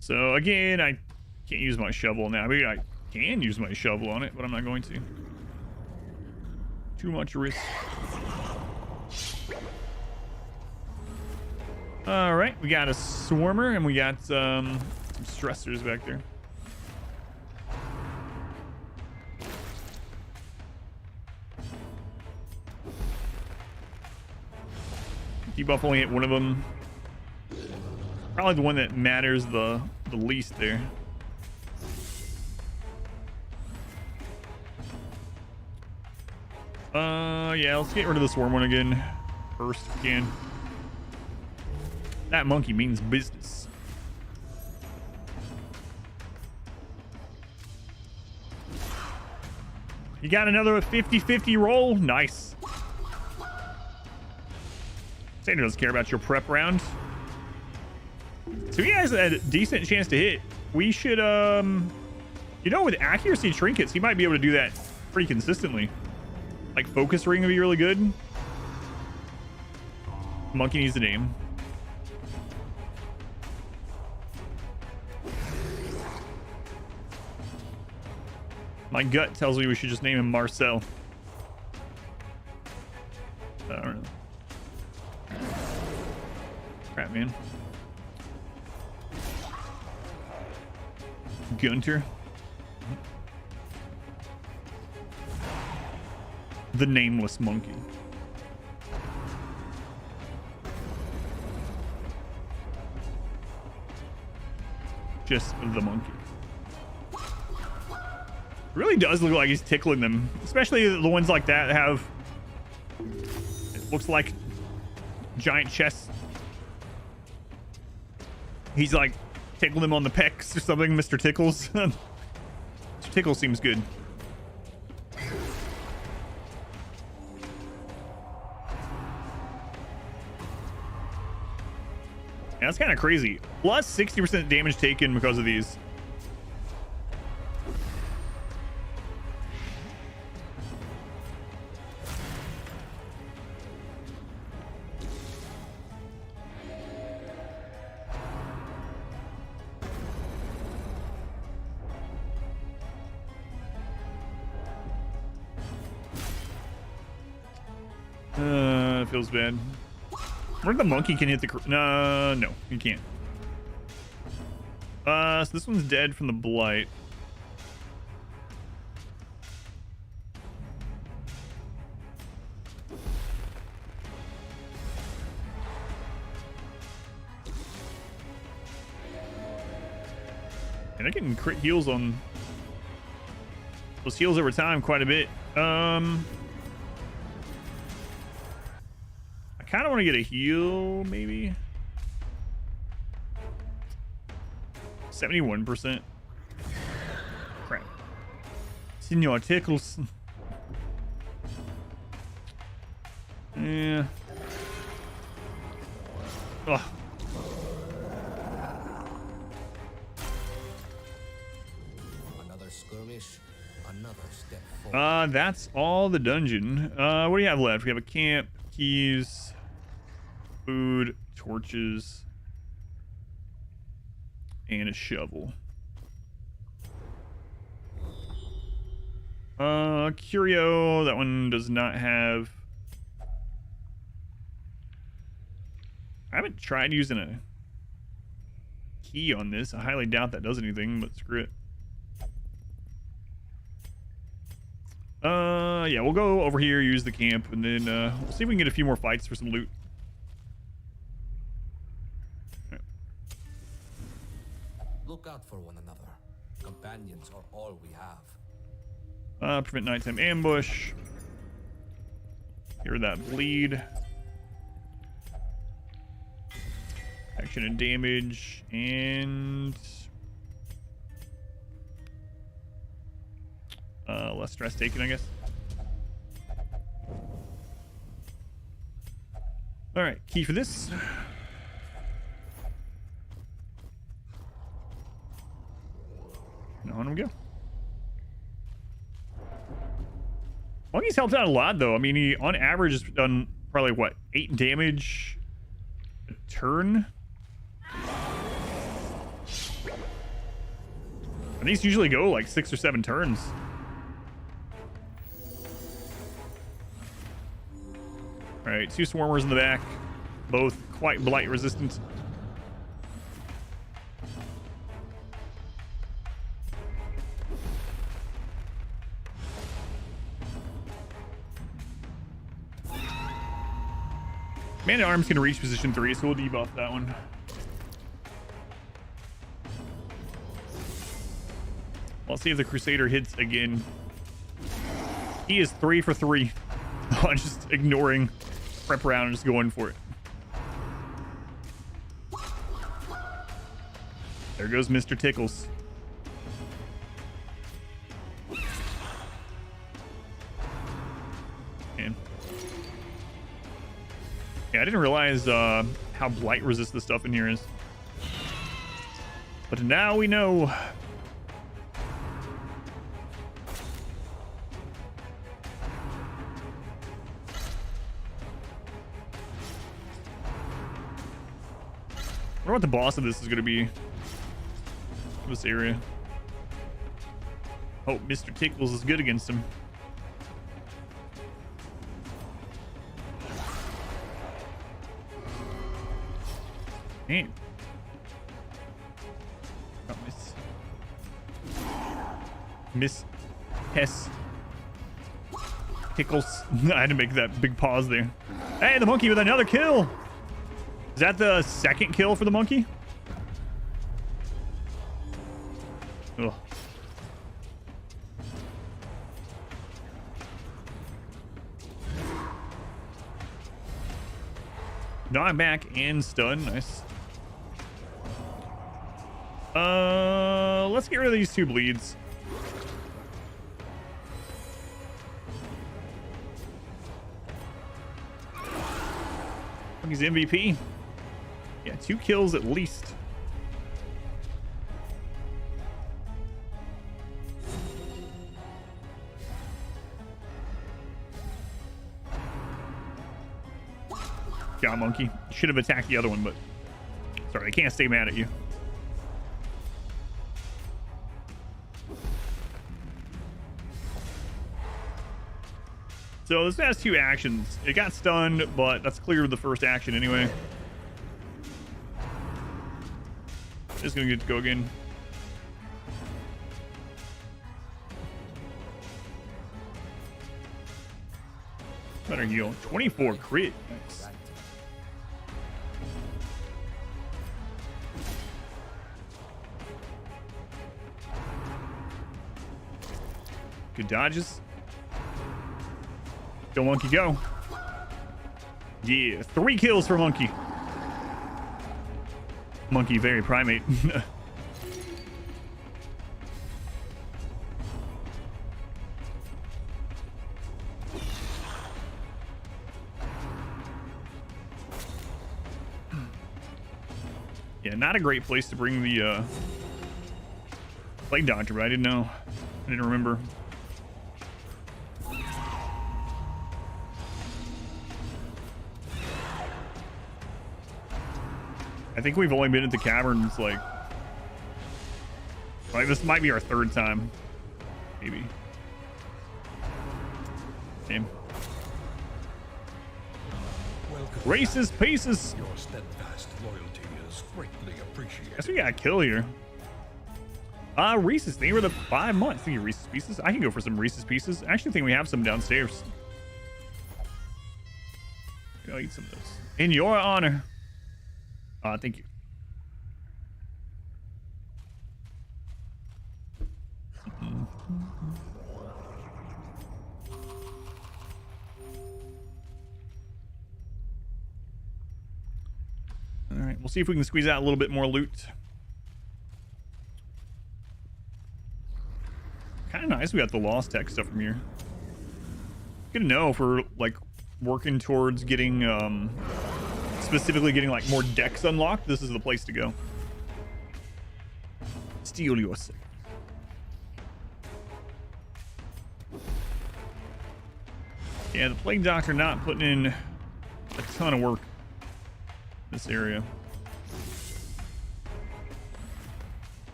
So again, I can't use my shovel now. I mean, I can use my shovel on it, but I'm not going to. Too much risk. All right, we got a swarmer and we got some stressors back there. Debuff only hit one of them. Probably the one that matters the least there. Yeah, let's get rid of the swarm one again first if we can. That monkey means business. You got another 50-50 roll? Nice. Sandra doesn't care about your prep round. So he has a decent chance to hit. We should, you know, with accuracy trinkets, he might be able to do that pretty consistently. Like focus ring would be really good. Monkey needs a name. My gut tells me we should just name him Marcel. I don't know. Crap, man. Gunter. The nameless monkey. Just the monkey. Really does look like he's tickling them, especially the ones like that have, it looks like giant chests. He's like tickling them on the pecs or something. Mr. Tickles. Mr. Tickles seems good. Yeah, that's kind of crazy. Plus 60% damage taken because of these. Feels bad. Where the monkey can hit the... no, he can't. So this one's dead from the blight. And I'm getting crit heals on those heals over time quite a bit. I kind of want to get a heal, maybe. 71%. Crap. Senor Tickles. Yeah. Ugh. Another skirmish, another step forward. That's all the dungeon. What do you have left? We have a camp, keys, food, torches, and a shovel. Curio, that one does not have. I haven't tried using a key on this. I highly doubt that does anything, but screw it. Yeah, we'll go over here, use the camp, and then we'll see if we can get a few more fights for some loot. Look out for one another. Companions are all we have. Prevent nighttime ambush. Hear that bleed. Action and damage, and less stress taken, I guess. All right, key for this. And on we go. Monkey's helped out a lot, though. I mean, he on average has done probably what, 8 damage a turn. And these usually go like 6 or 7 turns. All right, 2 swarmers in the back, both quite blight resistant. Man at Arms can reach position 3, so we'll debuff that one. I'll see if the Crusader hits again. He is 3 for 3 on just ignoring prep round and just going for it. There goes Mr. Tickles. Man. Yeah, I didn't realize how blight resist the stuff in here is. But now we know. I wonder what the boss of this is going to be. This area. Hope Mr. Tickles is good against him. Damn. Oh, Miss Hess. Tickles. I had to make that big pause there. Hey, the monkey with another kill. Is that the second kill for the monkey? Ugh. Knockback and stun. Nice. Let's get rid of these 2 bleeds. He's MVP. Yeah, 2 kills at least. Yeah, monkey. Should have attacked the other one, but sorry, I can't stay mad at you. So this has 2 actions. It got stunned, but that's clear with the first action anyway. It's gonna get to go again. Better heal. 24 crit. Nice. Good dodges. Go Monkey, go. Yeah, 3 kills for Monkey. Monkey, very primate. Yeah, not a great place to bring the Plague Doctor, but I didn't know. I didn't remember. I think we've only been at the Caverns like this might be our 3rd time, maybe. Same. Racist pieces. Your steadfast loyalty is greatly appreciated. Guess we got a kill here. Reese's. They were the 5 months. Think of Reese's Pieces. I can go for some Reese's Pieces. I actually think we have some downstairs. I'll eat some of those. In your honor. Thank you. All right, we'll see if we can squeeze out a little bit more loot. Kind of nice we got the Lost Tech stuff from here. Good to know if we're like working towards getting specifically getting like more decks unlocked. This is the place to go. Steal yourself. Yeah, the Plague Doctor not putting in a ton of work in this area.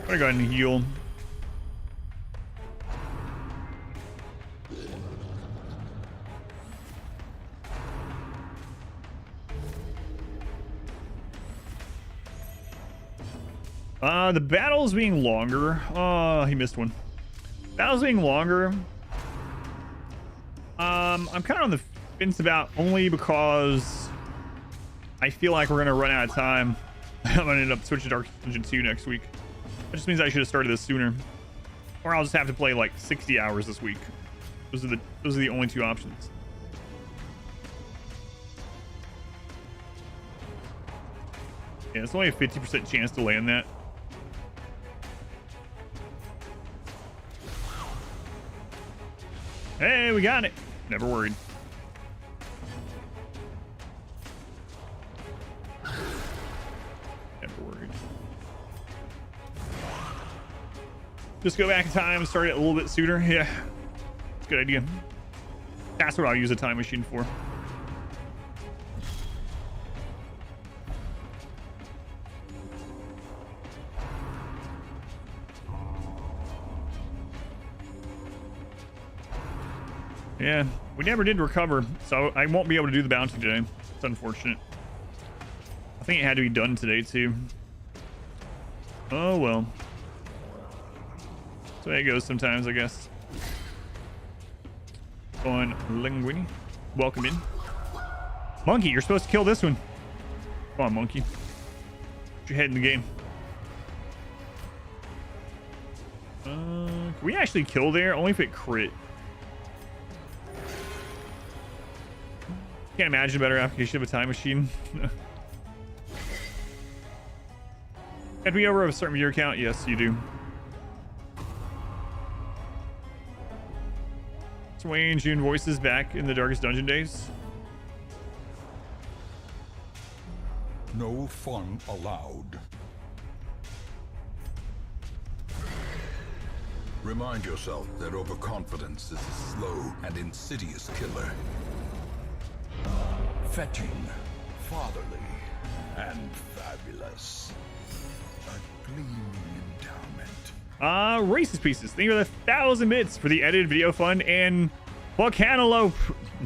I'm gonna go ahead and heal. The battles being longer. Oh, he missed one. Battles being longer. I'm kind of on the fence about, only because I feel like we're gonna run out of time. I'm gonna end up switching to Dark Dungeon 2 next week. That just means I should have started this sooner, or I'll just have to play like 60 hours this week. Those are the only 2 options. Yeah, it's only a 50% chance to land that. Hey, we got it. Never worried. Never worried. Just go back in time and start it a little bit sooner. Yeah, it's a good idea. That's what I'll use a time machine for. Yeah, we never did recover, so I won't be able to do the bounty today. It's unfortunate. I think it had to be done today, too. Oh, well. That's the way it goes sometimes, I guess. On Linguini. Welcome in. Monkey, you're supposed to kill this one. Come on, Monkey. Put your head in the game. Can we actually kill there? Only if it crit. Can't imagine a better application of a time machine. Have to be over a certain viewer count? Yes, you do. Swain June voices back in the Darkest Dungeon days. No fun allowed. Remind yourself that overconfidence is a slow and insidious killer. Fetching, fatherly, and fabulous. A gleaming endowment. Racist Pieces. Thank you for the 1,000 bits for the edited video fund and for Cantaloupe.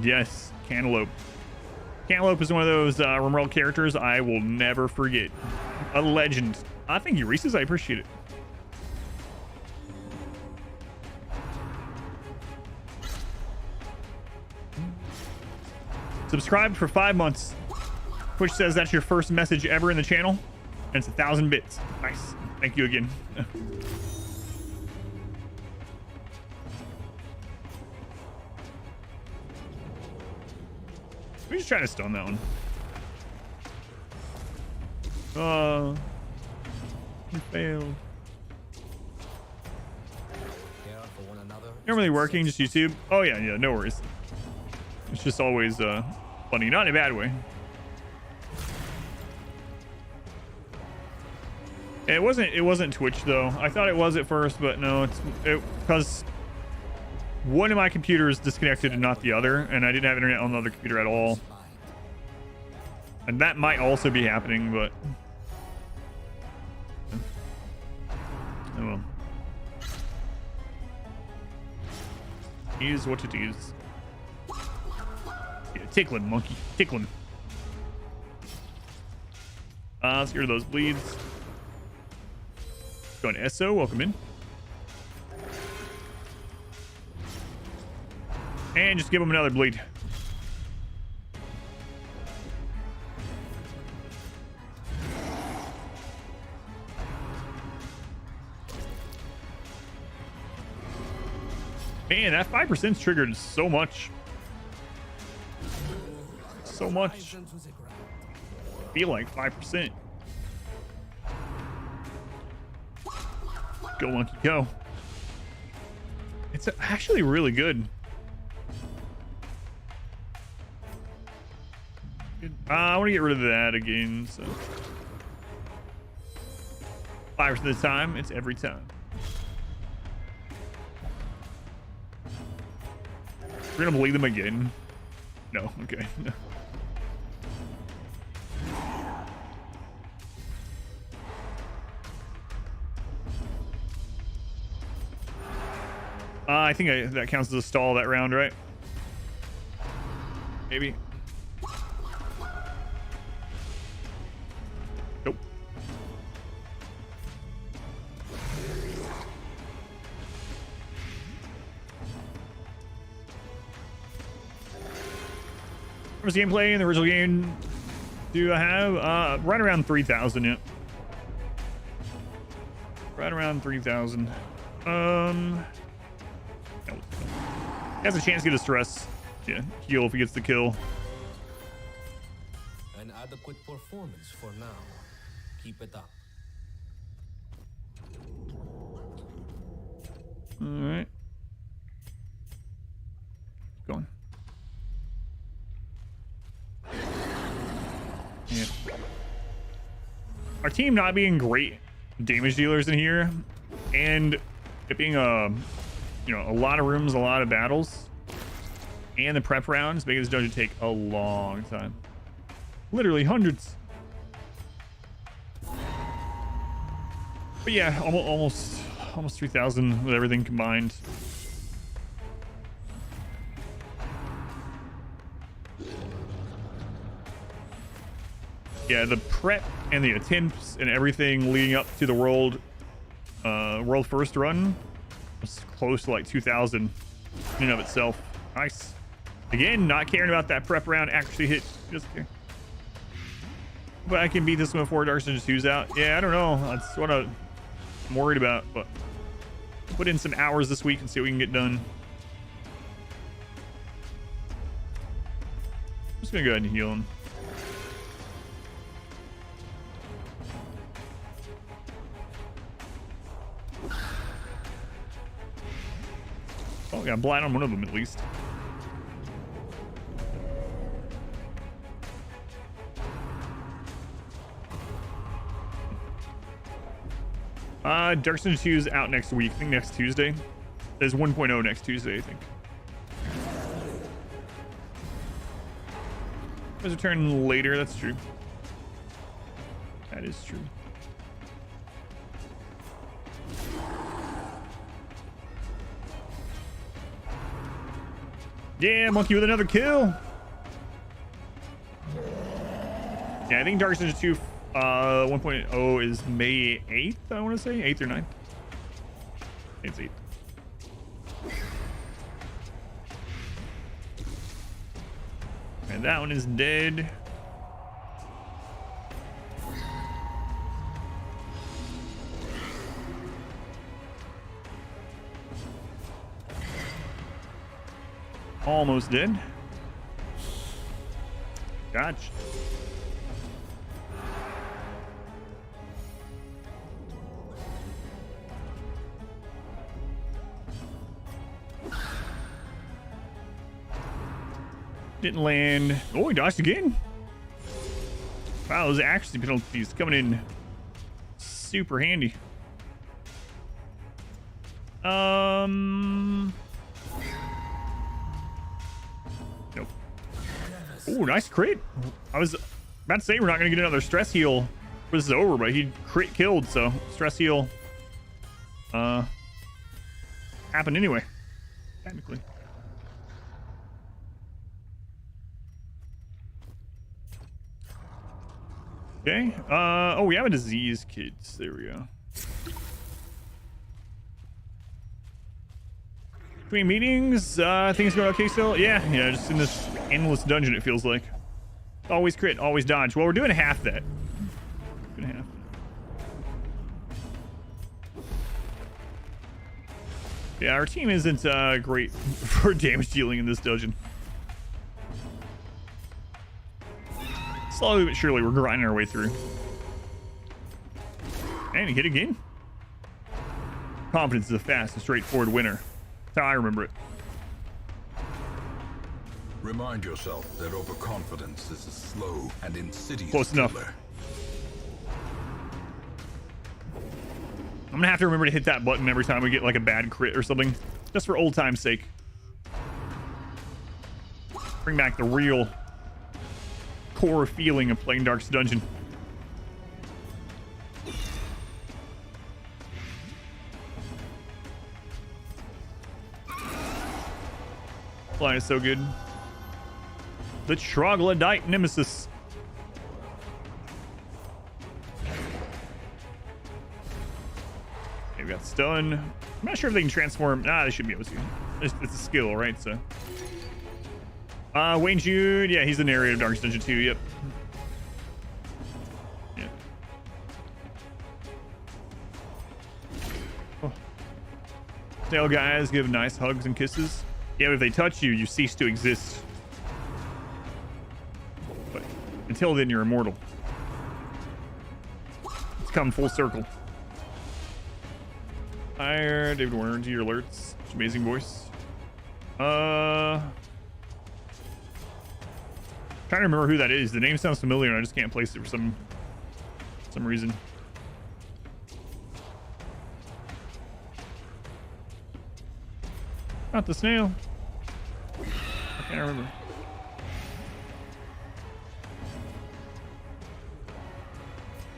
Yes, Cantaloupe. Cantaloupe is one of those Rimworld characters I will never forget. A legend. Thank you, Reese's. I appreciate it. Subscribed for 5 months. Twitch says that's your first message ever in the channel, and it's 1,000 bits. Nice. Thank you again. We just try to stun that one. He failed. Not really working, just YouTube. Oh yeah, no worries. It's just always funny, not in a bad way. It wasn't Twitch though. I thought it was at first, but no, it's because one of my computers disconnected and not the other, and I didn't have internet on the other computer at all. And that might also be happening, but oh well. Is what it is. Yeah, tickling, monkey. Tickling. Let's get rid of those bleeds. Going SO, welcome in. And just give him another bleed. Man, that 5%'s triggered so much. So much. I feel like 5%. Go, monkey, go. It's actually really good. I want to get rid of that again. So 5% of the time, it's every time. We're gonna bleed them again. No, okay. I think that counts as a stall that round, right? Maybe. Nope. What's the gameplay in the original game do I have? Right around 3,000, yeah. Right around 3,000. He has a chance to get a stress. Yeah, heal if he gets the kill. An adequate performance for now. Keep it up. All right. Going. Yeah. Our team not being great damage dealers in here, and it being a lot of rooms, a lot of battles, and the prep rounds making this dungeon take a long time. Literally hundreds. But yeah, almost 3,000 with everything combined. Yeah, the prep and the attempts and everything leading up to the world first run was close to like 2,000 in and of itself. Nice. Again, not caring about that prep round actually hit. Just kidding. But I can beat this one before Dark Dungeon 2's out. Yeah, I don't know. That's what I'm worried about. But put in some hours this week and see what we can get done. I'm just gonna go ahead and heal him. Oh, I got blind on one of them at least. Dark Dungeon 2 is out next week. I think next Tuesday. There's 1.0 next Tuesday, I think. There's a turn later. That's true. That is true. Yeah, monkey with another kill. Yeah, I think Dark Ninja 2 1.0 is May 8th, I want to say. 8th or 9th. It's 8th. And that one is dead. Almost dead. Gotcha. Didn't land. Oh, he dodged again. Wow, those accuracy penalties coming in super handy. Nope. Oh, nice crit. I was about to say we're not going to get another stress heal. This is over, but he crit killed, so stress heal happened anyway, technically. Okay. Oh, we have a disease, kids. There we go. Between meetings, things going okay still? Yeah, just in this endless dungeon, it feels like. Always crit, always dodge. Well, we're doing half that. Doing half. Yeah, our team isn't great for damage dealing in this dungeon. Slowly but surely, we're grinding our way through. And he hit again. Confidence is a fast and straightforward winner. That's how I remember it. Remind yourself that overconfidence is a slow and insidious Close enough. killer. I'm gonna have to remember to hit that button every time we get like a bad crit or something, just for old time's sake. Bring back the real core feeling of playing Dark's Dungeon. Flying is so good. The Troglodyte Nemesis. Okay, we got stun. I'm not sure if they can transform. Nah, they should be able to. It's a skill, right? So. Wayne Jude. Yeah, he's the narrator of Dark's Dungeon 2. Yep. Yeah. Oh. Tail guys give nice hugs and kisses. Yeah, but if they touch you, you cease to exist. But until then, you're immortal. It's come full circle. Hi, David Warner, to your alerts. Amazing voice. Trying to remember who that is. The name sounds familiar, and I just can't place it for some reason. Not the snail. I can't remember.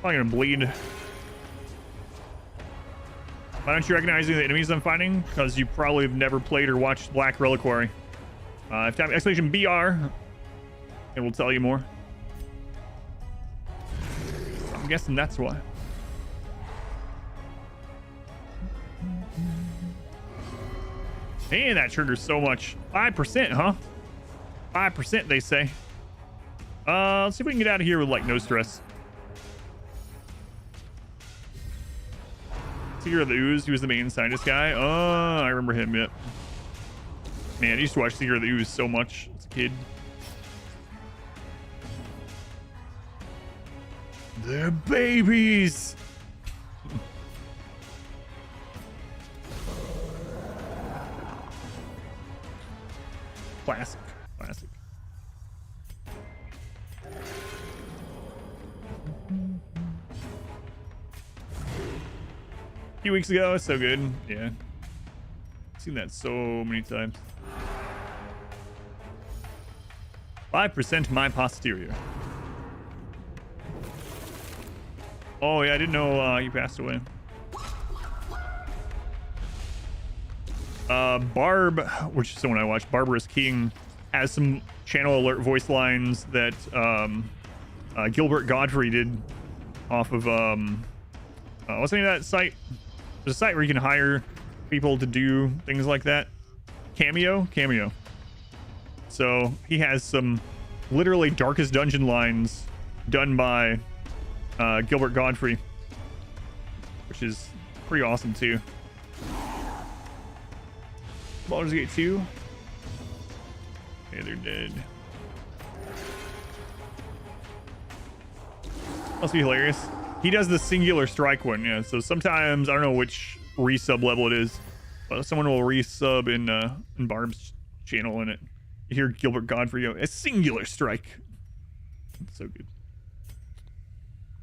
Probably gonna bleed. Why don't you recognize the enemies I'm fighting? Because you probably have never played or watched Black Reliquary. If you type exclamation BR, it will tell you more. I'm guessing that's why. Man, that triggers so much. 5%, huh? 5%, they say. Let's see if we can get out of here with, like, no stress. Seeker of the Ooze, he was the main scientist guy. Oh, I remember him, yep. Man, I used to watch Seeker of the Ooze so much as a kid. They're babies! Classic. Classic. A few weeks ago, so good. Yeah. Seen that so many times. 5% my posterior. Oh yeah, I didn't know you passed away. Barb, which is someone I watched, Barbarous King, has some channel alert voice lines that Gilbert Godfrey did off of what's the name of that site? There's a site where you can hire people to do things like that. Cameo. So he has some literally Darkest Dungeon lines done by Gilbert Godfrey, which is pretty awesome too. Baldur's Gate 2. Okay, they're dead. Must be hilarious. He does the singular strike one, yeah. So sometimes, I don't know which resub level it is, but someone will resub in Barb's channel in it. You hear Gilbert Godfrey go, a singular strike. It's so good.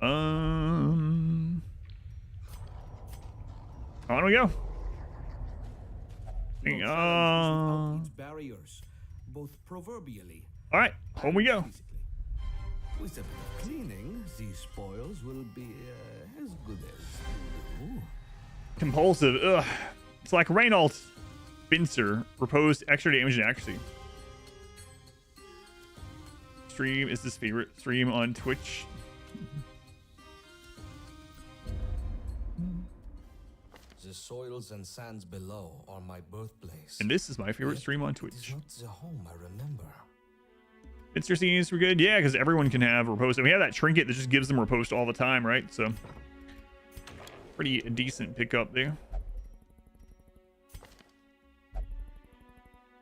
On we go. Its barriers, both proverbially. All right, home we go. Physically. With a bit of cleaning, these spoils will be as good as new. Compulsive. Ugh. It's like Reynold Spencer. Proposed extra damage and accuracy. Stream is his favorite stream on Twitch. The soils and sands below are my birthplace. And this is my favorite stream on Twitch. It is not the home I remember. Spencer scenes were good. Yeah, because everyone can have riposte. And we have that trinket that just gives them riposte all the time, right? So pretty decent pickup there.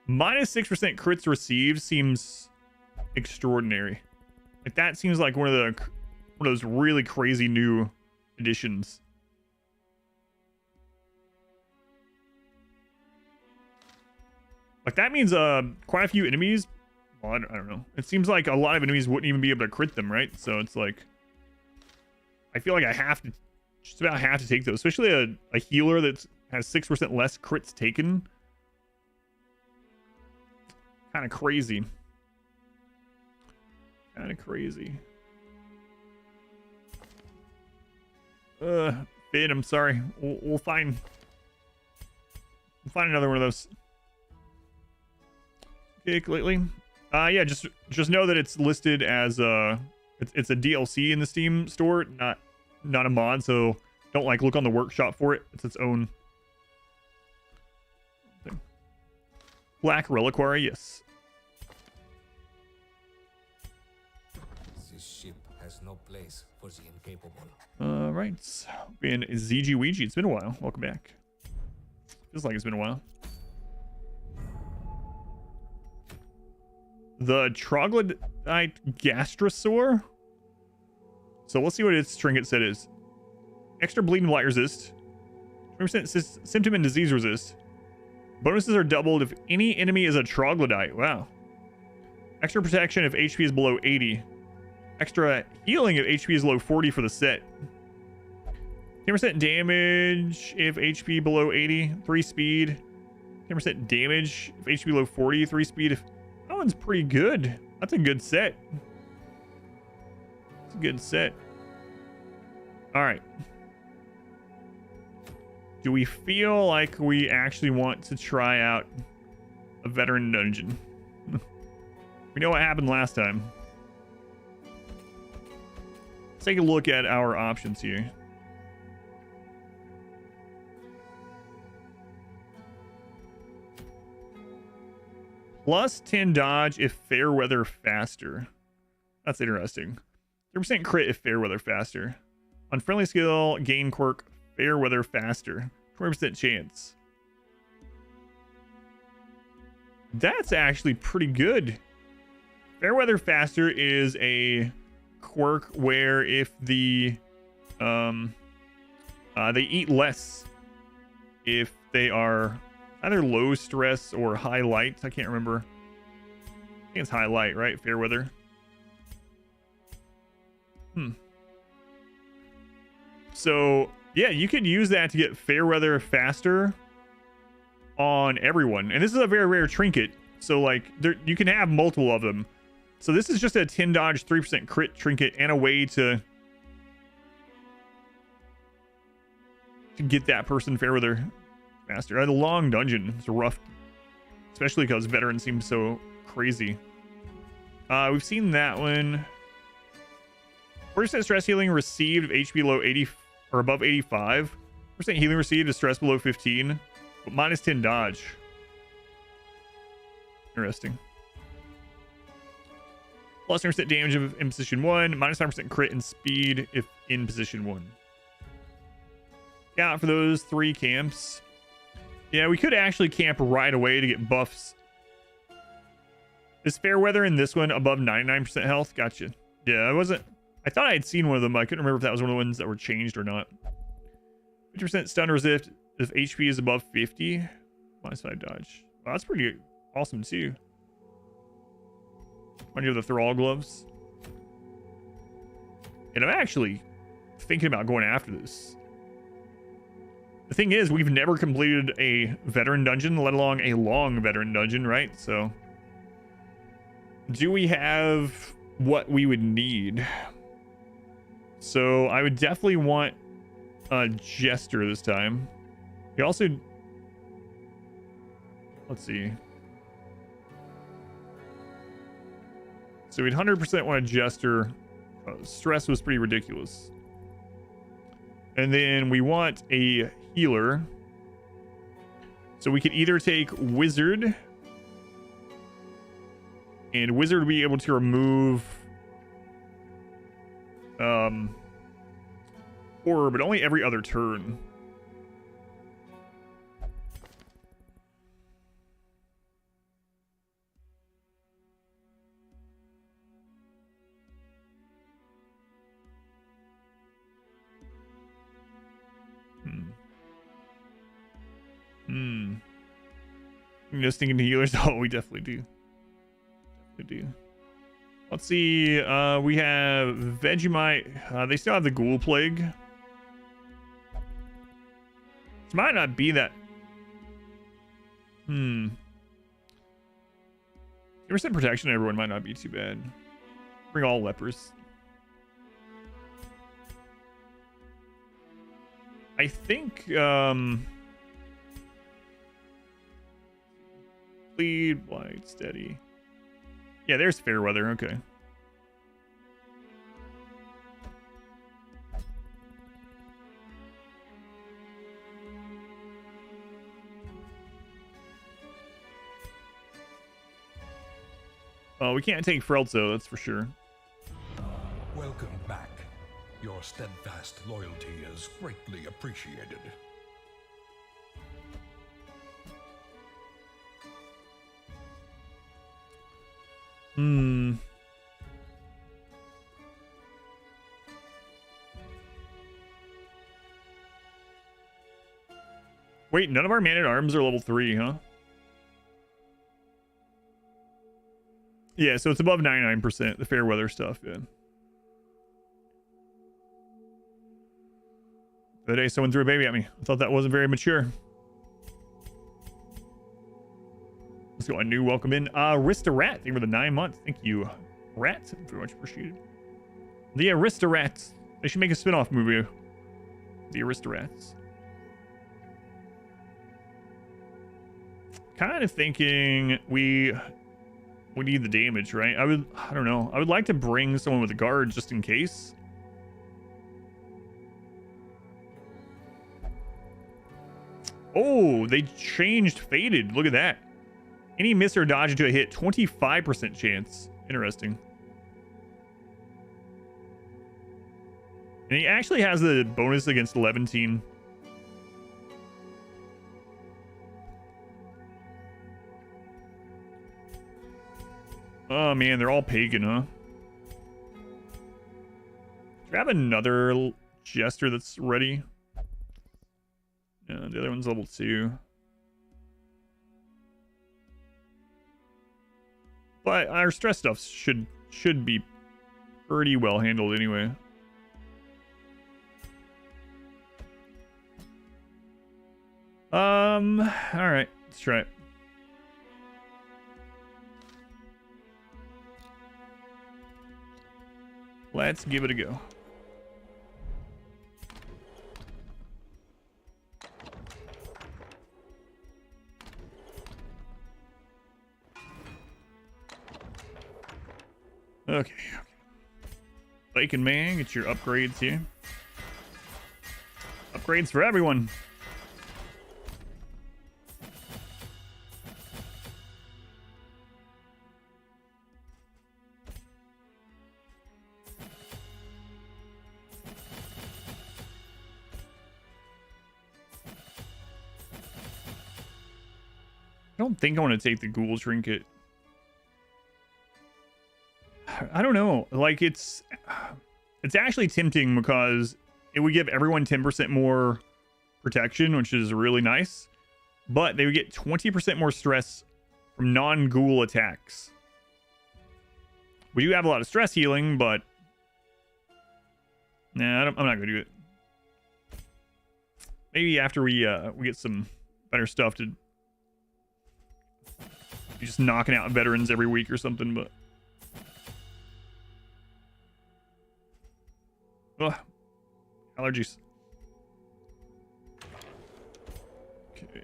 Minus 6% crits received seems extraordinary. Like that seems like one of those really crazy new additions. Like that means quite a few enemies. Well, I don't know. It seems like a lot of enemies wouldn't even be able to crit them, right? So it's like I feel like I have to just about have to take those, especially a healer that has 6% less crits taken. Kind of crazy. Kind of crazy. Finn, I'm sorry. We'll find another one of those. Okay, lately. Yeah, just know that it's listed as it's a DLC in the Steam store, not a mod, so don't like look on the workshop for it. It's its own thing. Black Reliquary, yes. This ship has no place for the incapable. Right. Been ZG Ouija. It's been a while. Welcome back. Feels like it's been a while. The troglodyte gastrosaur. So let's see what its trinket set is. Extra bleed and blight resist. 20% symptom and disease resist. Bonuses are doubled if any enemy is a troglodyte. Wow. Extra protection if HP is below 80. Extra healing if HP is below 40 for the set. 10% damage if HP below 80. 3 speed. 10% damage if HP below 40. 3 speed if... That one's pretty good. That's a good set. It's a good set. All right. Do we feel like we actually want to try out a veteran dungeon? We know what happened last time. Let's take a look at our options here. Plus 10 dodge if fair weather faster. That's interesting. 3% crit if fair weather faster. On friendly skill, gain quirk, fair weather faster. 20% chance. That's actually pretty good. Fair weather faster is a quirk where if the they eat less if they are either low stress or high light. I can't remember. I think it's high light, right? Fair weather. So yeah, you could use that to get fair weather faster on everyone. And this is a very rare trinket. So like you can have multiple of them. So this is just a 10 dodge, 3% crit trinket and a way to get that person fair weather faster. The long dungeon is rough, especially because veterans seem so crazy. We've seen that one. 40% stress healing received if HP below 80 or above 85. Percent healing received is stress below 15, but minus 10 dodge. Interesting. Plus 10% damage in position 1, minus 5% crit and speed if in position 1. Yeah, for those 3 camps. Yeah, we could actually camp right away to get buffs. Is Fairweather in this one above 99% health? Gotcha. Yeah, I thought I had seen one of them. I couldn't remember if that was one of the ones that were changed or not. 50% stun resist if HP is above 50. Minus 5 dodge. Wow, that's pretty awesome too. Remind you of the Thrall gloves. And I'm actually thinking about going after this. The thing is, we've never completed a veteran dungeon, let alone a long veteran dungeon, right? So, do we have what we would need? So, I would definitely want a Jester this time. We also... Let's see. So, we'd 100% want a Jester. Stress was pretty ridiculous. And then we want a healer. So we could either take Wizard. And Wizard would be able to remove horror, but only every other turn. Just thinking to healers. Oh, we definitely do. Let's see. We have Vegemite. They still have the Ghoul Plague. This might not be that. 10% protection on everyone might not be too bad. Bring all lepers. I think bleed, blight, steady. Yeah, there's Fairweather. Okay. Oh, we can't take Frelzo, that's for sure. Welcome back. Your steadfast loyalty is greatly appreciated. Wait, none of our man-at-arms are level 3, huh? Yeah, so it's above 99%, the Fairweather stuff, yeah. The day someone threw a baby at me. I thought that wasn't very mature. Let's go. A new welcome in. Aristorat. Thank you for the 9 months. Thank you, Rat. Very much appreciated. The Aristorats. They should make a spin-off movie. The Aristorats. Kind of thinking we need the damage, right? I don't know. I would like to bring someone with a guard just in case. Oh, they changed Fated. Look at that. Any miss or dodge into a hit, 25% chance. Interesting. And he actually has the bonus against Levantine. Oh man, they're all pagan, huh? Do we have another Jester that's ready? Yeah, the other one's level 2. But our stress stuff should be pretty well handled anyway. All right, let's try it. Let's give it a go. Okay. Bacon Man, get your upgrades here. Upgrades for everyone. I don't think I want to take the ghoul trinket. I don't know. Like, it's actually tempting because it would give everyone 10% more protection, which is really nice. But they would get 20% more stress from non-ghoul attacks. We do have a lot of stress healing, but nah, I'm not gonna do it. Maybe after we get some better stuff to be just knocking out veterans every week or something, but ugh, allergies. Okay.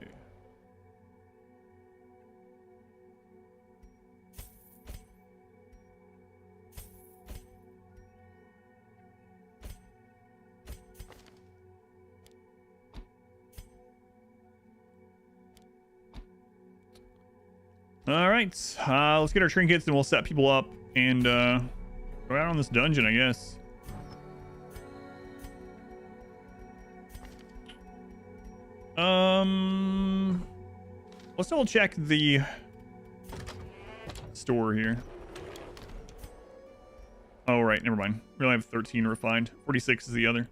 All right, let's get our trinkets and we'll set people up and go out on this dungeon, I guess. Let's double check the store here. Oh, right, never mind. We only have 13 refined. 46 is the other.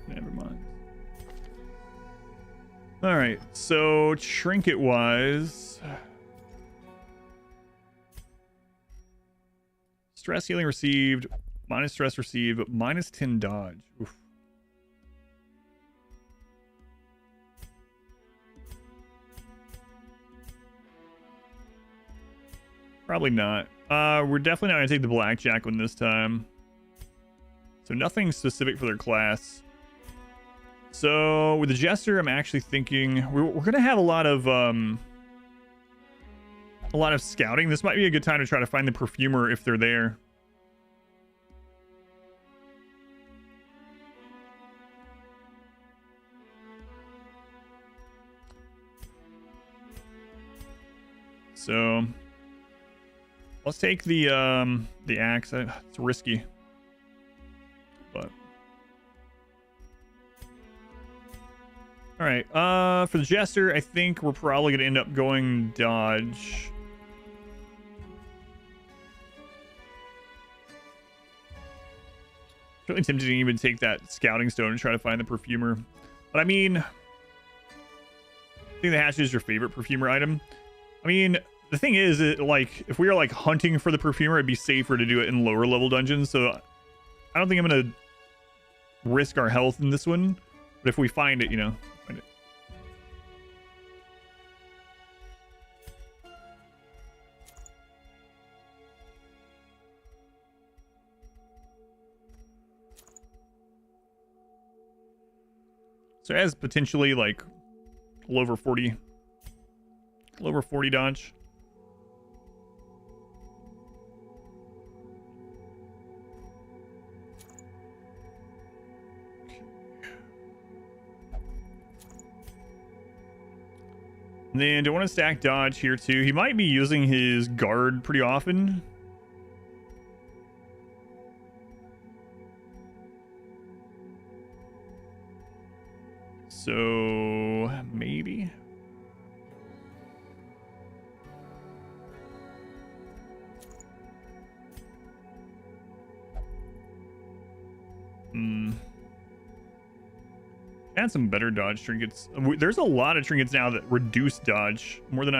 Never mind. All right, so trinket wise, stress healing received, minus stress received, but minus 10 dodge. Oof. Probably not. We're definitely not gonna take the blackjack one this time. So nothing specific for their class. So with the jester, I'm actually thinking we're gonna have a lot of scouting. This might be a good time to try to find the perfumer if they're there. So let's take the axe. It's risky, but. All right, for the jester, I think we're probably gonna end up going dodge. Really tempted to even take that scouting stone and try to find the perfumer, but I mean, I think the hatchet is your favorite perfumer item. I mean, the thing is, like, if we are like hunting for the perfumer, it'd be safer to do it in lower level dungeons. So I don't think I'm gonna risk our health in this one, but if we find it, you know. Find it. So it has potentially like a little over 40 dodge. And then don't want to stack dodge here too. He might be using his guard pretty often. So maybe. Add some better dodge trinkets. There's a lot of trinkets now that reduce dodge more than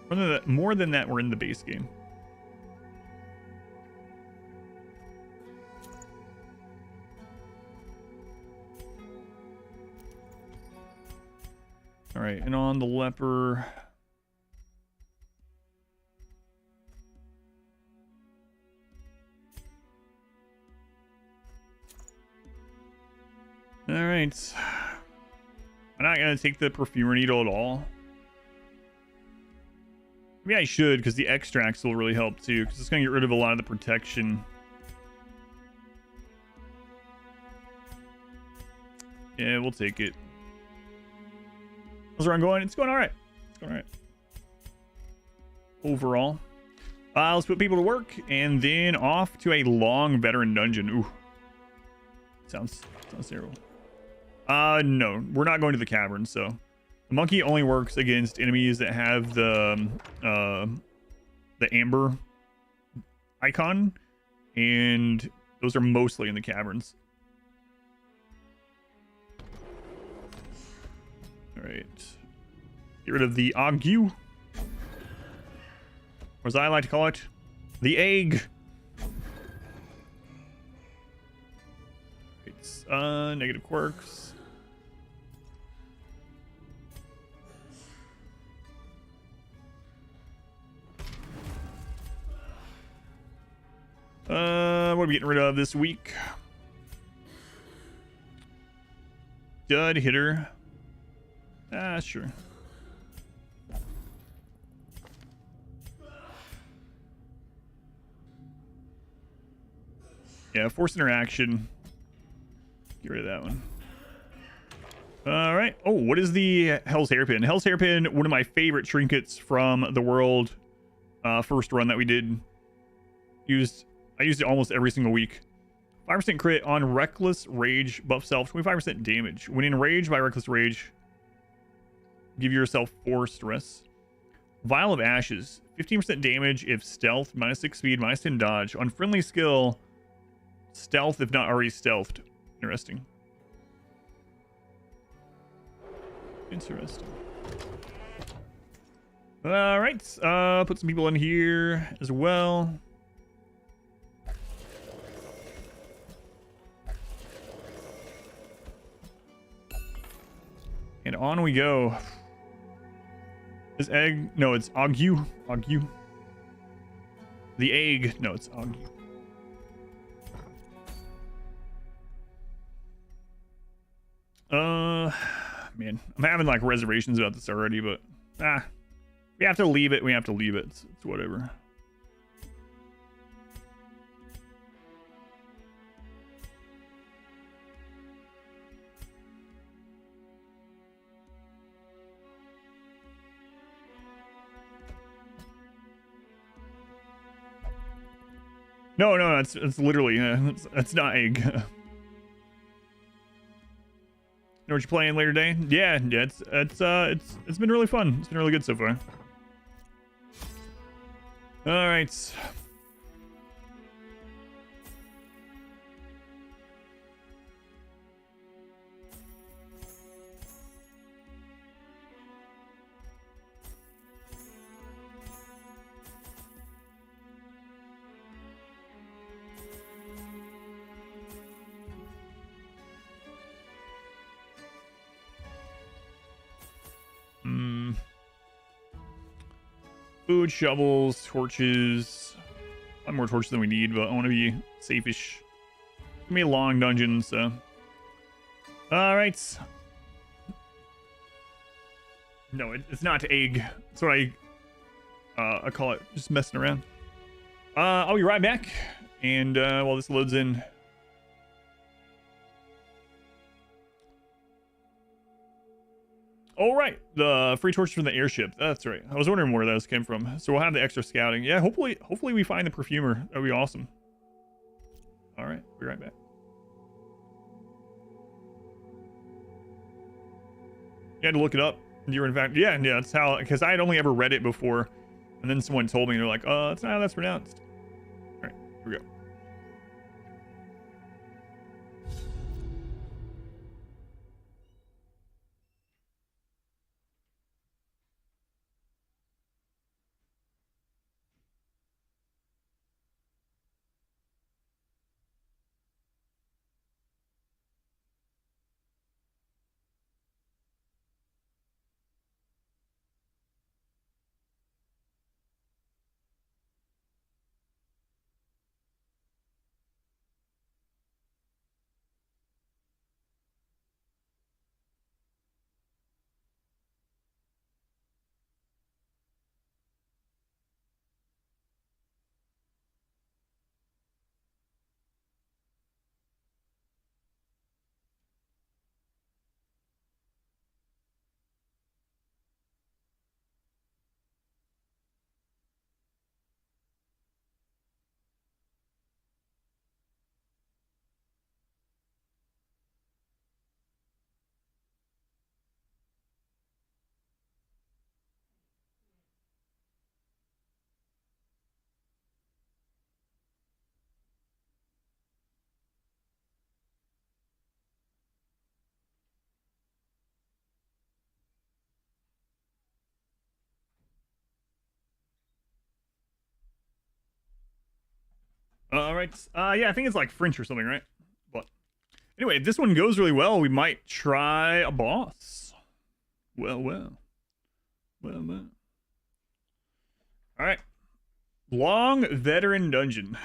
that were in the base game. All right, and on the leper. All right. I'm not going to take the perfumer needle at all. Maybe I should, because the extracts will really help too, because it's going to get rid of a lot of the protection. Yeah, we'll take it. How's the run going? It's going all right. It's going all right. Overall. Let's put people to work and then off to a long veteran dungeon. Ooh. Sounds terrible. No, we're not going to the Caverns, so the monkey only works against enemies that have the amber icon, and those are mostly in the Caverns. All right. Get rid of the ague. Or as I like to call it, the egg. It's negative quirks. What are we getting rid of this week? Dud hitter. Sure. Yeah, forced interaction. Get rid of that one. All right. Oh, what is the Hell's Hairpin? Hell's Hairpin, one of my favorite trinkets from the world first run that we did. I used it almost every single week. 5% crit on Reckless Rage, buff self, 25% damage. When enraged by Reckless Rage, give yourself 4 stress. Vial of Ashes, 15% damage if stealth, -6 speed, -10 dodge. On friendly skill, stealth if not already stealthed. Interesting. Interesting. All right, put some people in here as well. And on we go. Is egg? No, it's ague. Ague. The egg. No, it's ague. Man, I'm having like reservations about this already, but we have to leave it. We have to leave it. It's whatever. No, it's literally it's not egg. Know what you're playing later today? Yeah, it's been really fun. It's been really good so far. All right. Food, shovels, torches. A lot more torches than we need, but I want to be safe-ish. It's gonna be a long dungeon, so. All right. No, it's not egg. That's what I call it. Just messing around. I'll be right back. And while this loads in. Oh, right. The free torches from the airship. That's right. I was wondering where those came from. So we'll have the extra scouting. Yeah, hopefully we find the perfumer. That'd be awesome. All right. Be right back. You had to look it up. You were in fact, yeah, that's how, because I had only ever read it before. And then someone told me, they're like, that's not how that's pronounced. All right, here we go. All right. Yeah, I think it's like French or something, right? But anyway, if this one goes really well, we might try a boss. Well. All right. Long veteran dungeon.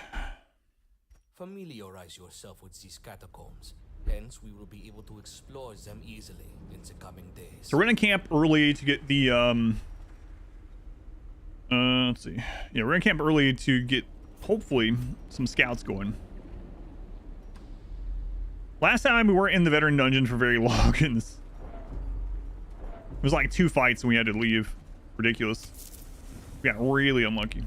Familiarize yourself with these catacombs. Hence, we will be able to explore them easily in the coming days. So we're gonna camp early to get the let's see. Yeah, we're gonna camp early to get hopefully some scouts going. Last time we weren't in the veteran dungeon for very long, and it was like 2 fights and we had to leave. Ridiculous. We got really unlucky.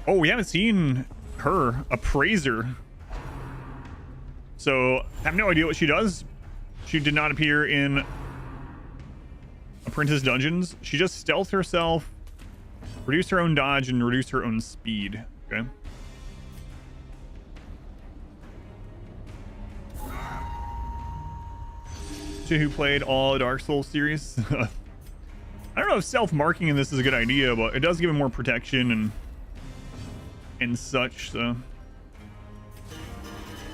Oh, we haven't seen her, Appraiser. So I have no idea what she does. She did not appear in Apprentice Dungeons. She just stealthed herself, reduced her own dodge, and reduced her own speed. Okay. Who played all Dark Souls series. I don't know if self-marking in this is a good idea, but it does give him more protection and such, so.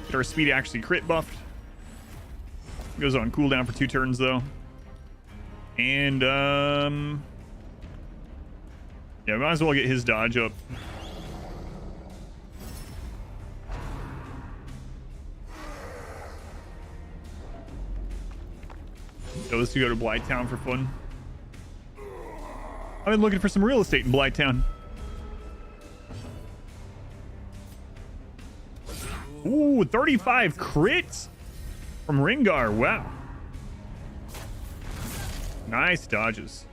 Get our speed actually crit buffed. Goes on cooldown for 2 turns though. And yeah, we might as well get his dodge up. So let's go to Blighttown for fun. I've been looking for some real estate in Blighttown. Ooh, 35 crits from Ringar. Wow. Nice dodges.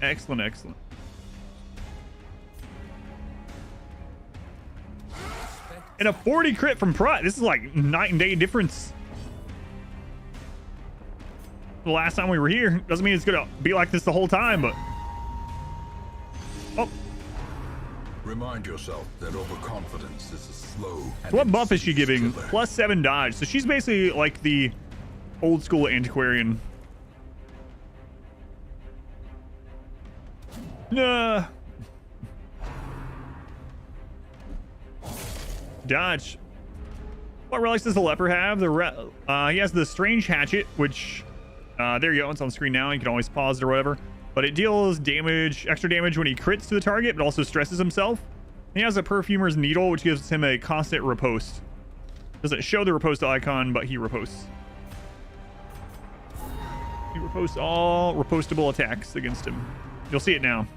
Excellent, excellent. And a 40 crit from Prot. This is like night and day difference. The last time we were here doesn't mean it's gonna be like this the whole time, but oh, Remind yourself that overconfidence is a slow. So what buff is she giving? +7 dodge. So she's basically like the old school antiquarian. Nah. Dodge. What relics does the leper have? He has the strange hatchet, which there you go. It's on screen now. You can always pause it or whatever. But it deals damage, extra damage when he crits to the target, but also stresses himself. He has a perfumer's needle, which gives him a constant riposte. Doesn't show the riposte icon, but he riposts. He riposts all repostable attacks against him. You'll see it now.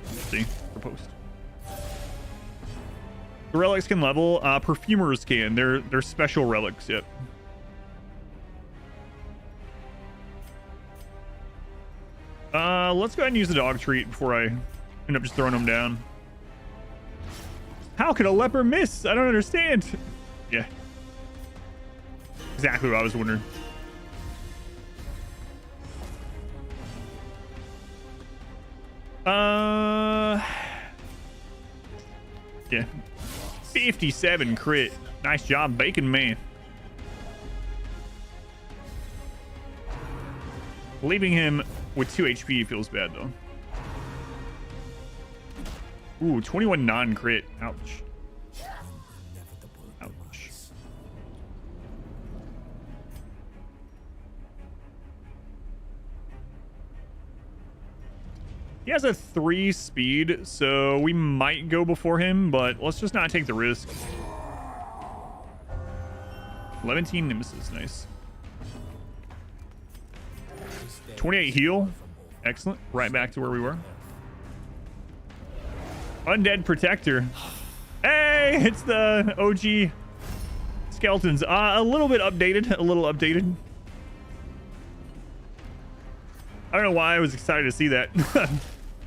See, riposte. The relics can level. Perfumers can. They're special relics. Yep. Let's go ahead and use the dog treat before I end up just throwing them down. How could a leper miss? I don't understand. Yeah. Exactly what I was wondering. Yeah. 57 crit. Nice job, Bacon Man. Leaving him with 2 HP feels bad though. Ooh, 21 non-crit. Ouch. Ouch. He has a 3 speed, so we might go before him, but let's just not take the risk. 11 Nemesis, nice. 28 heal. Excellent. Right back to where we were. Undead Protector. Hey, it's the OG skeletons. A little bit updated. A little updated. I don't know why I was excited to see that.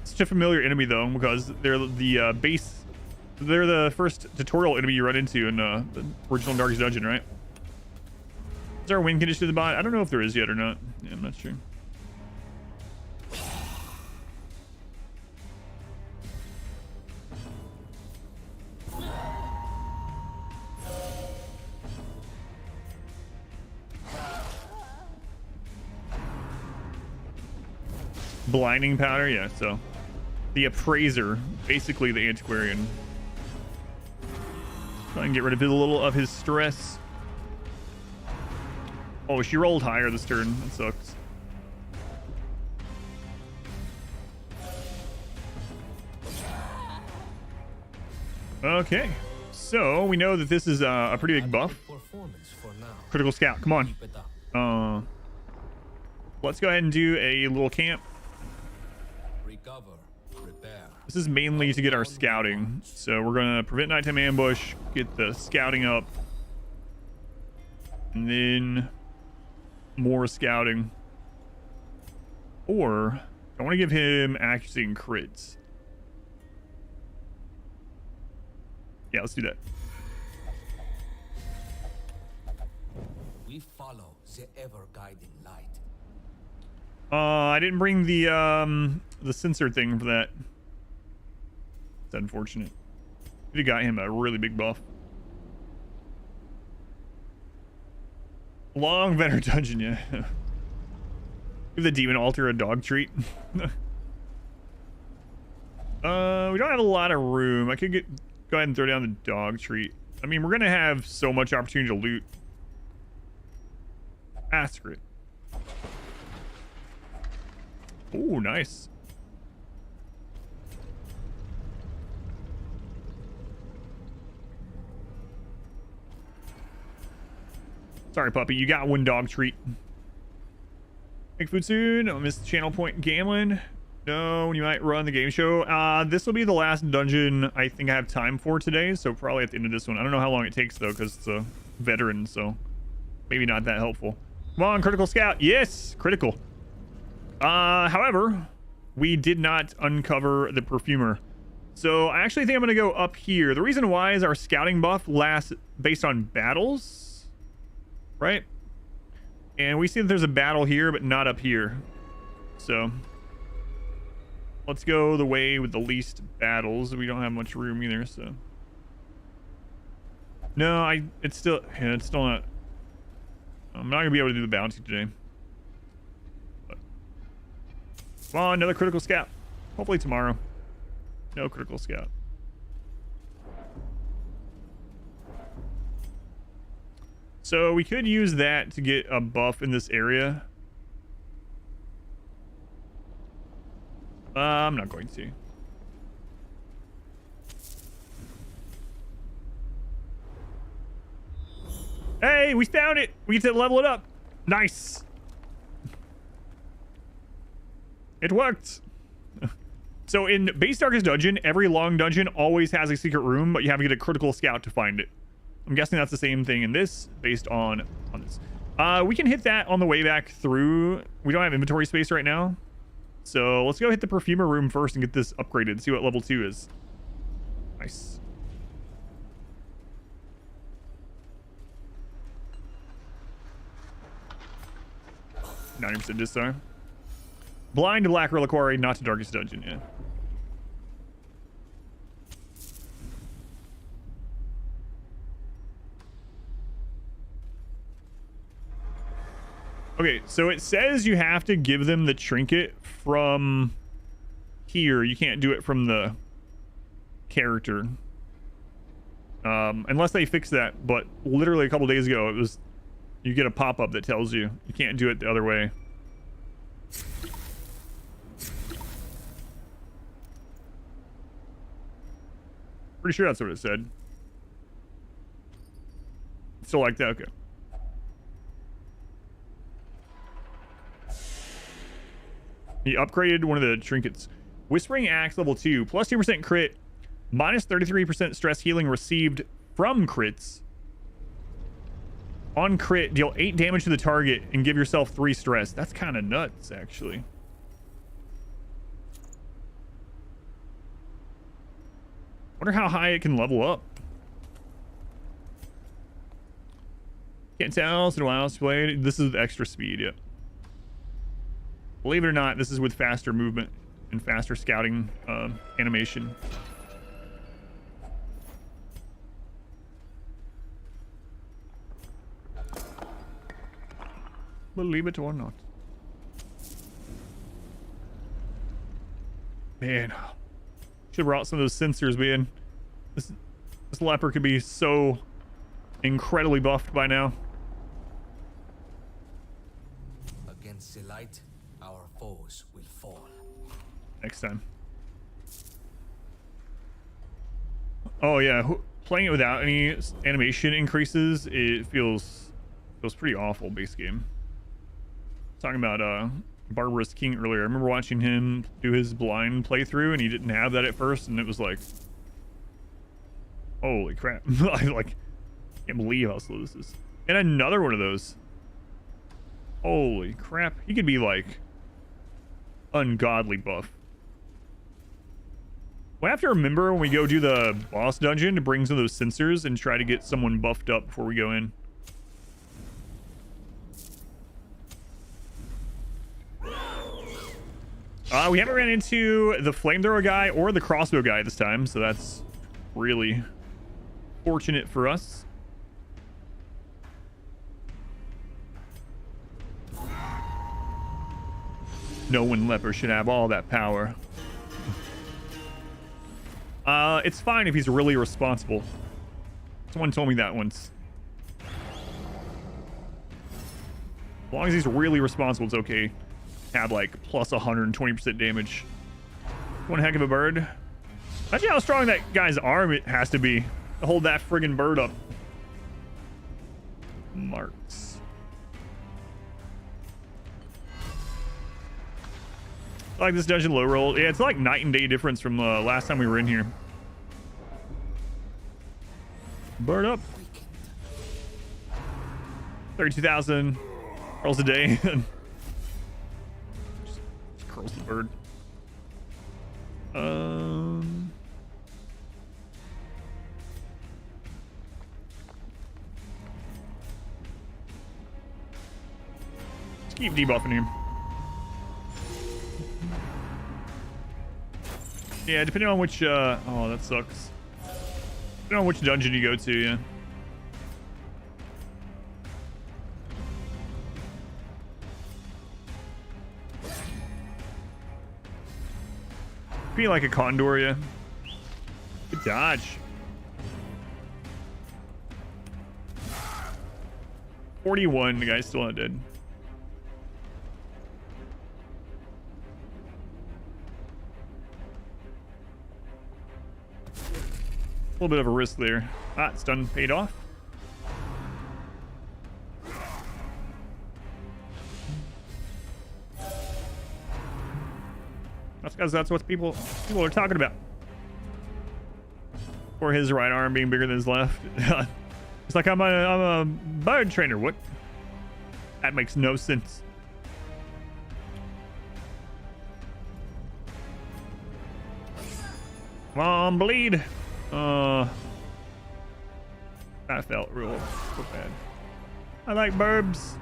Such a familiar enemy though, because they're the base. They're the first tutorial enemy you run into in the original Darkest Dungeon, right? Is there a win condition to the bot? I don't know if there is yet or not. Yeah, I'm not sure. Blinding powder, yeah, so the appraiser, basically the antiquarian. Try and get rid of a little of his stress. Oh, she rolled higher this turn. That sucks. Okay, so we know that this is a pretty big buff. Performance for now. Critical scout, come on. Keep it up. Let's go ahead and do a little camp. Recover. Prepare. This is mainly to get our scouting. So we're going to prevent nighttime ambush, get the scouting up, and then more scouting. Or I want to give him accuracy and crits. Yeah, let's do that. We follow the ever-guiding light. I didn't bring the sensor thing for that. It's unfortunate. Could have got him a really big buff. Long Veteran Dungeon, yeah. Give the Demon Altar a dog treat. We don't have a lot of room. I could go ahead and throw down the dog treat. I mean, we're gonna have so much opportunity to loot. Askrit. Oh, nice. Sorry, puppy. You got one dog treat. Make food soon. I'll miss the channel point gambling. No, you might run the game show. This will be the last dungeon I think I have time for today, so probably at the end of this one. I don't know how long it takes though, because it's a veteran, so maybe not that helpful. Come on, critical scout. Yes, critical. However, we did not uncover the perfumer. So I actually think I'm going to go up here. The reason why is our scouting buff lasts based on battles, right? And we see that there's a battle here, but not up here. So let's go the way with the least battles. We don't have much room either, so. No, it's still not. I'm not going to be able to do the bounty today. But. Come on, another critical scout. Hopefully tomorrow. No critical scout. So we could use that to get a buff in this area. I'm not going to. Hey, we found it. We get to level it up. Nice. It worked. So in Base Darkest Dungeon, every long dungeon always has a secret room, but you have to get a critical scout to find it. I'm guessing that's the same thing in this, based on this. We can hit that on the way back through. We don't have inventory space right now. So let's go hit the perfumer room first and get this upgraded. See what level 2 is. Nice. %90% this time. Blind to Black Reliquary, not to Darkest Dungeon, yeah. Okay, so it says you have to give them the trinket from here. You can't do it from the character. Unless they fix that, but literally a couple days ago, it was, you get a pop-up that tells you you can't do it the other way. Pretty sure that's what it said. Still like that? Okay. He upgraded one of the trinkets. Whispering Axe level 2, plus 2% crit, minus 33% stress healing received from crits. On crit, deal 8 damage to the target and give yourself 3 stress. That's kind of nuts, actually. Wonder how high it can level up. Can't tell. It's been a while since I played. This is with extra speed, yep. Believe it or not, this is with faster movement and faster scouting animation. Believe it or not. Man, Should have brought some of those sensors, man. This leper could be so incredibly buffed by now. Against the light, our foes will fall. Next time. Oh yeah, playing it without any animation increases, it feels pretty awful. Base game. Talking about Barbarous King earlier. I remember watching him do his blind playthrough, and he didn't have that at first, and it was like, holy crap! I like can't believe how slow this is. And another one of those. Holy crap! He could be like ungodly buff. We'll have to remember when we go do the boss dungeon to bring some of those sensors and try to get someone buffed up before we go in. We haven't ran into the flamethrower guy or the crossbow guy this time, so that's really fortunate for us. No one leper should have all that power. It's fine if he's really responsible. Someone told me that once. As long as he's really responsible, it's okay. Have like plus 120% damage. One heck of a bird. Imagine how strong that guy's arm it has to be to hold that friggin' bird up. Marks. I like this dungeon low roll. Yeah, it's like night and day difference from last time we were in here. Bird up. 32,000 rolls a day. just curls the bird. Let's keep debuffing him. Yeah, depending on which, oh, that sucks. Depending on which dungeon you go to, yeah. Be like a condor, yeah. Good dodge. 41, the guy's still not dead. A little bit of a risk there. Ah, stun paid off. That's because that's what people are talking about. Or his right arm being bigger than his left. It's like I'm a bird trainer. What? That makes no sense. Come on, bleed. That felt real bad. I like burbs.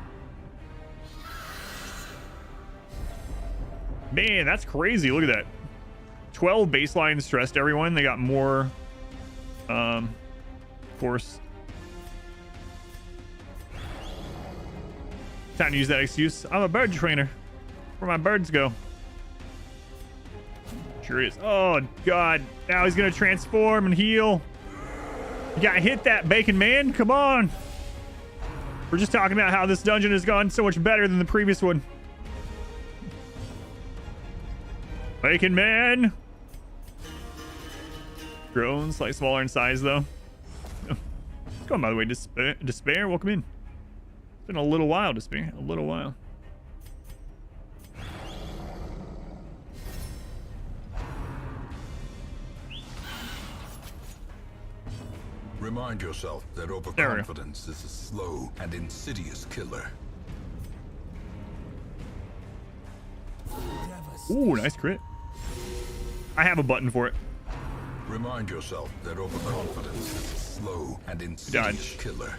Man, that's crazy. Look at that. 12 baseline stressed everyone. They got more, of course. Time to use that excuse. I'm a bird trainer. Where my birds go? Sure is. Oh, God. Now he's going to transform and heal. You got to hit that, Bacon Man. Come on. We're just talking about how this dungeon has gone so much better than the previous one. Bacon Man. Drones, like smaller in size, though. Going by the way, Despair. Welcome in. It's been a little while, Despair. A little while. Remind yourself that overconfidence is a slow and insidious killer. Ooh, nice crit. I have a button for it. Remind yourself that overconfidence is a slow and insidious killer.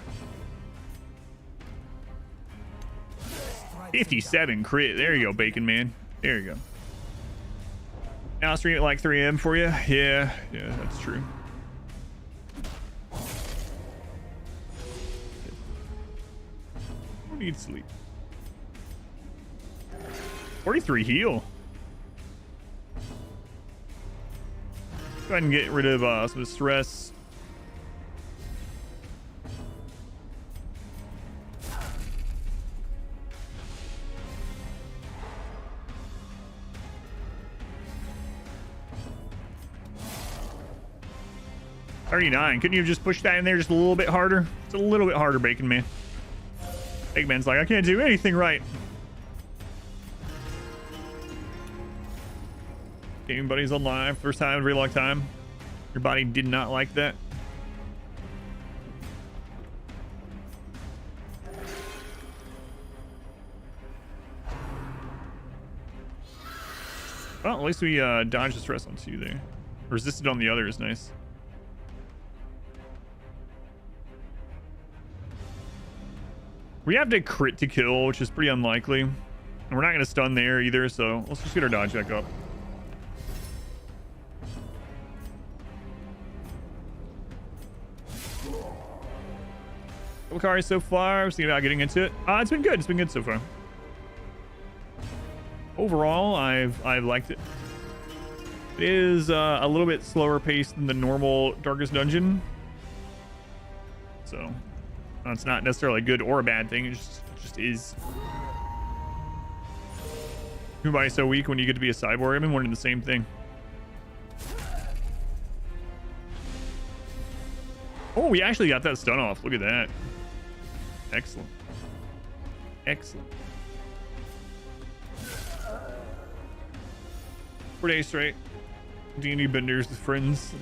57 crit. There you go, Bacon Man. There you go. Now I'll stream at like 3 a.m. for you. Yeah, that's true. Who needs sleep? 43 heal. Go ahead and get rid of some of the stress. $39. Couldn't you have just pushed that in there just a little bit harder? It's a little bit harder, Bacon Man. Bacon Man's like, I can't do anything right. Gaming buddies online, first time in a very long time. Your body did not like that. Well, at least we dodged the stress on 2 there. Resisted on the other is nice. We have to crit to kill, which is pretty unlikely. And we're not going to stun there either, so let's just get our dodge back up. Reliquary so far. I was thinking about getting into it. It's been good. It's been good so far. Overall, I've liked it. It is a little bit slower paced than the normal Darkest Dungeon. So it's not necessarily a good or a bad thing. It just is. Everybody's so weak when you get to be a cyborg. I've been wanting the same thing. Oh, we actually got that stun off. Look at that. Excellent. Excellent. 4 days straight. D&D benders with friends.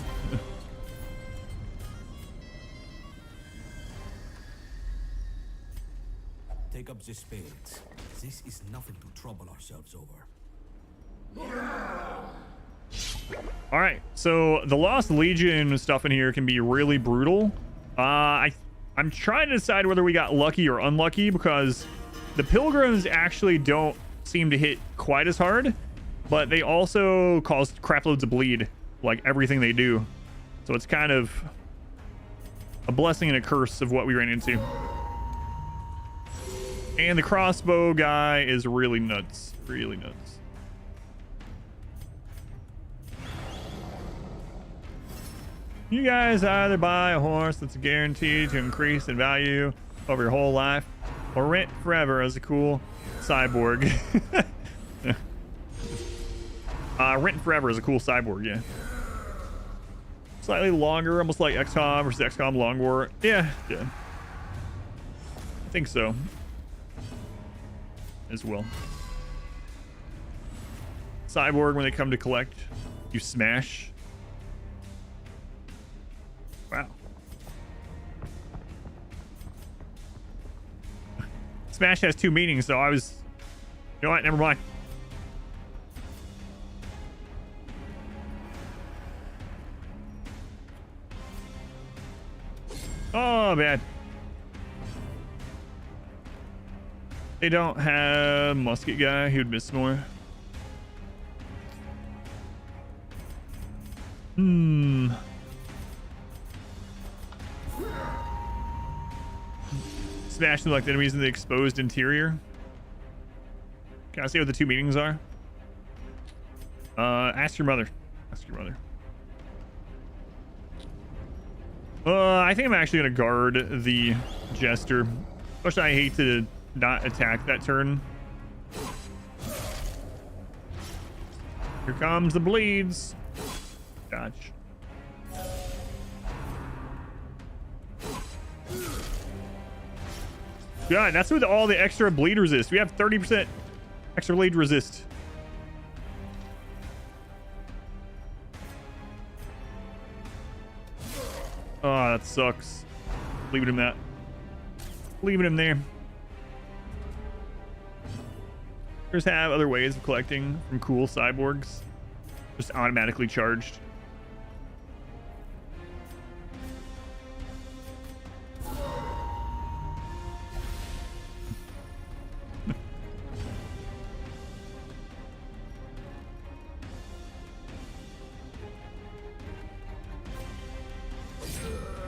Take up the spades. This is nothing to trouble ourselves over. All right, so the Lost Legion stuff in here can be really brutal. I'm trying to decide whether we got lucky or unlucky, because the Pilgrims actually don't seem to hit quite as hard, but they also cause craploads of bleed, like everything they do. So it's kind of a blessing and a curse of what we ran into. And the crossbow guy is really nuts, really nuts. You guys either buy a horse that's guaranteed to increase in value over your whole life, or rent forever as a cool cyborg. Rent forever as a cool cyborg, yeah. Slightly longer, almost like XCOM versus XCOM Long War. Yeah. I think so. As well. Cyborg, when they come to collect, you smash. Wow. Smash has 2 meanings, so I was... You know what? Never mind. Oh, bad. They don't have musket guy. He would miss more. Smash them like the enemies in the exposed interior. Can I see what the 2 meanings are? Ask your mother. Ask your mother. I think I'm actually gonna guard the Jester. Which I hate to not attack that turn. Here comes the bleeds. Dodge. God, that's with all the extra bleed resist. We have 30% extra bleed resist. Oh, that sucks. Leaving him that. Leaving him there. Just have other ways of collecting from cool cyborgs. Just automatically charged.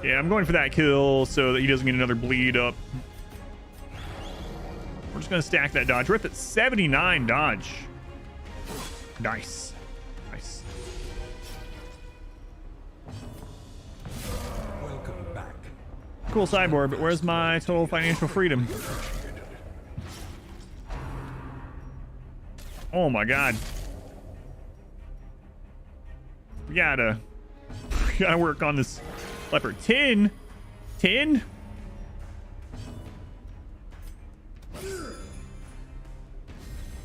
Yeah, I'm going for that kill so that he doesn't get another bleed up. We're just going to stack that dodge. We're at 79 dodge. Nice. Nice. cool cyborg, but where's my total financial freedom? Oh my god. We gotta work on this leopard. 10? 10?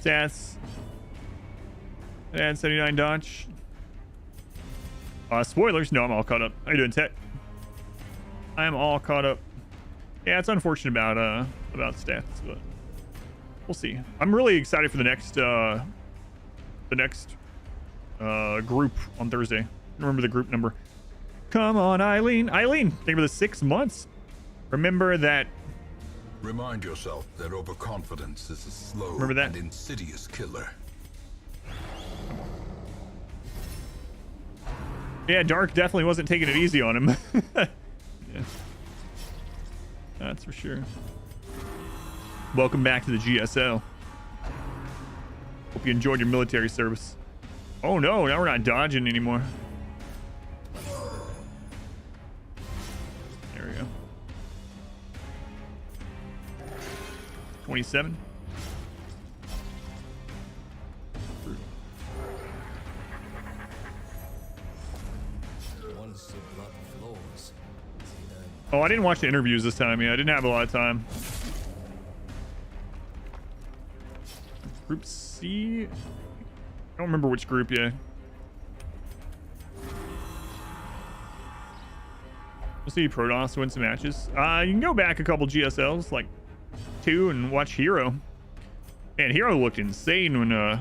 Stats. And 79 dodge. Spoilers. No, I'm all caught up. How you doing, Tech? I am all caught up. Yeah, it's unfortunate about stats, but we'll see. I'm really excited for the next group on Thursday. I remember the group number. Come on, Eileen. Eileen, thank you for the 6 months. Remember that. Remind yourself that overconfidence is a slow Remember that? and insidious killer. Yeah, Dark definitely wasn't taking it easy on him. Yeah. That's for sure. Welcome back to the GSL. Hope you enjoyed your military service. Oh no, now we're not dodging anymore. There we go. 27. Once the blood flows, Oh, I didn't watch the interviews this time. Yeah, I didn't have a lot of time. Group C? I don't remember which group yet. We'll see Protoss win some matches. You can go back a couple GSLs, like 2, and watch Hero. Man, Hero looked insane when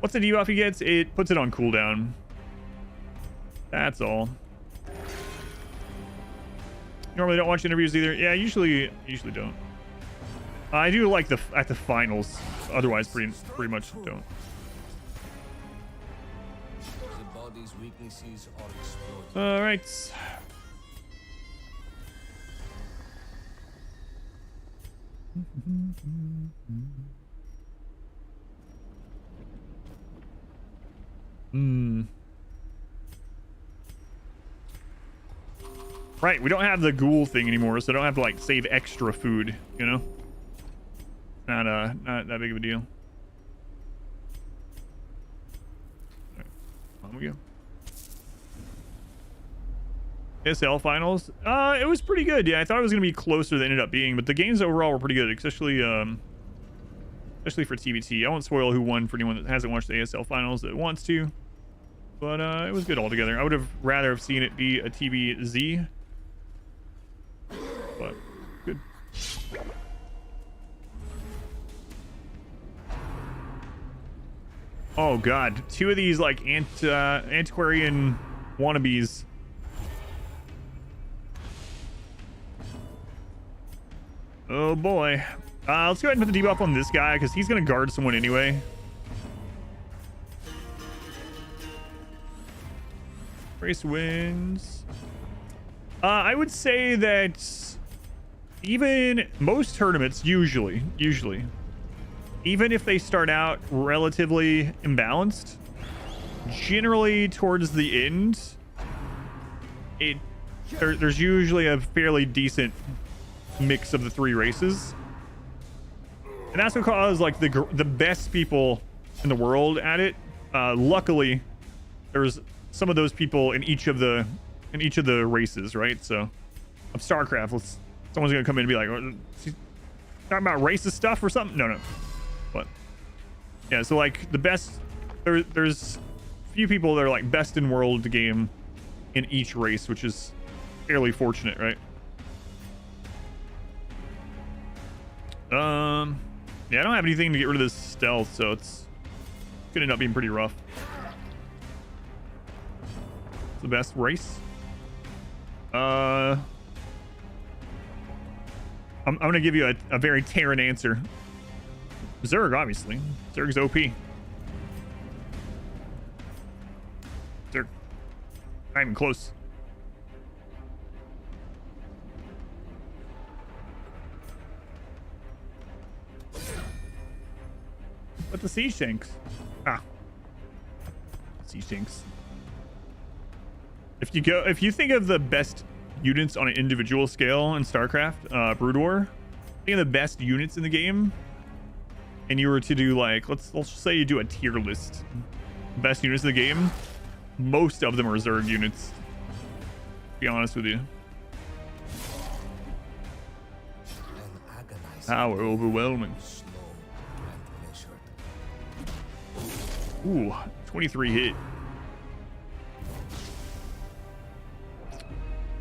what's the debuff he gets? It puts it on cooldown. That's all. Normally don't watch interviews either. Yeah, usually don't. I do like at the finals. Otherwise, pretty much don't. the body's weaknesses are exploited. All right. Right, we don't have the ghoul thing anymore, so I don't have to like save extra food, you know? Not that big of a deal. All right, on we go. SL finals. It was pretty good. Yeah, I thought it was gonna be closer than it ended up being, but the games overall were pretty good, especially for TBT. I won't spoil who won for anyone that hasn't watched the ASL finals that wants to, but it was good altogether. I would have rather have seen it be a TBZ, but good. Oh god, 2 of these like antiquarian wannabes. Oh boy. Let's go ahead and put the debuff on this guy because he's gonna guard someone anyway. Race wins. I would say that even most tournaments, usually, even if they start out relatively imbalanced, generally towards the end, there's usually a fairly decent mix of the 3 races. And that's because like the best people in the world at it, luckily there's some of those people in each of the races, right? So of StarCraft, someone's gonna come in and be like, oh, talking about racist stuff or something. No, but yeah, so like the best, there's few people that are like best in world game in each race, which is fairly fortunate, right? Yeah, I don't have anything to get rid of this stealth, so it's gonna end up being pretty rough. It's the best race. I'm gonna give you a very Terran answer. Zerg, obviously. Zerg's OP. Zerg. Not even close. But the siege tanks. Siege tanks. If you think of the best units on an individual scale in StarCraft, Brood War, think of the best units in the game, and you were to do like, let's just say you do a tier list, best units in the game, most of them are Zerg units. To be honest with you. Power overwhelming. Ooh, 23 hit.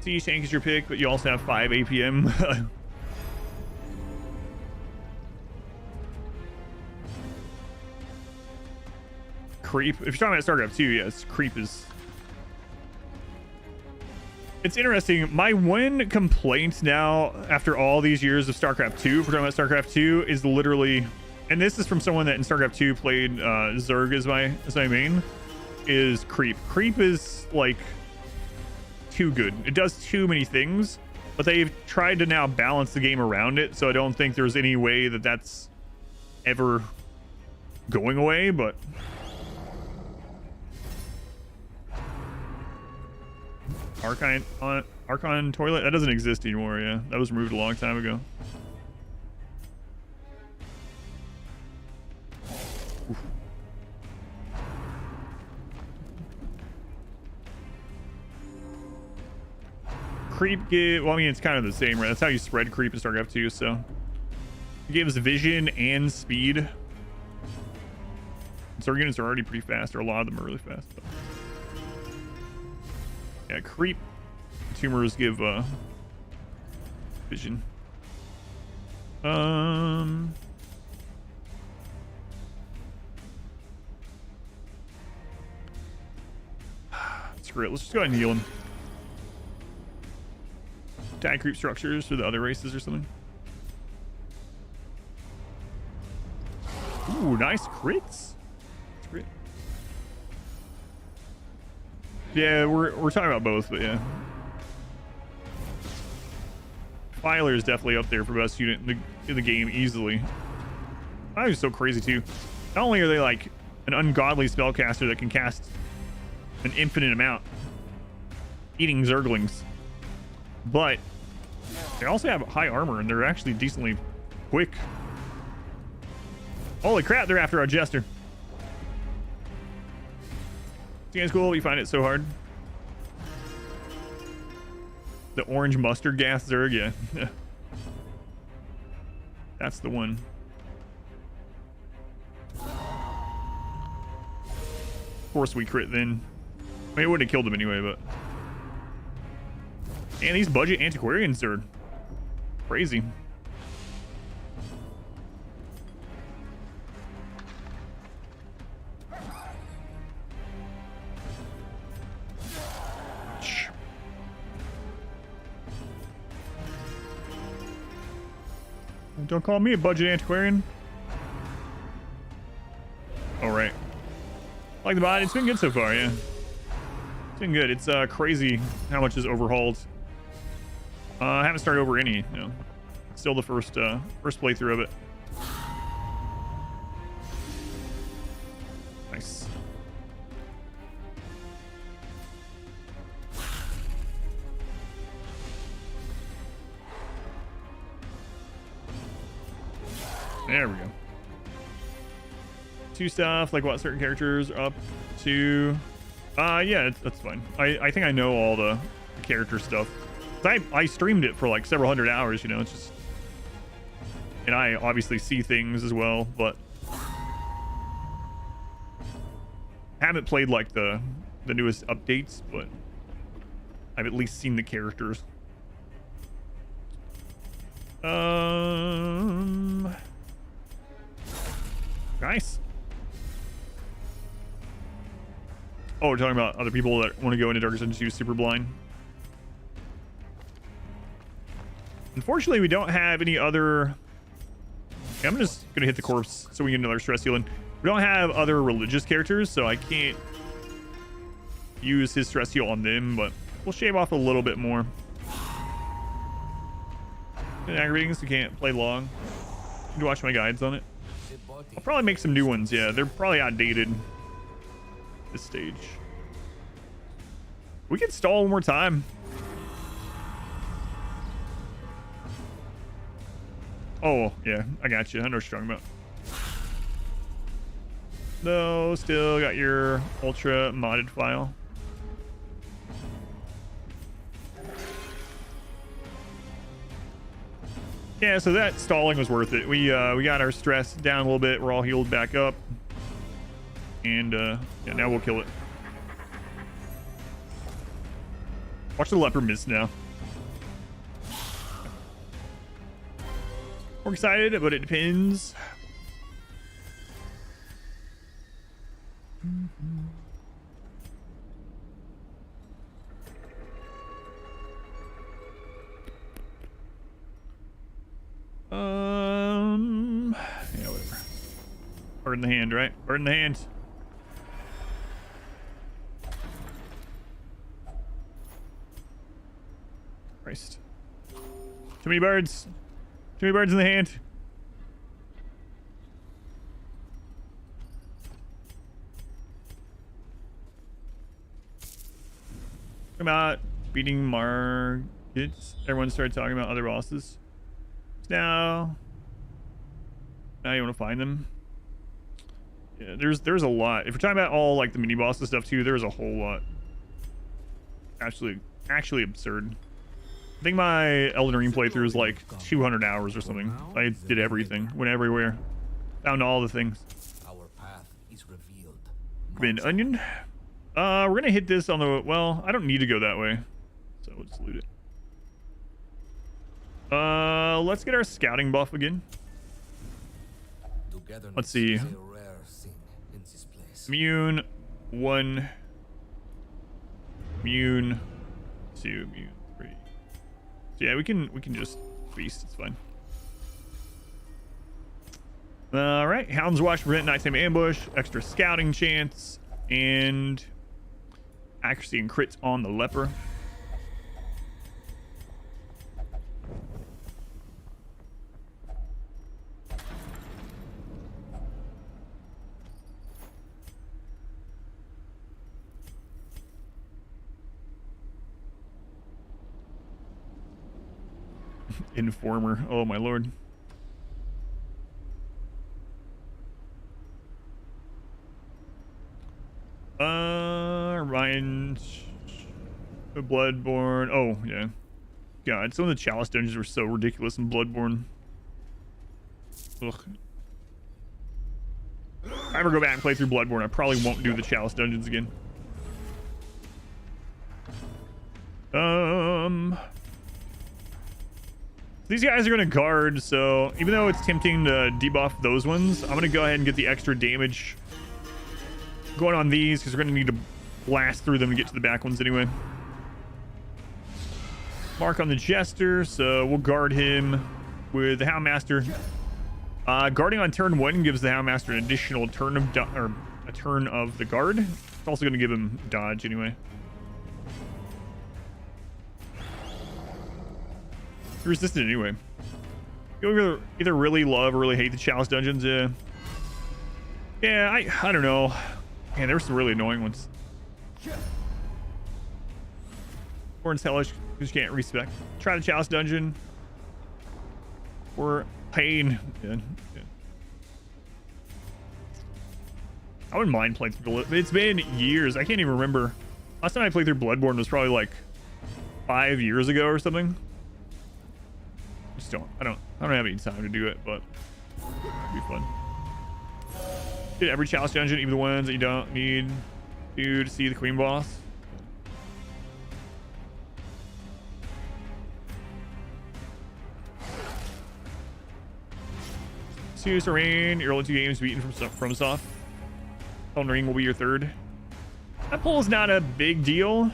See, Shank is your pick, but you also have 5 APM. Creep. If you're talking about StarCraft 2, yes, creep is. It's interesting. My one complaint now, after all these years of StarCraft 2, if we're talking about StarCraft 2, is literally, and this is from someone that in StarCraft 2 played Zerg as my main, is creep. Creep is like too good. It does too many things, but they've tried to now balance the game around it, so I don't think there's any way that that's ever going away, but Archon toilet, that doesn't exist anymore. Yeah, that was removed a long time ago. Oof. Creep well, I mean, it's kind of the same, right? That's how you spread creep in StarCraft 2, so it gives vision and speed. Zerg units are already pretty fast, or a lot of them are really fast, but yeah, creep tumors give vision. Screw it. Let's just go ahead and heal him. Tag creep structures for the other races or something. Ooh, nice crits. That's great. Yeah, we're talking about both, but yeah. Filer is definitely up there for best unit in the game easily. That was so crazy too. Not only are they like an ungodly spellcaster that can cast an infinite amount, eating Zerglings, but they also have high armor and they're actually decently quick. Holy crap, they're after our Jester. It's cool. You find it so hard. The orange mustard gas Zerg, yeah. That's the one. Of course we crit then. I mean, it wouldn't have killed him anyway, but. And these budget antiquarians are crazy. Don't call me a budget antiquarian. All right. Like the bot, it's been good so far, yeah. It's been good. It's crazy how much is overhauled. I haven't started over any, you know. Still the first playthrough of it. Nice. There we go. 2 stuff, like what certain characters are up to. Yeah, that's fine. I think I know all the character stuff. I streamed it for like several hundred hours, you know, it's just, and I obviously see things as well, but haven't played like the newest updates, but I've at least seen the characters. Nice. Oh, we're talking about other people that want to go into Darkest Dungeon 2 super blind. Unfortunately, we don't have any other. Okay, I'm just gonna hit the corpse so we can get another stress healing. We don't have other religious characters, so I can't use his stress heal on them, but we'll shave off a little bit more. And aggravating is we can't play long. I need to watch my guides on it. I'll probably make some new ones. Yeah, they're probably outdated at this stage. We can stall one more time. Oh, yeah, I got you. I know what you're talking about. No, still got your ultra modded file. Yeah, so that stalling was worth it. We got our stress down a little bit. We're all healed back up. And yeah, now we'll kill it. Watch the leper miss now. We're excited, but it depends. Yeah, whatever. Bird in the hand, right? Bird in the hand. Christ. Too many birds. Too many birds in the hand. About beating markets. Everyone started talking about other bosses. Now you want to find them. Yeah, there's a lot. If we're talking about all like the mini bosses stuff too, there's a whole lot. Actually absurd. I think my Elden Ring playthrough was like 200 hours or something. I did everything, went everywhere, found all the things. Our path is revealed. Been onion. We're gonna hit this on the, well, I don't need to go that way, so we'll just loot it. Let's get our scouting buff again. Let's see. Immune 1, immune 2, immune 3. So yeah, we can just feast. It's fine. All right, Hound's Watch, prevent nighttime ambush, extra scouting chance, and accuracy and crits on the leper. Informer. Oh my lord. Ryan Bloodborne. Oh yeah. God, some of the Chalice dungeons were so ridiculous in Bloodborne. Ugh. If I ever go back and play through Bloodborne, I probably won't do the Chalice dungeons again. These guys are going to guard, so even though it's tempting to debuff those ones, I'm going to go ahead and get the extra damage going on these, because we're going to need to blast through them to get to the back ones anyway. Mark on the Jester, so we'll guard him with the Houndmaster. Guarding on turn 1 gives the Houndmaster an additional turn of a turn of the guard. It's also going to give him dodge anyway. Resistant anyway. You either really love or really hate the Chalice dungeons. Yeah, I don't know. Man, there were some really annoying ones. Horns hellish because you can't respec. Try the Chalice dungeon. Or pain. Yeah. I wouldn't mind playing through the. It's been years. I can't even remember. Last time I played through Bloodborne was probably like 5 years ago or something. I don't have any time to do it, but it'd be fun. Get every Chalice dungeon, even the ones that you don't need to see the Queen boss. Serious Rain, your only 2 games beaten from soft. Elden Ring will be your 3rd. That pull is not a big deal.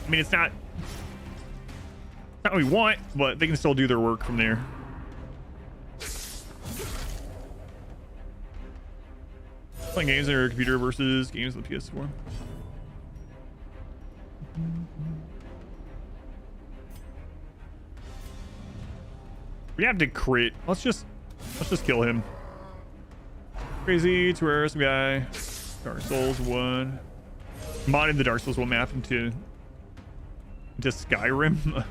I mean, it's not what we want, but they can still do their work from there. Playing games on your computer versus games on the PS4. We have to crit. Let's just kill him. Crazy to where some guy. Dark Souls 1. modded the Dark Souls 1 map into Skyrim.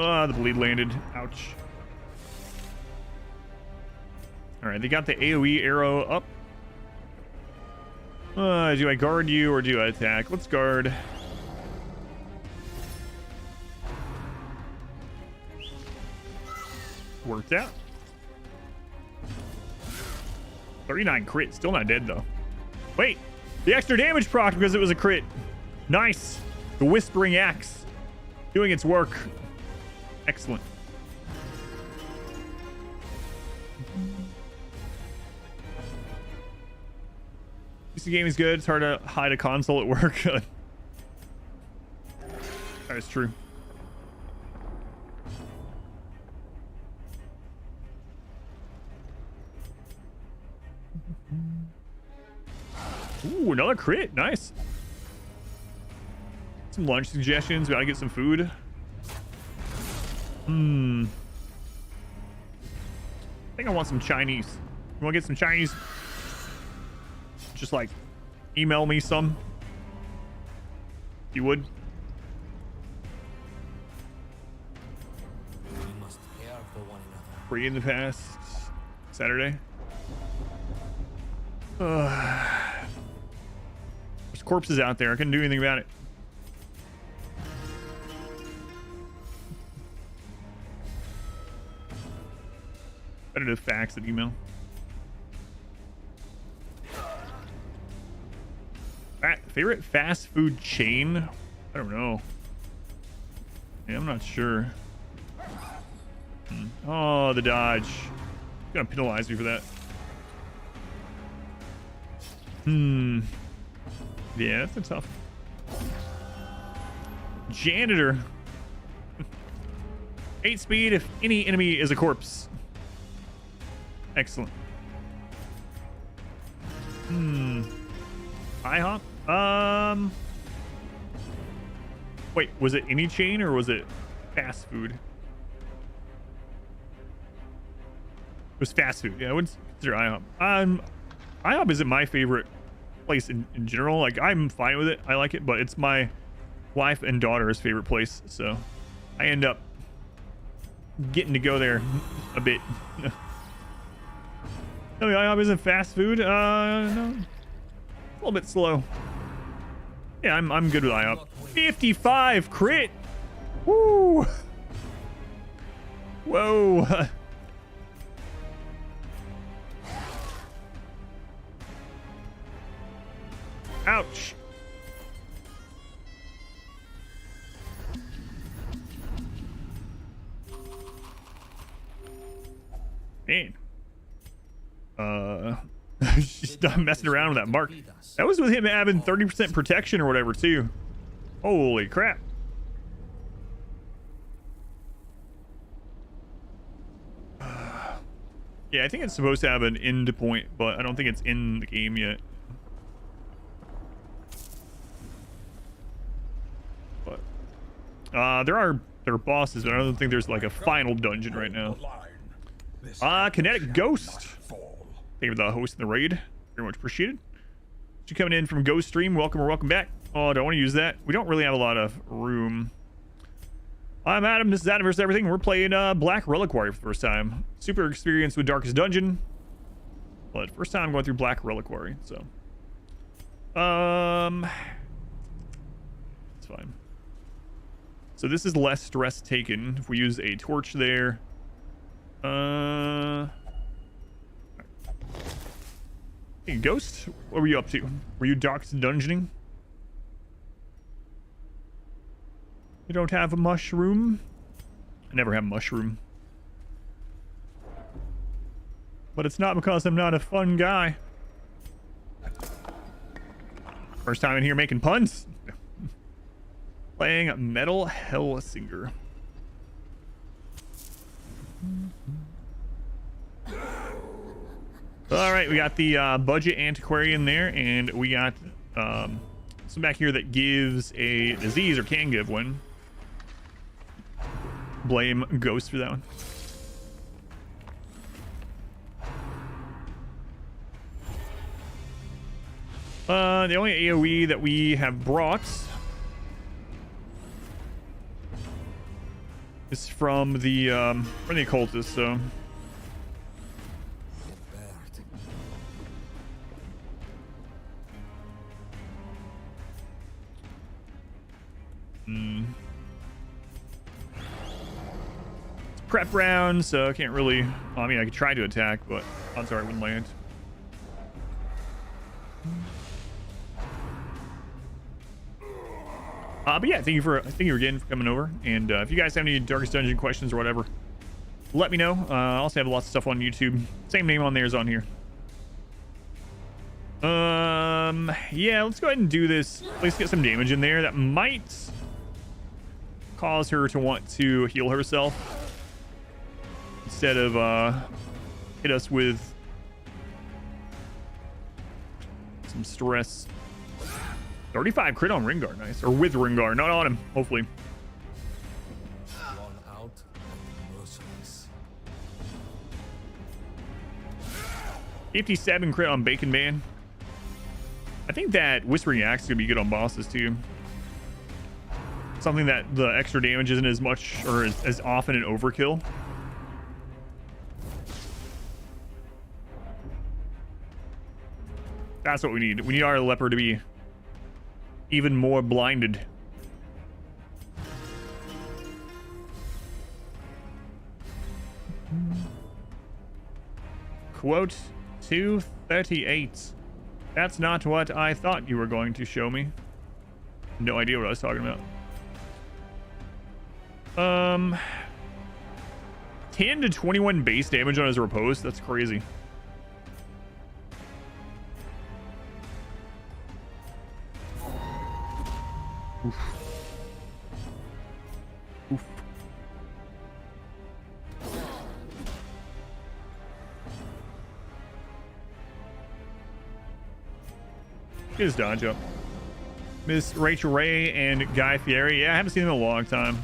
Ah, the bleed landed. Ouch. All right, they got the AoE arrow up. Do I guard you or do I attack? Let's guard. Worked out. 39 crit. Still not dead, though. Wait. The extra damage proc because it was a crit. Nice. The Whispering Axe. Doing its work. Excellent. PC gaming is good. It's hard to hide a console at work. That's true. Ooh, another crit. Nice. Some lunch suggestions. We gotta get some food. I think I want some Chinese. You want to get some Chinese? Just like email me some. If you would. We must care for one another. Free in the past Saturday. There's corpses out there. I couldn't do anything about it. Better to fax than email. Favorite fast food chain? I don't know. Yeah, I'm not sure. Oh, the dodge. Gonna penalize me for that. Yeah, that's a tough. Janitor. 8 speed if any enemy is a corpse. Excellent. IHOP? Wait, was it any chain or was it fast food? It was fast food. Yeah, I wouldn't consider IHOP. IHOP isn't my favorite place in general. Like, I'm fine with it. I like it, but it's my wife and daughter's favorite place. So I end up getting to go there a bit. No, IHOP isn't fast food. No. A little bit slow. Yeah, I'm good with IHOP. 55 crit. Woo. Whoa. Ouch. Man. Just not messing around with that mark. That was with him having 30% protection or whatever too. Holy crap. Yeah, I think it's supposed to have an end point, but I don't think it's in the game yet. But there are bosses, but I don't think there's like a final dungeon right now. Kinetic Ghost. Thank you for the host in the raid. Very much appreciated. You coming in from Ghost Stream. Welcome or welcome back. Oh, don't want to use that. We don't really have a lot of room. I'm Adam. This is Adam vs. Everything. We're playing Black Reliquary for the first time. Super experienced with Darkest Dungeon. But first time going through Black Reliquary, so. It's fine. So this is less stress taken if we use a torch there. Hey, Ghost, what were you up to? Were you Darkest Dungeoning? You don't have a mushroom? I never have a mushroom. But it's not because I'm not a fun guy. First time in here making puns. Playing Metal Hellsinger. All right, we got the budget antiquarian there, and we got some back here that gives a disease or can give one. Blame Ghost for that one. The only AoE that we have brought is from the occultist, so. It's prep round, so I can't really. Well, I mean, I could try to attack, but odds are I wouldn't land. But yeah, thank you again for coming over. And if you guys have any Darkest Dungeon questions or whatever, let me know. I also have lots of stuff on YouTube. Same name on there is on here. Yeah, let's go ahead and do this. Let's get some damage in there. That might cause her to want to heal herself instead of hit us with some stress. 35 crit on Ringar, nice. Or with Ringar, not on him, hopefully. 57 crit on Bacon Man. I think that Whispering Axe is gonna be good on bosses too. Something that the extra damage isn't as much or as often an overkill. That's what we need. We need our leper to be even more blinded. Quote 238. That's not what I thought you were going to show me. No idea what I was talking about. 10 to 21 base damage on his riposte. That's crazy. Oof. Oof. Get his dodge up. Miss Rachel Ray and Guy Fieri. Yeah, I haven't seen him in a long time.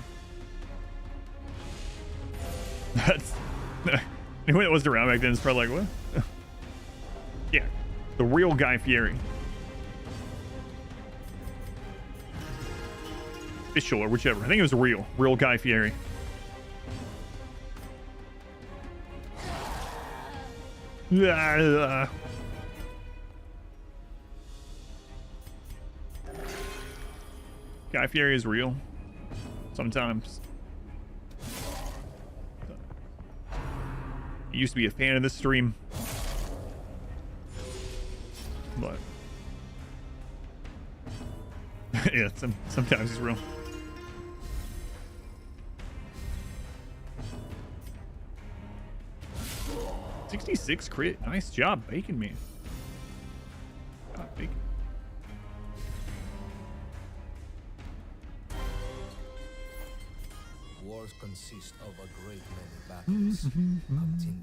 That's anyone that wasn't around back then is probably like, what? Yeah, the real Guy Fieri. Official or whichever. I think it was real Guy Fieri. Guy Fieri is real. Sometimes. He used to be a fan of this stream. But yeah, sometimes he's real. $66 crit. Nice job, Bacon Man. God, Bacon. Wars consist of a great many battles. Continue.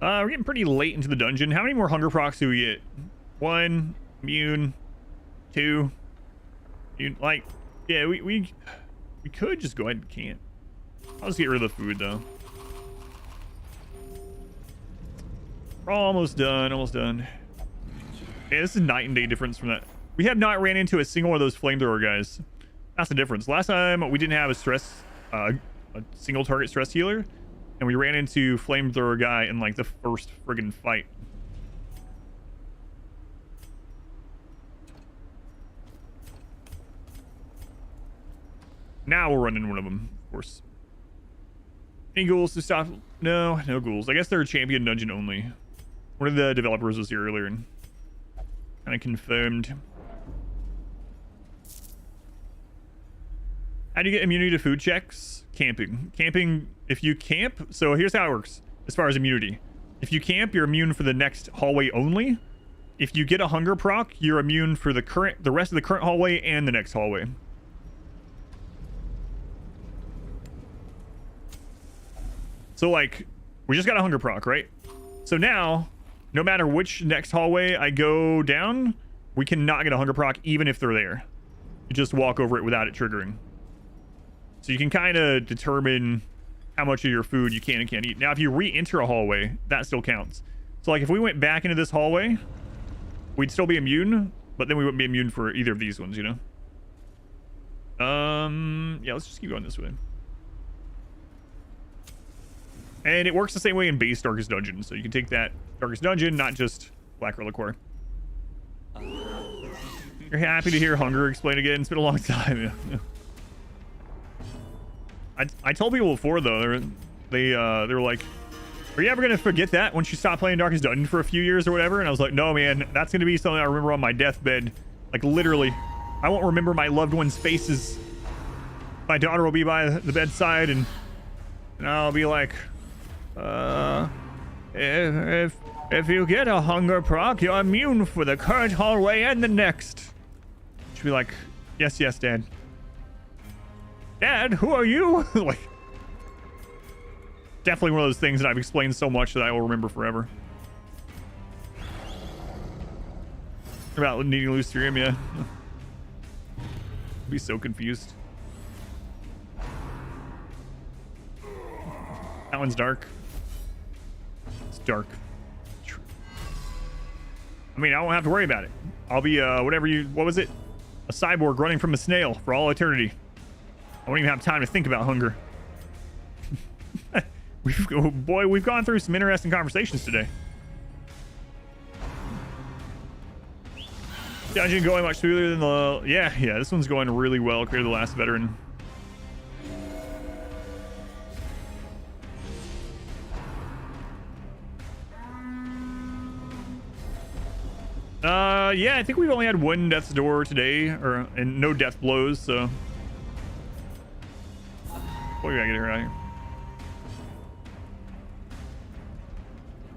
We're getting pretty late into the dungeon. How many more hunger procs do we get? 1, immune, 2. Like, yeah, we could just go ahead and camp. I'll just get rid of the food though. We're almost done, almost done. Yeah, this is night and day difference from that. We have not ran into a single one of those flamethrower guys. That's the difference. Last time we didn't have a single target stress healer, and we ran into flamethrower guy in like the first friggin' fight. Now we'll run into one of them, of course. Any ghouls to stop? No ghouls. I guess they're a champion dungeon only. One of the developers was here earlier and kind of confirmed. How do you get immunity to food checks? Camping. Camping, if you camp, so here's how it works as far as immunity. If you camp, you're immune for the next hallway only. If you get a hunger proc, you're immune for the rest of the current hallway and the next hallway. So like, we just got a hunger proc, right? So now, no matter which next hallway I go down, we cannot get a hunger proc even if they're there. You just walk over it without it triggering. So you can kind of determine how much of your food you can and can't eat. Now, if you re-enter a hallway, that still counts. So like if we went back into this hallway, we'd still be immune, but then we wouldn't be immune for either of these ones, you know? Yeah, let's just keep going this way. And it works the same way in base Darkest Dungeon. So you can take that Darkest Dungeon, not just Black Reliquary. You're happy to hear hunger explain again. It's been a long time. I told people before though, they were like, "Are you ever gonna forget that once you stop playing Darkest Dungeon for a few years or whatever?" And I was like, "No, man, that's gonna be something I remember on my deathbed. Like literally, I won't remember my loved ones' faces. My daughter will be by the bedside, and I'll be like, if you get a hunger proc, you're immune for the current hallway and the next." She'll be like, "Yes, yes, Dad." Dad, who are you? Like, definitely one of those things that I've explained so much that I will remember forever. About needing to lose serum, yeah. Be so confused. That one's dark. It's dark. I mean, I won't have to worry about it. I'll be whatever you, what was it? A cyborg running from a snail for all eternity. I won't even have time to think about hunger. Oh boy, we've gone through some interesting conversations today. Dungeon going much smoother than the... Yeah, this one's going really well compared to the last veteran. Yeah, I think we've only had one death's door today, and no death blows, so... Boy, we gotta get her out of here.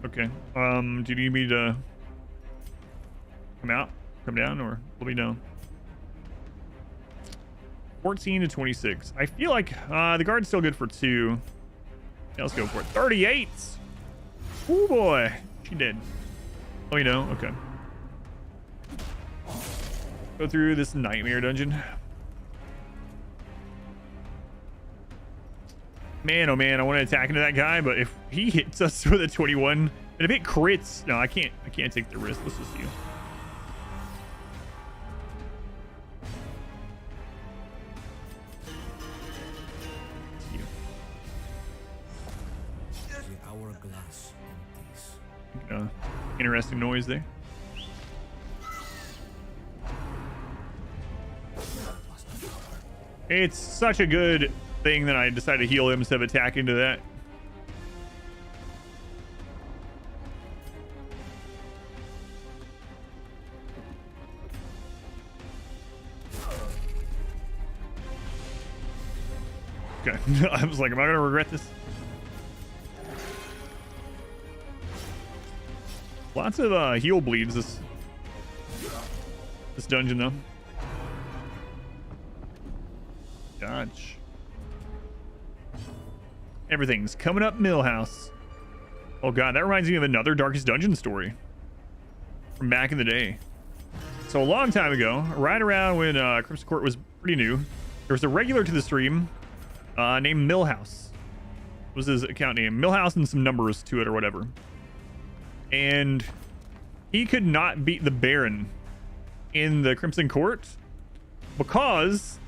Okay. Do you need me to come out, come down, or let me know? 14 to 26. I feel like the guard's still good for 2. Yeah, let's go for it. 38. Oh boy, she did. Let me know. Okay. Go through this nightmare dungeon. Man, oh man, I want to attack into that guy, but if he hits us with a 21, and if it crits, no, I can't take the risk. Let's just see. The hourglass empties. Interesting noise there. It's such a good thing that I decided to heal him instead of attack into that. Okay. I was like, am I gonna regret this? Lots of heal bleeds this dungeon though. Dodge. Everything's coming up Millhouse. Oh god, that reminds me of another Darkest Dungeon story from back in the day. So a long time ago, right around when Crimson Court was pretty new, there was a regular to the stream named Millhouse. What was his account name? Millhouse and some numbers to it or whatever. And he could not beat the Baron in the Crimson Court because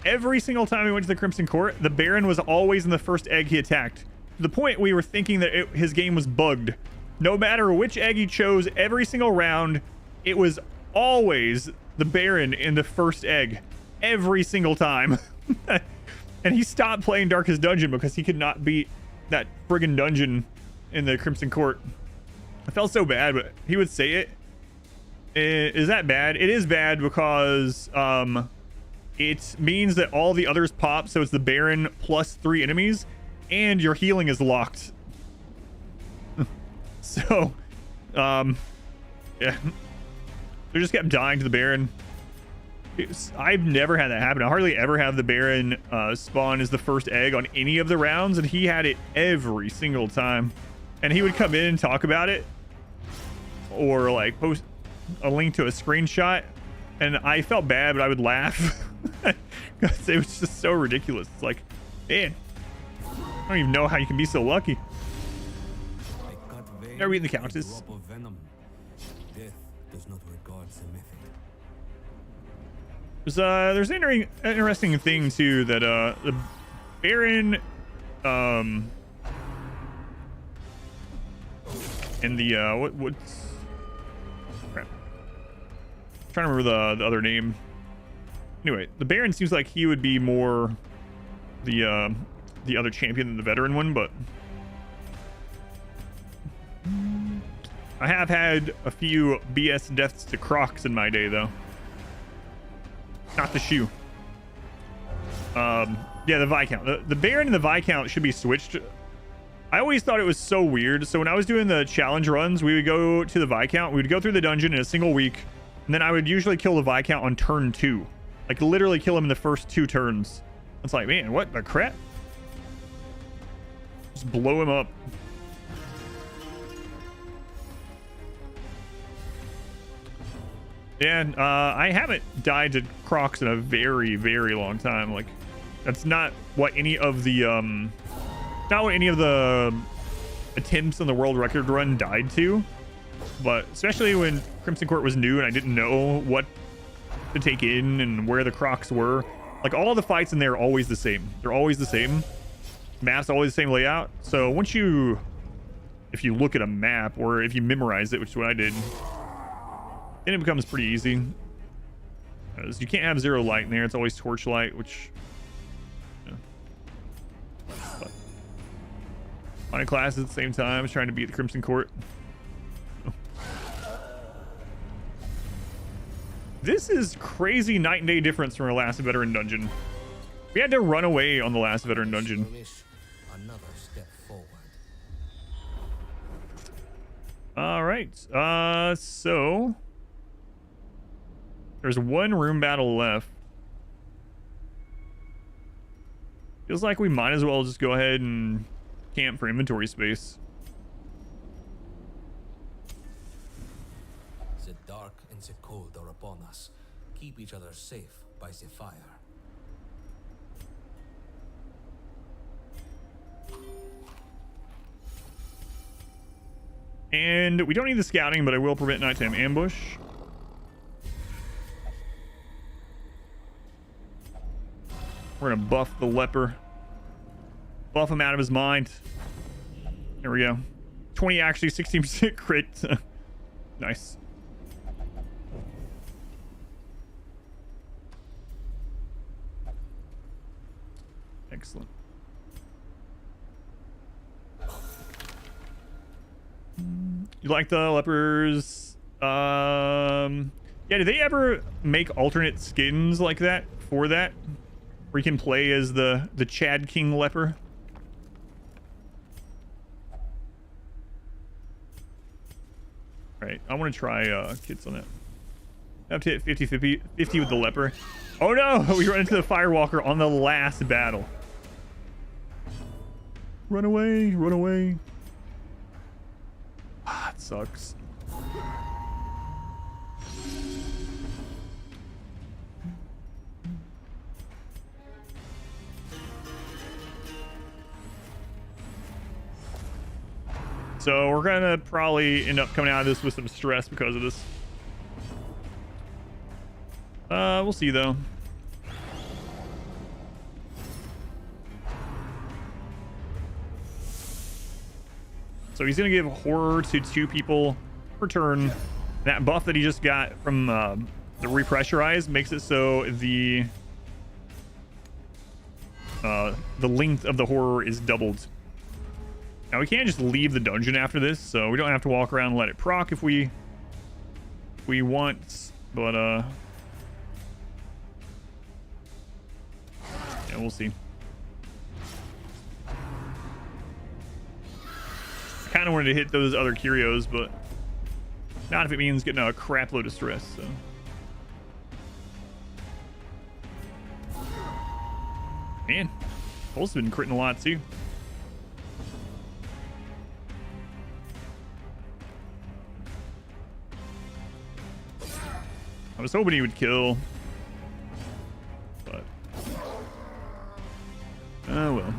every single time we went to the Crimson Court, the Baron was always in the first egg he attacked. To the point we were thinking that his game was bugged. No matter which egg he chose, every single round, it was always the Baron in the first egg. Every single time. And he stopped playing Darkest Dungeon because he could not beat that friggin' dungeon in the Crimson Court. I felt so bad, but he would say it. Is that bad? It is bad because it means that all the others pop, so it's the Baron plus 3 enemies, and your healing is locked. So, yeah. They just kept dying to the Baron. I've never had that happen. I hardly ever have the Baron spawn as the first egg on any of the rounds, and he had it every single time. And he would come in and talk about it, or like post a link to a screenshot, and I felt bad, but I would laugh because it was just so ridiculous. It's like, man, I don't even know how you can be so lucky. Never beaten the Countess. There's an interesting thing too that the Baron and the what's crap. I'm trying to remember the other name. Anyway, the Baron seems like he would be more the other champion than the veteran one, but I have had a few BS deaths to Crocs in my day though. Not the shoe. Yeah, the Viscount. The Baron and the Viscount should be switched. I always thought it was so weird. So when I was doing the challenge runs, we would go to the Viscount. We would go through the dungeon in a single week, and then I would usually kill the Viscount on turn 2. Like literally kill him in the first 2 turns. It's like, man, what the crap? Just blow him up. And I haven't died to Crocs in a very, very long time. Like, that's not what any of the attempts on the world record run died to. But especially when Crimson Court was new and I didn't know what to take in and where the Crocs were. Like, all the fights in there are always the same. They're always the same. Map's always the same layout. So once if you look at a map or if you memorize it, which is what I did, then it becomes pretty easy. Because you can't have zero light in there. It's always torchlight, which... Yeah. But my class at the same time. I was trying to beat the Crimson Court. This is crazy night and day difference from our last veteran dungeon. We had to run away on the last veteran dungeon. Another step forward. All right. So... There's one room battle left. Feels like we might as well just go ahead and camp for inventory space. The dark and the cold are upon us. Keep each other safe by the fire. And we don't need the scouting, but I will prevent nighttime ambush. We're gonna buff the leper. Buff him out of his mind. There we go. 20 actually, 16% crit. Nice. Excellent. You like the lepers? Yeah, did they ever make alternate skins like that for that? Where you can play as the Chad King leper? Alright, I want to try kits on that. I have to hit 50 with the leper. Oh no! We run into the Firewalker on the last battle. Run away, run away. Ah, it sucks. So we're gonna probably end up coming out of this with some stress because of this. We'll see though. So he's gonna give horror to 2 people per turn. That buff that he just got from the repressurize makes it so the length of the horror is doubled. Now we can't just leave the dungeon after this, so we don't have to walk around and let it proc if we want, but yeah, we'll see. I kind of wanted to hit those other curios, but not if it means getting a crap load of stress. So Man, Pulse has been critting a lot too. I was hoping he would kill, but oh well.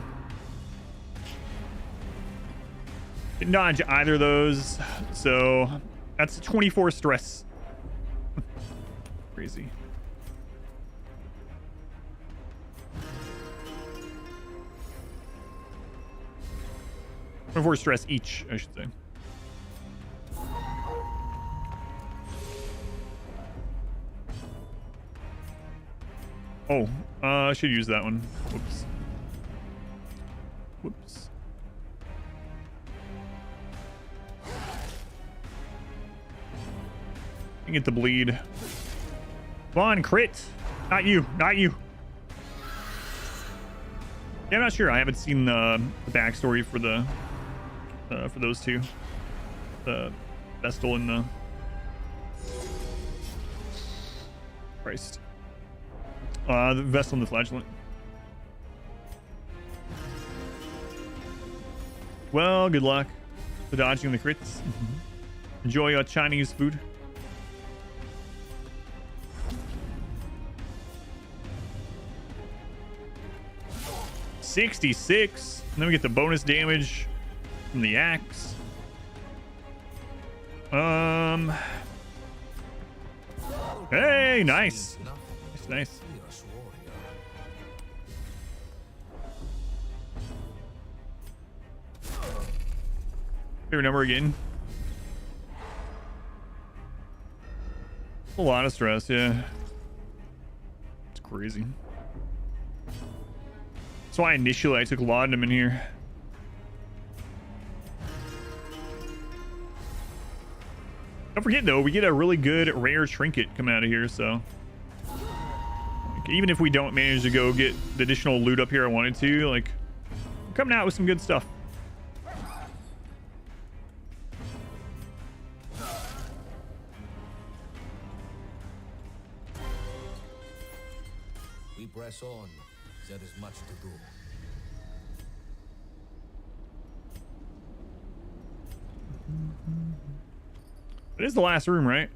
Didn't dodge either of those, so that's 24 stress. Crazy. 24 stress each, I should say. Oh, I should use that one. Whoops. Whoops. I get the bleed. Come on, crit. Not you, not you. Yeah, I'm not sure. I haven't seen the backstory for the for those two, the Vestal and the Christ, the Vestal and the Flagellant. Well, good luck for dodging the crits. Enjoy your Chinese food. $66, and then we get the bonus damage from the axe. Hey, nice. Nice. Favorite number again. A lot of stress, yeah. It's crazy. That's why initially I took Laudanum in here. Don't forget though, we get a really good rare trinket coming out of here, so like, even if we don't manage to go get the additional loot up here I wanted to, like, we're coming out with some good stuff. We press on. There is much to do. It is the last room, right?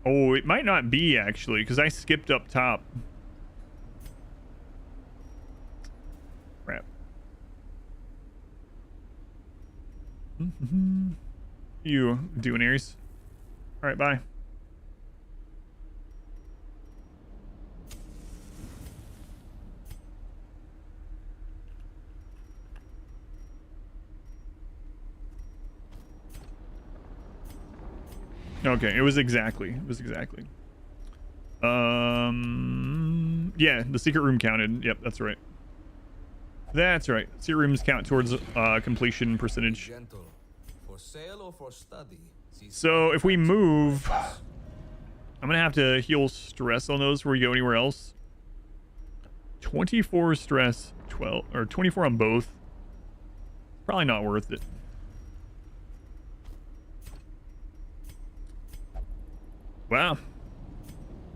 Oh, it might not be actually, because I skipped up top. Crap. You doing, Ares? All right, bye. Okay, it was exactly. Yeah, the secret room counted. Yep, that's right. That's right. Secret rooms count towards completion percentage. Gentle. For sale or for study? So if we move, I'm gonna have to heal stress on those before we go anywhere else. 24 stress, 12 or 24 on both. Probably not worth it. Wow.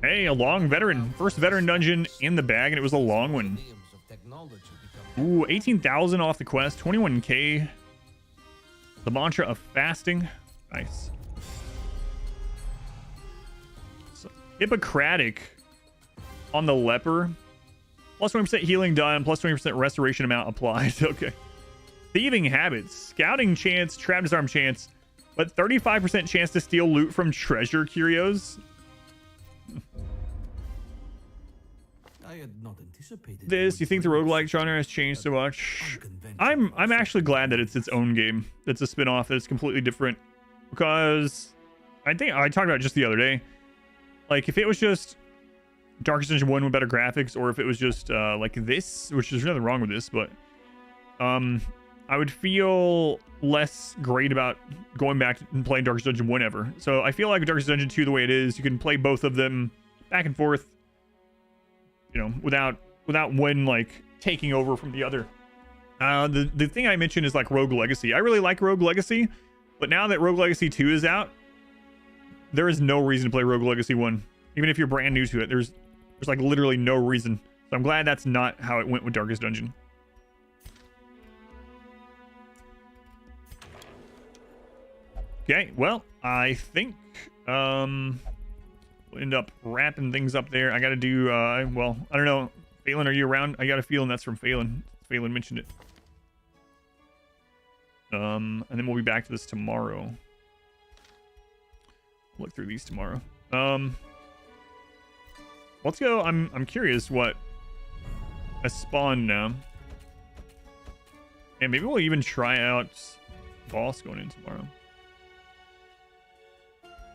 Hey, a long veteran. First veteran dungeon in the bag, and it was a long one. Ooh, 18,000 off the quest. 21k. The mantra of fasting. Nice. So, Hippocratic on the leper. Plus 20% healing done. Plus 20% restoration amount applied. Okay. Thieving habits. Scouting chance. Trap disarm chance. But 35% chance to steal loot from treasure curios. I had not anticipated This, you think the roguelike genre has changed so much? I'm actually glad that it's its own game. It's a spin-off that's completely different. Because I think I talked about it just the other day. Like if it was just Darkest Dungeon 1 with better graphics, or if it was just like this, which there's nothing wrong with this, but I would feel less great about going back and playing Darkest Dungeon 1 ever. So I feel like Darkest Dungeon 2, the way it is, you can play both of them back and forth, you know, without one like taking over from the other. The thing I mentioned is like Rogue Legacy. I really like Rogue Legacy, but now that Rogue Legacy 2 is out, there is no reason to play Rogue Legacy 1. Even if you're brand new to it, there's like literally no reason. So I'm glad that's not how it went with Darkest Dungeon. Okay, well, I think we'll end up wrapping things up there. I gotta do well, I don't know. Phelan, are you around? I got a feeling that's from Phelan. Phelan mentioned it. And then we'll be back to this tomorrow. Look through these tomorrow. Let's go. I'm curious what has spawned now. And maybe we'll even try out boss going in tomorrow.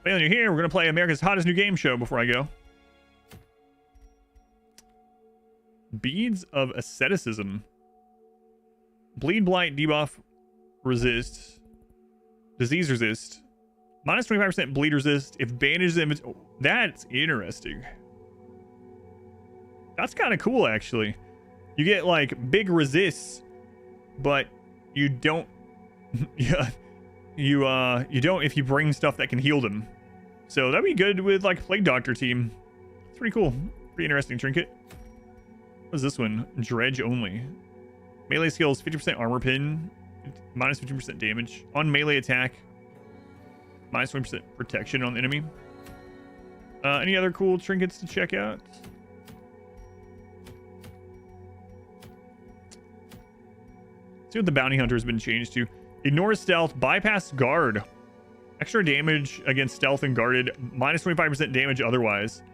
Phelan, you're here. We're gonna play America's Hottest New Game Show before I go. Beads of Asceticism. Bleed, Blight, Debuff, Resist. Disease Resist. Minus 25% bleed resist. If bandaged image. Oh, that's interesting. That's kind of cool, actually. You get like big resists, but you don't. Yeah, you don't if you bring stuff that can heal them. So that'd be good with like Plague Doctor team. It's pretty cool. Pretty interesting trinket. What is this one? Dredge only. Melee skills 50% armor pin, minus 15% damage on melee attack. Minus 20% protection on the enemy. Any other cool trinkets to check out? See what the bounty hunter has been changed to. Ignore stealth, bypass guard. Extra damage against stealth and guarded, minus 25% damage otherwise.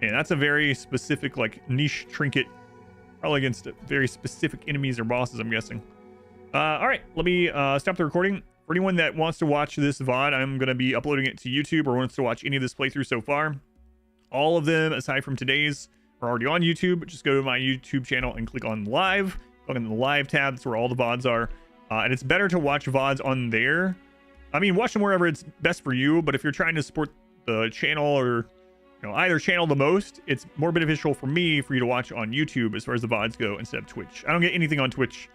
And that's a very specific, like, niche trinket. Probably against very specific enemies or bosses, I'm guessing. All right, let me stop the recording. For anyone that wants to watch this VOD, I'm going to be uploading it to YouTube or wants to watch any of this playthrough so far. All of them, aside from today's, are already on YouTube. Just go to my YouTube channel and click on live. Click on the live tab. That's where all the VODs are. And it's better to watch VODs on there. I mean, watch them wherever it's best for you. But if you're trying to support the channel or either channel the most, it's more beneficial for me for you to watch on YouTube as far as the VODs go instead of Twitch. I don't get anything on Twitch